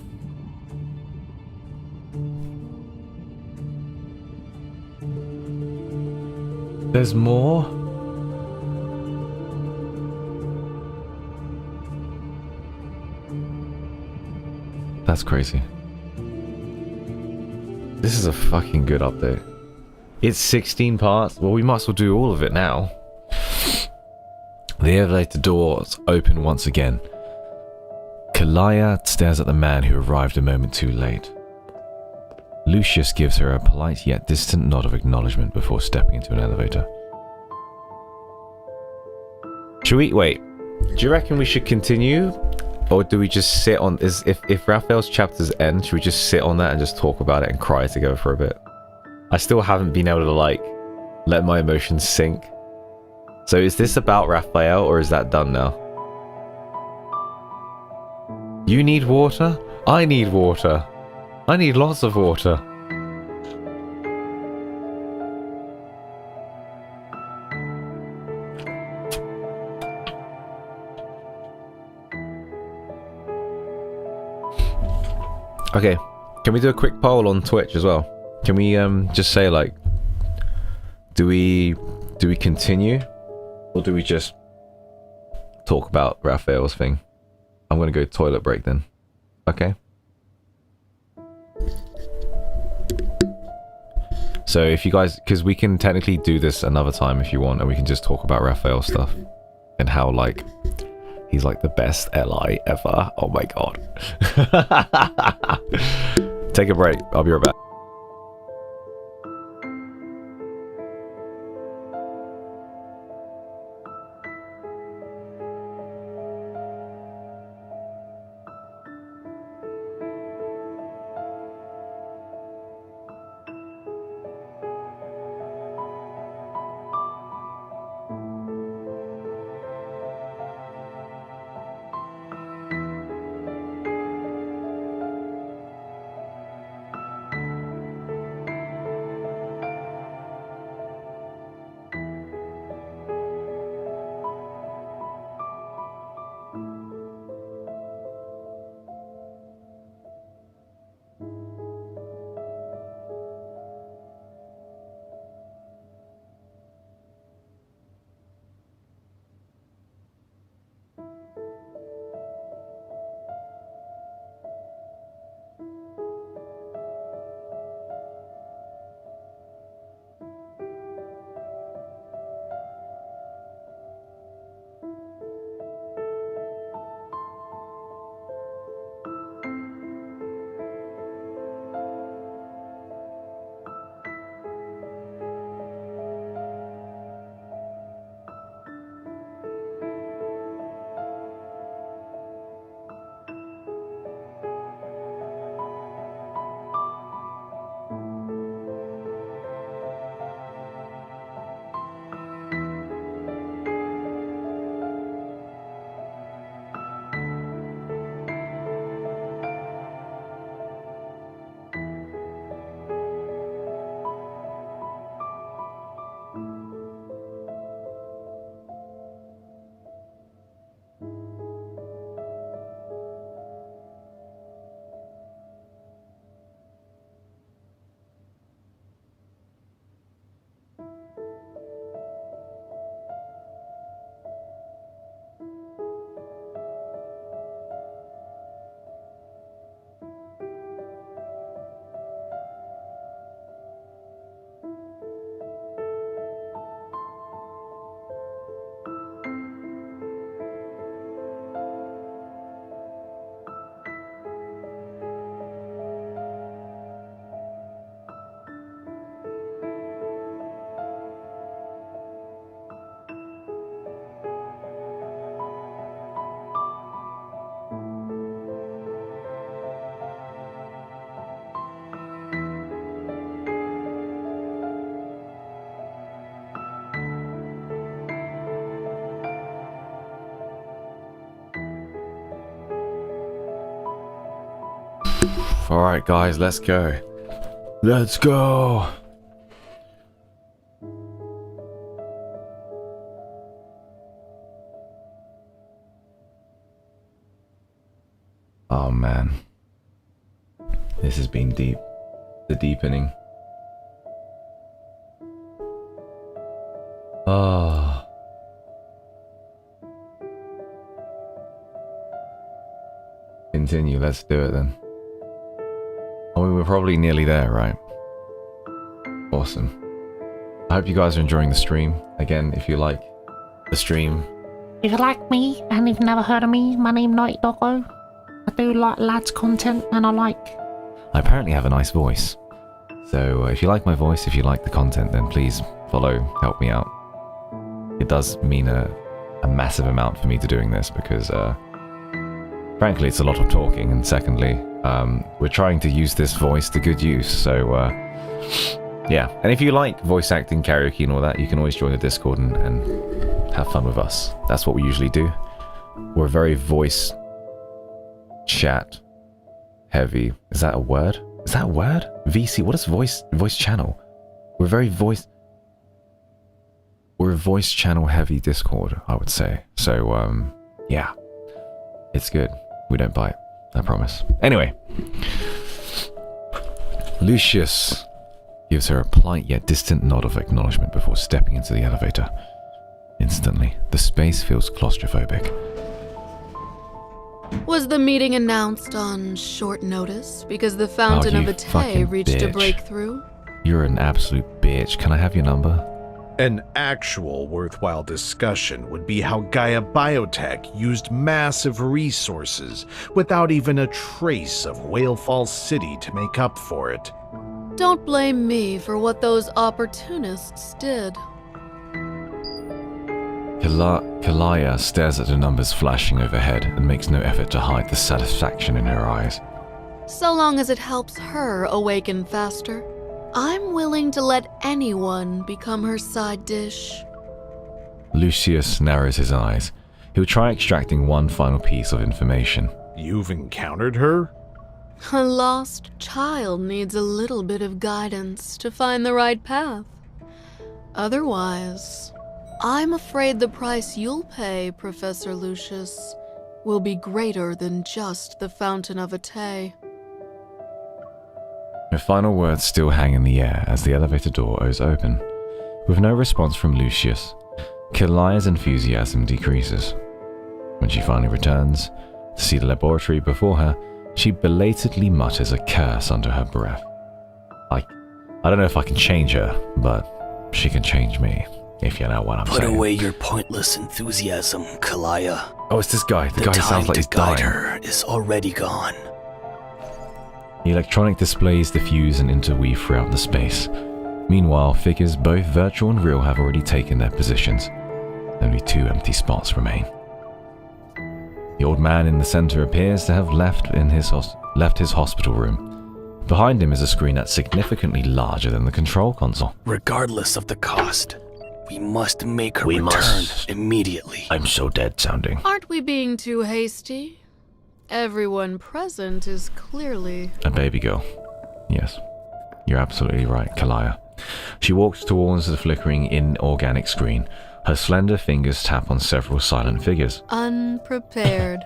Speaker 1: There's more? That's crazy. This is a fucking good update. It's 16 parts. Well, we might as well do all of it now. The elevator doors open once again. Kalaya stares at the man who arrived a moment too late. Lucius gives her a polite yet distant nod of acknowledgement before stepping into an elevator. Should we wait? Do you reckon we should continue? Or do we just sit on this? If Raphael's chapters end, should we just sit on that and just talk about it and cry together for a bit? I still haven't been able to like let my emotions sink. So is this about Raphael or is that done now? You need water? I need water. I need lots of water. Okay, can we do a quick poll on Twitch as well? Can we just say like, do we continue, or do we just talk about Raphael's thing? I'm gonna go toilet break then. Okay. So if you guys, because we can technically do this another time if you want, and we can just talk about Raphael stuff and how like he's like the best LI ever. Oh my god. Take a break. I'll be right back. Alright guys, let's go. Let's go! Oh man. This has been deep. The deepening. Oh. Continue, let's do it then. Oh, we're probably nearly there, right? Awesome. I hope you guys are enjoying the stream. Again, if you like the stream.
Speaker 7: If you like me and you've never heard of me, my name's Night Doggo. I do like lads content and I
Speaker 1: apparently have a nice voice. So if you like my voice, if you like the content, then please follow, help me out. It does mean a massive amount for me to doing this because frankly it's a lot of talking, and secondly we're trying to use this voice to good use, so yeah. And if you like voice acting, karaoke and all that, you can always join the Discord and have fun with us. That's what we usually do. We're very voice chat heavy. Is that a word? Is that a word? VC, what is voice channel? We're a voice channel heavy Discord, I would say. So yeah. It's good. We don't bite, I promise. Anyway. Lucius gives her a polite yet distant nod of acknowledgement before stepping into the elevator. Instantly, the space feels claustrophobic.
Speaker 5: Was the meeting announced on short notice because the Fountain of Atay reached a breakthrough?
Speaker 1: You're an absolute bitch. Can I have your number?
Speaker 15: An actual worthwhile discussion would be how Gaia Biotech used massive resources without even a trace of Whale Falls City to make up for it.
Speaker 5: Don't blame me for what those opportunists did.
Speaker 1: Kalaya stares at the numbers flashing overhead and makes no effort to hide the satisfaction in her eyes.
Speaker 5: So long as it helps her awaken faster, I'm willing to let anyone become her side dish.
Speaker 1: Lucius narrows his eyes. He'll try extracting one final piece of information.
Speaker 15: You've encountered her?
Speaker 5: A lost child needs a little bit of guidance to find the right path. Otherwise, I'm afraid the price you'll pay, Professor Lucius, will be greater than just the Fountain of Atay.
Speaker 1: Her final words still hang in the air as the elevator door is open. With no response from Lucius, Kalaya's enthusiasm decreases. When she finally returns to see the laboratory before her, she belatedly mutters a curse under her breath. I don't know if I can change her, but she can change me, if you know what I'm saying.
Speaker 13: Put away your pointless enthusiasm, Kalaya.
Speaker 1: Oh, it's this guy. The guy who sounds like he's dying.
Speaker 13: The time to guide her is already gone.
Speaker 1: The electronic displays diffuse and interweave throughout the space. Meanwhile, figures both virtual and real have already taken their positions. Only 2 empty spots remain. The old man in the center appears to have left his hospital room. Behind him is a screen that's significantly larger than the control console.
Speaker 13: Regardless of the cost, we must make her return immediately.
Speaker 1: I'm so dead sounding.
Speaker 5: Aren't we being too hasty? Everyone present is clearly
Speaker 1: a baby girl. Yes, you're absolutely right, Kalaya. She walks towards the flickering inorganic screen. Her slender fingers tap on several silent figures.
Speaker 5: Unprepared.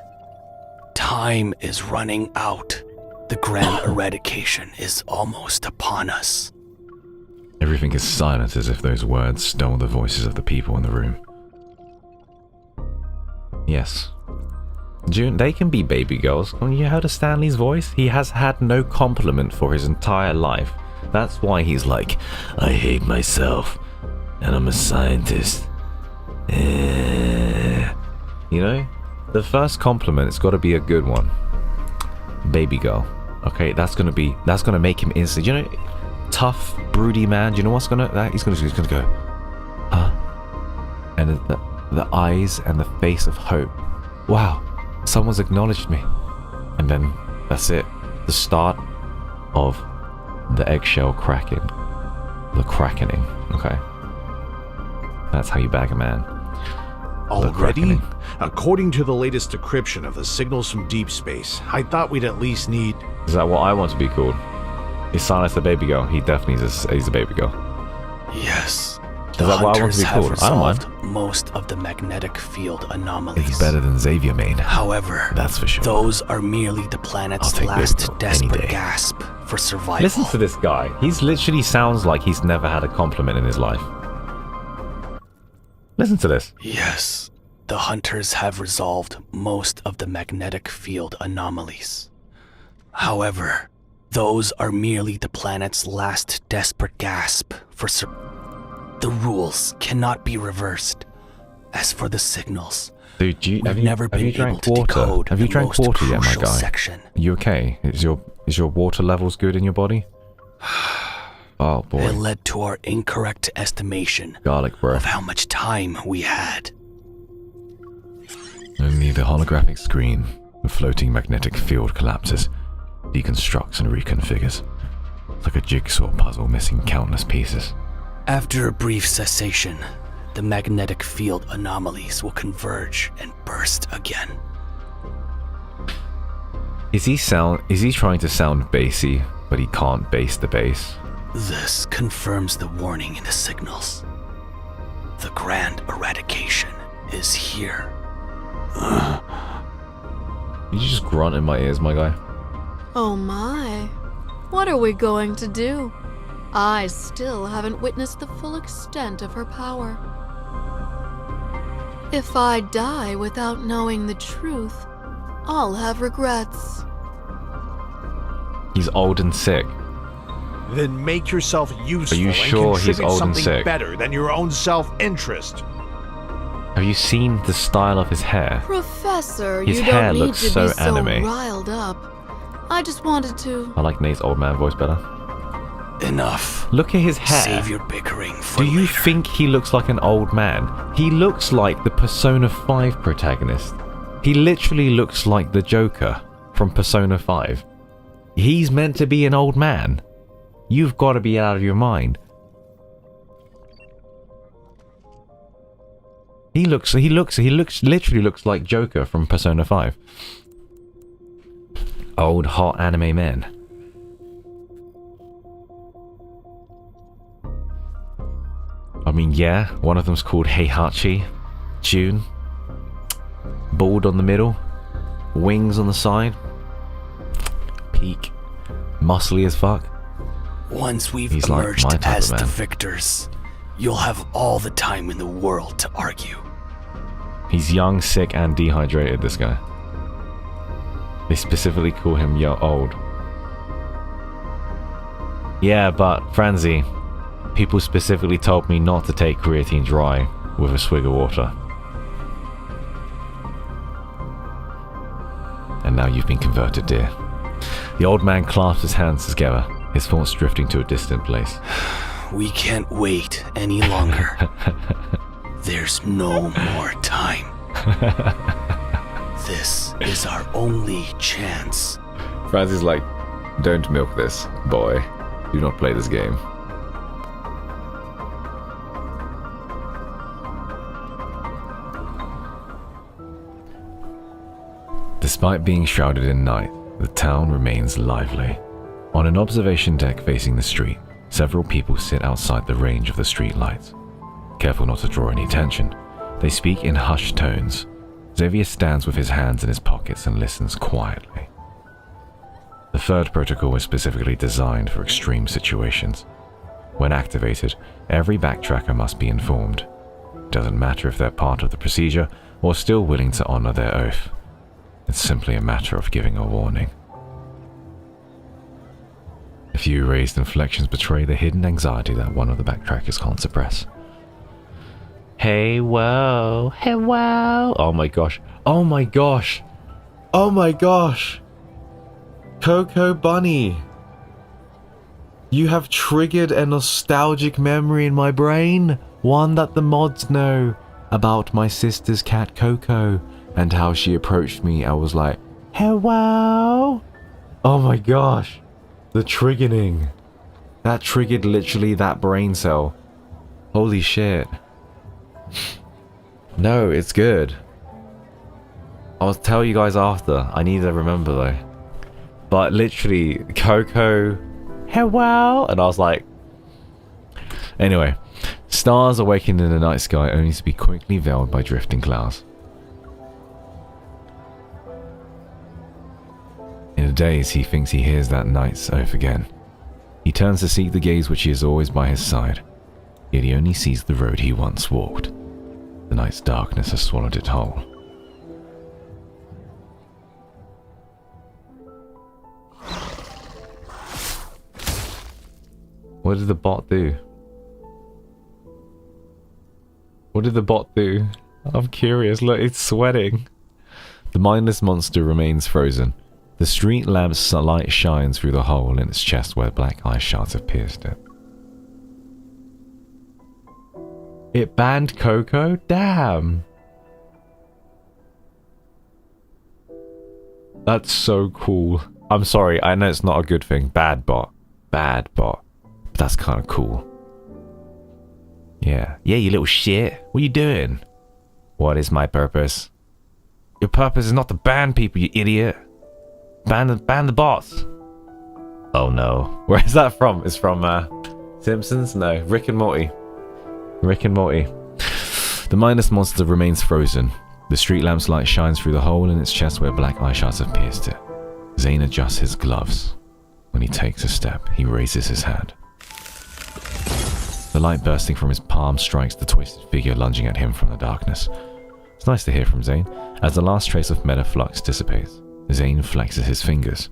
Speaker 13: Time is running out. The grand eradication is almost upon us.
Speaker 1: Everything is silent as if those words stole the voices of the people in the room. Yes. June, they can be baby girls. When you heard of Stanley's voice, he has had no compliment for his entire life. That's why he's like, I hate myself, and I'm a scientist. You know, the first compliment, it's got to be a good one. Baby girl. Okay, that's gonna make him instant. You know, tough, broody man. Do you know what's gonna? He's gonna go, huh? And the eyes and the face of hope. Wow, someone's acknowledged me. And then that's it. The start of the eggshell cracking, the crackening. Okay, that's how you bag a man.
Speaker 15: Already? According to the latest decryption of the signals from Deepspace, I thought we'd at least need...
Speaker 1: Is that what I want to be called? Is Silas a baby girl? He definitely he's a baby girl.
Speaker 13: Yes.
Speaker 1: Is that what I want to be called? I don't mind.
Speaker 13: Most of the magnetic field anomalies.
Speaker 1: It's better than Xavier Main.
Speaker 13: However,
Speaker 1: that's for sure.
Speaker 13: Those are merely the planet's last desperate gasp for survival.
Speaker 1: Listen to this guy. He's literally sounds like he's never had a compliment in his life. Listen to this.
Speaker 13: Yes, the hunters have resolved most of the magnetic field anomalies. However, those are merely the planet's last desperate gasp for the rules cannot be reversed. As for the signals,
Speaker 1: dude, have you drank water? Have you drank water yet, my guy?
Speaker 13: Section.
Speaker 1: Are you okay? Is your water levels good in your body? Oh boy.
Speaker 13: It led to our incorrect estimation
Speaker 1: Garlic breath.
Speaker 13: of how much time we had.
Speaker 1: Only the holographic screen, the floating magnetic field collapses, deconstructs and reconfigures. It's like a jigsaw puzzle missing countless pieces.
Speaker 13: After a brief cessation, the magnetic field anomalies will converge and burst again.
Speaker 1: Is he trying to sound bassy, but he can't bass the bass?
Speaker 13: This confirms the warning in the signals. The grand eradication is here.
Speaker 1: You just grunt in my ears, my guy.
Speaker 5: Oh my. What are we going to do? I still haven't witnessed the full extent of her power. If I die without knowing the truth, I'll have regrets.
Speaker 1: He's old and sick.
Speaker 15: Then make yourself useful.
Speaker 1: Are you sure
Speaker 15: and
Speaker 1: he's
Speaker 15: contribute
Speaker 1: old and
Speaker 15: something
Speaker 1: sick?
Speaker 15: better than your own self-interest.
Speaker 1: Have you seen the style of his hair?
Speaker 5: Professor,
Speaker 1: His
Speaker 5: you
Speaker 1: hair
Speaker 5: don't need
Speaker 1: looks
Speaker 5: to
Speaker 1: so
Speaker 5: be so
Speaker 1: anime.
Speaker 5: riled up. I just wanted to...
Speaker 1: I like Nate's old man voice better.
Speaker 13: Enough.
Speaker 1: Look at his hair.
Speaker 13: Save your bickering for
Speaker 1: Do you
Speaker 13: later.
Speaker 1: think he looks like an old man? He looks like the Persona 5 protagonist. He literally looks like the Joker from Persona 5. He's meant to be an old man. You've got to be out of your mind. He literally looks like Joker from Persona 5. Old hot anime men. I mean, yeah, one of them's called Heihachi, June. Bald on the middle, wings on the side, peak, muscly as fuck.
Speaker 13: Once we've
Speaker 1: He's like
Speaker 13: emerged
Speaker 1: my type
Speaker 13: as
Speaker 1: of
Speaker 13: the
Speaker 1: man.
Speaker 13: victors, you'll have all the time in the world to argue.
Speaker 1: He's young, sick, and dehydrated, this guy. They specifically call him old. Yeah, but, Franzi, people specifically told me not to take creatine dry with a swig of water. And now you've been converted, dear. The old man clasped his hands together, his thoughts drifting to a distant place.
Speaker 13: We can't wait any longer. There's no more time. This is our only chance.
Speaker 1: Franzi's like, don't milk this, boy. Do not play this game. Despite being shrouded in night, the town remains lively. On an observation deck facing the street, several people sit outside the range of the street lights. Careful not to draw any attention, they speak in hushed tones. Xavier stands with his hands in his pockets and listens quietly. The third protocol is specifically designed for extreme situations. When activated, every backtracker must be informed. Doesn't matter if they're part of the procedure or still willing to honor their oath. It's simply a matter of giving a warning. A few raised inflections betray the hidden anxiety that one of the backtrackers can't suppress. Hey, whoa. Hey, whoa. Oh my gosh. Oh my gosh. Oh my gosh. Coco Bunny. You have triggered a nostalgic memory in my brain. One that the mods know about my sister's cat Coco and how she approached me. I was like, hello. Oh my gosh. The triggering. That triggered literally that brain cell. Holy shit. No, it's good. I'll tell you guys after. I need to remember though. But literally, Coco, hello, and I was like... Anyway, stars awaken in the night sky only to be quickly veiled by drifting clouds. In a daze, he thinks he hears that night's oath again. He turns to seek the gaze which is always by his side, yet he only sees the road he once walked. The night's darkness has swallowed it whole. What did the bot do? What did the bot do? I'm curious. Look, it's sweating. The mindless monster remains frozen. The street lamp's light shines through the hole in its chest where black eye shards have pierced it. It banned Coco? Damn! That's so cool. I'm sorry, I know it's not a good thing. Bad bot. Bad bot. But that's kind of cool. Yeah. Yeah, you little shit. What are you doing? What is my purpose? Your purpose is not to ban people, you idiot. Ban the bots. Oh no. Where is that from? It's from Simpsons? No, Rick and Morty. Rick and Morty. The mindless monster remains frozen. The street lamp's light shines through the hole in its chest where black eye shards have pierced it. Zane adjusts his gloves. When he takes a step, he raises his hand. The light bursting from his palm strikes the twisted figure lunging at him from the darkness. It's nice to hear from Zane. As the last trace of meta flux dissipates, Zane flexes his fingers.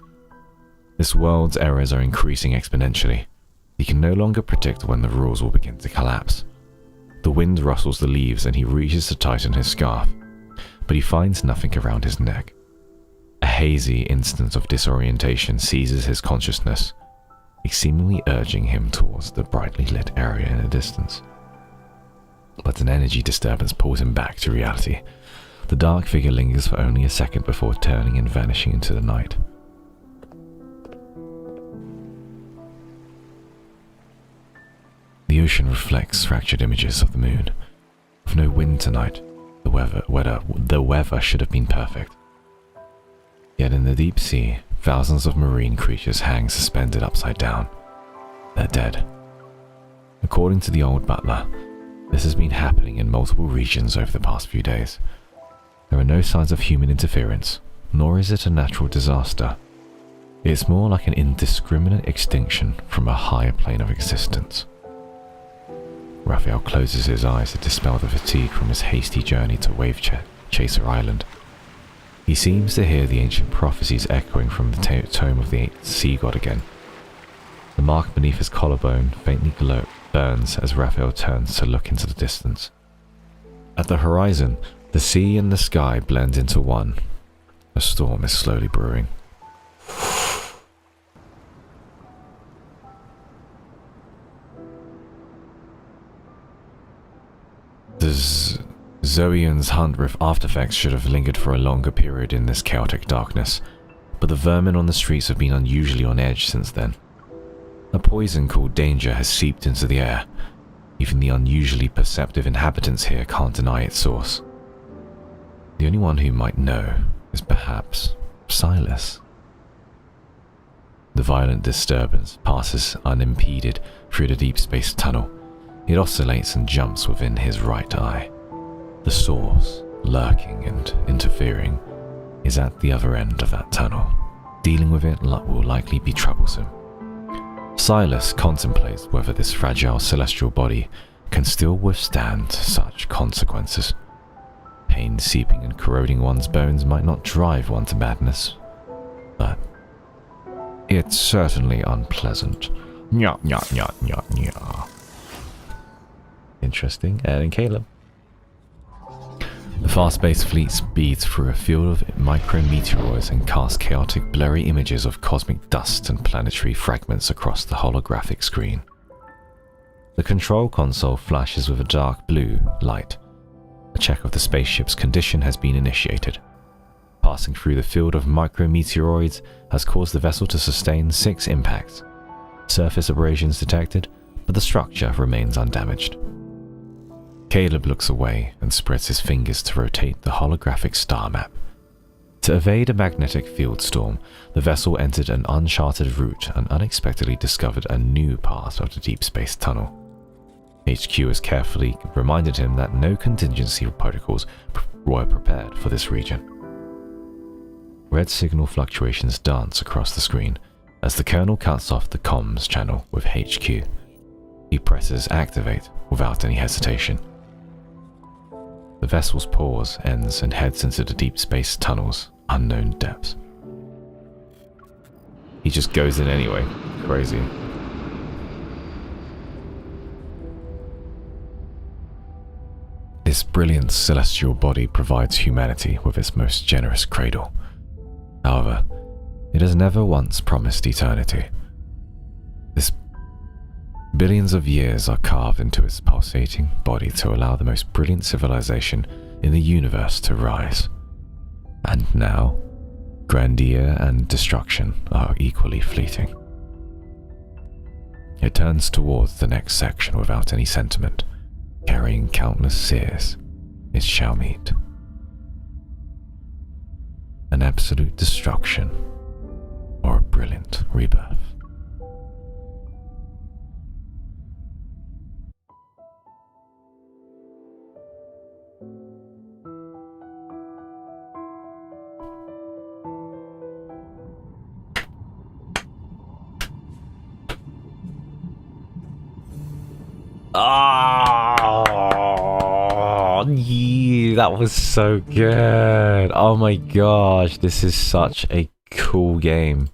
Speaker 1: This world's errors are increasing exponentially. He can no longer predict when the rules will begin to collapse. The wind rustles the leaves and he reaches to tighten his scarf, but he finds nothing around his neck. A hazy instant of disorientation seizes his consciousness, seemingly urging him towards the brightly lit area in the distance. But an energy disturbance pulls him back to reality. The dark figure lingers for only a second before turning and vanishing into the night. The ocean reflects fractured images of the moon. With no wind tonight, the weather should have been perfect. Yet in the deep sea, thousands of marine creatures hang suspended upside down. They're dead. According to the old butler, this has been happening in multiple regions over the past few days. There are no signs of human interference, nor is it a natural disaster. It's more like an indiscriminate extinction from a higher plane of existence. Raphael closes his eyes to dispel the fatigue from his hasty journey to Wave Chaser Island. He seems to hear the ancient prophecies echoing from the tome of the sea god again. The mark beneath his collarbone faintly burns as Raphael turns to look into the distance. At the horizon, the sea and the sky blend into one. A storm is slowly brewing. The Zoean's hunt with artifacts should have lingered for a longer period in this chaotic darkness, but the vermin on the streets have been unusually on edge since then. A poison called danger has seeped into the air. Even the unusually perceptive inhabitants here can't deny its source. The only one who might know is perhaps Silas. The violent disturbance passes unimpeded through the deep space tunnel. It oscillates and jumps within his right eye. The source, lurking and interfering, is at the other end of that tunnel. Dealing with it will likely be troublesome. Silas contemplates whether this fragile celestial body can still withstand such consequences. Pain seeping and corroding one's bones might not drive one to madness, but it's certainly unpleasant. Nya, nya, nya, nya, nya. Interesting. And Caleb. The fast-paced fleet speeds through a field of micrometeoroids and casts chaotic, blurry images of cosmic dust and planetary fragments across the holographic screen. The control console flashes with a dark blue light. A check of the spaceship's condition has been initiated. Passing through the field of micrometeoroids has caused the vessel to sustain 6 impacts. Surface abrasions detected, but the structure remains undamaged. Caleb looks away and spreads his fingers to rotate the holographic star map. To evade a magnetic field storm, the vessel entered an uncharted route and unexpectedly discovered a new part of the deep space tunnel. HQ has carefully reminded him that no contingency protocols were prepared for this region. Red signal fluctuations dance across the screen as the Colonel cuts off the comms channel with HQ. He presses activate without any hesitation. vessel's pause ends and heads into the deep space tunnel's unknown depths. He just goes in anyway. Crazy. This brilliant celestial body provides humanity with its most generous cradle. However, it has never once promised eternity. This billions of years are carved into its pulsating body to allow the most brilliant civilization in the universe to rise. And now, grandeur and destruction are equally fleeting. It turns towards the next section without any sentiment, carrying countless seers it shall meet. An absolute destruction or a brilliant rebirth. Oh, yeah, that was so good. Oh my gosh, this is such a cool game.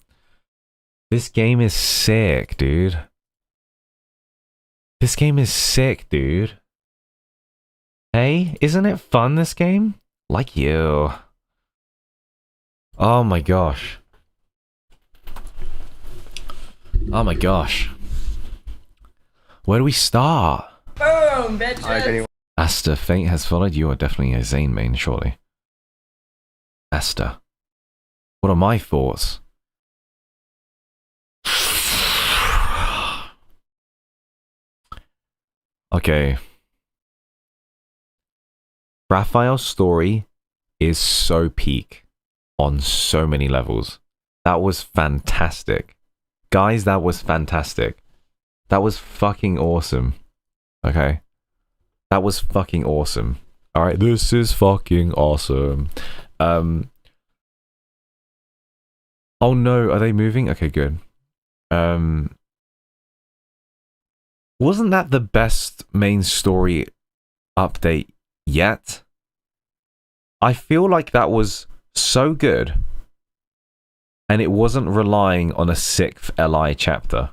Speaker 1: This game is sick, dude. This game is sick, dude. Hey, isn't it fun, this game? Like you. Oh my gosh. Oh my gosh. Where do we start?
Speaker 12: Boom, bitches!
Speaker 1: Asta, fate has followed. You are definitely a Zane main, surely. Asta. What are my thoughts? Okay. Raphael's story is so peak on so many levels. That was fantastic. Guys, that was fantastic. That was fucking awesome. Okay? That was fucking awesome. Alright, this is fucking awesome. Oh no, are they moving? Okay, good. Wasn't that the best main story update yet? I feel like that was so good. And it wasn't relying on a 6th LI chapter.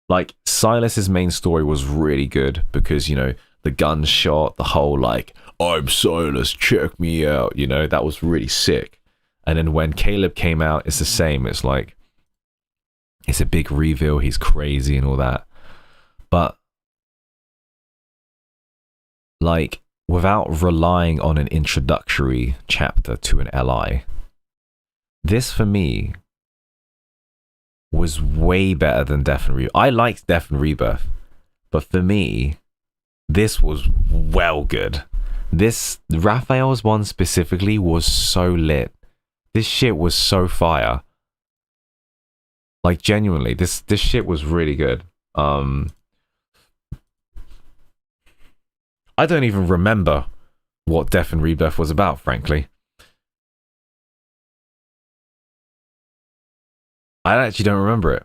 Speaker 1: Like, Silas's main story was really good because, you know, the gunshot, the whole, like, I'm Silas, check me out, you know, that was really sick. And then when Caleb came out, it's the same. It's like, it's a big reveal, he's crazy and all that. But, like, without relying on an introductory chapter to an LI, this, for me, was way better than Death and Rebirth. I liked Death and Rebirth, but for me, this was well good. This, Raphael's one specifically, was so lit. This shit was so fire. Like, genuinely, this shit was really good. I don't even remember what Death and Rebirth was about, frankly. I actually don't remember it.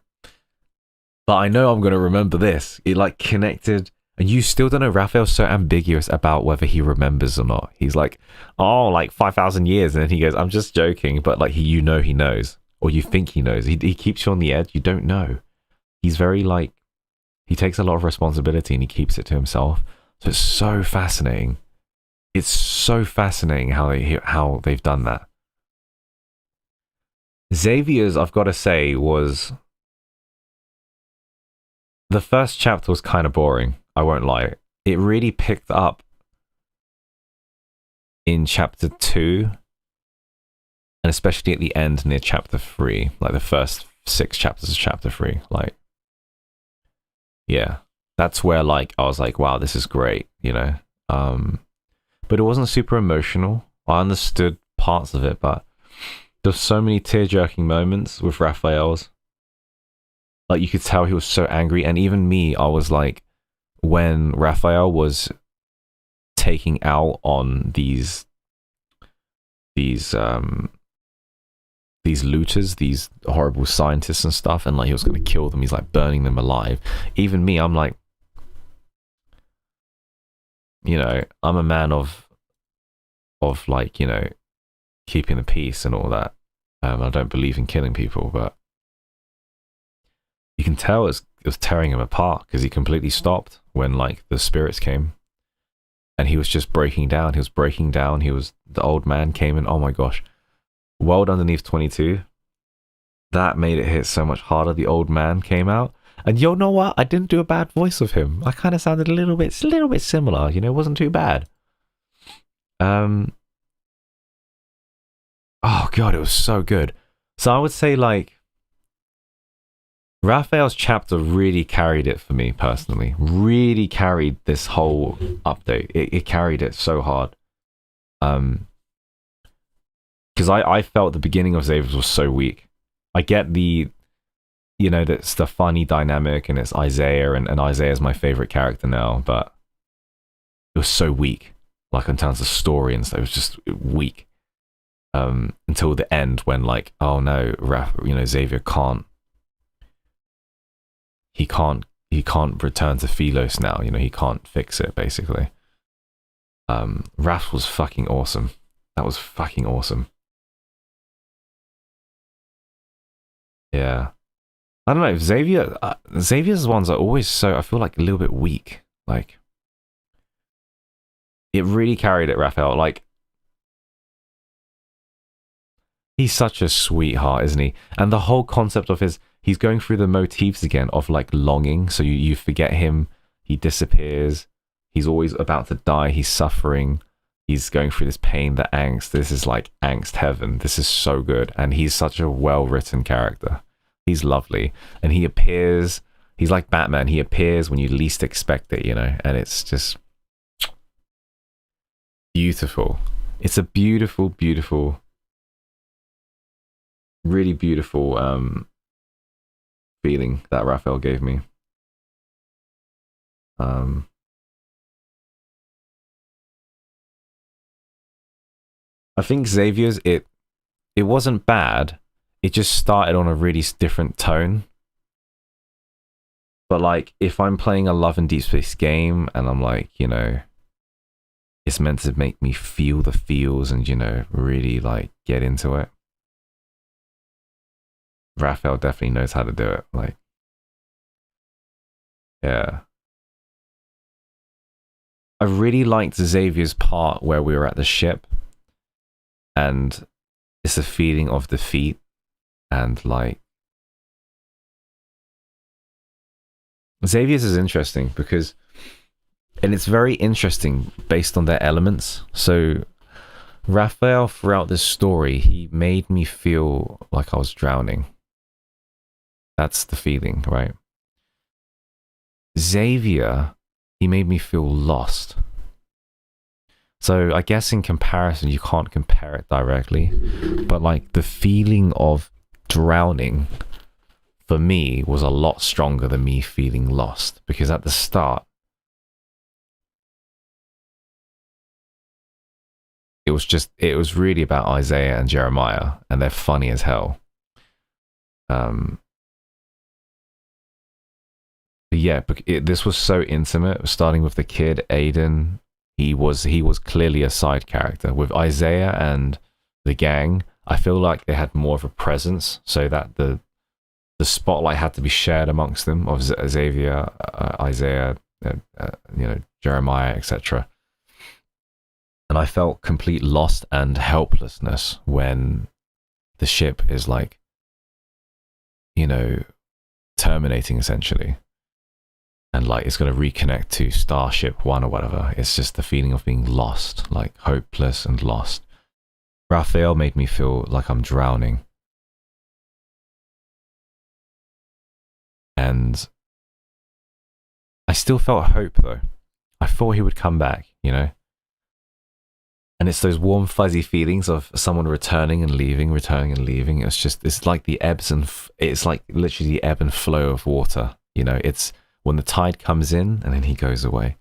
Speaker 1: But I know I'm going to remember this. It like connected. And you still don't know. Raphael's so ambiguous about whether he remembers or not. He's like, oh, like 5,000 years. And then he goes, I'm just joking. But like, you know he knows. Or you think he knows. He keeps you on the edge. You don't know. He's very like, he takes a lot of responsibility and he keeps it to himself. So it's so fascinating. It's so fascinating how they've done that. Xavier's, I've got to say, was... The first chapter was kind of boring, I won't lie. It really picked up in chapter 2, and especially at the end near chapter 3, like the first 6 chapters of chapter 3. Like, yeah, that's where like I was like, wow, this is great, you know. But it wasn't super emotional. I understood parts of it, but there's so many tear-jerking moments with Raphael's. Like, you could tell he was so angry. And even me, I was like, when Raphael was taking out on these looters, these horrible scientists and stuff, and like he was going to kill them, he's like burning them alive. Even me, I'm like, you know, I'm a man of of like, you know, keeping the peace and all that. I don't believe in killing people, but you can tell it was tearing him apart because he completely stopped when like the spirits came, and he was just breaking down. He was breaking down. The old man came in. Oh my gosh, World Underneath 22. That made it hit so much harder. The old man came out, and you know what? I didn't do a bad voice of him. I kind of sounded a little bit similar. You know, it wasn't too bad. Oh god, it was so good. So I would say like Raphael's chapter really carried it for me personally. Really carried this whole update. It carried it so hard. Because I felt the beginning of Xavier's was so weak. I get the, you know, that's the funny dynamic, and it's Isaiah, and Isaiah's my favorite character now, but it was so weak. Like in terms of story and stuff, it was just weak. Until the end when like, oh no, Xavier can't return to Philos now, you know, he can't fix it basically. Raph was fucking awesome. That was fucking awesome. Yeah. I don't know, Xavier's ones are always so, I feel like a little bit weak. Like, it really carried it, Raphael. Like, he's such a sweetheart, isn't he? And the whole concept of he's going through the motifs again of like longing. So you forget him, he disappears, he's always about to die, he's suffering, he's going through this pain, the angst. This is like angst heaven. This is so good. And he's such a well-written character. He's lovely. And he appears, he's like Batman. He appears when you least expect it, you know? And it's just beautiful. It's a beautiful, beautiful, really beautiful feeling that Raphael gave me. I think Xavier's, it wasn't bad. It just started on a really different tone. But like, if I'm playing a Love and Deepspace game and I'm like, you know, it's meant to make me feel the feels and, you know, really like get into it, Raphael definitely knows how to do it. Like, yeah. I really liked Xavier's part where we were at the ship and it's a feeling of defeat and like Xavier's is interesting because, and it's very interesting based on their elements. So Raphael, throughout this story, he made me feel like I was drowning. That's the feeling, right? Xavier, he made me feel lost. So I guess in comparison, you can't compare it directly, but like the feeling of drowning for me was a lot stronger than me feeling lost, because at the start, it was really about Isaiah and Jeremiah, and they're funny as hell. But yeah, this was so intimate, starting with the kid, Aiden. He was clearly a side character. With Isaiah and the gang, I feel like they had more of a presence, so that the spotlight had to be shared amongst them, of Xavier, Isaiah, you know, Jeremiah, etc. And I felt complete lost and helplessness when the ship is like, you know, terminating essentially. And like it's going to reconnect to Starship 1 or whatever. It's just the feeling of being lost, like hopeless and lost. Raphael made me feel like I'm drowning. And I still felt hope though. I thought he would come back, you know? And it's those warm fuzzy feelings of someone returning and leaving, returning and leaving. It's like the ebbs and, it's like literally the ebb and flow of water, you know? It's when the tide comes in and then he goes away.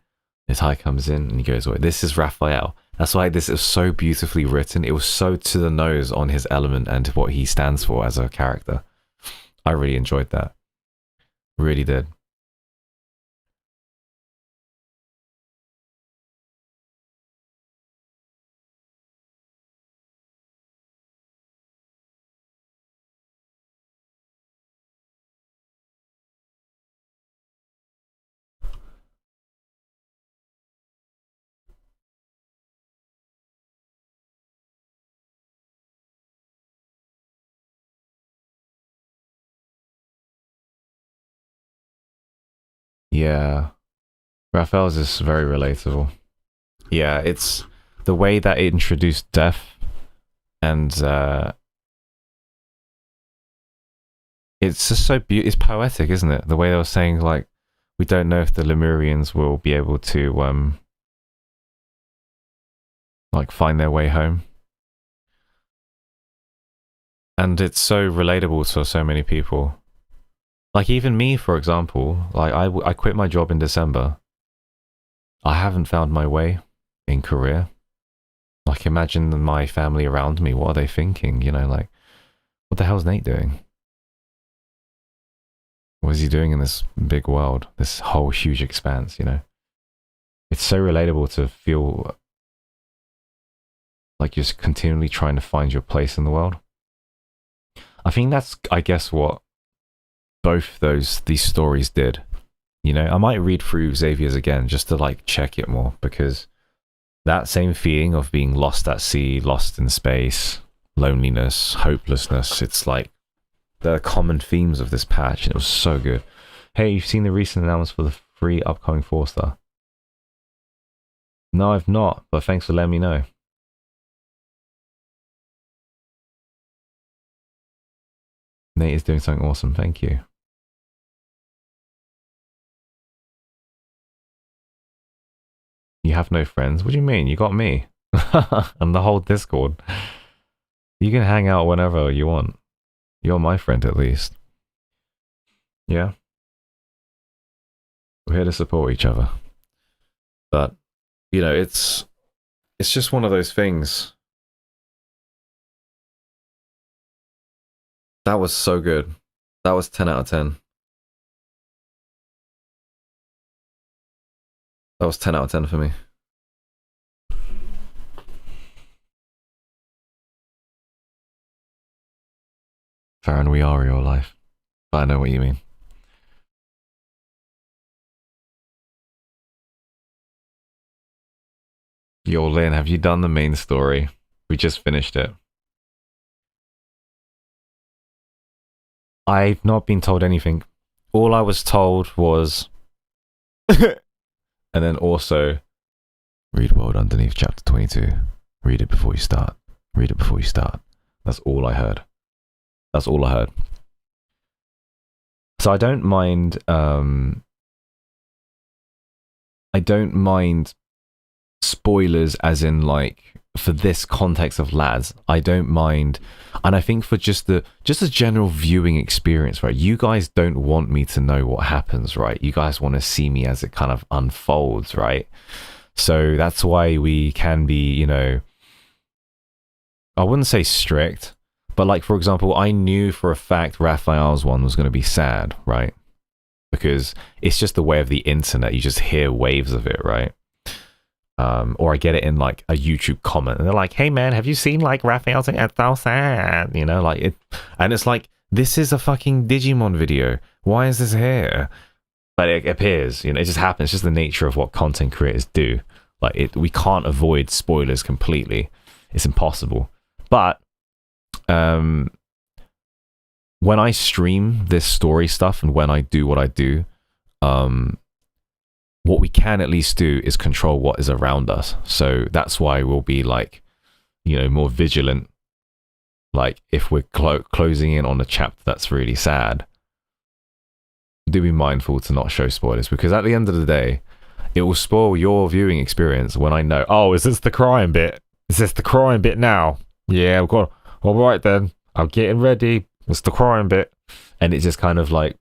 Speaker 1: The tide comes in and he goes away. This is Raphael. That's why this is so beautifully written. It was so to the nose on his element and what he stands for as a character. I really enjoyed that. Really did. Yeah. Raphael's is very relatable. Yeah, it's the way that it introduced death, and it's just so it's poetic, isn't it? The way they were saying, like, we don't know if the Lemurians will be able to like find their way home. And it's so relatable to so many people. Like, even me, for example, like I quit my job in December. I haven't found my way in Korea. Like, imagine my family around me. What are they thinking? You know, like, what the hell's Nate doing? What is he doing in this big world? This whole huge expanse, you know? It's so relatable to feel like you're just continually trying to find your place in the world. I think that's, I guess, what both these stories did. You know, I might read through Xavier's again just to like check it more, because that same feeling of being lost at sea, lost in space, loneliness, hopelessness, it's like the common themes of this patch, and it was so good. Hey, you've seen the recent announcements for the free upcoming 4-star? No, I've not, but thanks for letting me know. Nate is doing something awesome, thank you. You have no friends? What do you mean? You got me. And the whole Discord. You can hang out whenever you want. You're my friend, at least. Yeah? We're here to support each other. But, you know, it's just one of those things. That was so good. That was 10 out of 10. That was 10 out of 10 for me. Farron, we are your life. But I know what you mean. Yo, Lynn, have you done the main story? We just finished it. I've not been told anything. All I was told was... And then also, read World Underneath Chapter 22. Read it before you start. Read it before you start. That's all I heard. That's all I heard. So I don't mind... I don't mind spoilers, as in, like, for this context of lads, I don't mind. And I think for just a general viewing experience, right? You guys don't want me to know what happens, right? You guys want to see me as it kind of unfolds, right? So that's why we can be, you know, I wouldn't say strict, but like, for example, I knew for a fact Raphael's one was going to be sad, right? Because it's just the way of the internet. You just hear waves of it, right? Or I get it in like a YouTube comment, and they're like, "Hey man, have you seen like Raphael's? It's so sad," you know, like it, and it's like, this is a fucking Digimon video. Why is this here? But it appears, you know, it just happens. It's just the nature of what content creators do. Like we can't avoid spoilers completely. It's impossible. But when I stream this story stuff and when I do what I do, what we can at least do is control what is around us. So that's why we'll be like, you know, more vigilant. Like if we're closing in on a chapter that's really sad, do be mindful to not show spoilers, because at the end of the day, it will spoil your viewing experience when I know, oh, is this the crying bit? Is this the crying bit now? Yeah, I've got, all right then, I'm getting ready. It's the crying bit. And it's just kind of like,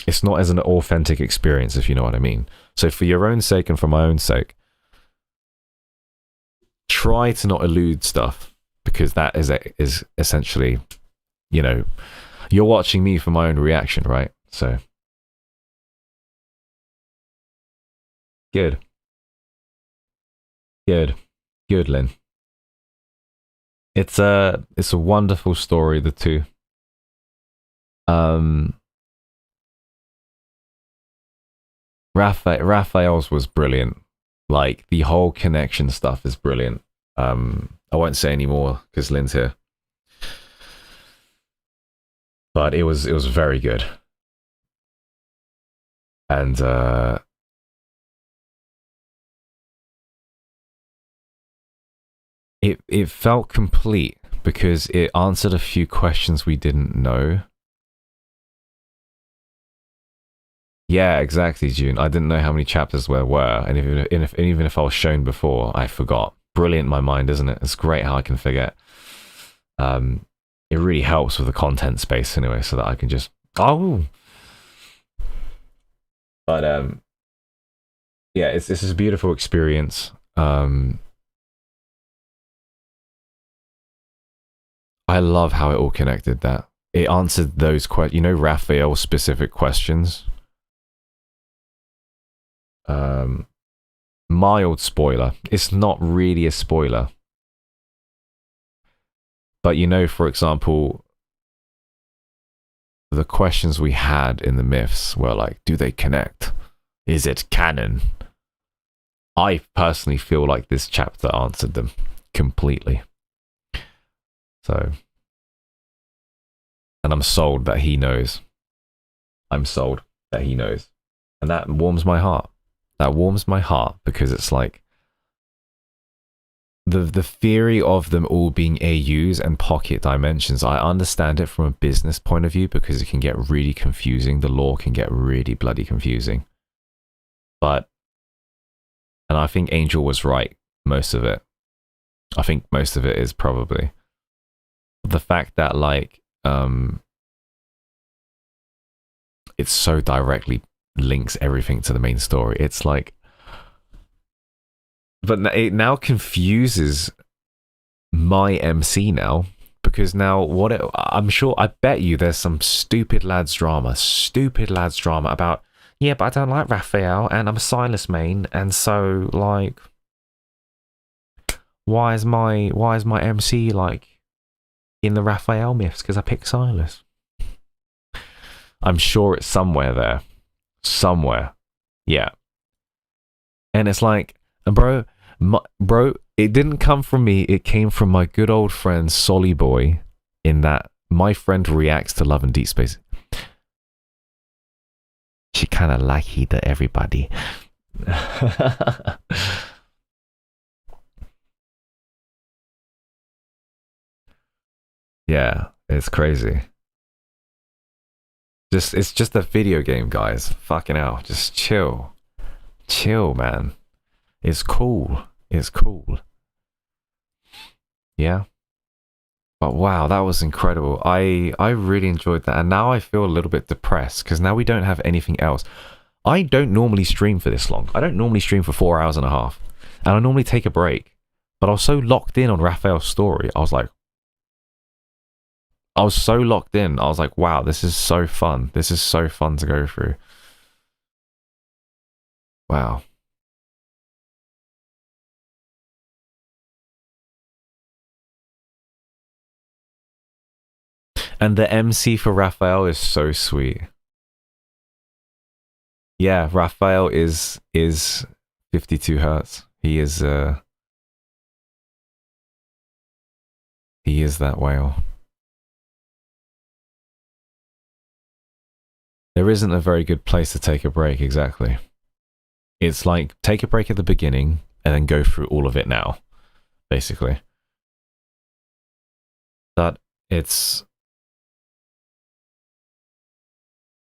Speaker 1: it's not as an authentic experience, if you know what I mean. So for your own sake and for my own sake, try to not elude stuff, because that is essentially, you know, you're watching me for my own reaction, right? So good, Lynn. It's a wonderful story, the two. Raphael's was brilliant. Like the whole connection stuff is brilliant. I won't say any more because Lynn's here. But it was very good. And it felt complete because it answered a few questions we didn't know. Yeah, exactly, June. I didn't know how many chapters there were, and even if I was shown before, I forgot. Brilliant, my mind, isn't it? It's great how I can forget. It really helps with the content space anyway, so that I can just But yeah, this is a beautiful experience. I love how it all connected. That it answered those Raphael specific questions. Mild spoiler. It's not really a spoiler. But for example, the questions we had in the myths were like, do they connect? Is it canon? I personally feel like this chapter answered them completely. So, and I'm sold that he knows. I'm sold that he knows. And that warms my heart. That warms my heart because it's like the theory of them all being AUs and pocket dimensions. I understand it from a business point of view because it can get really confusing. The lore can get really bloody confusing. And I think Angel was right, most of it. I think most of it is probably. The fact that it so directly links everything to the main story. It's like, but it now confuses my MC now, because now I bet you there's some stupid lads drama about, yeah, but I don't like Raphael and I'm a Silas main, and so like, why is my MC like in the Raphael myths because I picked Silas? I'm sure it's somewhere there. Somewhere. Yeah. And it's like, bro, it didn't come from me. It came from my good old friend, Solly Boy, in that my friend reacts to Love and Deepspace. She kind of like he to everybody. Yeah, it's crazy. It's just a video game, guys. Fucking hell. Just chill. Chill, man. It's cool. It's cool. Yeah. But wow, that was incredible. I really enjoyed that. And now I feel a little bit depressed because now we don't have anything else. I don't normally stream for this long. I don't normally stream for 4 hours and a half. And I normally take a break. But I was so locked in on Raphael's story. I was so locked in. I was like, wow, this is so fun. This is so fun to go through. Wow. And the MC for Raphael is so sweet. Yeah, Raphael is 52 hertz. He is that whale. There isn't a very good place to take a break, exactly. It's like, take a break at the beginning, and then go through all of it now, basically. But it's...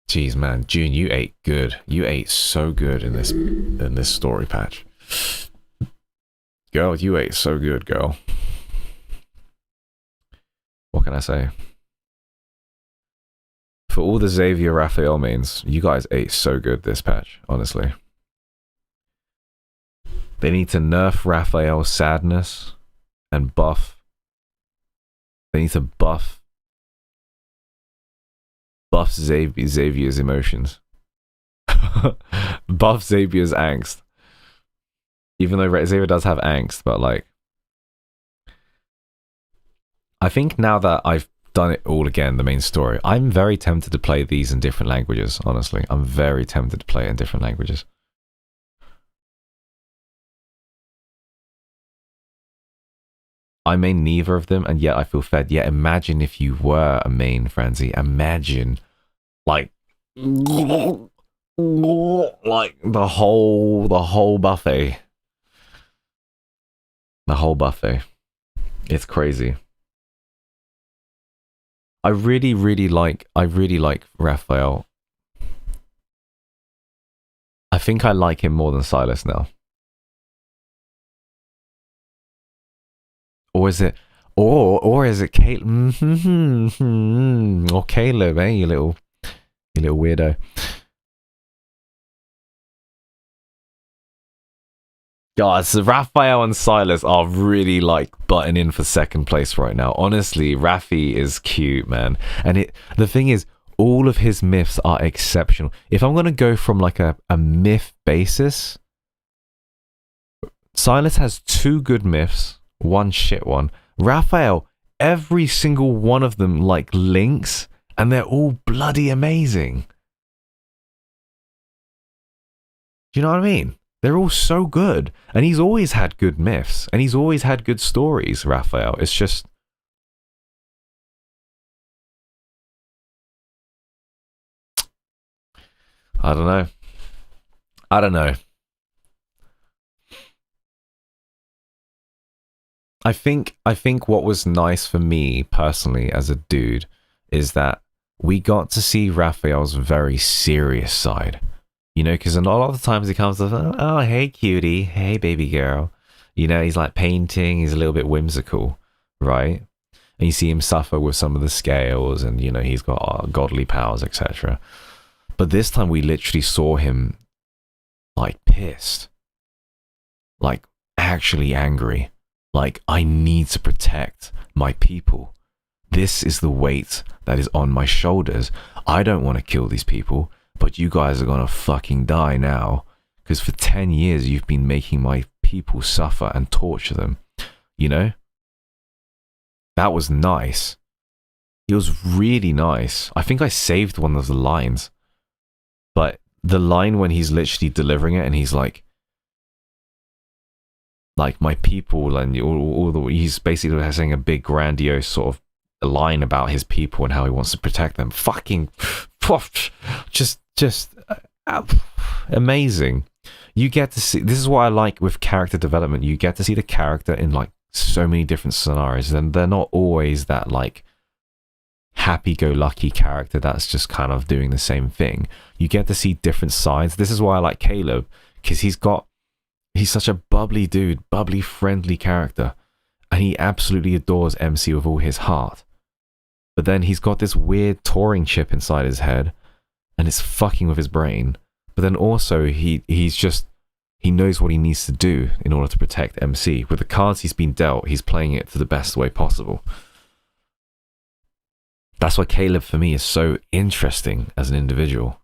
Speaker 1: Jeez, man, June, you ate good. You ate so good in this story patch. Girl, you ate so good, girl. What can I say? For all the Xavier Raphael mains, you guys ate so good this patch, honestly. They need to nerf Raphael's sadness and buff. They need to buff Xavier's emotions. Buff Xavier's angst. Even though Xavier does have angst, but like, I think now that I've done it all again, the main story, I'm very tempted to play these in different languages, honestly. I'm very tempted to play it in different languages. I main neither of them, and yet I feel fed. Yeah, imagine if you were a main Franzi. Imagine, like, like the whole buffet. The whole buffet. It's crazy. I really like Raphael. I think I like him more than Silas now. Or is it Caleb? Or Caleb, eh? You little weirdo. Guys, Raphael and Silas are really like butting in for second place right now. Honestly, Raffi is cute, man. And the thing is, all of his myths are exceptional. If I'm gonna go from like a myth basis, Silas has 2 good myths, 1 shit one. Raphael, every single one of them like links, and they're all bloody amazing. Do you know what I mean? They're all so good. And he's always had good myths. And he's always had good stories, Raphael. It's just... I don't know. I think what was nice for me, personally, as a dude, is that we got to see Raphael's very serious side. You know, because a lot of the times he comes to, oh, hey, cutie. Hey, baby girl. You know, he's like painting. He's a little bit whimsical, right? And you see him suffer with some of the scales and, you know, he's got godly powers, etc. But this time we literally saw him, like, pissed. Like, actually angry. Like, I need to protect my people. This is the weight that is on my shoulders. I don't want to kill these people. But you guys are gonna fucking die now. Because for 10 years you've been making my people suffer and torture them. You know? That was nice. It was really nice. I think I saved one of the lines. But the line when he's literally delivering it and he's like my people and he's basically saying a big grandiose sort of line about his people and how he wants to protect them. Fucking just amazing. You get to see, this is what I like with character development, you get to see the character in like so many different scenarios, and they're not always that like happy-go-lucky character that's just kind of doing the same thing. You get to see different sides. This is why I like Caleb, because he's such a bubbly dude, bubbly, friendly character, and he absolutely adores MC with all his heart. But then he's got this weird Turing chip inside his head, and it's fucking with his brain. But then also he knows what he needs to do in order to protect MC. With the cards he's been dealt, he's playing it to the best way possible. That's why Caleb for me is so interesting as an individual.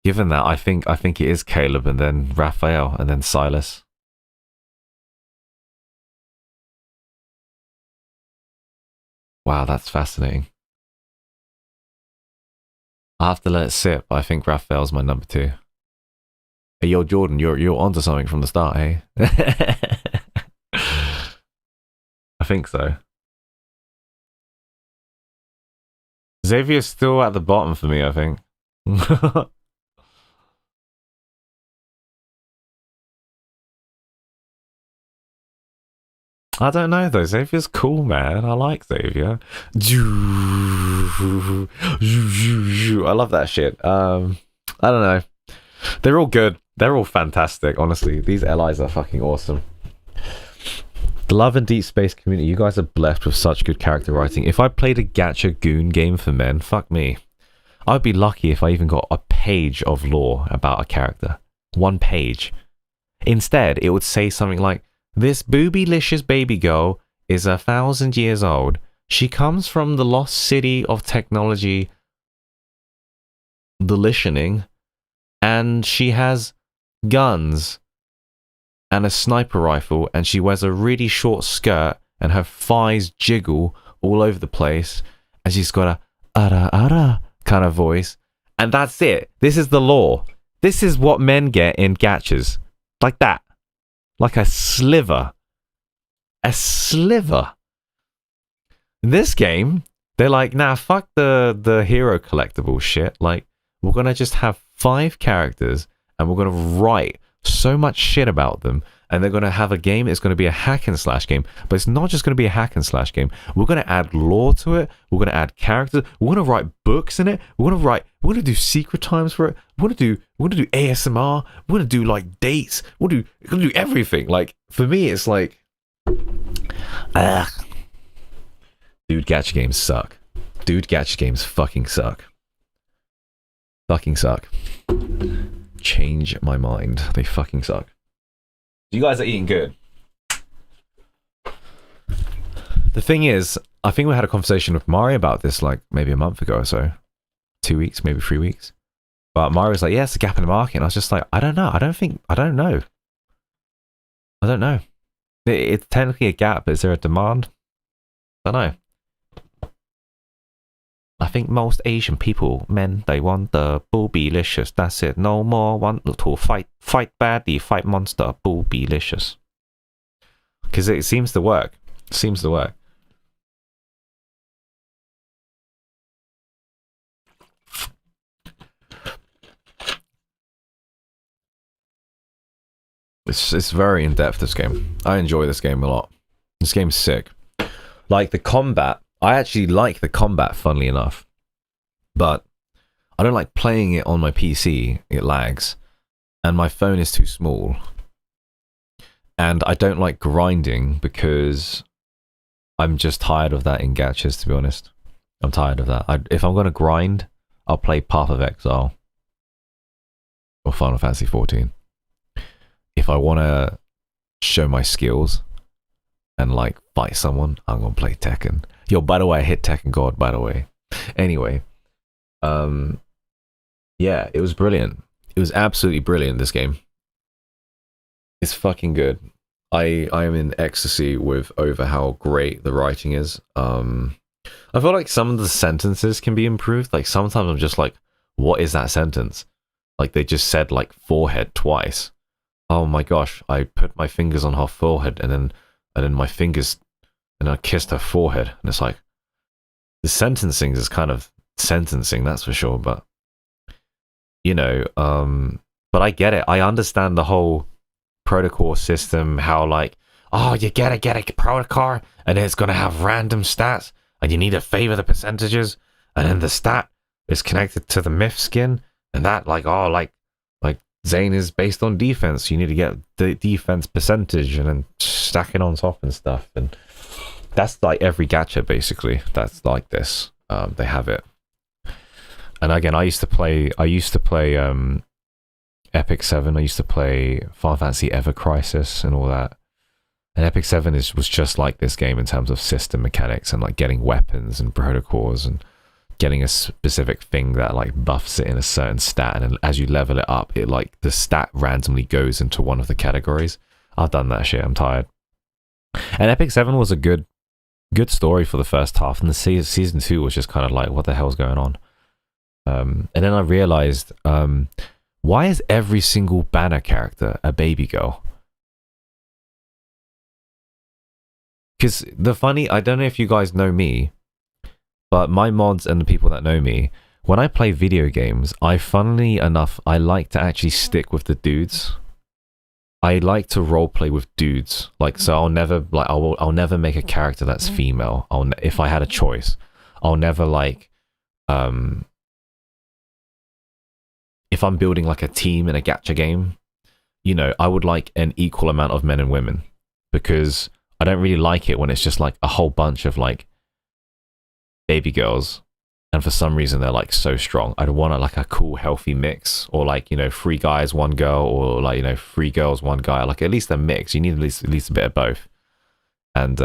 Speaker 1: Given that, I think it is Caleb and then Raphael and then Silas. Wow, that's fascinating. I have to let it sit, but I think Raphael's my number 2. Hey, yo, Jordan, you're onto something from the start, hey? I think so. Xavier's still at the bottom for me, I think. I don't know though. Xavier's cool, man. I like Xavier. I love that shit. I don't know. They're all good. They're all fantastic, honestly. These allies are fucking awesome. The Love and Deepspace community, you guys are blessed with such good character writing. If I played a gacha goon game for men, fuck me. I'd be lucky if I even got a page of lore about a character. 1 page. Instead, it would say something like, this boobylicious baby girl is 1,000 years old. She comes from the lost city of technology, the listening, and she has guns and a sniper rifle, and she wears a really short skirt, and her thighs jiggle all over the place, and she's got a ara ara kind of voice, and that's it. This is the lore. This is what men get in gachas. Like that. Like a sliver. A sliver. In this game, they're like, nah, fuck the hero collectible shit. Like, we're gonna just have 5 characters and we're gonna write so much shit about them, and they're gonna have a game that's gonna be a hack and slash game, but it's not just gonna be a hack and slash game. We're gonna add lore to it, we're gonna add characters, we're gonna write books in it, we're gonna do secret times for it, we're gonna do ASMR, we're gonna do like dates, we're gonna do everything. Like, for me, it's like, dude, gacha games suck. Dude, gacha games fucking suck. Fucking suck. Change my mind. They fucking suck. You guys are eating good. The thing is, I think we had a conversation with Mario about this like maybe a month ago or so. 2 weeks, maybe 3 weeks. But Mario was like, yeah, it's a gap in the market. And I was just like, I don't know. I don't know. It's technically a gap, but is there a demand? I don't know. I think most Asian people, men, they want the boobylicious. That's it. No more want to fight baddie, fight monster, boobylicious. Because it seems to work. It seems to work. It's very in-depth, this game. I enjoy this game a lot. This game's sick. Like, the combat, I actually like the combat, funnily enough. But I don't like playing it on my PC. It lags. And my phone is too small. And I don't like grinding because I'm just tired of that in gachas, to be honest. I'm tired of that. If I'm going to grind, I'll play Path of Exile. Or Final Fantasy 14. If I want to show my skills and like fight someone, I'm gonna play Tekken. Yo, by the way, I hit Tekken God, by the way. Anyway, yeah, it was brilliant. It was absolutely brilliant, this game. It's fucking good. I am in ecstasy over how great the writing is. I feel like some of the sentences can be improved. Like, sometimes I'm just like, what is that sentence? Like, they just said like forehead twice. Oh my gosh, I put my fingers on her forehead and then my fingers, and I kissed her forehead. And it's like, the sentencing is kind of sentencing, that's for sure. But, you know, but I get it. I understand the whole protocol system, how like, oh, you gotta get a protocol and it's gonna have random stats and you need to favor the percentages. And then the stat is connected to the myth skin. And that like, oh, like Zane is based on defense. You need to get the defense percentage and then stack it on top and stuff. And that's like every gacha basically. That's like this. They have it. And again, I used to play Epic 7. I used to play Final Fantasy Ever Crisis and all that. And Epic 7 was just like this game in terms of system mechanics and like getting weapons and protocols and getting a specific thing that like buffs it in a certain stat, and as you level it up, it like the stat randomly goes into one of the categories. I've done that shit. I'm tired. And Epic 7 was a good story for the first half, and the season 2 was just kind of like, what the hell's going on? And then I realized, why is every single banner character a baby girl? Because I don't know if you guys know me, but my mods and the people that know me, when I play video games, funnily enough, I like to actually stick with the dudes. I like to roleplay with dudes. Like, so I'll never make a character that's female. If I had a choice, I'll never like, if I'm building like a team in a gacha game, you know, I would like an equal amount of men and women, because I don't really like it when it's just like a whole bunch of like baby girls, and for some reason they're like so strong. I'd want like a cool healthy mix, or like, you know, 3 guys 1 girl, or like, you know, 3 girls 1 guy, like at least a mix. You need at least a bit of both. And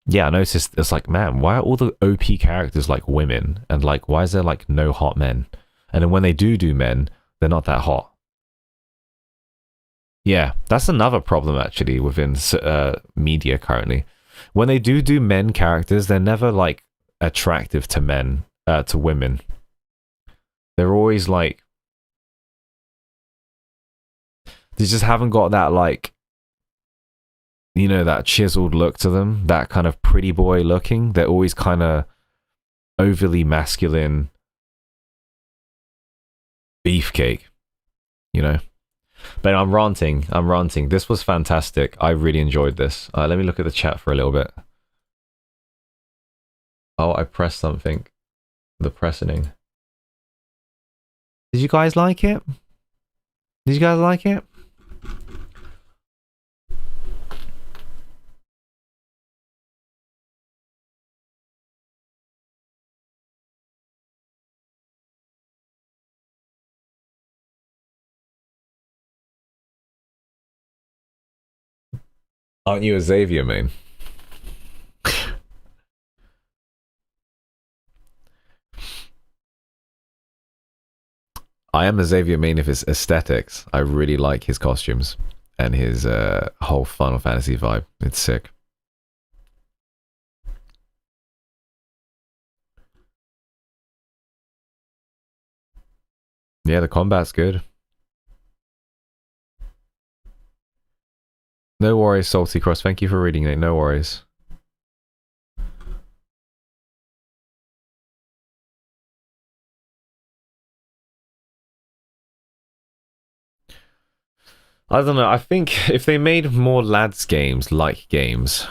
Speaker 1: yeah, I noticed it's like, man, why are all the OP characters like women, and like why is there like no hot men? And then when they do men, they're not that hot. Yeah, that's another problem actually within media currently. When they do men characters, they're never like attractive to men, to women. They're always like, they just haven't got that like you know, that chiseled look to them, that kind of pretty boy looking. They're always kind of overly masculine beefcake, you know. But I'm ranting. This was fantastic. I really enjoyed this. Let me look at the chat for a little bit. Oh, I pressed something. The pressing. Did you guys like it? Did you guys like it? Aren't you a Xavier main? I am a Xavier main if it's aesthetics. I really like his costumes and his whole Final Fantasy vibe. It's sick. Yeah, the combat's good. No worries, Salty Cross. Thank you for reading it. No worries. I don't know. I think if they made more lads games like games,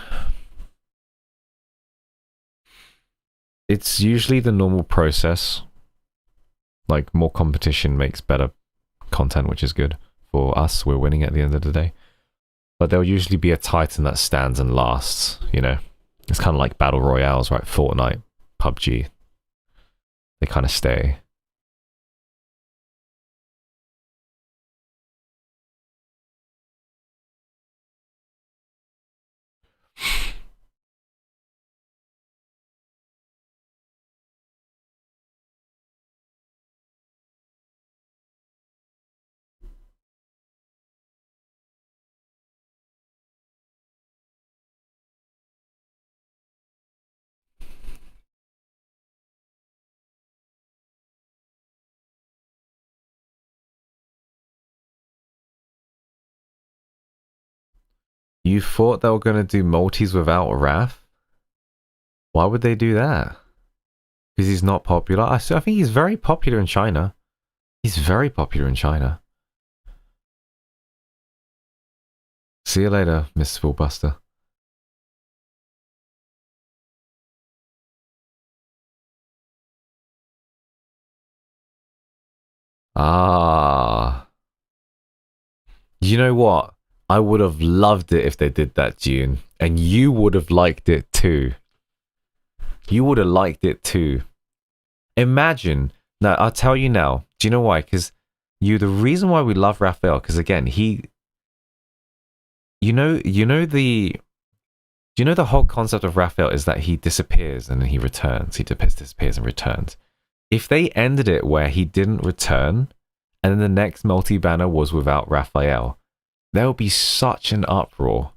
Speaker 1: it's usually the normal process. Like, more competition makes better content, which is good for us. We're winning at the end of the day. But there'll usually be a Titan that stands and lasts, you know. It's kind of like Battle Royales, right? Fortnite, PUBG. They kind of stay. You thought they were going to do multis without Wrath? Why would they do that? Because he's not popular? I think he's very popular in China. He's very popular in China. See you later, Mr. Fullbuster. Ah. You know what? I would have loved it if they did that, June. And you would have liked it too. You would have liked it too. Imagine. Now, I'll tell you now. Do you know why? Because the reason why we love Raphael, because again, you know the whole concept of Raphael is that he disappears and then he returns. He disappears and returns. If they ended it where he didn't return, and then the next multi-banner was without Raphael, there would be such an uproar,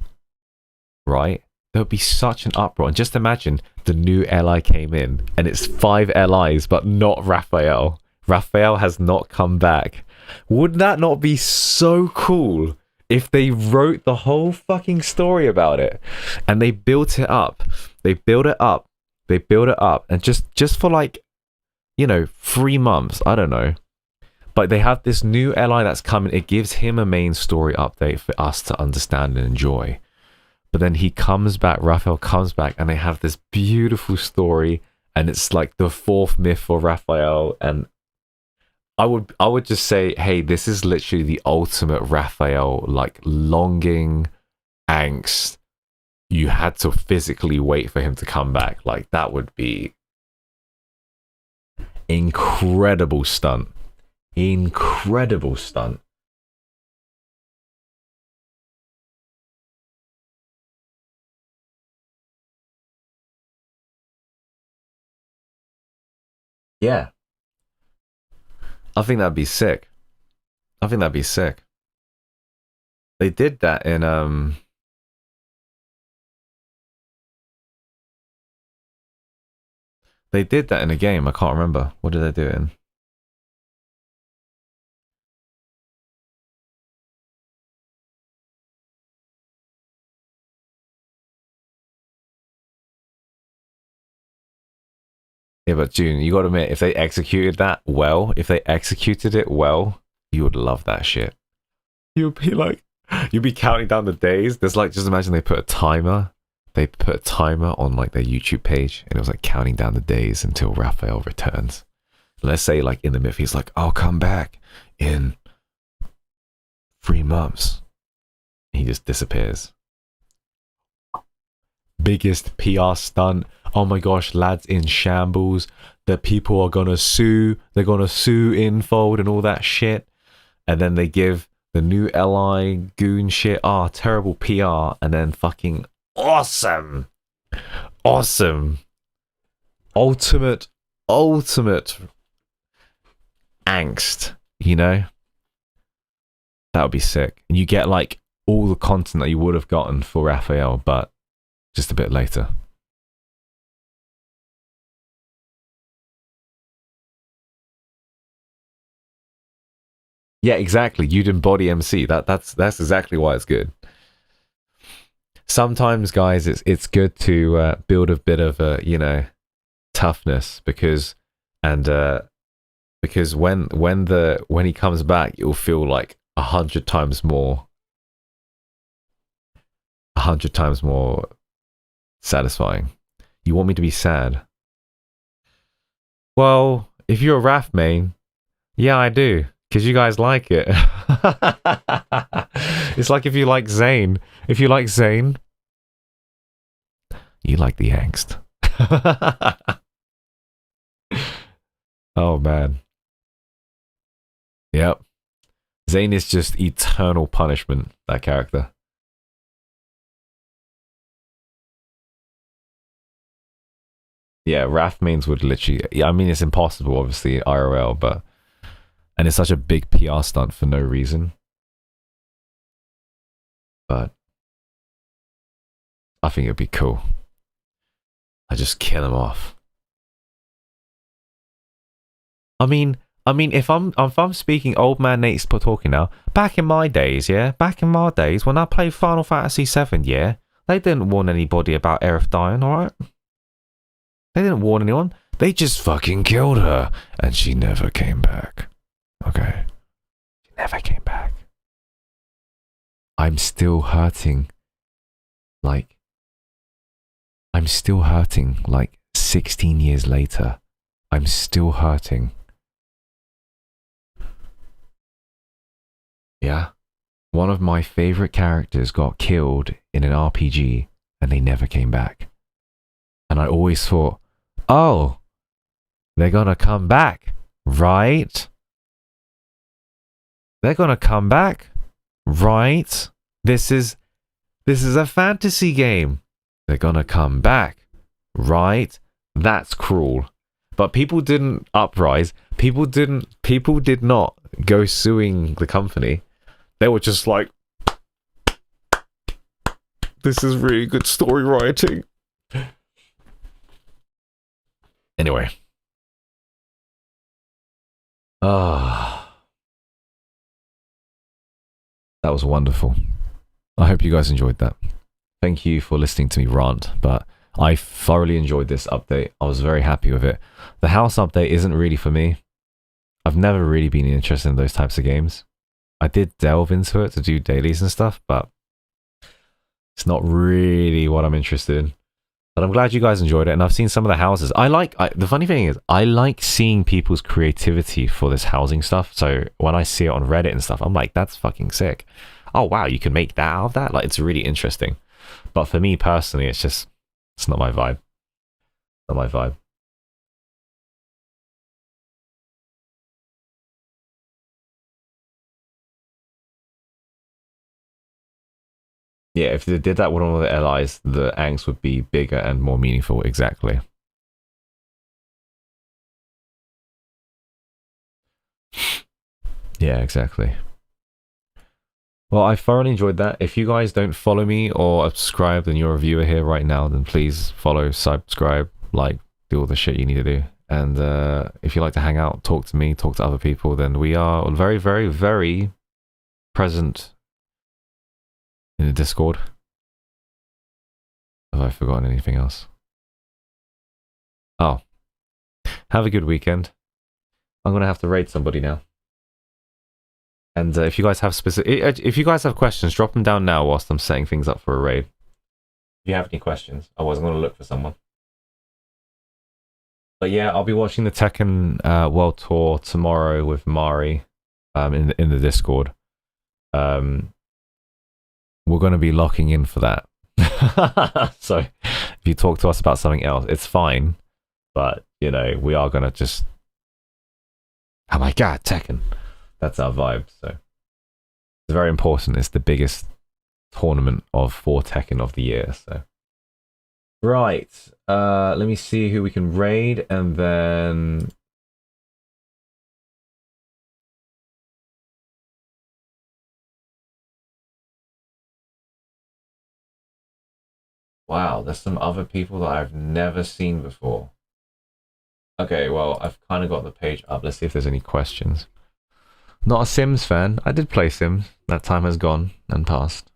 Speaker 1: right? There would be such an uproar. And just imagine the new LI came in, and it's 5 LIs, but not Raphael. Raphael has not come back. Would that not be so cool if they wrote the whole fucking story about it and they built it up? They build it up. They build it up. And just for like, you know, 3 months, I don't know. But they have this new ally that's coming. It gives him a main story update for us to understand and enjoy. But then he comes back, Raphael comes back, and they have this beautiful story. And it's like the 4th myth for Raphael. And I would just say, hey, this is literally the ultimate Raphael, like longing, angst. You had to physically wait for him to come back. Like, that would be incredible stunt. Incredible stunt. Yeah. I think that'd be sick. I think that'd be sick. They did that in they did that in a game. I can't remember. What did they do it in? Yeah, but June, you gotta admit, if they executed that well, if they executed it well, you would love that shit. You'd be counting down the days. There's like, just imagine they put a timer. They put a timer on like their YouTube page, and it was like counting down the days until Raphael returns. Let's say like in the myth, he's like, I'll come back in 3 months. He just disappears. Biggest PR stunt. Oh my gosh, lads in shambles. The people are gonna sue. They're gonna sue Infold and all that shit. And then they give the new LI goon shit. Ah, terrible PR. And then fucking awesome. Awesome. Ultimate angst, you know? That would be sick. And you get like all the content that you would have gotten for Raphael, but just a bit later. Yeah, exactly. You'd embody MC. That's exactly why it's good. Sometimes, guys, it's good to build a bit of toughness because when he comes back, you'll feel like 100 times more satisfying. You want me to be sad? Well, if you're a Raph main, yeah, I do. Because you guys like it. It's like if you like Zayn. If you like Zayn, you like the angst. Oh, man. Yep. Zayn is just eternal punishment, that character. Yeah, Raph mains would literally... I mean, it's impossible, obviously, IRL, but... And it's such a big PR stunt for no reason. But I think it'd be cool. I just kill him off. I mean, if I'm speaking old man Nate's talking now, back in my days, when I played Final Fantasy VII, yeah, they didn't warn anybody about Aerith dying, alright? They didn't warn anyone. They just fucking killed her, and she never came back. Okay. She never came back. I'm still hurting. Like 16 years later. I'm still hurting. Yeah. One of my favorite characters got killed in an RPG and they never came back. And I always thought, oh, they're gonna come back, right? They're gonna come back, right? This is a fantasy game. They're gonna come back, right? That's cruel. But people didn't uprise. People did not go suing the company. They were just like, this is really good story writing. Anyway. That was wonderful. I hope you guys enjoyed that. Thank you for listening to me rant, but I thoroughly enjoyed this update. I was very happy with it. The house update isn't really for me. I've never really been interested in those types of games. I did delve into it to do dailies and stuff, but it's not really what I'm interested in. But I'm glad you guys enjoyed it, and I've seen some of the houses. The funny thing is, I like seeing people's creativity for this housing stuff. So when I see it on Reddit and stuff, I'm like, that's fucking sick. Oh wow, you can make that out of that? Like, it's really interesting. But for me personally, it's not my vibe. Not my vibe. Yeah, if they did that with one of the allies, the angst would be bigger and more meaningful. Exactly. Yeah, exactly. Well, I thoroughly enjoyed that. If you guys don't follow me or subscribe and you're a viewer here right now, then please follow, subscribe, like, do all the shit you need to do. And if you like to hang out, talk to me, talk to other people, then we are very, very, very present in the Discord. Have I forgotten anything else? Oh, Have a good weekend. I'm gonna have to raid somebody now. And if you guys have if you guys have questions, drop them down now whilst I'm setting things up for a raid. If you have any questions, otherwise I'm gonna look for someone. But yeah, I'll be watching the Tekken World Tour tomorrow with Mari in the Discord. We're gonna be locking in for that. So if you talk to us about something else, it's fine. But you know, we are gonna just. Oh my god, Tekken. That's our vibe, so it's very important. It's the biggest tournament for Tekken of the year, so. Right, let me see who we can raid, and then... Wow, there's some other people that I've never seen before. Okay, well, I've kind of got the page up. Let's see if there's any questions. Not a Sims fan. I did play Sims. That time has gone and passed.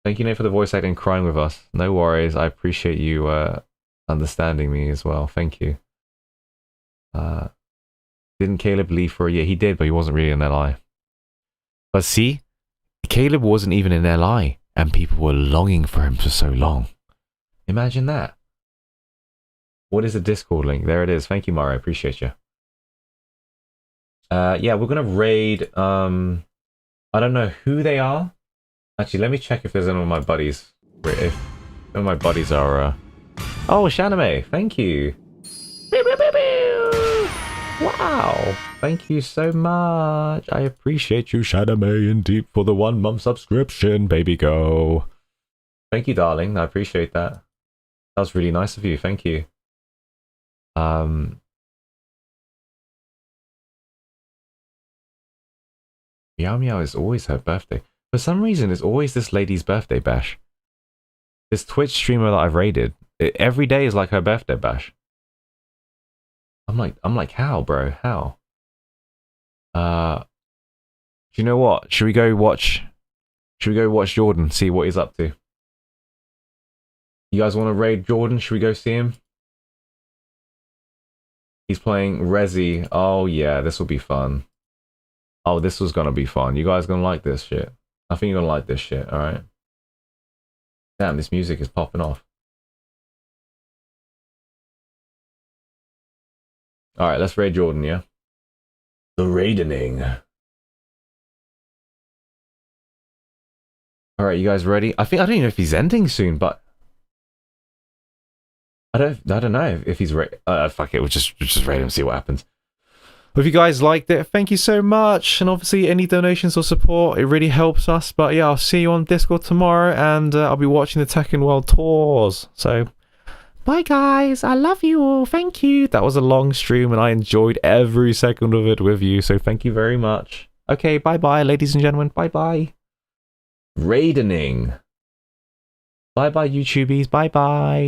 Speaker 1: Thank you, Nate, for the voice acting and crying with us. No worries. I appreciate you understanding me as well. Thank you. Didn't Caleb leave for a year? He did, but he wasn't really in LI. But see, Caleb wasn't even in LI, and people were longing for him for so long. Imagine that. What is the Discord link? There it is. Thank you, Mario. I appreciate you. Yeah, we're gonna raid. I don't know who they are. Actually, let me check if there's any of my buddies. If any of my buddies are. Oh, Shaname, thank you. Wow, thank you so much. I appreciate you, Shaname and Deep, for the 1 month subscription, baby go. Thank you, darling. I appreciate that. That was really nice of you. Thank you. Meow Meow is always her birthday. For some reason, it's always this lady's birthday bash. This Twitch streamer that I've raided, every day is like her birthday bash. I'm like, how, bro? How? Do you know what? Should we go watch Jordan, see what he's up to? You guys want to raid Jordan? Should we go see him? He's playing Resi. Oh yeah, this will be fun. Oh, this was gonna be fun. You guys gonna like this shit. I think you're gonna like this shit, alright? Damn, this music is popping off. Alright, let's raid Jordan, yeah? The raidening. Alright, you guys ready? I don't even know if he's ending soon, but I don't know if he's fuck it, we'll just raid him and see what happens. If you guys liked it, thank you so much, and obviously any donations or support, it really helps us. But yeah, I'll see you on Discord tomorrow, and I'll be watching the Tekken World Tours. So bye guys, I love you all, thank you. That was a long stream and I enjoyed every second of it with you, so thank you very much. Okay, bye bye ladies and gentlemen, bye bye. Raidening. Bye bye YouTubies, bye bye.